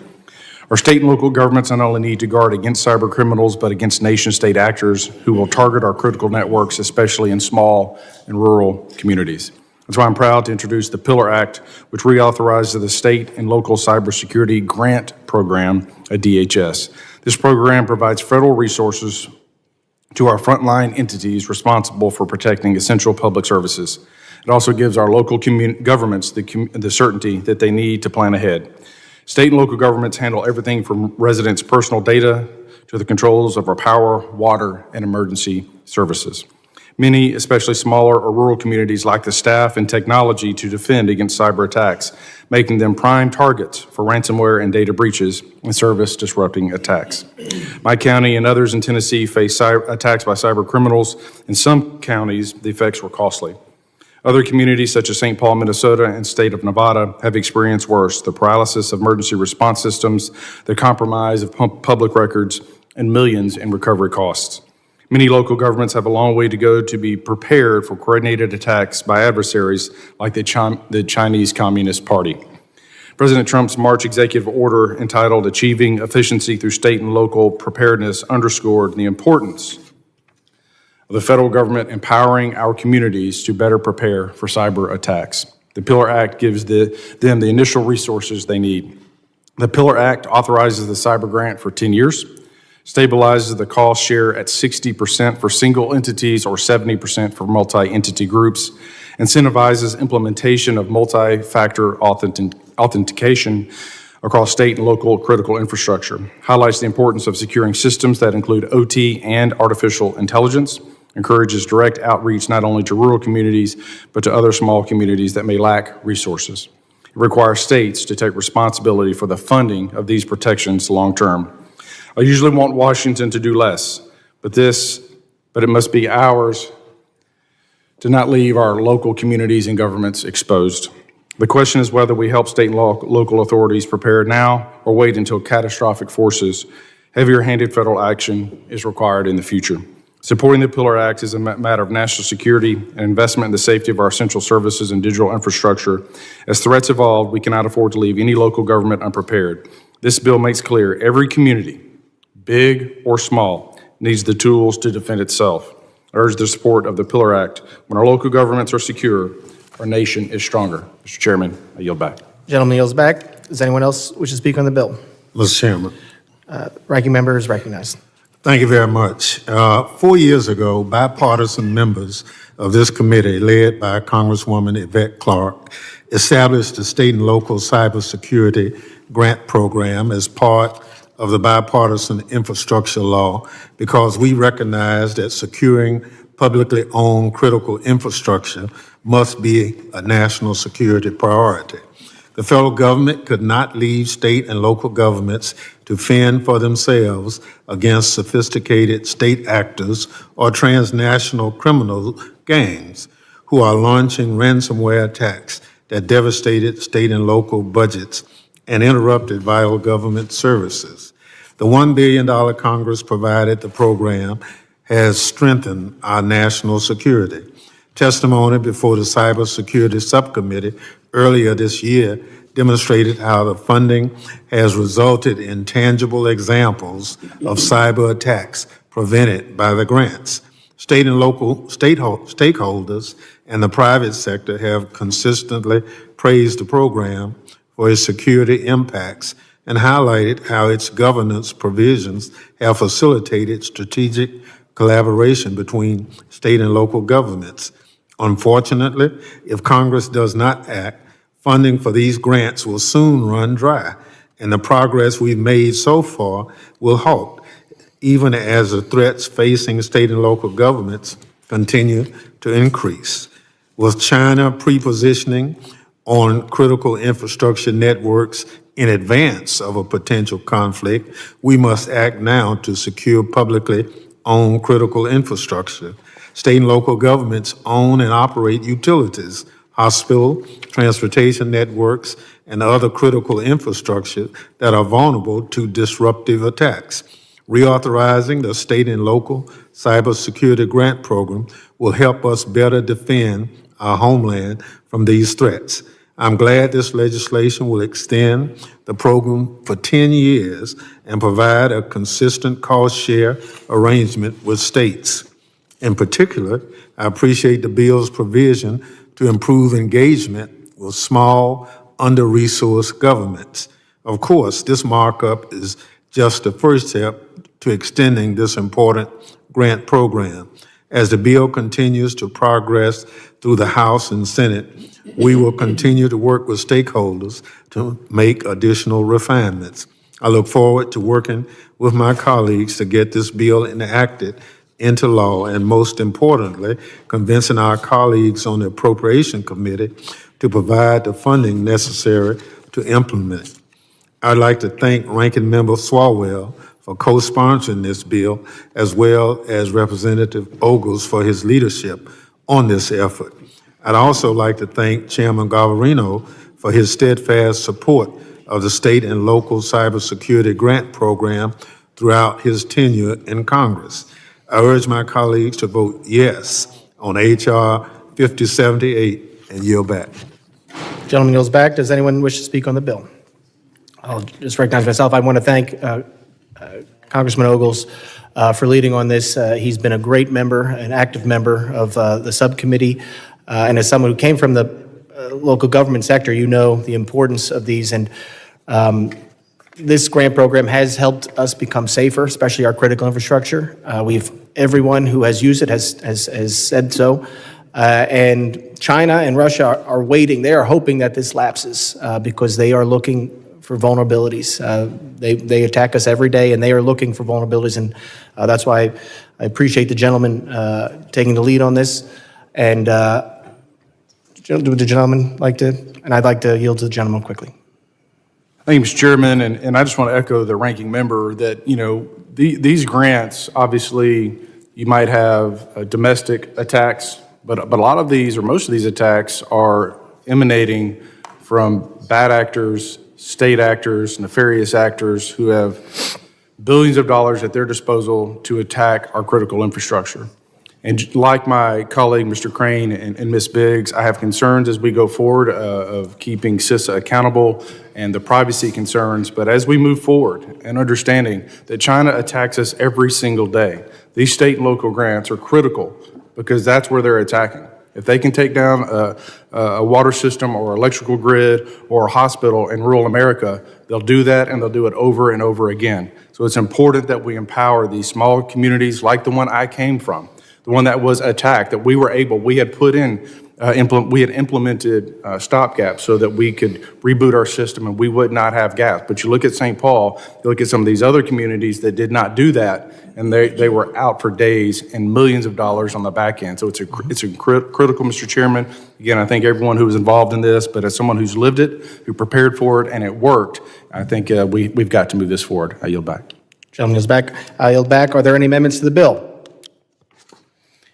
Our state and local governments not only need to guard against cyber criminals, but against nation-state actors who will target our critical networks, especially in small and rural communities. That's why I'm proud to introduce the Pillar Act, which reauthorizes the state and local cybersecurity grant program at DHS. This program provides federal resources to our frontline entities responsible for protecting essential public services. It also gives our local governments the certainty that they need to plan ahead. State and local governments handle everything from residents' personal data to the controls of our power, water, and emergency services. Many, especially smaller or rural communities, lack the staff and technology to defend against cyber attacks, making them prime targets for ransomware and data breaches and service-disrupting attacks. My county and others in Tennessee face attacks by cyber criminals. In some counties, the effects were costly. Other communities, such as St. Paul, Minnesota, and state of Nevada, have experienced worse: the paralysis of emergency response systems, the compromise of public records, and millions in recovery costs. Many local governments have a long way to go to be prepared for coordinated attacks by adversaries like the Chinese Communist Party. President Trump's March executive order entitled Achieving Efficiency Through State and Local Preparedness underscored the importance of the federal government empowering our communities to better prepare for cyber attacks. The Pillar Act gives them the initial resources they need. The Pillar Act authorizes the cyber grant for 10 years, stabilizes the cost share at 60% for single entities or 70% for multi-entity groups, incentivizes implementation of multi-factor authentication across state and local critical infrastructure, highlights the importance of securing systems that include OT and artificial intelligence, encourages direct outreach not only to rural communities, but to other small communities that may lack resources. It requires states to take responsibility for the funding of these protections long-term. I usually want Washington to do less, but it must be ours to not leave our local communities and governments exposed. The question is whether we help state and local authorities prepare now or wait until catastrophic forces, heavier-handed federal action is required in the future. Supporting the Pillar Act is a matter of national security and investment in the safety of our essential services and digital infrastructure. As threats evolve, we cannot afford to leave any local government unprepared. This bill makes clear every community, big or small, needs the tools to defend itself. I urge the support of the Pillar Act. When our local governments are secure, our nation is stronger. Mr. Chairman, I yield back. Gentleman yields back. Does anyone else wish to speak on the bill? Mr. Chairman. Ranking member is recognized. Thank you very much. 4 years ago, bipartisan members of this committee, led by Congresswoman Yvette Clarke, established the state and local cybersecurity grant program as part of the bipartisan infrastructure law because we recognize that securing publicly owned critical infrastructure must be a national security priority. The federal government could not leave state and local governments to fend for themselves against sophisticated state actors or transnational criminal gangs who are launching ransomware attacks that devastated state and local budgets and interrupted vital government services. The $1 billion Congress provided the program has strengthened our national security. Testimony before the Cybersecurity Subcommittee earlier this year demonstrated how the funding has resulted in tangible examples of cyber attacks prevented by the grants. State and local stakeholders and the private sector have consistently praised the program for its security impacts and highlighted how its governance provisions have facilitated strategic collaboration between state and local governments. Unfortunately, if Congress does not act, funding for these grants will soon run dry, and the progress we've made so far will halt, even as the threats facing state and local governments continue to increase. With China pre-positioning on critical infrastructure networks in advance of a potential conflict, we must act now to secure publicly owned critical infrastructure. State and local governments own and operate utilities, hospital, transportation networks, and other critical infrastructure that are vulnerable to disruptive attacks. Reauthorizing the state and local cybersecurity grant program will help us better defend our homeland from these threats. I'm glad this legislation will extend the program for 10 years and provide a consistent cost share arrangement with states. In particular, I appreciate the bill's provision to improve engagement with small, under-resourced governments. Of course, this markup is just the first step to extending this important grant program. As the bill continues to progress through the House and Senate, we will continue to work with stakeholders to make additional refinements. I look forward to working with my colleagues to get this bill enacted into law, and most importantly, convincing our colleagues on the Appropriation Committee to provide the funding necessary to implement it. I'd like to thank Ranking Member Swalwell for co-sponsoring this bill, as well as Representative Ogles for his leadership on this effort. I'd also like to thank Chairman Garbarino for his steadfast support of the state and local cybersecurity grant program throughout his tenure in Congress. I urge my colleagues to vote yes on H.R. 5078 and yield back. Gentleman yields back. Does anyone wish to speak on the bill? I'll just recognize myself. I want to thank Congressman Ogles for leading on this. He's been a great member, an active member of the subcommittee, and as someone who came from the local government sector, you know the importance of these. And this grant program has helped us become safer, especially our critical infrastructure. Everyone who has used it has said so. And China and Russia are waiting. They are hoping that this lapses because they are looking for vulnerabilities. They attack us every day, and they are looking for vulnerabilities, and that's why I appreciate the gentleman taking the lead on this. And would the gentleman like to, and I'd like to yield to the gentleman quickly. Thank you, Mr. Chairman, and I just want to echo the ranking member that, you know, these grants, obviously, you might have domestic attacks, but a lot of these, or most of these attacks, are emanating from bad actors, state actors, nefarious actors who have billions of dollars at their disposal to attack our critical infrastructure. And like my colleague, Mr. Crane and Ms. Biggs, I have concerns as we go forward of keeping CISA accountable and the privacy concerns. But as we move forward and understanding that China attacks us every single day, these state and local grants are critical because that's where they're attacking. If they can take down a water system or electrical grid or a hospital in rural America, they'll do that, and they'll do it over and over again. So it's important that we empower these small communities like the one I came from, the one that was attacked, that we had put in, we had implemented stopgaps so that we could reboot our system and we would not have gas. But you look at St. Paul, you look at some of these other communities that did not do that, and they were out for days and millions of dollars on the back end. So it's critical, Mr. Chairman. Again, I thank everyone who was involved in this, but as someone who's lived it, who prepared for it, and it worked, I think we've got to move this forward. I yield back. Gentleman is back. I yield back. Are there any amendments to the bill?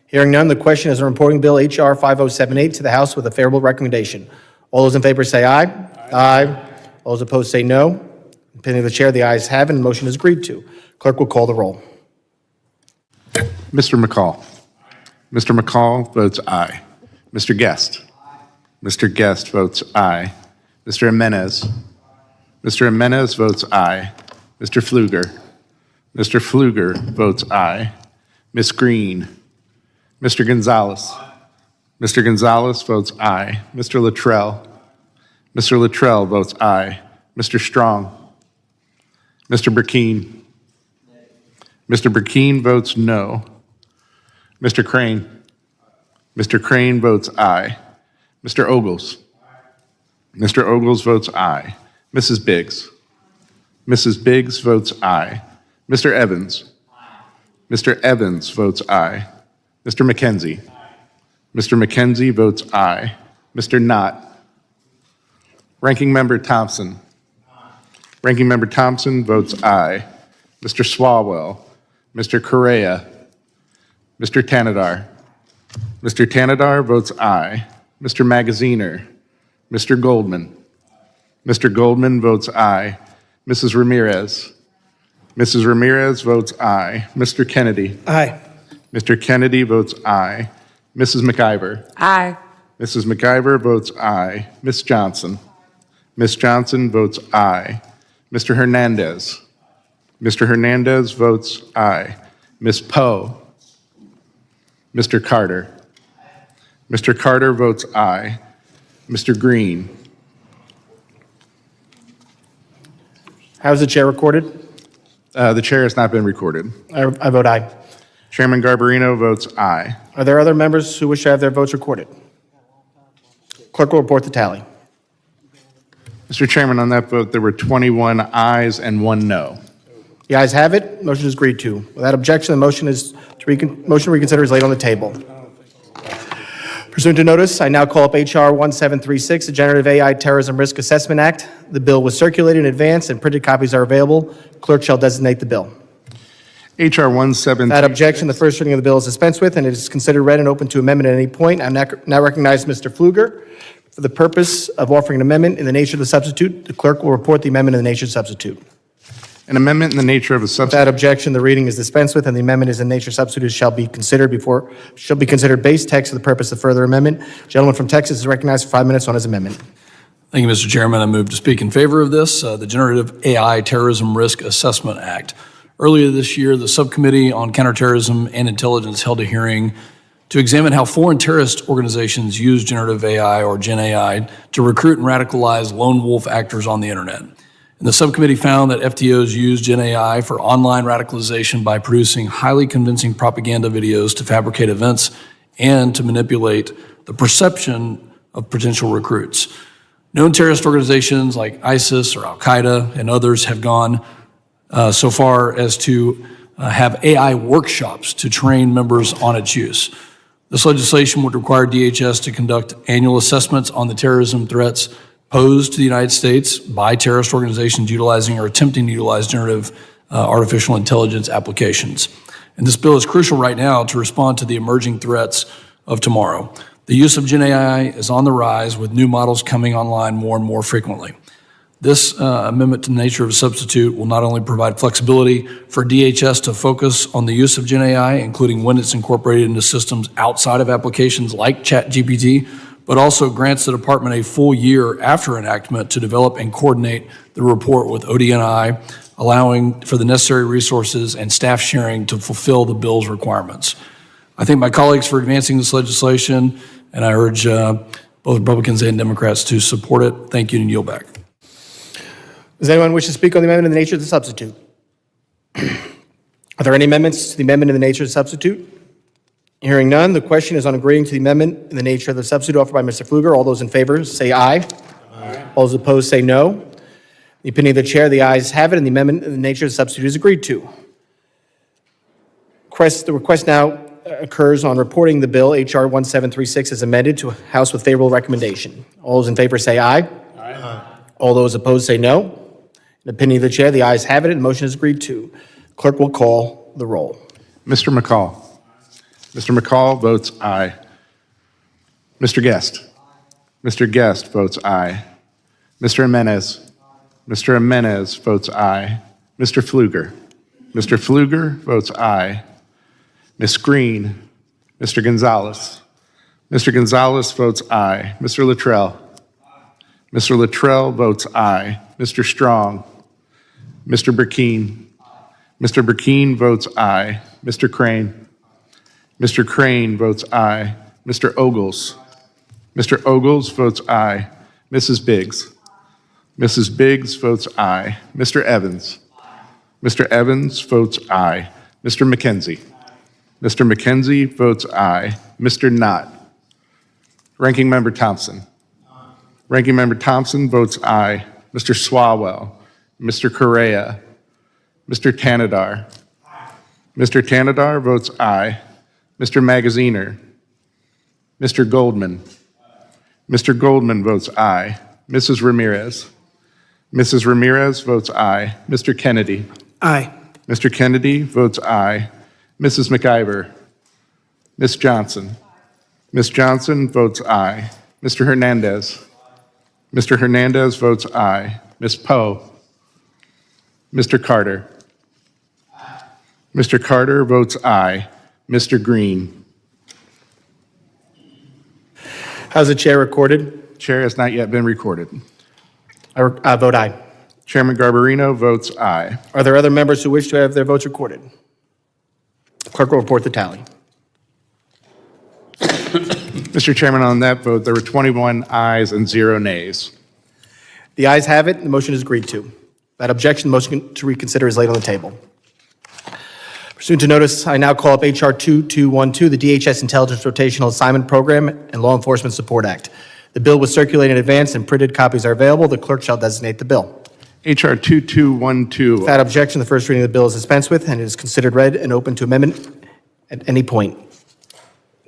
Hearing none, the question is on reporting Bill H.R. 5078 to the House with a favorable recommendation. All those in favor say aye. Aye. All those opposed say no. Opinion of the chair, the ayes have it, and the motion is agreed to. Clerk will call the roll. Mr. McCall. Mr. McCall votes aye. Mr. Guest. Mr. Guest votes aye. Mr. Jimenez. Mr. Jimenez votes aye. Mr. Pfluger. Mr. Pfluger votes aye. Ms. Green. Mr. Gonzalez. Mr. Gonzalez votes aye. Mr. Luttrell. Mr. Luttrell votes aye. Mr. Strong. Mr. Burkeen. Mr. Burkeen votes no. Mr. Crane. Mr. Crane votes aye. Mr. Ogles. Mr. Ogles votes aye. Mrs. Biggs. Mrs. Biggs votes aye. Mr. Evans. Mr. Evans votes aye. Mr. McKenzie. Mr. McKenzie votes aye. Mr. Knott. Ranking Member Thompson. Ranking Member Thompson votes aye. Mr. Swalwell. Mr. Correa. Mr. Tanadar. Mr. Tanadar votes aye. Mr. Magaziner. Mr. Goldman. Mr. Goldman votes aye. Mrs. Ramirez. Mrs. Ramirez votes aye. Mr. Kennedy. Aye. Mr. Kennedy votes aye. Mrs. McIver. Aye. Mrs. McIver votes aye. Ms. Johnson. Ms. Johnson votes aye. Mr. Hernandez. Mr. Hernandez votes aye. Ms. Poe. Mr. Carter. Mr. Carter votes aye. Mr. Green. How's the chair recorded? The chair has not been recorded. I vote aye. Chairman Garbarino votes aye. Are there other members who wish to have their votes recorded? Clerk will report the tally. Mr. Chairman, on that vote, there were 21 ayes and 1 no. The ayes have it. Motion is agreed to. Without objection, the motion to reconsider is laid on the table. Pursuant to notice, I now call up H.R. 1736, the Generative AI Terrorism Risk Assessment Act. The bill was circulated in advance and printed copies are available. Clerk shall designate the bill. H.R. 1736. Without objection, the first reading of the bill is dispensed with and it is considered read and open to amendment at any point. I now recognize Mr. Pfluger. For the purpose of offering an amendment in the nature of the substitute, the clerk will report the amendment in the nature of the substitute. An amendment in the nature of a substitute. Without objection, the reading is dispensed with, and the amendment is in nature substitute shall be considered base text for the purpose of further amendment. Gentleman from Texas is recognized for 5 minutes on his amendment. Thank you, Mr. Chairman. I move to speak in favor of this, the Generative AI Terrorism Risk Assessment Act. Earlier this year, the Subcommittee on Counterterrorism and Intelligence held a hearing to examine how foreign terrorist organizations use generative AI or Gen AI to recruit and radicalize lone wolf actors on the internet. And the subcommittee found that FTOs use Gen AI for online radicalization by producing highly convincing propaganda videos to fabricate events and to manipulate the perception of potential recruits. Known terrorist organizations like ISIS or Al-Qaeda and others have gone so far as to have AI workshops to train members on its use. This legislation would require DHS to conduct annual assessments on the terrorism threats posed to the United States by terrorist organizations utilizing or attempting to utilize generative artificial intelligence applications. And this bill is crucial right now to respond to the emerging threats of tomorrow. The use of Gen AI is on the rise with new models coming online more and more frequently. This amendment to the nature of a substitute will not only provide flexibility for DHS to focus on the use of Gen AI, including when it's incorporated into systems outside of applications like ChatGPT, but also grants the department a full year after enactment to develop and coordinate the report with ODNI, allowing for the necessary resources and staff sharing to fulfill the bill's requirements. I thank my colleagues for advancing this legislation, and I urge both Republicans and Democrats to support it. Thank you, and yield back. Does anyone wish to speak on the amendment in the nature of the substitute? Are there any amendments to the amendment in the nature of the substitute? Hearing none, the question is on agreeing to the amendment in the nature of the substitute offered by Mr. Pfluger. All those in favor say aye. Aye. All those opposed say no. In the opinion of the chair, the ayes have it, and the amendment in the nature of the substitute is agreed to. The request now occurs on reporting the bill, H.R. 1736, as amended to House with favorable recommendation. All those in favor say aye. Aye. All those opposed say no. In the opinion of the chair, the ayes have it, and the motion is agreed to. Clerk will call the roll. Mr. McCall. Mr. McCall votes aye. Mr. Guest. Mr. Guest votes aye. Mr. Jimenez. Mr. Jimenez votes aye. Mr. Pfluger. Mr. Pfluger votes aye. Ms. Green. Mr. Gonzalez. Mr. Gonzalez votes aye. Mr. Luttrell. Mr. Luttrell votes aye. Mr. Strong. Mr. Burkeen. Mr. Burkeen votes aye. Mr. Crane. Mr. Crane votes aye. Mr. Ogles. Mr. Ogles votes aye. Mrs. Biggs. Mrs. Biggs votes aye. Mr. Evans. Mr. Evans votes aye. Mr. McKenzie. Mr. McKenzie votes aye. Mr. Knott. Ranking Member Thompson. Ranking Member Thompson votes aye. Mr. Swalwell. Mr. Correa. Mr. Tanadar. Mr. Tanadar votes aye. Mr. Magaziner. Mr. Goldman. Mr. Goldman votes aye. Mrs. Ramirez. Mrs. Ramirez votes aye. Mr. Kennedy. Aye. Mr. Kennedy votes aye. Mrs. McIver. Ms. Johnson. Ms. Johnson votes aye. Mr. Hernandez. Mr. Hernandez votes aye. Ms. Poe. Mr. Carter. Mr. Carter votes aye. Mr. Green. Has the chair recorded? Chair has not yet been recorded. I vote aye. Chairman Garbarino votes aye. Are there other members who wish to have their votes recorded? Clerk will report the tally. Mr. Chairman, on that vote, there were 21 ayes and 0 nays. The ayes have it, and the motion is agreed to. Without objection, the motion to reconsider is laid on the table. Pursuant to notice, I now call up H.R. 2212, the DHS Intelligence Rotational Assignment Program and Law Enforcement Support Act. The bill was circulated in advance and printed copies are available. The clerk shall designate the bill. H.R. 2212. Without objection, the first reading of the bill is dispensed with and it is considered read and open to amendment at any point.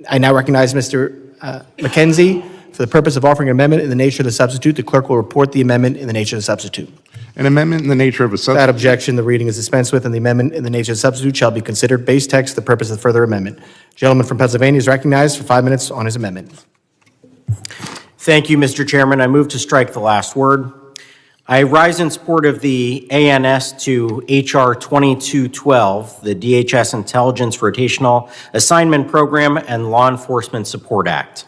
I now recognize Mr. McKenzie. For the purpose of offering an amendment in the nature of the substitute, the clerk will report the amendment in the nature of the substitute. An amendment in the nature of a substitute. Without objection, the reading is dispensed with and the amendment in the nature of the substitute shall be considered base text for the purpose of further amendment. Gentleman from Pennsylvania is recognized for 5 minutes on his amendment. Thank you, Mr. Chairman. I move to strike the last word. I rise in support of the ANS to H.R. 2212, the DHS Intelligence Rotational Assignment Program and Law Enforcement Support Act.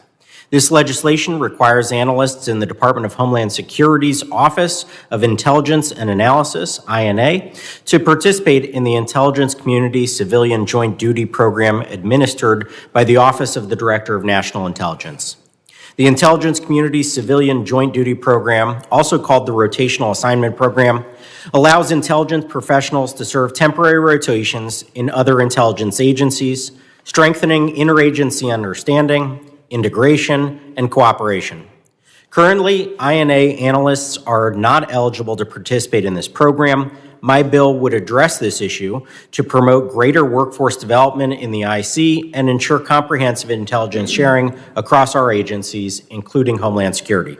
This legislation requires analysts in the Department of Homeland Security's Office of Intelligence and Analysis, INA, to participate in the Intelligence Community Civilian Joint Duty Program administered by the Office of the Director of National Intelligence. The Intelligence Community Civilian Joint Duty Program, also called the Rotational Assignment Program, allows intelligence professionals to serve temporary rotations in other intelligence agencies, strengthening interagency understanding, integration, and cooperation. Currently, INA analysts are not eligible to participate in this program. My bill would address this issue to promote greater workforce development in the IC and ensure comprehensive intelligence sharing across our agencies, including Homeland Security.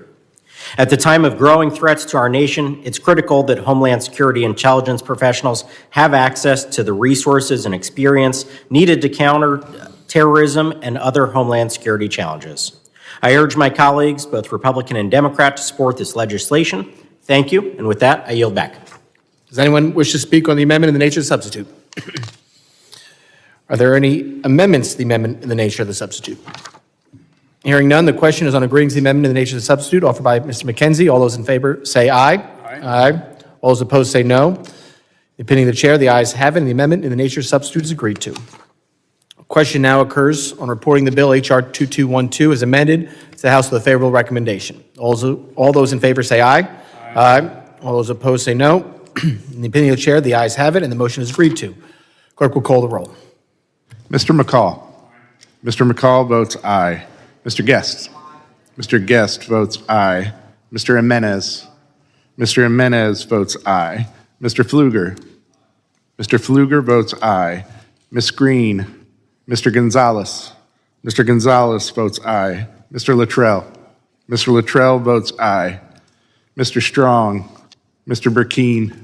At the time of growing threats to our nation, it's critical that Homeland Security intelligence professionals have access to the resources and experience needed to counter terrorism and other Homeland Security challenges. I urge my colleagues, both Republican and Democrat, to support this legislation. Thank you, and with that, I yield back. Does anyone wish to speak on the amendment in the nature of the substitute? Are there any amendments to the amendment in the nature of the substitute? Hearing none, the question is on agreeing to the amendment in the nature of the substitute offered by Mr. McKenzie. All those in favor say aye. Aye. All those opposed say no. In the opinion of the chair, the ayes have it, and the amendment in the nature of the substitute is agreed to. A question now occurs on reporting the bill H.R. 2212 as amended to the House with a favorable recommendation. All those in favor say aye. Aye. All those opposed say no. In the opinion of the chair, the ayes have it, and the motion is agreed to. Clerk will call the roll. Mr. McCall. Mr. McCall votes aye. Mr. Guest. Mr. Guest votes aye. Mr. Jimenez. Mr. Jimenez votes aye. Mr. Pfluger. Mr. Pfluger votes aye. Ms. Green. Mr. Gonzalez. Mr. Gonzalez votes aye. Mr. Luttrell. Mr. Luttrell votes aye. Mr. Strong. Mr. Burkeen.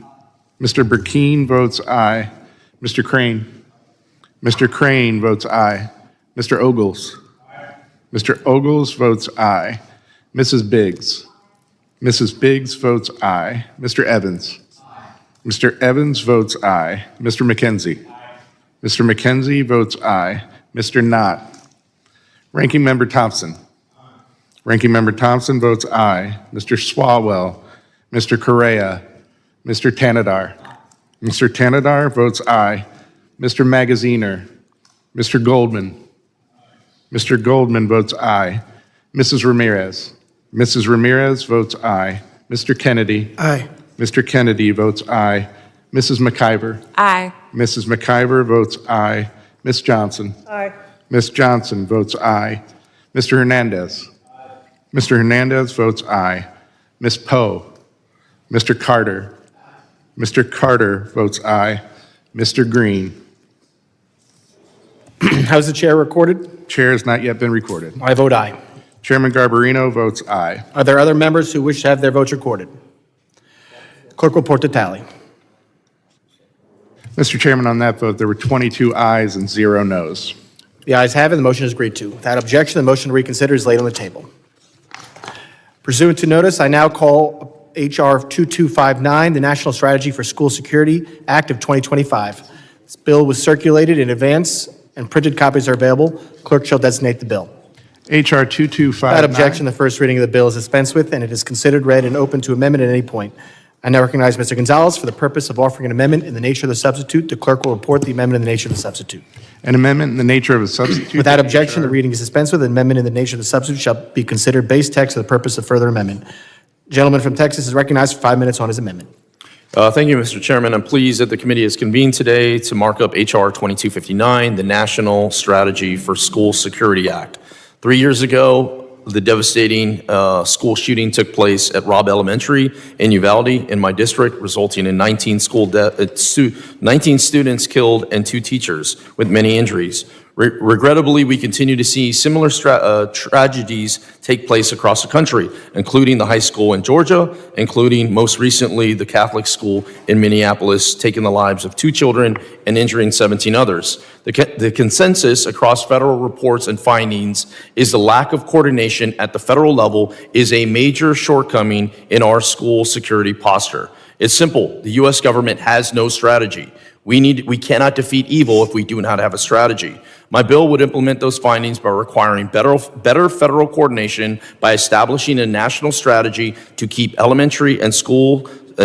Mr. Burkeen votes aye. Mr. Crane. Mr. Crane votes aye. Mr. Ogles. Mr. Ogles votes aye. Mrs. Biggs. Mrs. Biggs votes aye. Mr. Evans. Mr. Evans votes aye. Mr. McKenzie. Mr. McKenzie votes aye. Mr. Knott. Ranking Member Thompson. Ranking Member Thompson votes aye. Mr. Swalwell. Mr. Correa. Mr. Tanadar. Mr. Tanadar votes aye. Mr. Magaziner. Mr. Goldman. Mr. Goldman votes aye. Mrs. Ramirez. Mrs. Ramirez votes aye. Mr. Kennedy. Aye. Mr. Kennedy votes aye. Mrs. McIver. Aye. Mrs. McIver votes aye. Ms. Johnson. Aye. Ms. Johnson votes aye. Mr. Hernandez. Mr. Hernandez votes aye. Ms. Poe. Mr. Carter. Mr. Carter votes aye. Mr. Green. How's the chair recorded? Chair has not yet been recorded. I vote aye. Chairman Garbarino votes aye. Are there other members who wish to have their votes recorded? Clerk will report the tally. Mr. Chairman, on that vote, there were 22 ayes and 0 noes. The ayes have it, the motion is agreed to. Without objection, the motion to reconsider is laid on the table. Pursuant to notice, I now call H.R. 2259, the National Strategy for School Security Act of 2025. This bill was circulated in advance and printed copies are available. Clerk shall designate the bill. H.R. 2259. Without objection, the first reading of the bill is dispensed with, and it is considered read and open to amendment at any point. I now recognize Mr. Gonzalez for the purpose of offering an amendment in the nature of the substitute. The clerk will report the amendment in the nature of the substitute. An amendment in the nature of a substitute. Without objection, the reading is dispensed with. An amendment in the nature of the substitute shall be considered base text for the purpose of further amendment. Gentleman from Texas is recognized for 5 minutes on his amendment. Thank you, Mr. Chairman. I'm pleased that the committee has convened today to mark up H.R. 2259, the National Strategy for School Security Act. 3 years ago, the devastating school shooting took place at Robb Elementary in Uvalde in my district, resulting in 19 students killed and 2 teachers with many injuries. Regrettably, we continue to see similar tragedies take place across the country, including the high school in Georgia, including most recently the Catholic school in Minneapolis, taking the lives of 2 children and injuring 17 others. The consensus across federal reports and findings is the lack of coordination at the federal level is a major shortcoming in our school security posture. It's simple. The U.S. government has no strategy. We cannot defeat evil if we do not have a strategy. My bill would implement those findings by requiring better federal coordination by establishing a national strategy to keep elementary and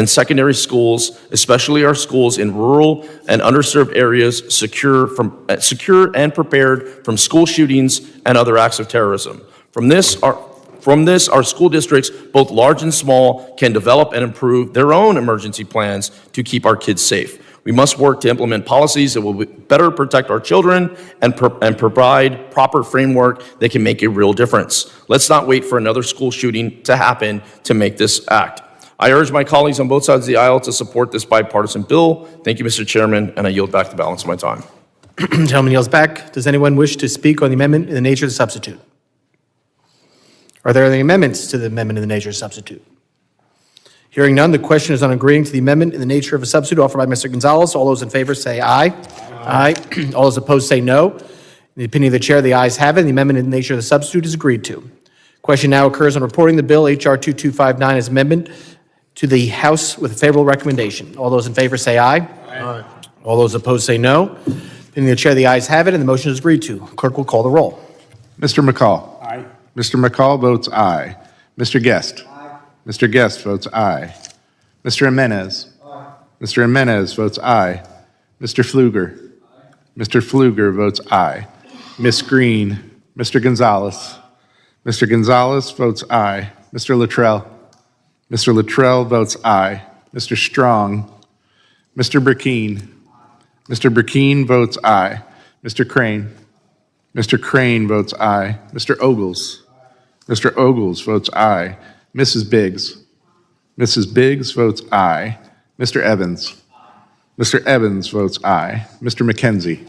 secondary schools, especially our schools in rural and underserved areas, secure and prepared from school shootings and other acts of terrorism. From this, our school districts, both large and small, can develop and improve their own emergency plans to keep our kids safe. We must work to implement policies that will better protect our children and provide proper framework that can make a real difference. Let's not wait for another school shooting to happen to make this act. I urge my colleagues on both sides of the aisle to support this bipartisan bill. Thank you, Mr. Chairman, and I yield back the balance of my time. Gentleman yields back. Does anyone wish to speak on the amendment in the nature of the substitute? Are there any amendments to the amendment in the nature of the substitute? Hearing none, the question is on agreeing to the amendment in the nature of a substitute offered by Mr. Gonzalez. All those in favor say aye. Aye. All those opposed say no. In the opinion of the chair, the ayes have it. The amendment in the nature of the substitute is agreed to. Question now occurs on reporting the bill H.R. 2259 as amendment to the House with a favorable recommendation. All those in favor say aye. Aye. All those opposed say no. In the opinion of the chair, the ayes have it, and the motion is agreed to. Clerk will call the roll. Mr. McCall. Aye. Mr. McCall votes aye. Mr. Guest. Mr. Guest votes aye. Mr. Jimenez. Aye. Mr. Jimenez votes aye. Mr. Pfluger. Aye. Mr. Pfluger votes aye. Ms. Green. Mr. Gonzalez. Mr. Gonzalez votes aye. Mr. Luttrell. Mr. Luttrell votes aye. Mr. Strong. Mr. Burkeen. Mr. Burkeen votes aye. Mr. Crane. Mr. Crane votes aye. Mr. Ogles. Mr. Ogles votes aye. Mrs. Biggs. Mrs. Biggs votes aye. Mr. Evans. Mr. Evans votes aye. Mr. McKenzie.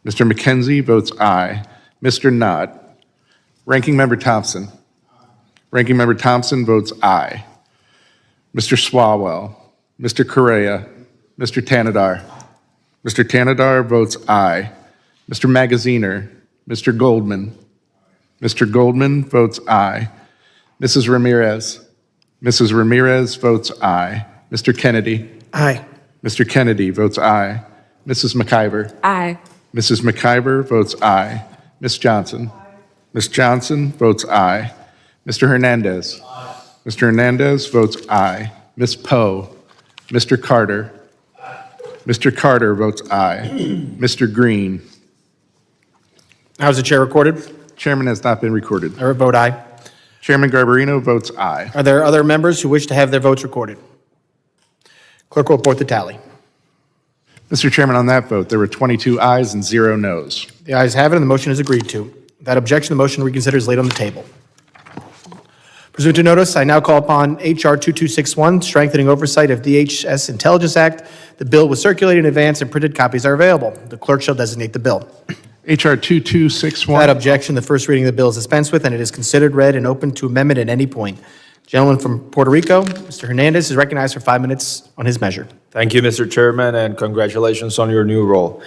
Mr. McKenzie votes aye. Mr. Nutt. Ranking Member Thompson. Ranking Member Thompson votes aye. Mr. Swalwell. Mr. Correa. Mr. Tanadar. Mr. Tanadar votes aye. Mr. Magaziner. Mr. Goldman. Mr. Goldman votes aye. Mrs. Ramirez. Mrs. Ramirez votes aye. Mr. Kennedy. Aye. Mr. Kennedy votes aye. Mrs. McIver. Aye. Mrs. McIver votes aye. Ms. Johnson. Ms. Johnson votes aye. Mr. Hernandez. Mr. Hernandez votes aye. Ms. Poe. Mr. Carter. Mr. Carter votes aye. Mr. Green. How is the chair recorded? Chairman has not been recorded. I vote aye. Chairman Garbarino votes aye. Are there other members who wish to have their votes recorded? Clerk will report the tally. Mr. Chairman, on that vote, there were 22 ayes and 0 noes. The ayes have it, and the motion is agreed to. Without objection, the motion to reconsider is laid on the table. Pursuant to notice, I now call upon H.R. 2261, strengthening oversight of DHS Intelligence Act. The bill was circulated in advance and printed copies are available. The clerk shall designate the bill. H.R. 2261. Without objection, the first reading of the bill is dispensed with, and it is considered read and open to amendment at any point. Gentleman from Puerto Rico, Mr. Hernandez, is recognized for 5 minutes on his measure. Thank you, Mr. Chairman, and congratulations on your new role.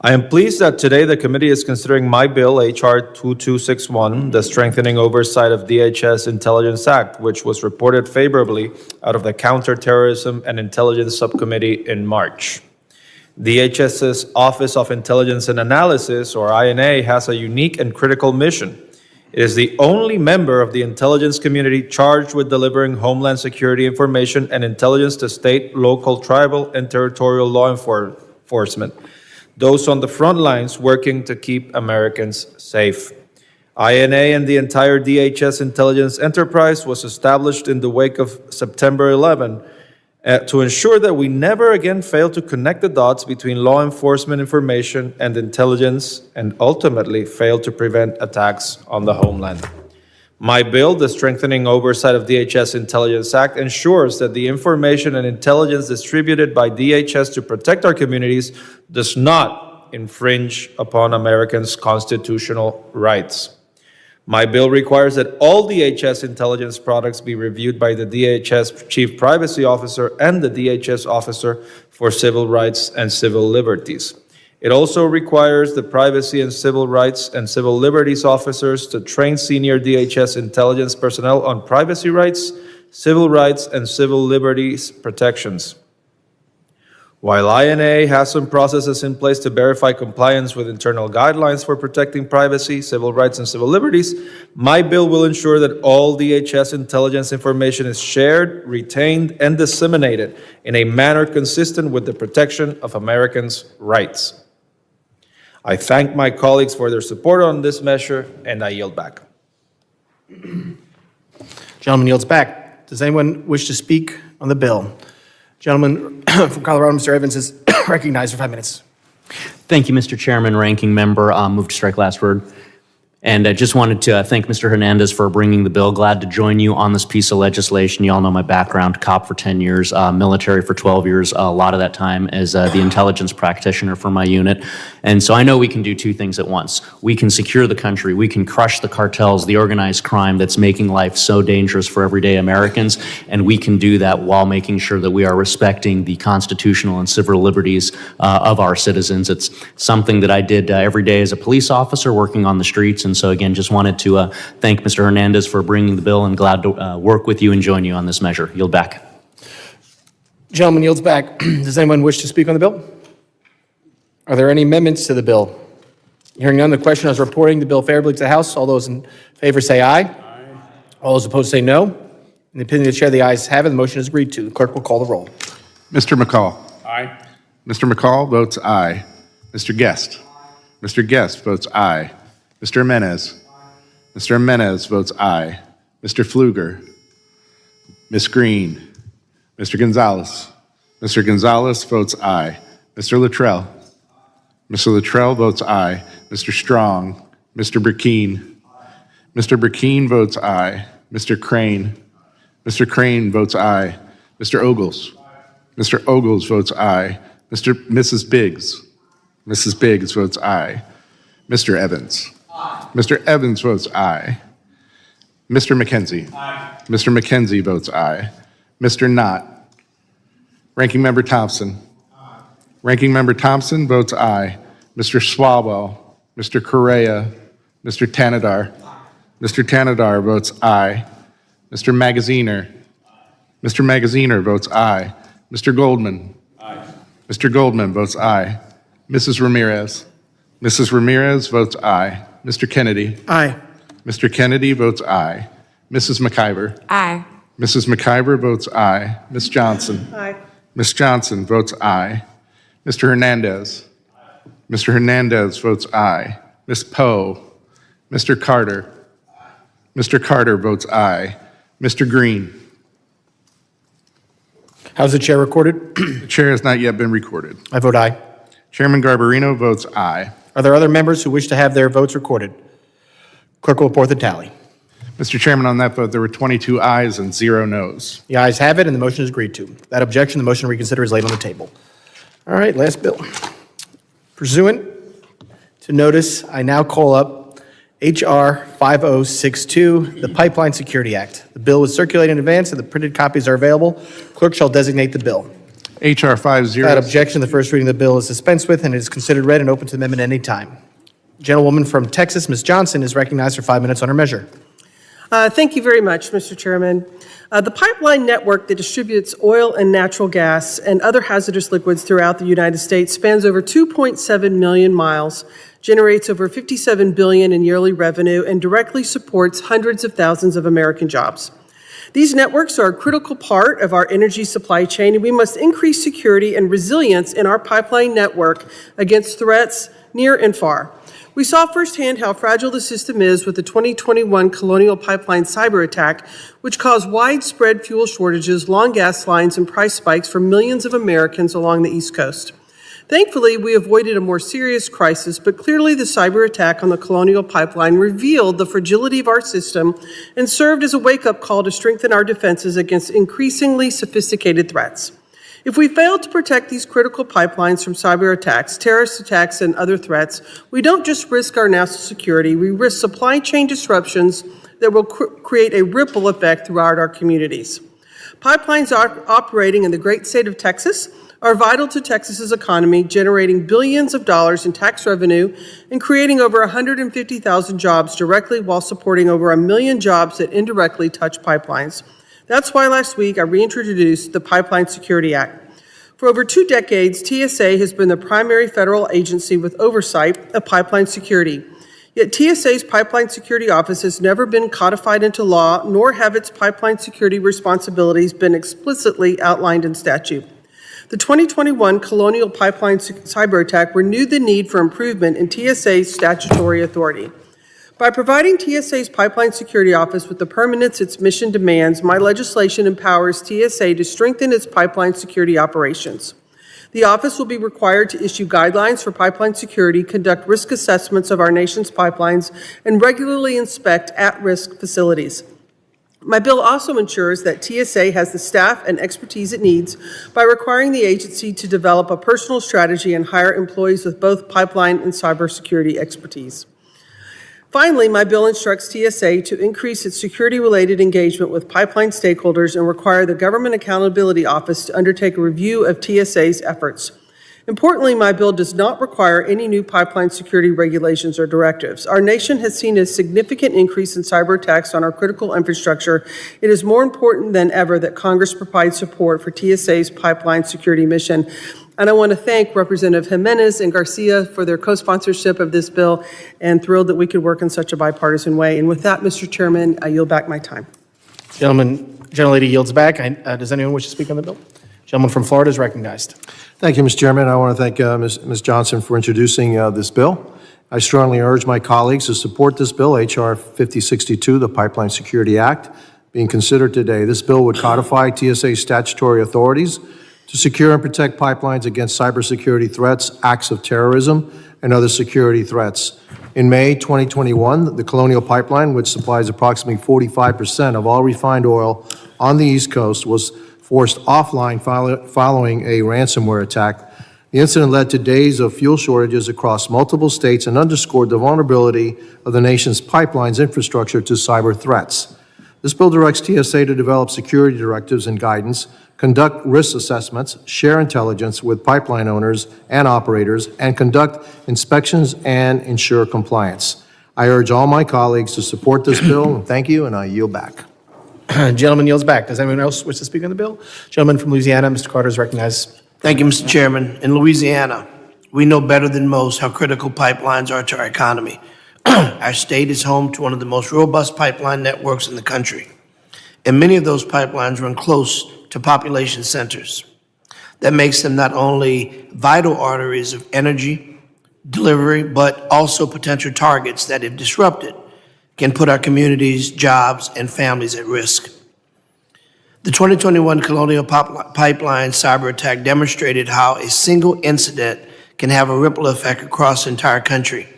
I am pleased that today the committee is considering my bill, H.R. 2261, the Strengthening Oversight of DHS Intelligence Act, which was reported favorably out of the Counterterrorism and Intelligence Subcommittee in March. DHS's Office of Intelligence and Analysis, or INA, has a unique and critical mission. It is the only member of the intelligence community charged with delivering homeland security information and intelligence to state, local, tribal, and territorial law enforcement, those on the front lines working to keep Americans safe. INA and the entire DHS intelligence enterprise was established in the wake of September 11 to ensure that we never again fail to connect the dots between law enforcement information and intelligence, and ultimately fail to prevent attacks on the homeland. My bill, the Strengthening Oversight of DHS Intelligence Act, ensures that the information and intelligence distributed by DHS to protect our communities does not infringe upon Americans' constitutional rights. My bill requires that all DHS intelligence products be reviewed by the DHS Chief Privacy Officer and the DHS Officer for Civil Rights and Civil Liberties. It also requires the Privacy and Civil Rights and Civil Liberties officers to train senior DHS intelligence personnel on privacy rights, civil rights, and civil liberties protections. While INA has some processes in place to verify compliance with internal guidelines for protecting privacy, civil rights, and civil liberties, my bill will ensure that all DHS intelligence information is shared, retained, and disseminated in a manner consistent with the protection of Americans' rights. I thank my colleagues for their support on this measure, and I yield back. Gentleman yields back. Does anyone wish to speak on the bill? Gentleman from Colorado, Mr. Evans, is recognized for 5 minutes. Thank you, Mr. Chairman, Ranking Member. Move to strike last word. And I just wanted to thank Mr. Hernandez for bringing the bill. Glad to join you on this piece of legislation. You all know my background, cop for 10 years, military for 12 years, a lot of that time as the intelligence practitioner for my unit. And so I know we can do two things at once. We can secure the country, we can crush the cartels, the organized crime that's making life so dangerous for everyday Americans, and we can do that while making sure that we are respecting the constitutional and civil liberties of our citizens. It's something that I did every day as a police officer working on the streets. And so again, just wanted to thank Mr. Hernandez for bringing the bill, and glad to work with you and join you on this measure. Yield back. Gentleman yields back. Does anyone wish to speak on the bill? Are there any amendments to the bill? Hearing none, the question is reporting the bill favorably to the House. All those in favor say aye. Aye. All those opposed say no. In the opinion of the chair, the ayes have it. The motion is agreed to. The clerk will call the roll. Mr. McCall. Aye. Mr. McCall votes aye. Mr. Guest. Mr. Guest votes aye. Mr. Jimenez. Mr. Jimenez votes aye. Mr. Pfluger. Ms. Green. Mr. Gonzalez. Mr. Gonzalez votes aye. Mr. Luttrell. Mr. Luttrell votes aye. Mr. Strong. Mr. Burkeen. Mr. Burkeen votes aye. Mr. Crane. Mr. Crane votes aye. Mr. Ogles. Mr. Ogles votes aye. Mrs. Biggs. Mrs. Biggs votes aye. Mr. Evans. Mr. Evans votes aye. Mr. McKenzie. Aye. Mr. McKenzie votes aye. Mr. Knott. Ranking Member Thompson. Aye. Ranking Member Thompson votes aye. Mr. Swalwell. Mr. Correa. Mr. Tanadar. Mr. Tanadar votes aye. Mr. Magaziner. Mr. Magaziner votes aye. Mr. Goldman. Aye. Mr. Goldman votes aye. Mrs. Ramirez. Mrs. Ramirez votes aye. Mr. Kennedy. Aye. Mr. Kennedy votes aye. Mrs. McIver. Aye. Mrs. McIver votes aye. Ms. Johnson. Aye. Ms. Johnson votes aye. Mr. Hernandez. Mr. Hernandez votes aye. Ms. Poe. Mr. Carter. Mr. Carter votes aye. Mr. Green. How's the chair recorded? The chair has not yet been recorded. I vote aye. Chairman Garbarino votes aye. Are there other members who wish to have their votes recorded? Clerk will report the tally. Mr. Chairman, on that vote, there were 22 ayes and 0 noes. The ayes have it, and the motion is agreed to. That objection, the motion to reconsider is laid on the table. All right, last bill. Pursuant to notice, I now call up H.R. 5062, the Pipeline Security Act. The bill was circulated in advance, and the printed copies are available. Clerk shall designate the bill. H.R. 50. Without objection, the first reading of the bill is dispensed with, and it is considered read and open to amendment at any time. Gentlewoman from Texas, Ms. Johnson, is recognized for 5 minutes on her measure. Thank you very much, Mr. Chairman. The pipeline network that distributes oil and natural gas and other hazardous liquids throughout the United States spans over 2.7 million miles, generates over $57 billion in yearly revenue, and directly supports hundreds of thousands of American jobs. These networks are a critical part of our energy supply chain, and we must increase security and resilience in our pipeline network against threats near and far. We saw firsthand how fragile the system is with the 2021 Colonial Pipeline cyber attack, which caused widespread fuel shortages, long gas lines, and price spikes for millions of Americans along the East Coast. Thankfully, we avoided a more serious crisis, but clearly the cyber attack on the Colonial Pipeline revealed the fragility of our system and served as a wake-up call to strengthen our defenses against increasingly sophisticated threats. If we fail to protect these critical pipelines from cyber attacks, terrorist attacks, and other threats, we don't just risk our national security, we risk supply chain disruptions that will create a ripple effect throughout our communities. Pipelines operating in the great state of Texas are vital to Texas's economy, generating billions of dollars in tax revenue and creating over 150,000 jobs directly while supporting over 1 million jobs that indirectly touch pipelines. That's why last week I reintroduced the Pipeline Security Act. For over 2 decades, TSA has been the primary federal agency with oversight of pipeline security. Yet TSA's Pipeline Security Office has never been codified into law, nor have its pipeline security responsibilities been explicitly outlined in statute. The 2021 Colonial Pipeline cyber attack renewed the need for improvement in TSA's statutory authority. By providing TSA's Pipeline Security Office with the permanence its mission demands, my legislation empowers TSA to strengthen its pipeline security operations. The office will be required to issue guidelines for pipeline security, conduct risk assessments of our nation's pipelines, and regularly inspect at-risk facilities. My bill also ensures that TSA has the staff and expertise it needs by requiring the agency to develop a personal strategy and hire employees with both pipeline and cybersecurity expertise. Finally, my bill instructs TSA to increase its security-related engagement with pipeline stakeholders and require the Government Accountability Office to undertake a review of TSA's efforts. Importantly, my bill does not require any new pipeline security regulations or directives. Our nation has seen a significant increase in cyber attacks on our critical infrastructure. It is more important than ever that Congress provide support for TSA's pipeline security mission. And I want to thank Representative Jimenez and Garcia for their co-sponsorship of this bill, and thrilled that we could work in such a bipartisan way. And with that, Mr. Chairman, I yield back my time. Gentlelady yields back. Does anyone wish to speak on the bill? Gentleman from Florida is recognized. Thank you, Mr. Chairman. I want to thank Ms. Johnson for introducing this bill. I strongly urge my colleagues to support this bill, H.R. 5062, the Pipeline Security Act, being considered today. This bill would codify TSA's statutory authorities to secure and protect pipelines against cybersecurity threats, acts of terrorism, and other security threats. In May 2021, the Colonial Pipeline, which supplies approximately 45% of all refined oil on the East Coast, was forced offline following a ransomware attack. The incident led to days of fuel shortages across multiple states and underscored the vulnerability of the nation's pipelines infrastructure to cyber threats. This bill directs TSA to develop security directives and guidance, conduct risk assessments, share intelligence with pipeline owners and operators, and conduct inspections and ensure compliance. I urge all my colleagues to support this bill. Thank you, and I yield back. Gentleman yields back. Does anyone else wish to speak on the bill? Gentleman from Louisiana, Mr. Carter is recognized. Thank you, Mr. Chairman. In Louisiana, we know better than most how critical pipelines are to our economy. Our state is home to one of the most robust pipeline networks in the country, and many of those pipelines run close to population centers. That makes them not only vital arteries of energy delivery, but also potential targets that, if disrupted, can put our communities, jobs, and families at risk. The 2021 Colonial Pipeline cyber attack demonstrated how a single incident can have a ripple effect across the entire country,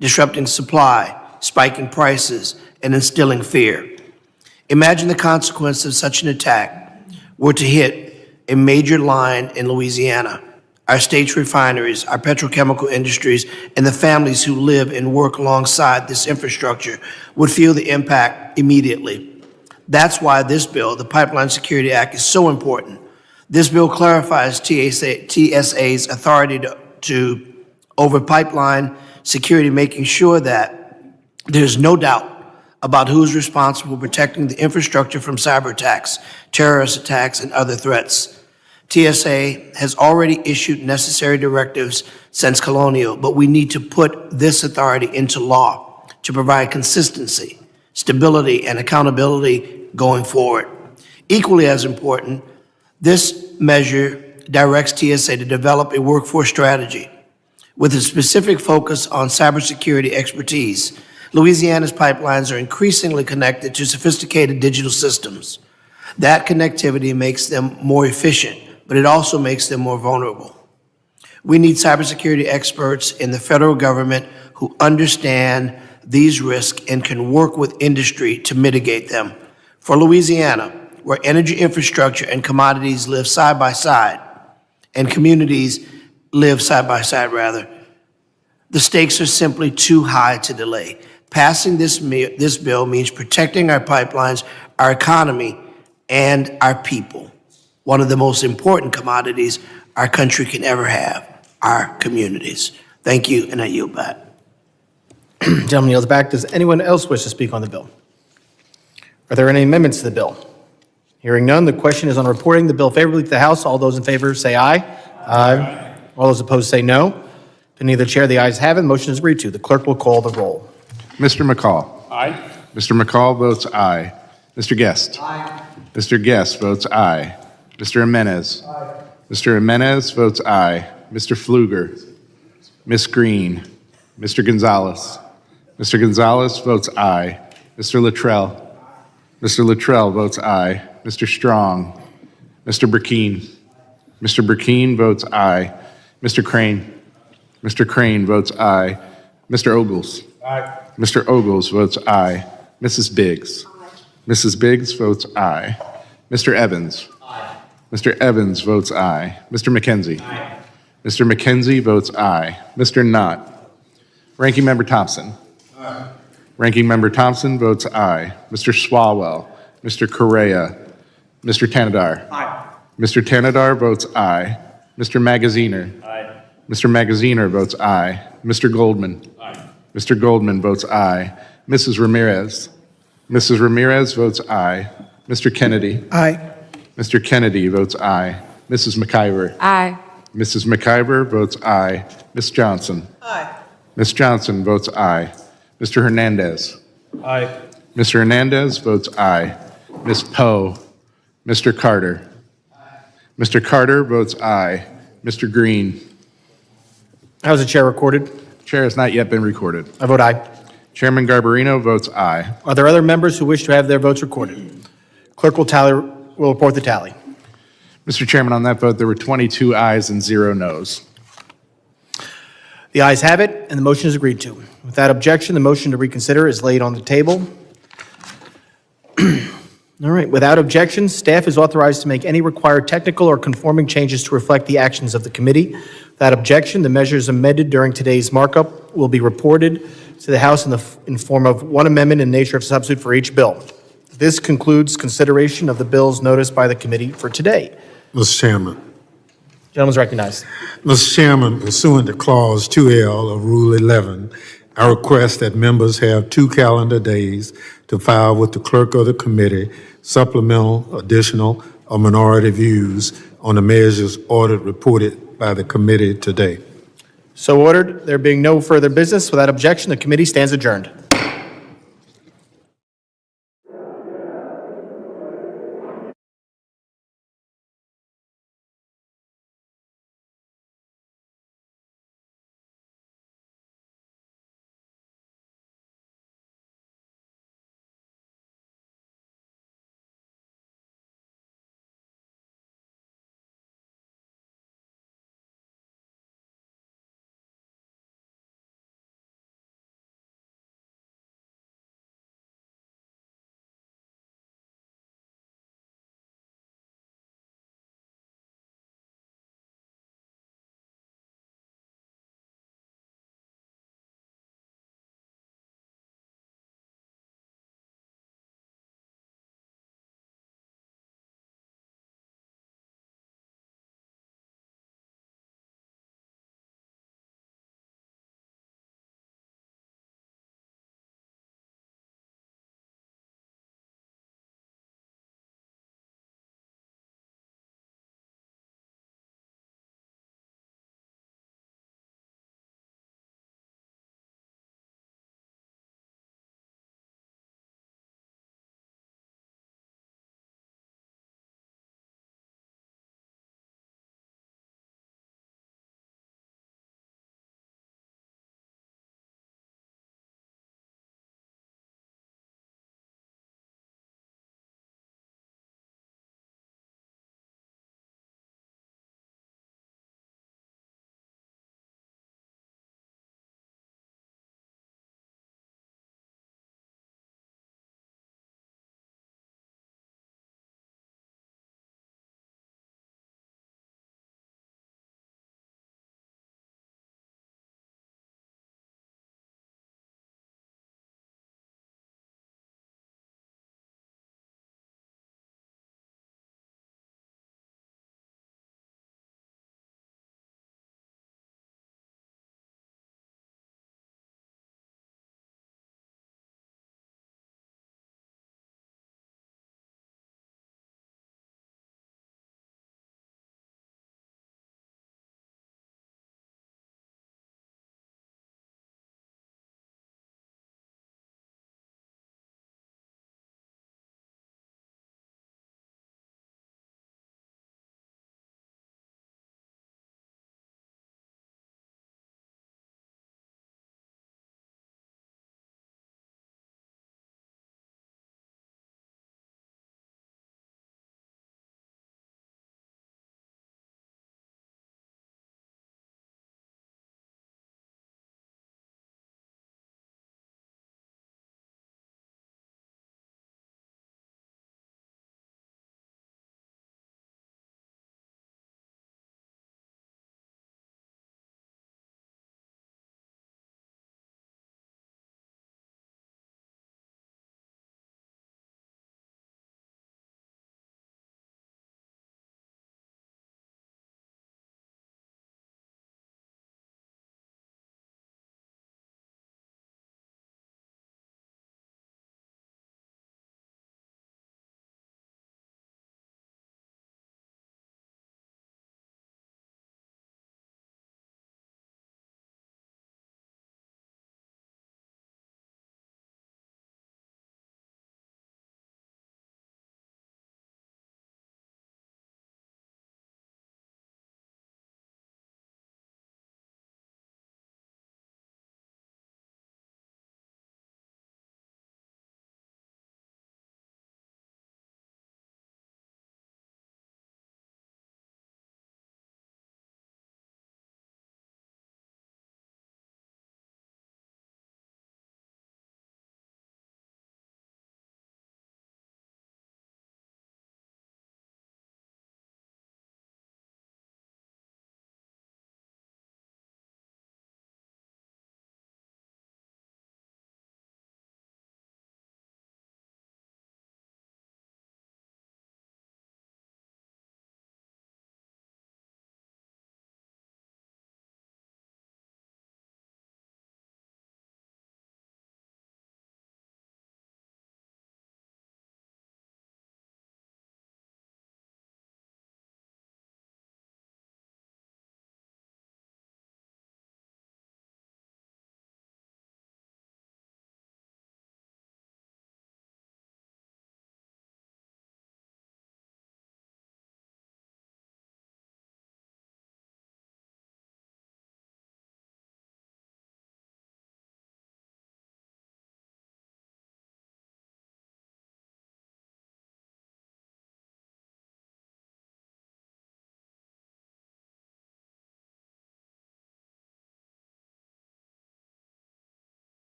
disrupting supply, spiking prices, and instilling fear. Imagine the consequence of such an attack were to hit a major line in Louisiana. Our state's refineries, our petrochemical industries, and the families who live and work alongside this infrastructure would feel the impact immediately. That's why this bill, the Pipeline Security Act, is so important. This bill clarifies TSA's authority over pipeline security, making sure that there's no doubt about who's responsible for protecting the infrastructure from cyber attacks, terrorist attacks, and other threats. TSA has already issued necessary directives since Colonial, but we need to put this authority into law to provide consistency, stability, and accountability going forward. Equally as important, this measure directs TSA to develop a workforce strategy with a specific focus on cybersecurity expertise. Louisiana's pipelines are increasingly connected to sophisticated digital systems. That connectivity makes them more efficient, but it also makes them more vulnerable. We need cybersecurity experts in the federal government who understand these risks and can work with industry to mitigate them. For Louisiana, where energy infrastructure and commodities live side by side, and communities live side by side, rather, the stakes are simply too high to delay. Passing this bill means protecting our pipelines, our economy, and our people. One of the most important commodities our country can ever have, our communities. Thank you, and I yield back. Gentleman yields back. Does anyone else wish to speak on the bill? Are there any amendments to the bill? Hearing none, the question is on reporting the bill favorably to the House. All those in favor say aye. Aye. All those opposed say no. Opinion of the chair, the ayes have it. Motion is agreed to. The clerk will call the roll. Mr. McCall. Aye. Mr. McCall votes aye. Mr. Guest. Aye. Mr. Guest votes aye. Mr. Jimenez. Aye. Mr. Jimenez votes aye. Mr. Pfluger. Ms. Green. Mr. Gonzalez. Mr. Gonzalez votes aye. Mr. Luttrell. Mr. Luttrell votes aye. Mr. Strong. Mr. Burkeen. Mr. Burkeen votes aye. Mr. Crane. Mr. Crane votes aye. Mr. Ogles. Aye. Mr. Ogles votes aye. Mrs. Biggs. Mrs. Biggs votes aye. Mr. Evans. Mr. Evans votes aye. Mr. McKenzie. Mr. McKenzie votes aye. Mr. Knott. Ranking Member Thompson. Ranking Member Thompson votes aye. Mr. Swalwell. Mr. Correa. Mr. Tanadar. Mr. Tanadar votes aye. Mr. Magaziner. Mr. Magaziner votes aye. Mr. Goldman. Mr. Goldman votes aye. Mrs. Ramirez. Mrs. Ramirez votes aye. Mr. Kennedy. Aye. Mr. Kennedy votes aye. Mrs. McIver. Aye. Mrs. McIver votes aye. Ms. Johnson. Aye. Ms. Johnson votes aye. Mr. Hernandez. Aye. Mr. Hernandez votes aye. Ms. Poe. Mr. Carter. Mr. Carter votes aye. Mr. Green. How is the chair recorded? Chair has not yet been recorded. I vote aye. Chairman Garbarino votes aye. Are there other members who wish to have their votes recorded? Clerk will report the tally. Mr. Chairman, on that vote, there were 22 ayes and 0 noes. The ayes have it, and the motion is agreed to. Without objection, the motion to reconsider is laid on the table. All right, without objection, staff is authorized to make any required technical or conforming changes to reflect the actions of the committee. Without objection, the measures amended during today's markup will be reported to the House in form of one amendment in nature of substitute for each bill. This concludes consideration of the bills noticed by the committee for today. Mr. Chairman. Gentleman's recognized. Mr. Chairman, pursuant to Clause 2L of Rule 11, I request that members have 2 calendar days to file with the clerk of the committee supplemental, additional, or minority views on the measures ordered reported by the committee today. So ordered. There being no further business, without objection, the committee stands adjourned.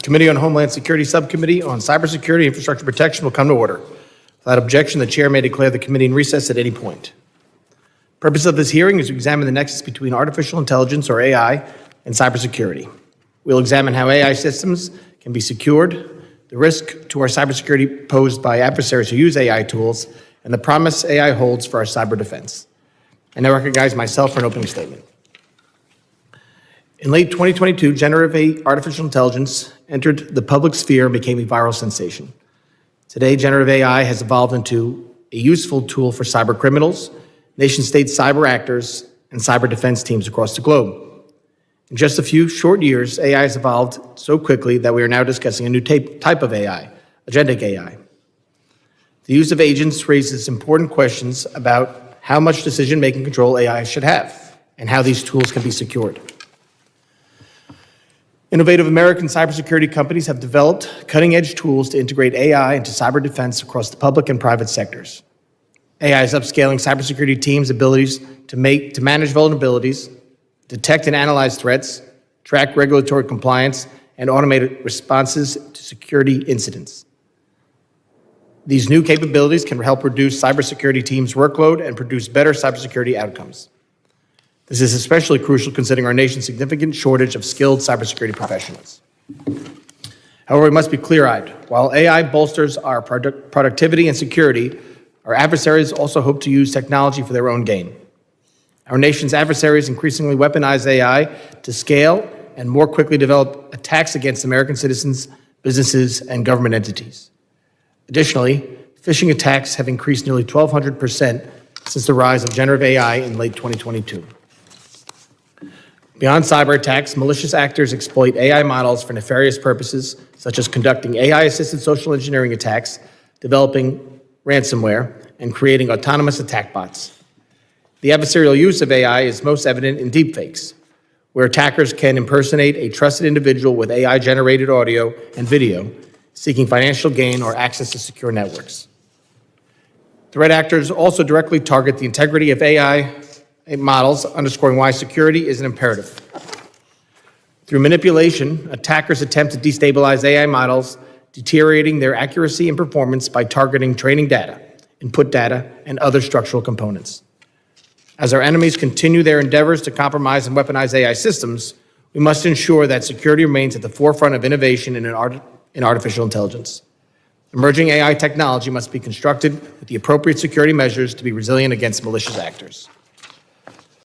Committee on Homeland Security Subcommittee on Cybersecurity and Infrastructure Protection will come to order. Without objection, the chair may declare the committee in recess at any point. The purpose of this hearing is to examine the nexus between artificial intelligence, or AI, and cybersecurity. We'll examine how AI systems can be secured, the risk to our cybersecurity posed by adversaries who use AI tools, and the promise AI holds for our cyber defense. I now recognize myself for an opening statement. In late 2022, generative artificial intelligence entered the public sphere and became a viral sensation. Today, generative AI has evolved into a useful tool for cyber criminals, nation-state cyber actors, and cyber defense teams across the globe. In just a few short years, AI has evolved so quickly that we are now discussing a new type of AI, agentic AI. The use of agents raises important questions about how much decision-making control AI should have and how these tools can be secured. Innovative American cybersecurity companies have developed cutting-edge tools to integrate AI into cyber defense across the public and private sectors. AI is upscaling cybersecurity teams' abilities to manage vulnerabilities, detect and analyze threats, track regulatory compliance, and automate responses to security incidents. These new capabilities can help reduce cybersecurity teams' workload and produce better cybersecurity outcomes. This is especially crucial considering our nation's significant shortage of skilled cybersecurity professionals. However, we must be clear-eyed. While AI bolsters our productivity and security, our adversaries also hope to use technology for their own gain. Our nation's adversaries increasingly weaponize AI to scale and more quickly develop attacks against American citizens, businesses, and government entities. Additionally, phishing attacks have increased nearly 1,200% since the rise of generative AI in late 2022. Beyond cyber attacks, malicious actors exploit AI models for nefarious purposes, such as conducting AI-assisted social engineering attacks, developing ransomware, and creating autonomous attack bots. The adversarial use of AI is most evident in deepfakes, where attackers can impersonate a trusted individual with AI-generated audio and video, seeking financial gain or access to secure networks. Threat actors also directly target the integrity of AI models, underscoring why security is an imperative. Through manipulation, attackers attempt to destabilize AI models, deteriorating their accuracy and performance by targeting training data, input data, and other structural components. As our enemies continue their endeavors to compromise and weaponize AI systems, we must ensure that security remains at the forefront of innovation in artificial intelligence. Emerging AI technology must be constructed with the appropriate security measures to be resilient against malicious actors.